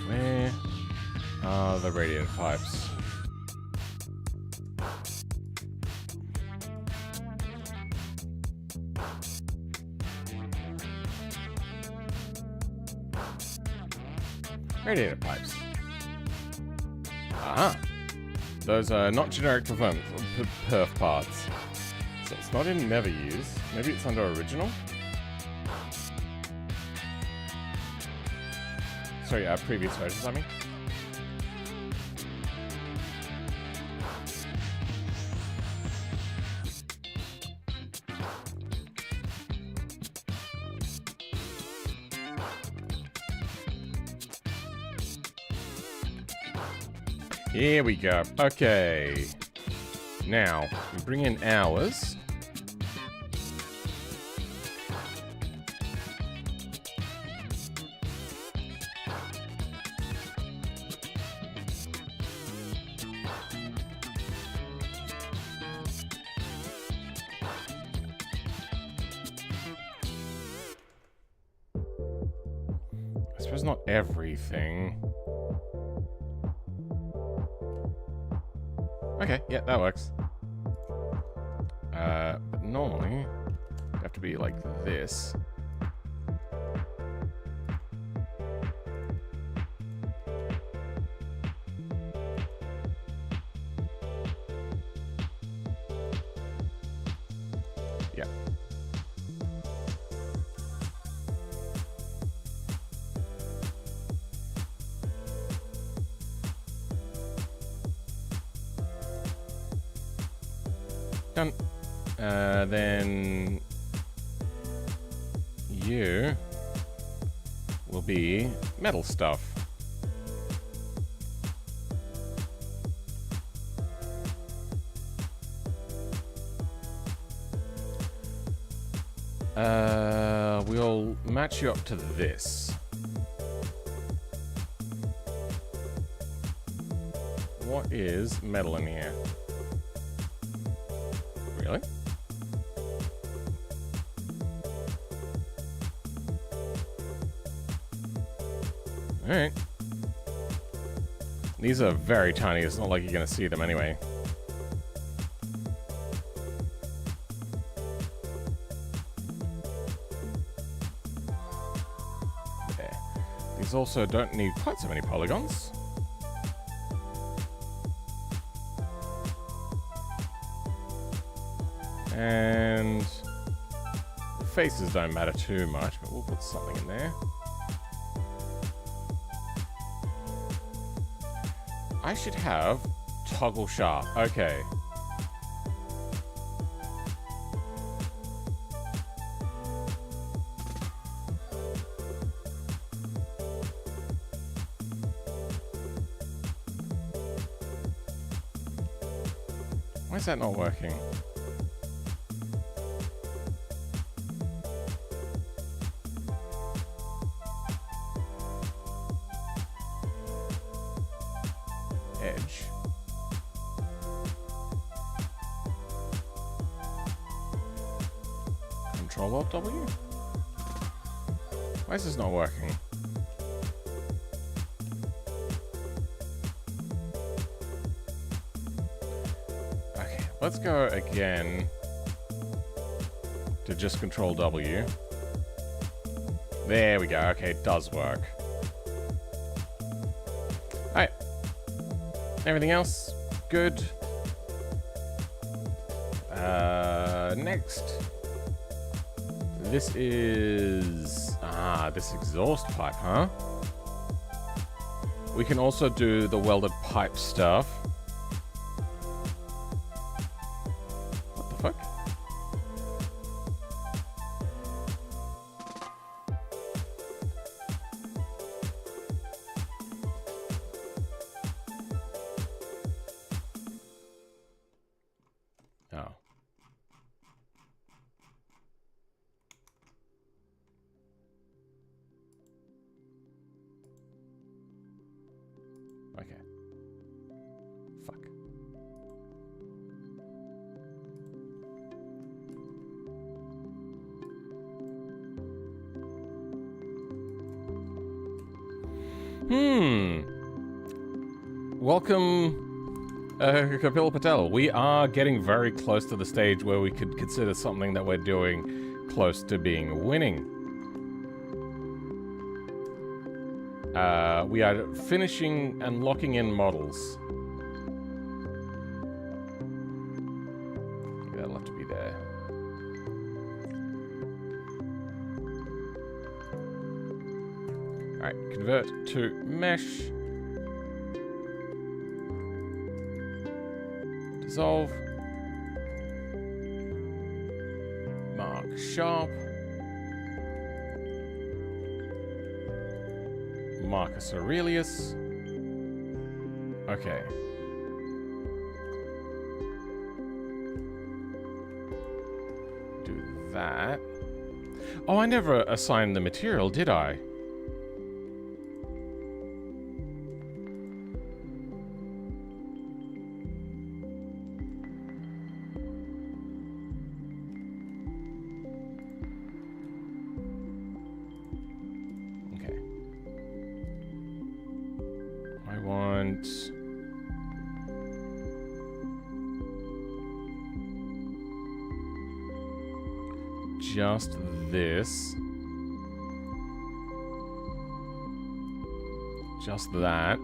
Where are the radiator pipes? Radiator pipes. Aha! Those are not generic perf parts. So it's not in never use. Maybe it's under original? Sorry, previous versions, I mean. Here we go. Okay. Now, we bring in ours. I suppose not everything. Okay, yeah, that works. But normally, you have to be like this. Yeah. Done. Then you will be metal stuff. We'll match you up to this. What is metal in here? Really? Alright. These are very tiny, it's not like you're gonna see them anyway. There. These also don't need quite so many polygons. And the faces don't matter too much, but we'll put something in there. I should have toggle sharp. Okay. Why is that not working? Edge. Control Alt W? Why is this not working? Okay, let's go again to just Control W. There we go. Okay, it does work. Alright. Everything else? Good. Next. This is... this exhaust pipe, huh? We can also do the welded pipe stuff. What the fuck? Oh. Okay. Fuck. Welcome, Kapil Patel. We are getting very close to the stage where we could consider something that we're doing close to being winning. We are finishing and locking in models. That'll have to be there. Alright, convert to mesh. Dissolve. Mark sharp. Marcus Aurelius. Okay. Do that. Oh, I never assigned the material, did I? Just this. Just that.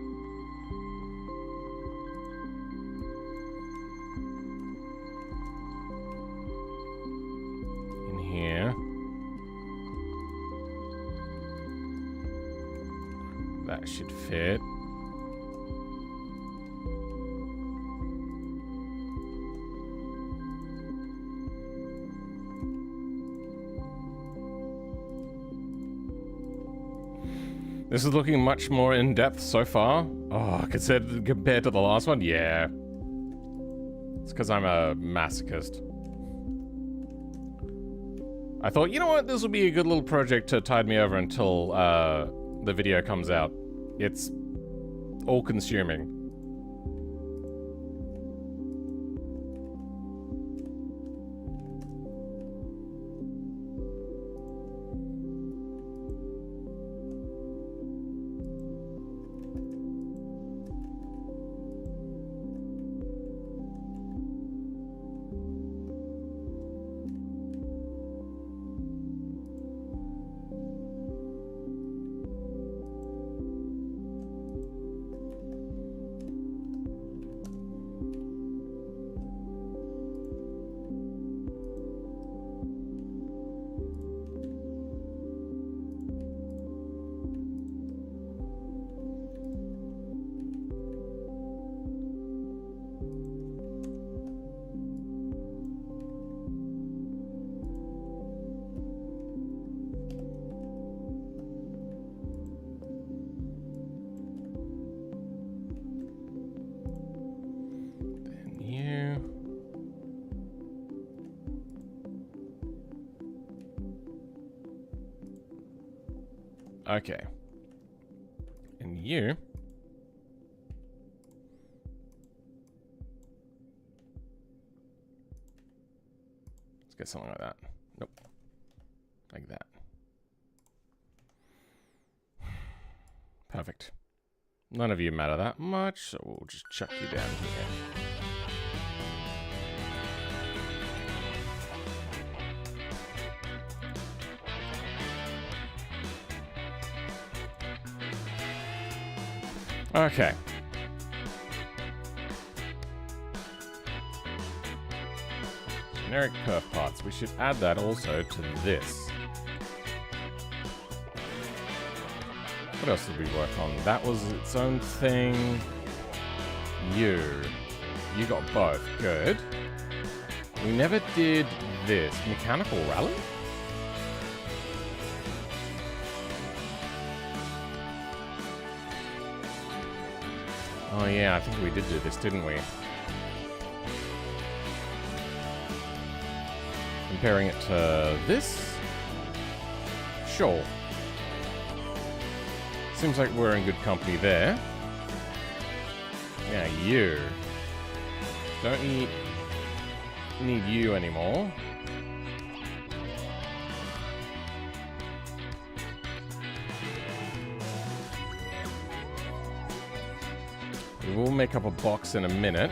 In here. That should fit. This is looking much more in-depth so far. Oh, compared to the last one? Yeah. It's because I'm a masochist. I thought, you know what? This will be a good little project to tide me over until the video comes out. It's all-consuming. Okay. And you... Let's get something like that. Nope. Like that. Perfect. None of you matter that much, so we'll just chuck you down here. Okay. Generic perf parts. We should add that also to this. What else did we work on? That was its own thing. You got both. Good. We never did this. Mechanical rally? Oh yeah, I think we did do this, didn't we? Comparing it to this? Sure. Seems like we're in good company there. Yeah, you. Don't need you anymore. We will make up a box in a minute.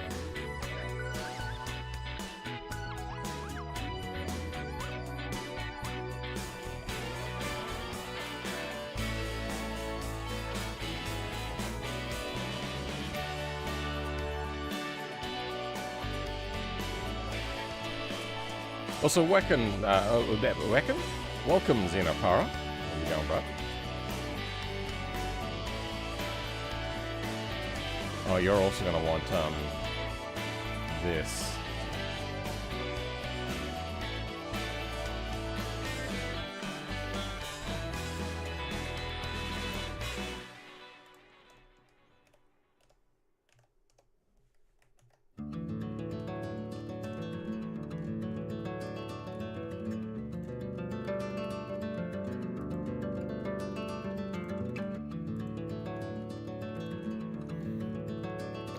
Also, Wecken, welcome, Xenopara. How you going, bro? Oh, you're also gonna want this.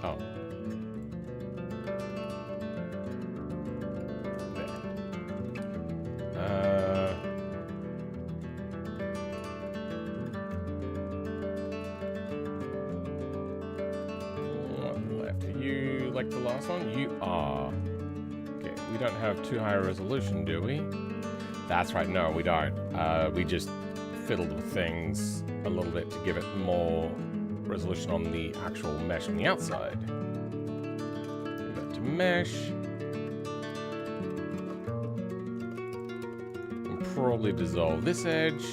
Oh. There. One left. Are you like the last one? You are. Okay, we don't have too high a resolution, do we? That's right, no, we don't. We just fiddled with things a little bit to give it more resolution on the actual mesh on the outside. Go back to mesh. And probably dissolve this edge.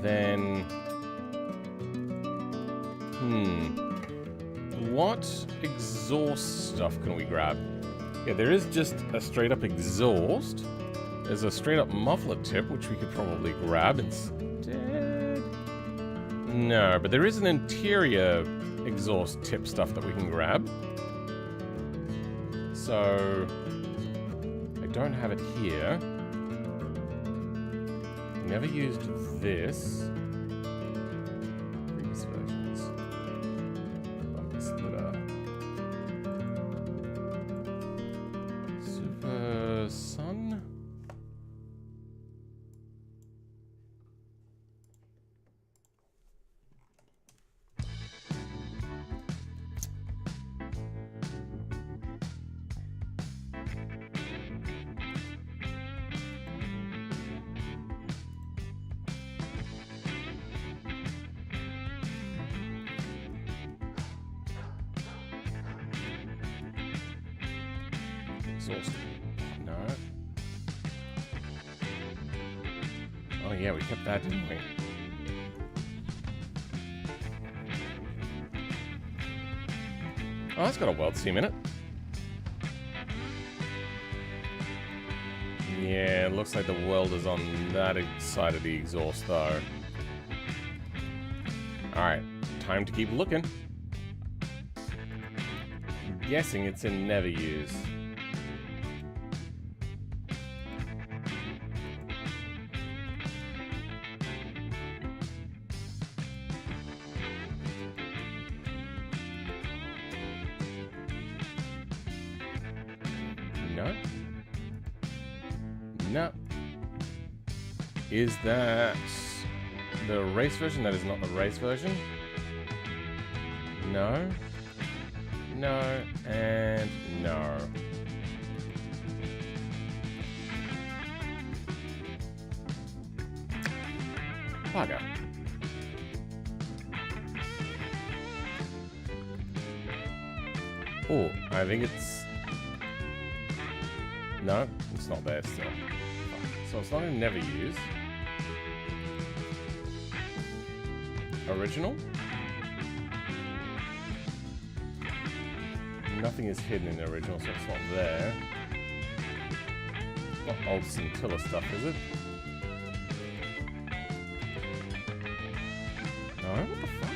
Then... what exhaust stuff can we grab? Yeah, there is just a straight up exhaust. There's a straight up muffler tip, which we could probably grab instead. No, but there is an interior exhaust tip stuff that we can grab. So, I don't have it here. Never used this. Previous versions. Bumper splitter. Super Sun. Exhaust. No. Oh yeah, we kept that, didn't we? Oh, that's got a weld seam in it. Yeah, it looks like the weld is on that side of the exhaust though. Alright, time to keep looking. I'm guessing it's in never use. No. No. Is that the race version? That is not the race version. No. No. And no. Bugger. Oh, I think it's... No, it's not there still. So it's not in never use. Original? Nothing is hidden in the original, so it's not there. Not old scintilla stuff, is it? No, what the fuck?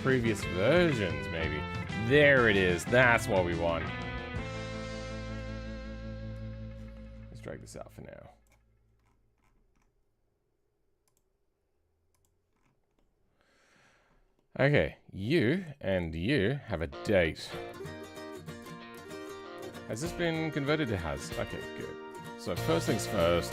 Previous versions, maybe. There it is. That's what we want. Let's drag this out for now. Okay, you and you have a date. Has this been converted? It has. Okay, good. So first things first.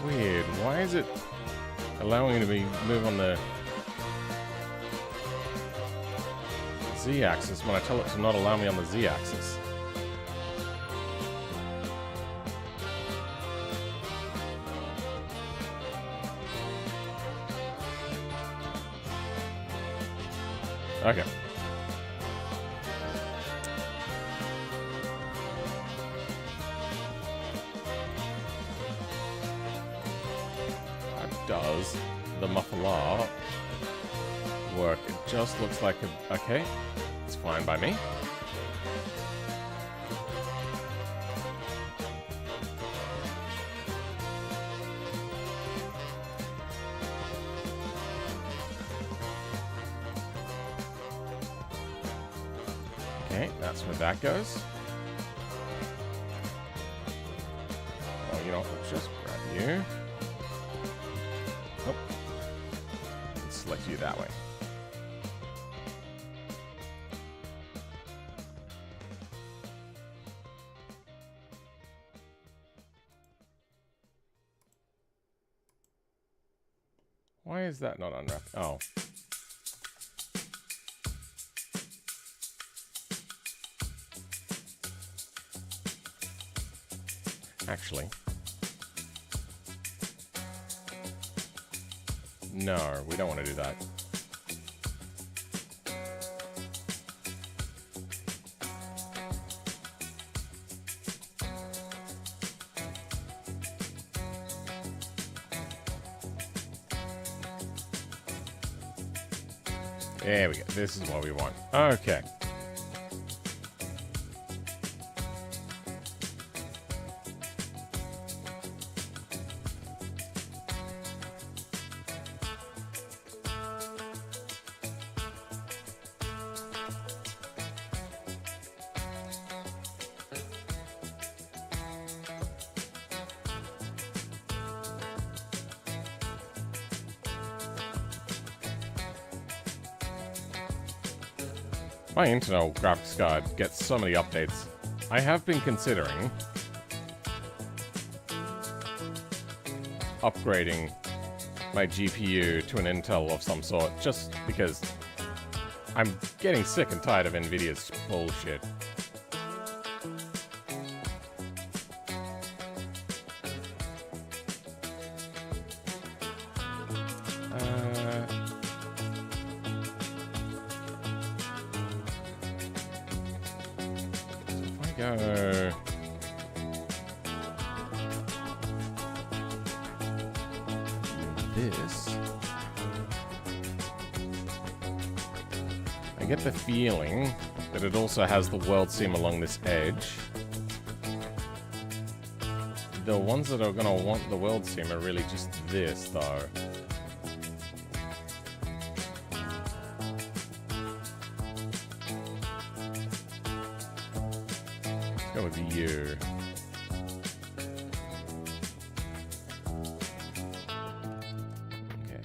Weird. Why is it allowing me to move on the Z-axis when I tell it to not allow me on the Z-axis? Okay. Does the muffler work? It just looks like a... Okay, it's fine by me. Okay, that's where that goes. Oh, you know, let's just grab you. Nope. Let's select you that way. Why is that not unwrapped? Oh. Actually. No, we don't want to do that. There we go. This is what we want. Okay. My internal graphics card gets so many updates. I have been considering upgrading my GPU to an Intel of some sort, just because I'm getting sick and tired of NVIDIA's bullshit. Go this. I get the feeling that it also has the world seam along this edge. The ones that are gonna want the world seam are really just this, though. Let's go with you. Okay.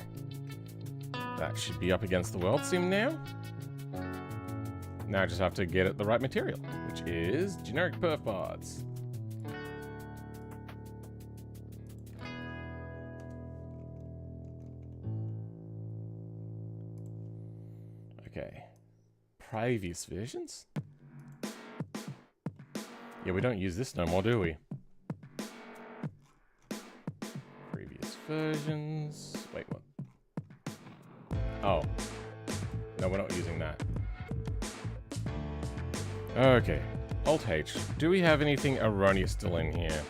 That should be up against the world seam now. Now I just have to get it the right material, which is generic perf parts. Okay. Previous versions? Yeah, we don't use this no more, do we? Previous versions... Wait, what? Oh. No, we're not using that. Okay. Alt-H. Do we have anything erroneous still in here?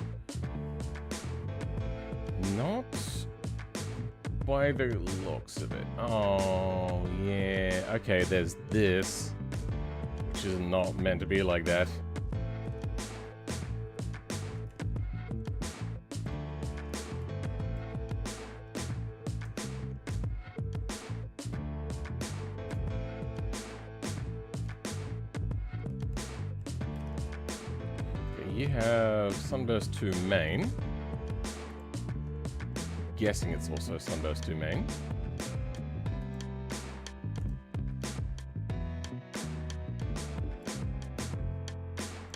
Not by the looks of it. Oh, yeah. Okay, there's this, which is not meant to be like that. You have Sunburst 2 main. Guessing it's also Sunburst 2 main.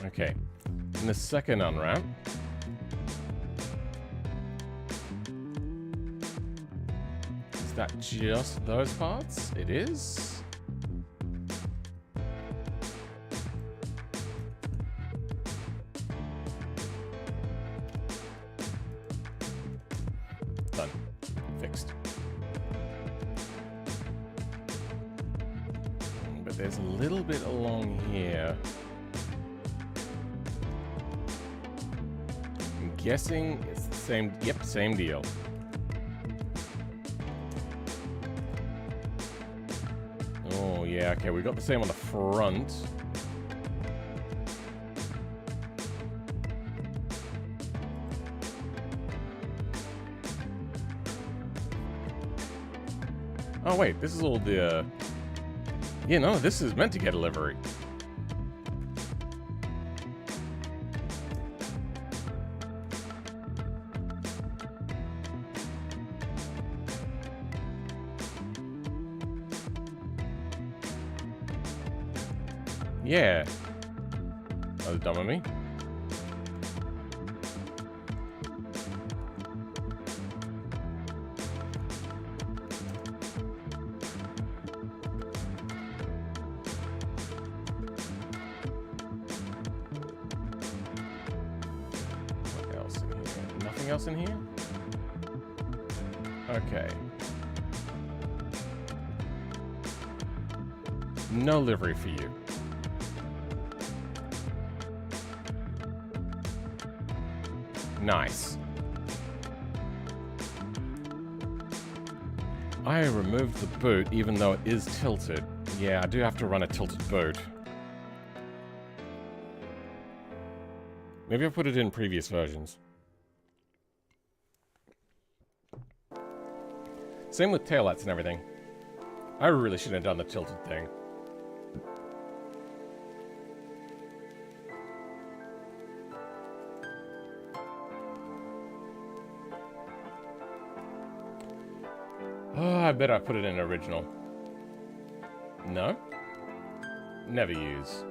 Okay. In the second unwrap, is that just those parts? It is. Done. Fixed. But there's a little bit along here. I'm guessing it's the same. Yep, same deal. Oh, yeah, okay, we got the same on the front. Oh, wait, this is all the, yeah, no, this is meant to get a livery. Yeah. That was dumb of me. What else in here? Nothing else in here? Okay. No livery for you. Nice. I removed the boot even though it is tilted. Yeah, I do have to run a tilted boot. Maybe I put it in previous versions. Same with taillights and everything. I really should have done the tilted thing. Oh, I bet I put it in original. No? Never use.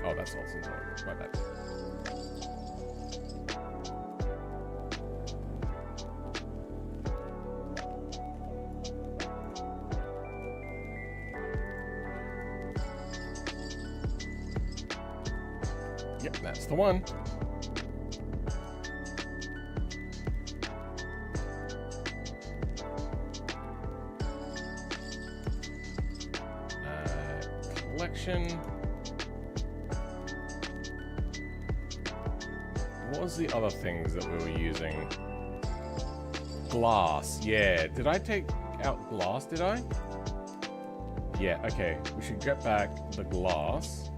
Oh, that's also important. My bad. Yep, that's the one. reaction. What was the other things that we were using? Glass, yeah. Did I take out glass, did I? Yeah, okay. We should get back the glass.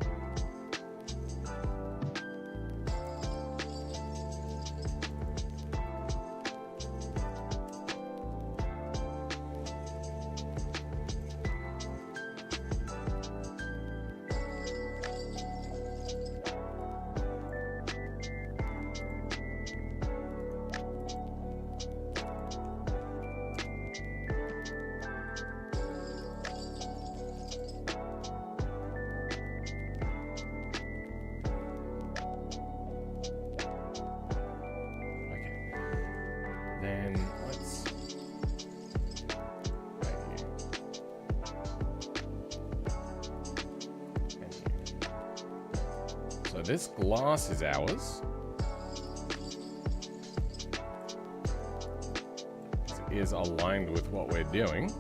Then let's right here. And here. So this glass is ours. It is aligned with what we're doing.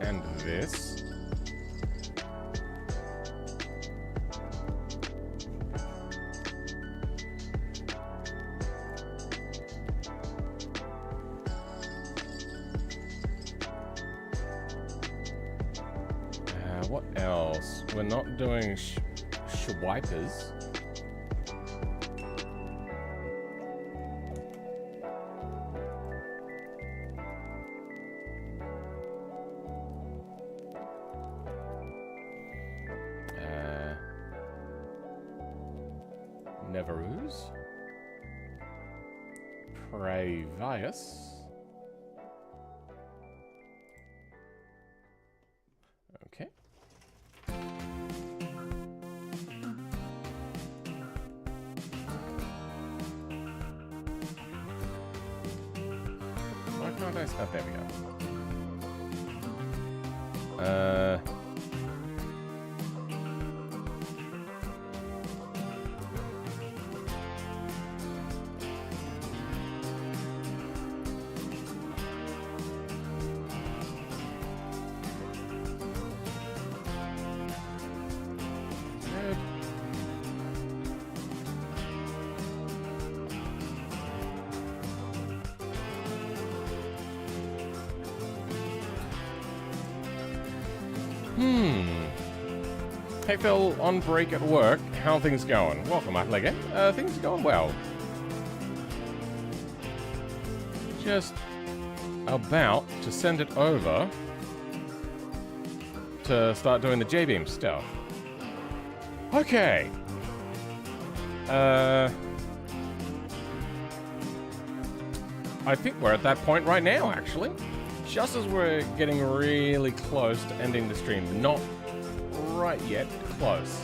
And this. What else? We're not doing wipers. EndeavourOS. Previous. Okay. Why can't I stop? There we go. Hey Phil, on break at work, how are things going? Welcome, Atlega. Things are going well. Just about to send it over to start doing the J-beam stuff. Okay. I think we're at that point right now, actually. Just as we're getting really close to ending the stream. Not right yet, close.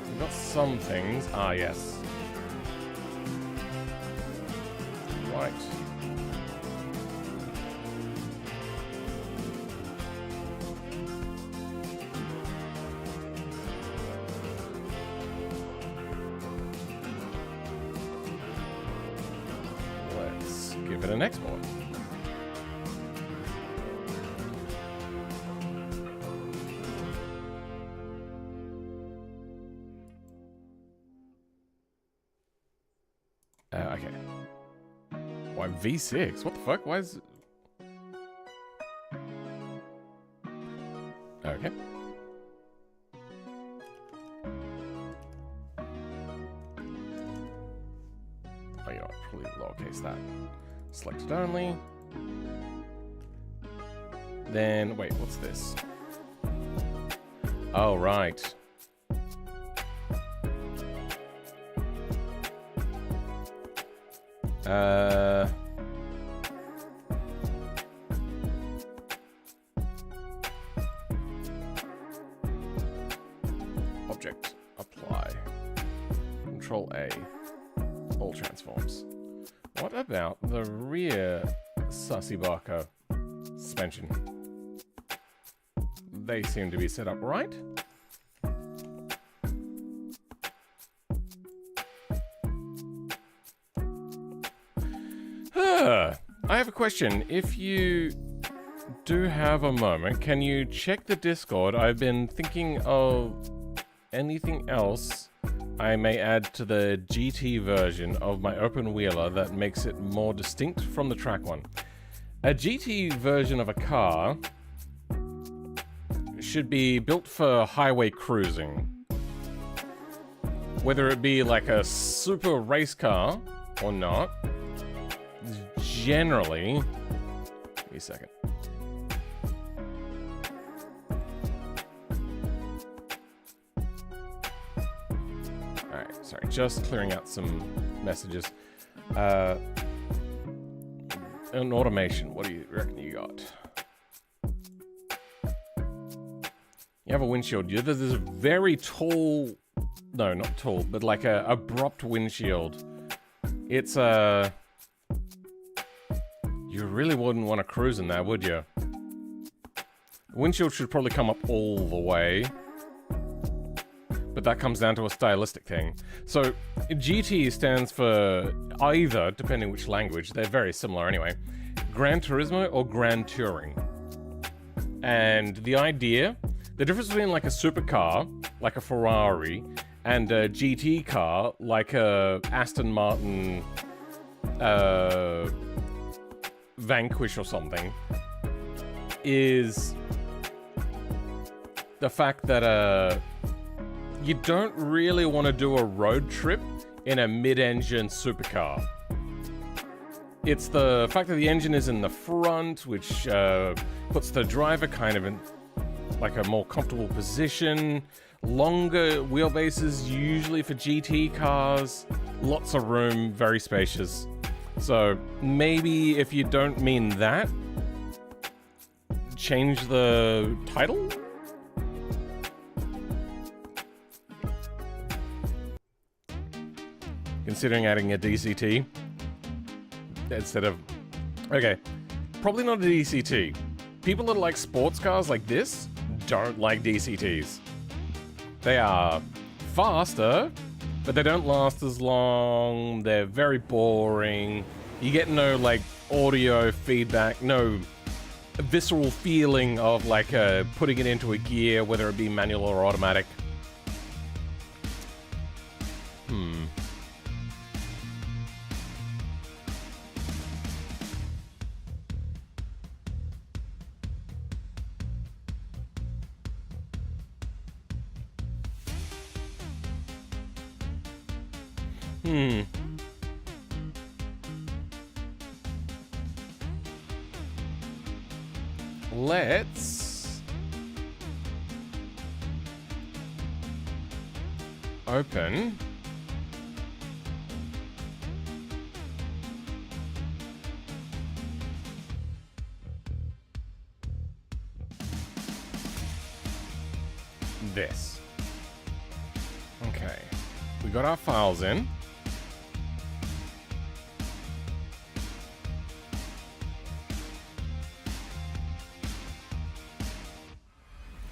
We've got some things. Ah, yes. Right. Let's give it an export. Okay. Why V6? What the fuck? Why is it... Okay. Oh, you know what? Probably lowercase that. Selected only. Then, wait, what's this? Oh, right. Object, apply, Control A, all transforms. What about the rear Sussy Barco suspension? They seem to be set up right. I have a question. If you do have a moment, can you check the Discord? I've been thinking of anything else I may add to the GT version of my open wheeler that makes it more distinct from the track one. A GT version of a car should be built for highway cruising. Whether it be like a super race car or not, generally... Give me a second. Alright, sorry, just clearing out some messages. An automation, what do you reckon you got? You have a windshield. There's a very tall... No, not tall, but like a abrupt windshield. It's a... You really wouldn't want to cruise in there, would you? The windshield should probably come up all the way. But that comes down to a stylistic thing. So, GT stands for either, depending which language, they're very similar anyway, Gran Turismo or Grand Touring. And the idea, the difference between like a supercar, like a Ferrari, and a GT car, like a Aston Martin Vanquish or something, is the fact that you don't really want to do a road trip in a mid-engine supercar. It's the fact that the engine is in the front, which puts the driver kind of in like a more comfortable position. Longer wheelbases, usually for GT cars. Lots of room, very spacious. So maybe if you don't mean that, change the title? Considering adding a DCT instead of... Okay, probably not a DCT. People that like sports cars like this don't like DCTs. They are faster, but they don't last as long. They're very boring. You get no, like, audio feedback, no visceral feeling of, like, putting it into a gear, whether it be manual or automatic. Let's open this. Okay, we got our files in.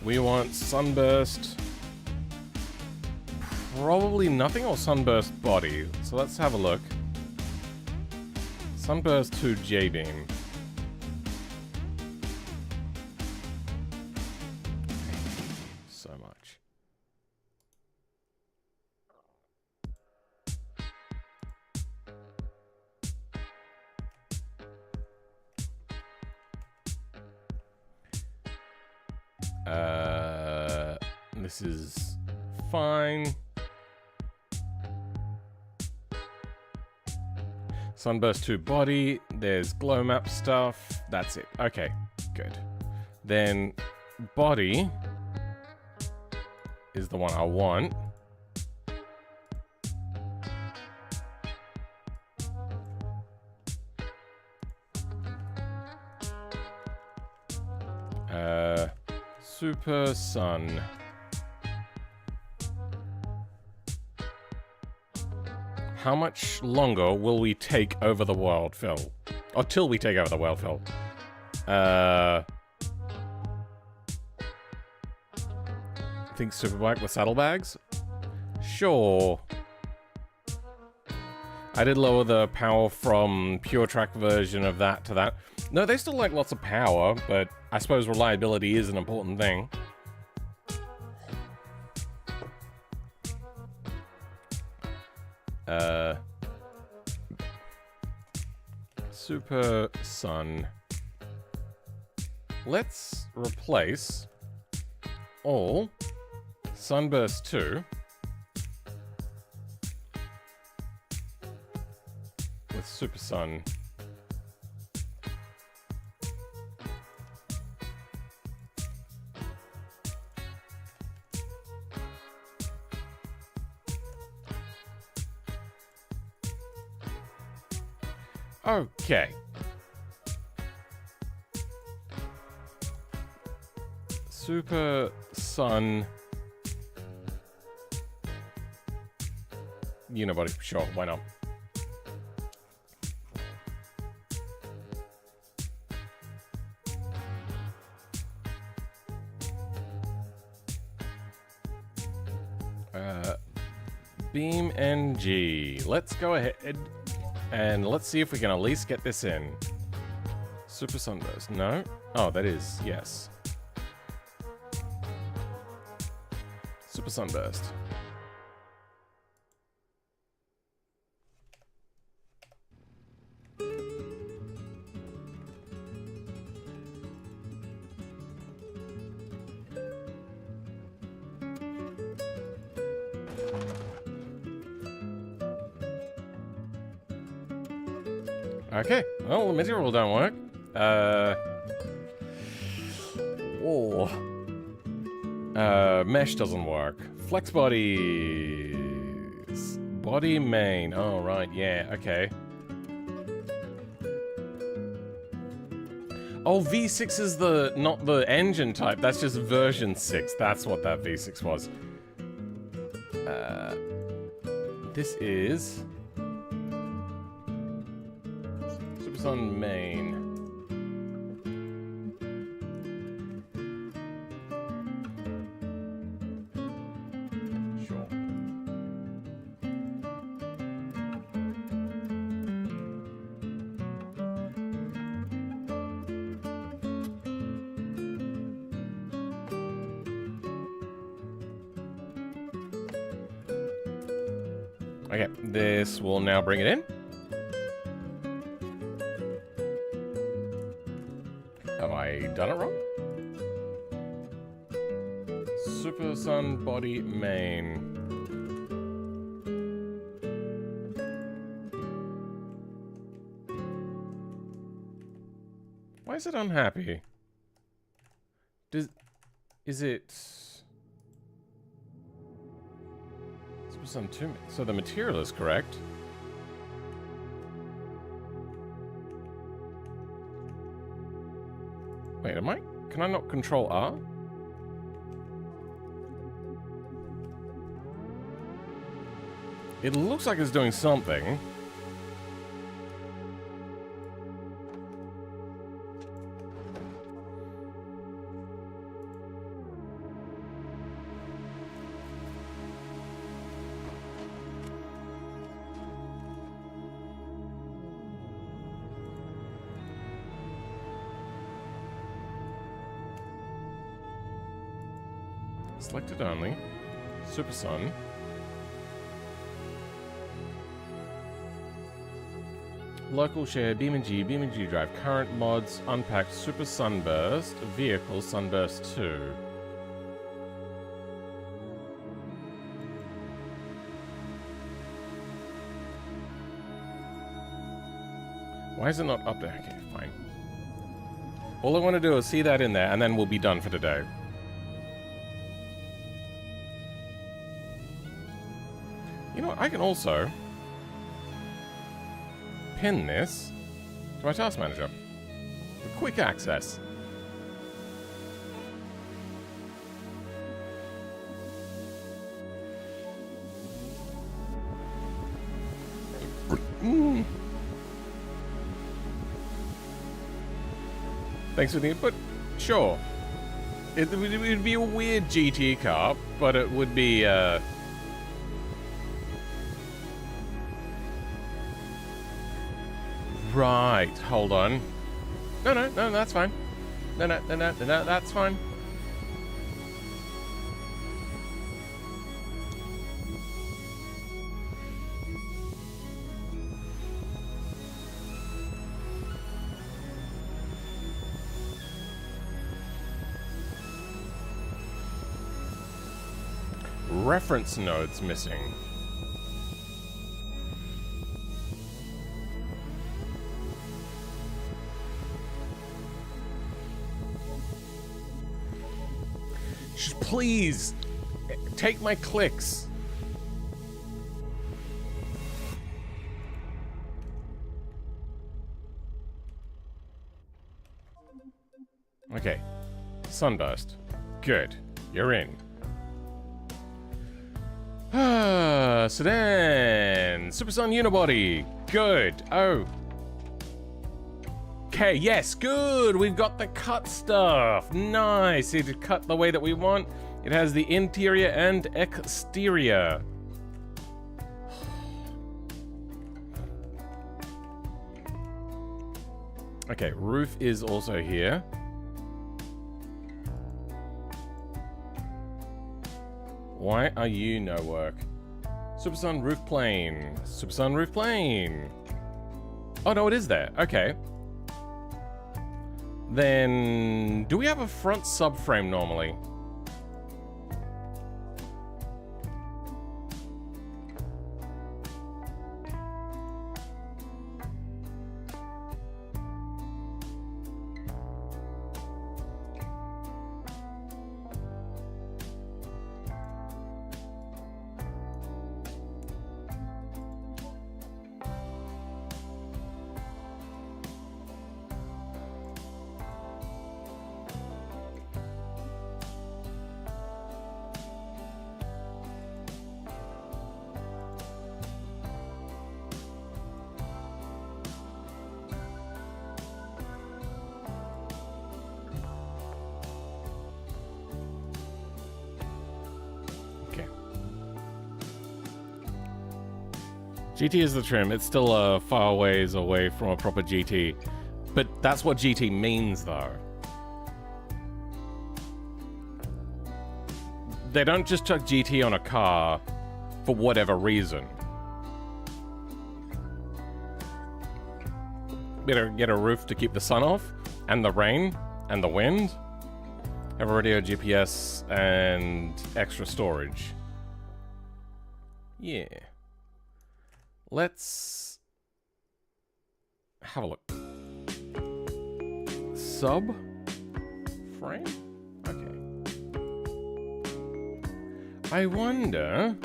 We want Sunburst, probably nothing, or Sunburst body. So let's have a look. Sunburst to J-beam. So much. This is fine. Sunburst 2 body, there's glow map stuff, that's it. Okay, good. Then body is the one I want. Super Sun. How much longer will we take over the world, Phil? Or till we take over the world, Phil? I think Superbike with saddlebags? Sure. I did lower the power from pure track version of that to that. No, they still like lots of power, but I suppose reliability is an important thing. Super Sun. Let's replace all Sunburst 2 with Super Sun. Okay. Super Sun Unibody. Sure, why not? Beam NG. Let's go ahead and let's see if we can at least get this in. Super Sunburst. No? Oh, that is. Yes. Super Sunburst. Okay, well, the material don't work. Mesh doesn't work. Flex bodies. Body main. Oh, right, yeah, okay. Oh, V6 is not the engine type. That's just version 6. That's what that V6 was. This is Super Sun main. Sure. Okay, this will now bring it in. Have I done it wrong? Super Sun body main. Why is it unhappy? Is it Super Sun 2? So the material is correct. Wait, can I not control R? It looks like it's doing something. Selected only. Super Sun. Local share, BeamNG drive, current mods, unpacked, Super Sunburst, vehicle, Sunburst 2. Why is it not up there? Okay, fine. All I want to do is see that in there, and then we'll be done for today. You know what, I can also pin this to my task manager for quick access. Thanks for the input. Sure. It would be a weird GT car, but it would be Right, hold on. No, that's fine. No, that's fine. Reference nodes missing. Please take my clicks. Okay. Sunburst. Good. You're in. Sedan. Supersun Unibody. Good. Oh. Okay, yes, good. We've got the cut stuff. Nice. It cut the way that we want. It has the interior and exterior. Okay, roof is also here. Why are you no work? Supersun roof plane. Supersun roof plane. Oh, no, it is there. Okay. Then, do we have a front subframe normally? GT is the trim. It's still far ways away from a proper GT. But that's what GT means, though. They don't just chuck GT on a car for whatever reason. Better get a roof to keep the sun off, and the rain, and the wind. Have a radio, GPS, and extra storage. Yeah. Let's have a look. Sub frame? Okay. I wonder...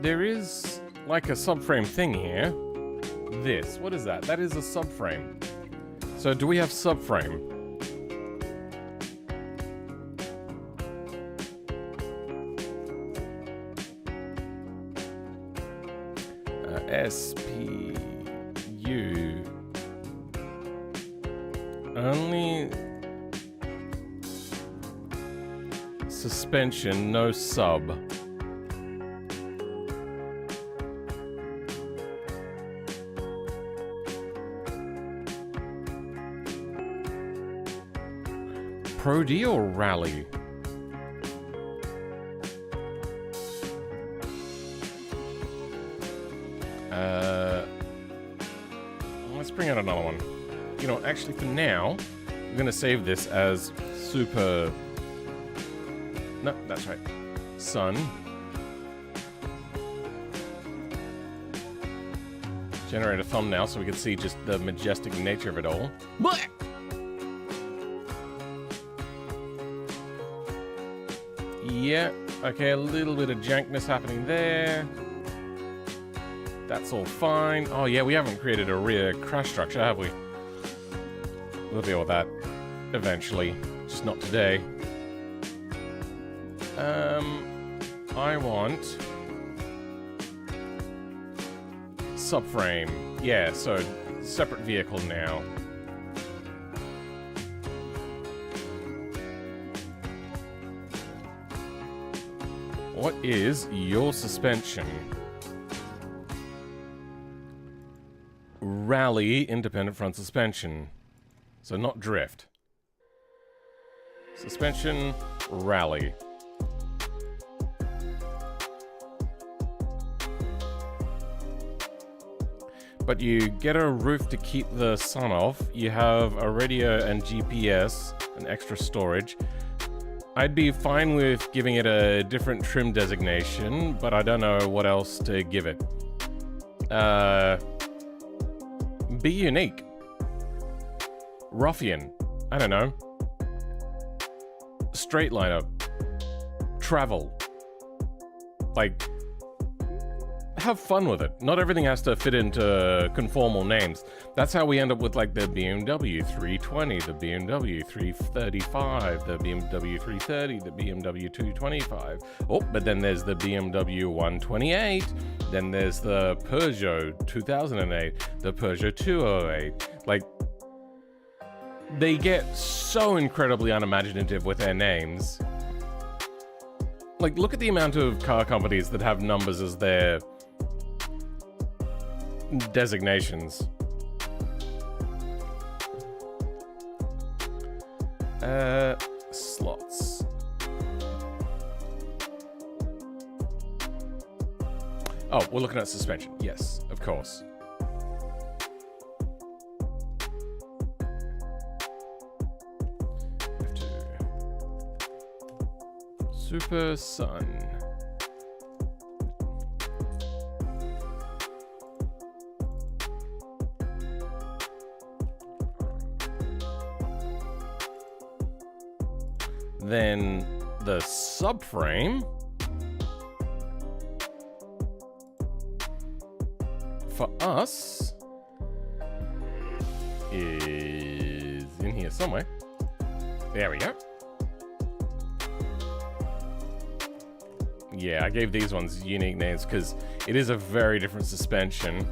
There is like a subframe thing here. This, what is that? That is a subframe. So do we have subframe? SPU. Only suspension, no sub. Pro D or Rally? Let's bring out another one. You know, actually for now, I'm gonna save this as Super... No, that's right. Sun. Generate a thumbnail so we can see just the majestic nature of it all. Blech! Yeah, okay, a little bit of jankness happening there. That's all fine. Oh yeah, we haven't created a rear crash structure, have we? We'll deal with that eventually, just not today. I want subframe. Yeah, so separate vehicle now. What is your suspension? rally independent front suspension. So not drift. Suspension, rally. But you get a roof to keep the sun off. You have a radio and GPS and extra storage. I'd be fine with giving it a different trim designation, but I don't know what else to give it. Be unique. Ruffian. I don't know. Straight lineup. Travel. Like, have fun with it. Not everything has to fit into conformal names. That's how we end up with like the BMW 320, the BMW 335, the BMW 330, the BMW 225. Oh, but then there's the BMW 128. Then there's the Peugeot 2008, the Peugeot 208. Like, they get so incredibly unimaginative with their names. Like, look at the amount of car companies that have numbers as their designations. Slots. Oh, we're looking at suspension. Yes, of course. Super Sun. Then the subframe for us is in here somewhere. There we go. Yeah, I gave these ones unique names because it is a very different suspension.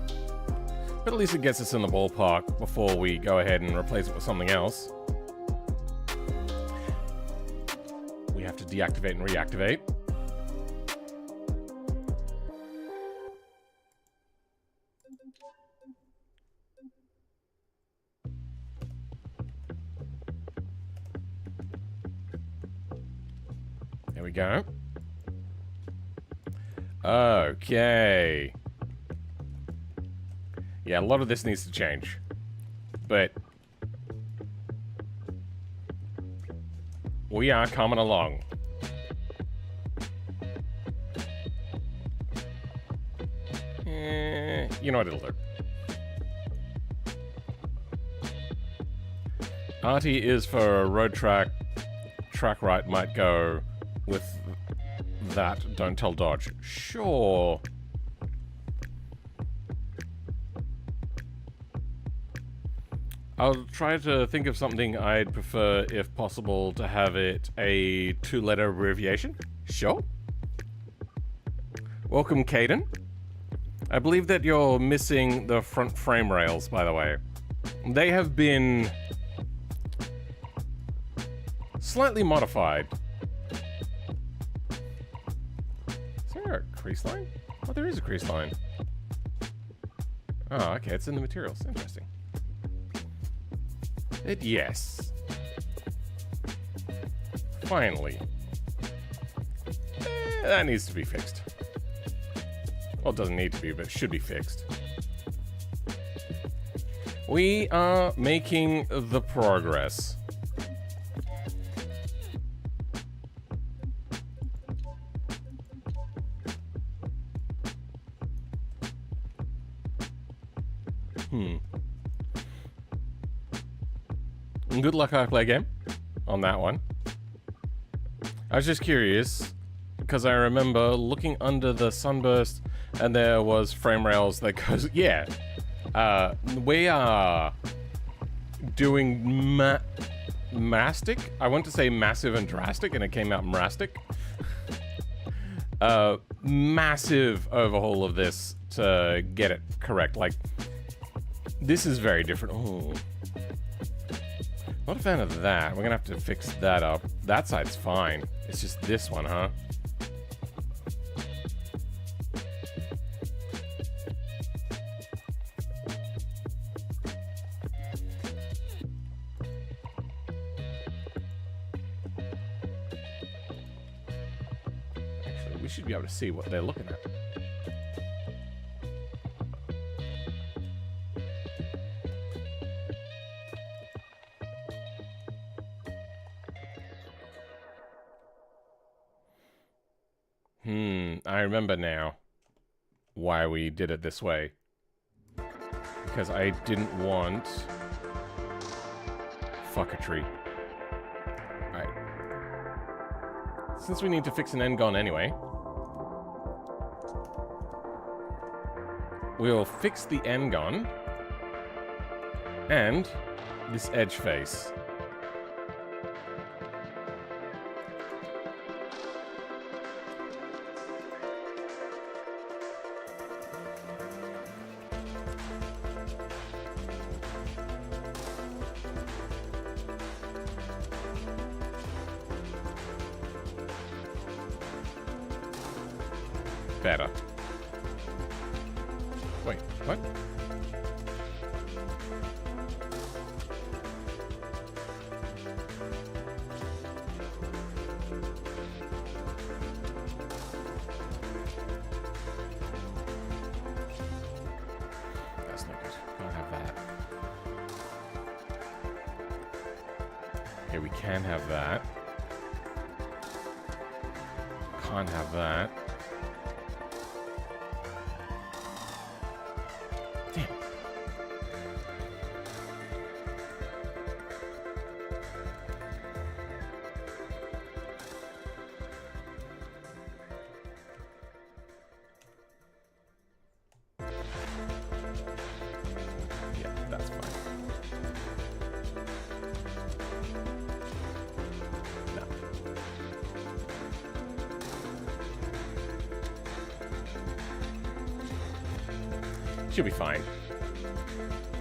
But at least it gets us in the ballpark before we go ahead and replace it with something else. We have to deactivate and reactivate. There we go. Okay. Yeah, a lot of this needs to change. But we are coming along. You know what it'll do. RT is for road track. Track right might go with that. Don't tell Dodge. Sure. I'll try to think of something I'd prefer, if possible, to have it a 2-letter abbreviation. Sure. Welcome, Caden. I believe that you're missing the front frame rails, by the way. They have been slightly modified. Is there a crease line? Oh, there is a crease line. Oh, okay, it's in the materials. Interesting. Yes. Finally. That needs to be fixed. Well, it doesn't need to be, but it should be fixed. We are making the progress. Good luck, I play game on that one. I was just curious because I remember looking under the Sunburst and there was frame rails that goes, yeah. We are doing mastic. I want to say massive and drastic, and it came out mastic. Massive overhaul of this to get it correct. Like, this is very different. Oh, not a fan of that. We're gonna have to fix that up. That side's fine. It's just this one, huh? should be able to see what they're looking at. I remember now why we did it this way. Because I didn't want fucketry. Alright. Since we need to fix an end-gon anyway, we'll fix the end-gon and this edge face. Better. Wait, what? That's not good. Can't have that. Okay, we can have that. Can't have that. She'll be fine.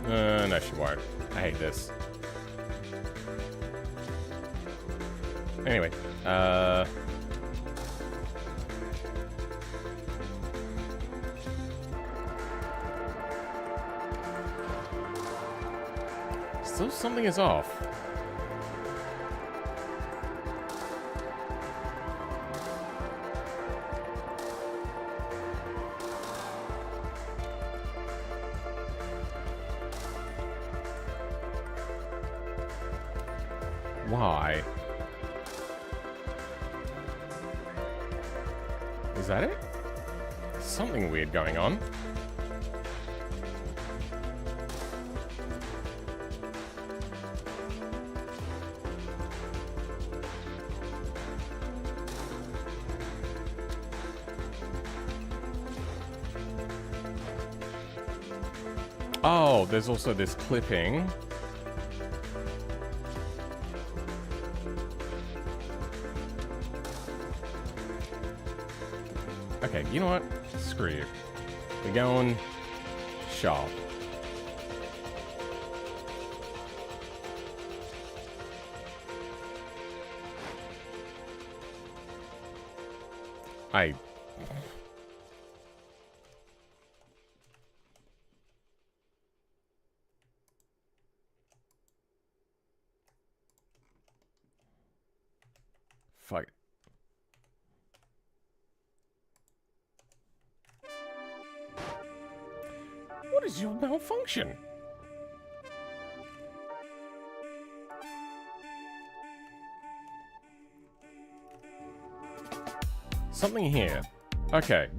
No, she won't. I hate this. Anyway, still something is off. Why? Is that it? Something weird going on. Oh, there's also this clipping. Okay, you know what? Screw you. We're going sharp. Fuck. What is your malfunction? Something here. Okay.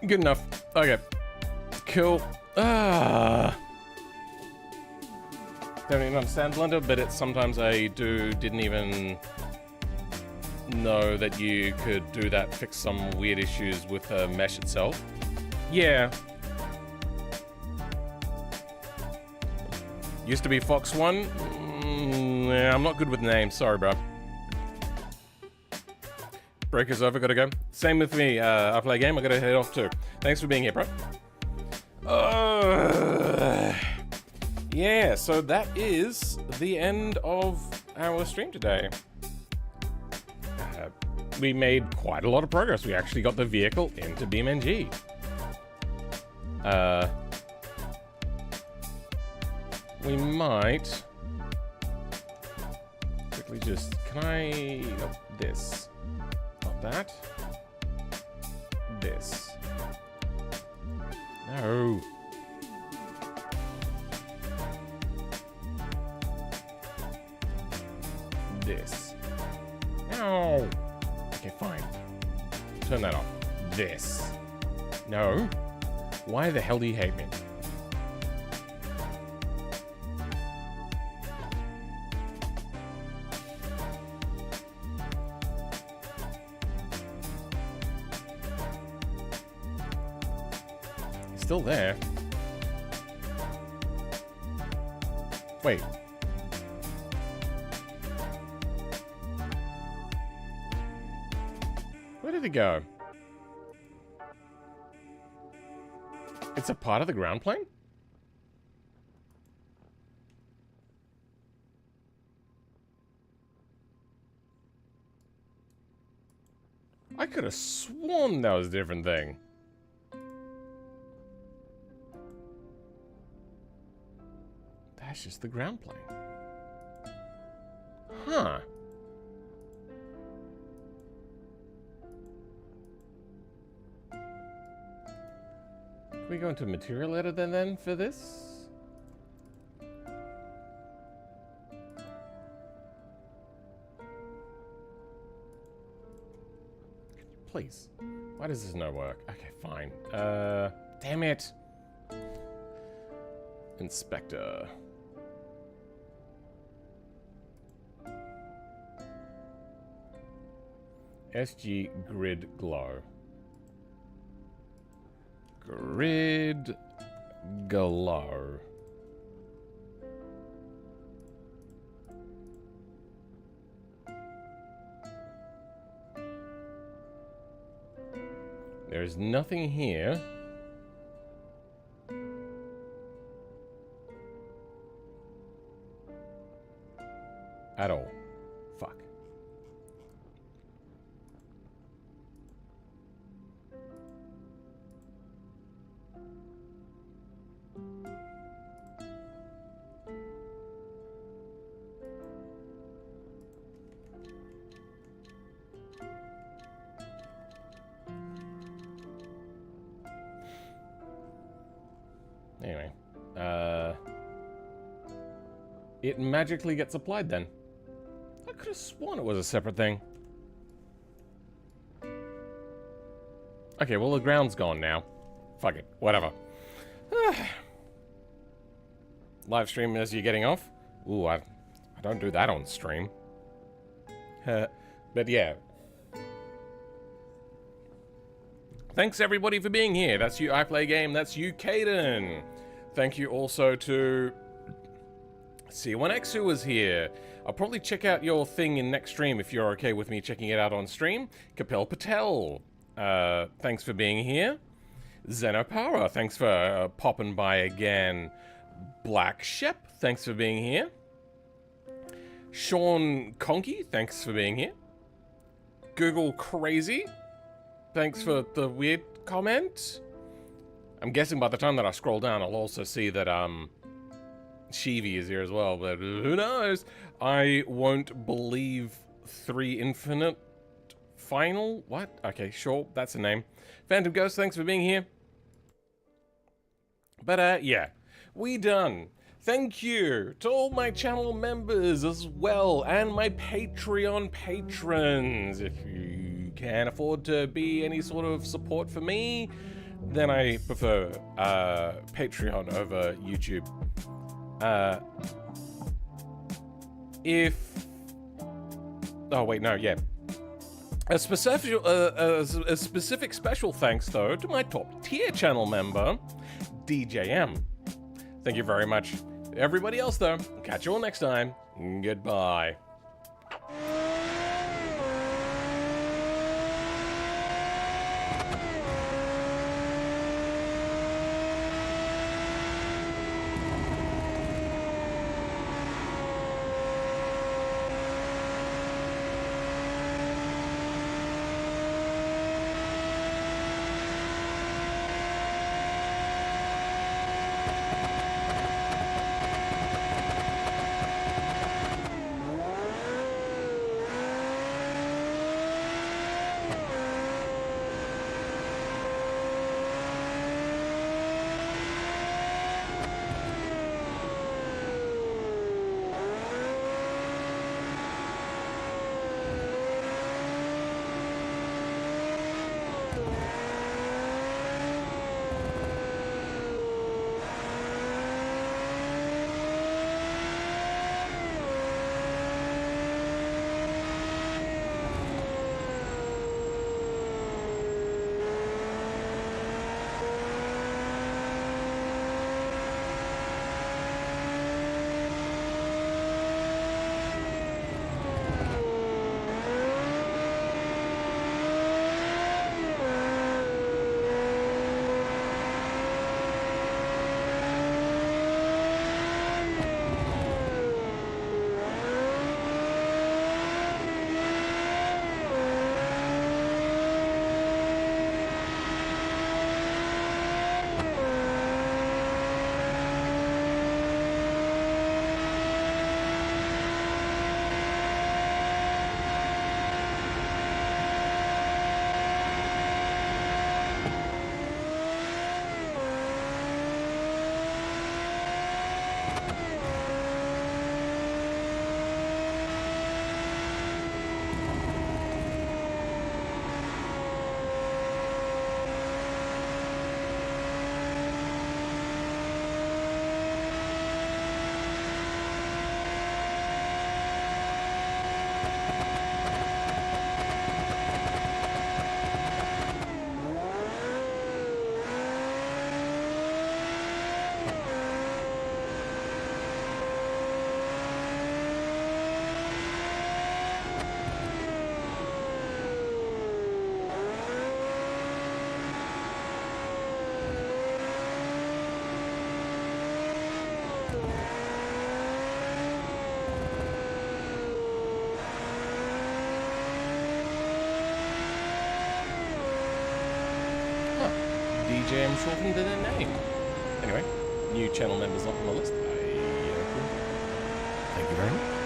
Good enough. Okay. Cool. Don't even understand Blender, but it's sometimes I didn't even know that you could do that, fix some weird issues with the mesh itself. Yeah. Used to be Fox 1. Yeah, I'm not good with names. Sorry, bro. Break is over, gotta go. Same with me, I play a game, I gotta head off too. Thanks for being here, bro. Yeah, so that is the end of our stream today. We made quite a lot of progress. We actually got the vehicle into BeamNG. We might quickly just, can I, nope, this, not that, this, no. This, no. Okay, fine. Turn that off. This. No. Why the hell do you hate me? He's still there. Wait. Where did it go? It's a part of the ground plane? I could have sworn that was a different thing. That's just the ground plane. Huh. Can we go into material editor then for this? Please. Why does this not work? Okay, fine. Damn it. Inspector. SG Grid Glow. Grid Glow. There's nothing here. At all. Fuck. Anyway, it magically gets applied then. I could have sworn it was a separate thing. Okay, well the ground's gone now. Fuck it, whatever. Live stream as you're getting off. Ooh, I don't do that on stream. But yeah. Thanks everybody for being here. That's you, I Play Game. That's you, Caden. Thank you also to C1X who was here. I'll probably check out your thing in next stream if you're okay with me checking it out on stream. Kapil Patel, thanks for being here. Zenopower, thanks for popping by again. Black Shep, thanks for being here. Sean Conky, thanks for being here. Google Crazy, thanks for the weird comment. I'm guessing by the time that I scroll down, I'll also see that Shivi is here as well, but who knows? I won't believe 3 Infinite Final? What? Okay, sure, that's a name. Phantom Ghost, thanks for being here. But yeah, we done. Thank you to all my channel members as well, and my Patreon patrons. If you can't afford to be any sort of support for me, then I prefer Patreon over YouTube. Oh wait, no, yeah. A specific special thanks though to my top tier channel member, DJM. Thank you very much. Everybody else though, catch you all next time. Goodbye. DJ shortened to their name. Anyway, new channel members up on the list. Thank you very much.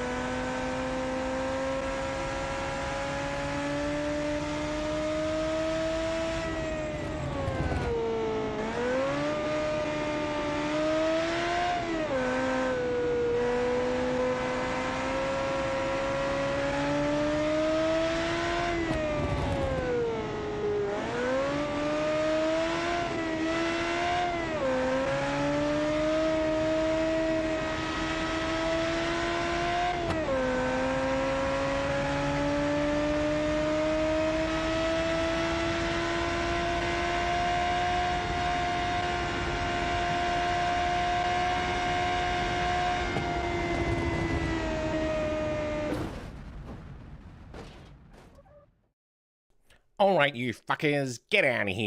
Alright, you fuckers, get out of here.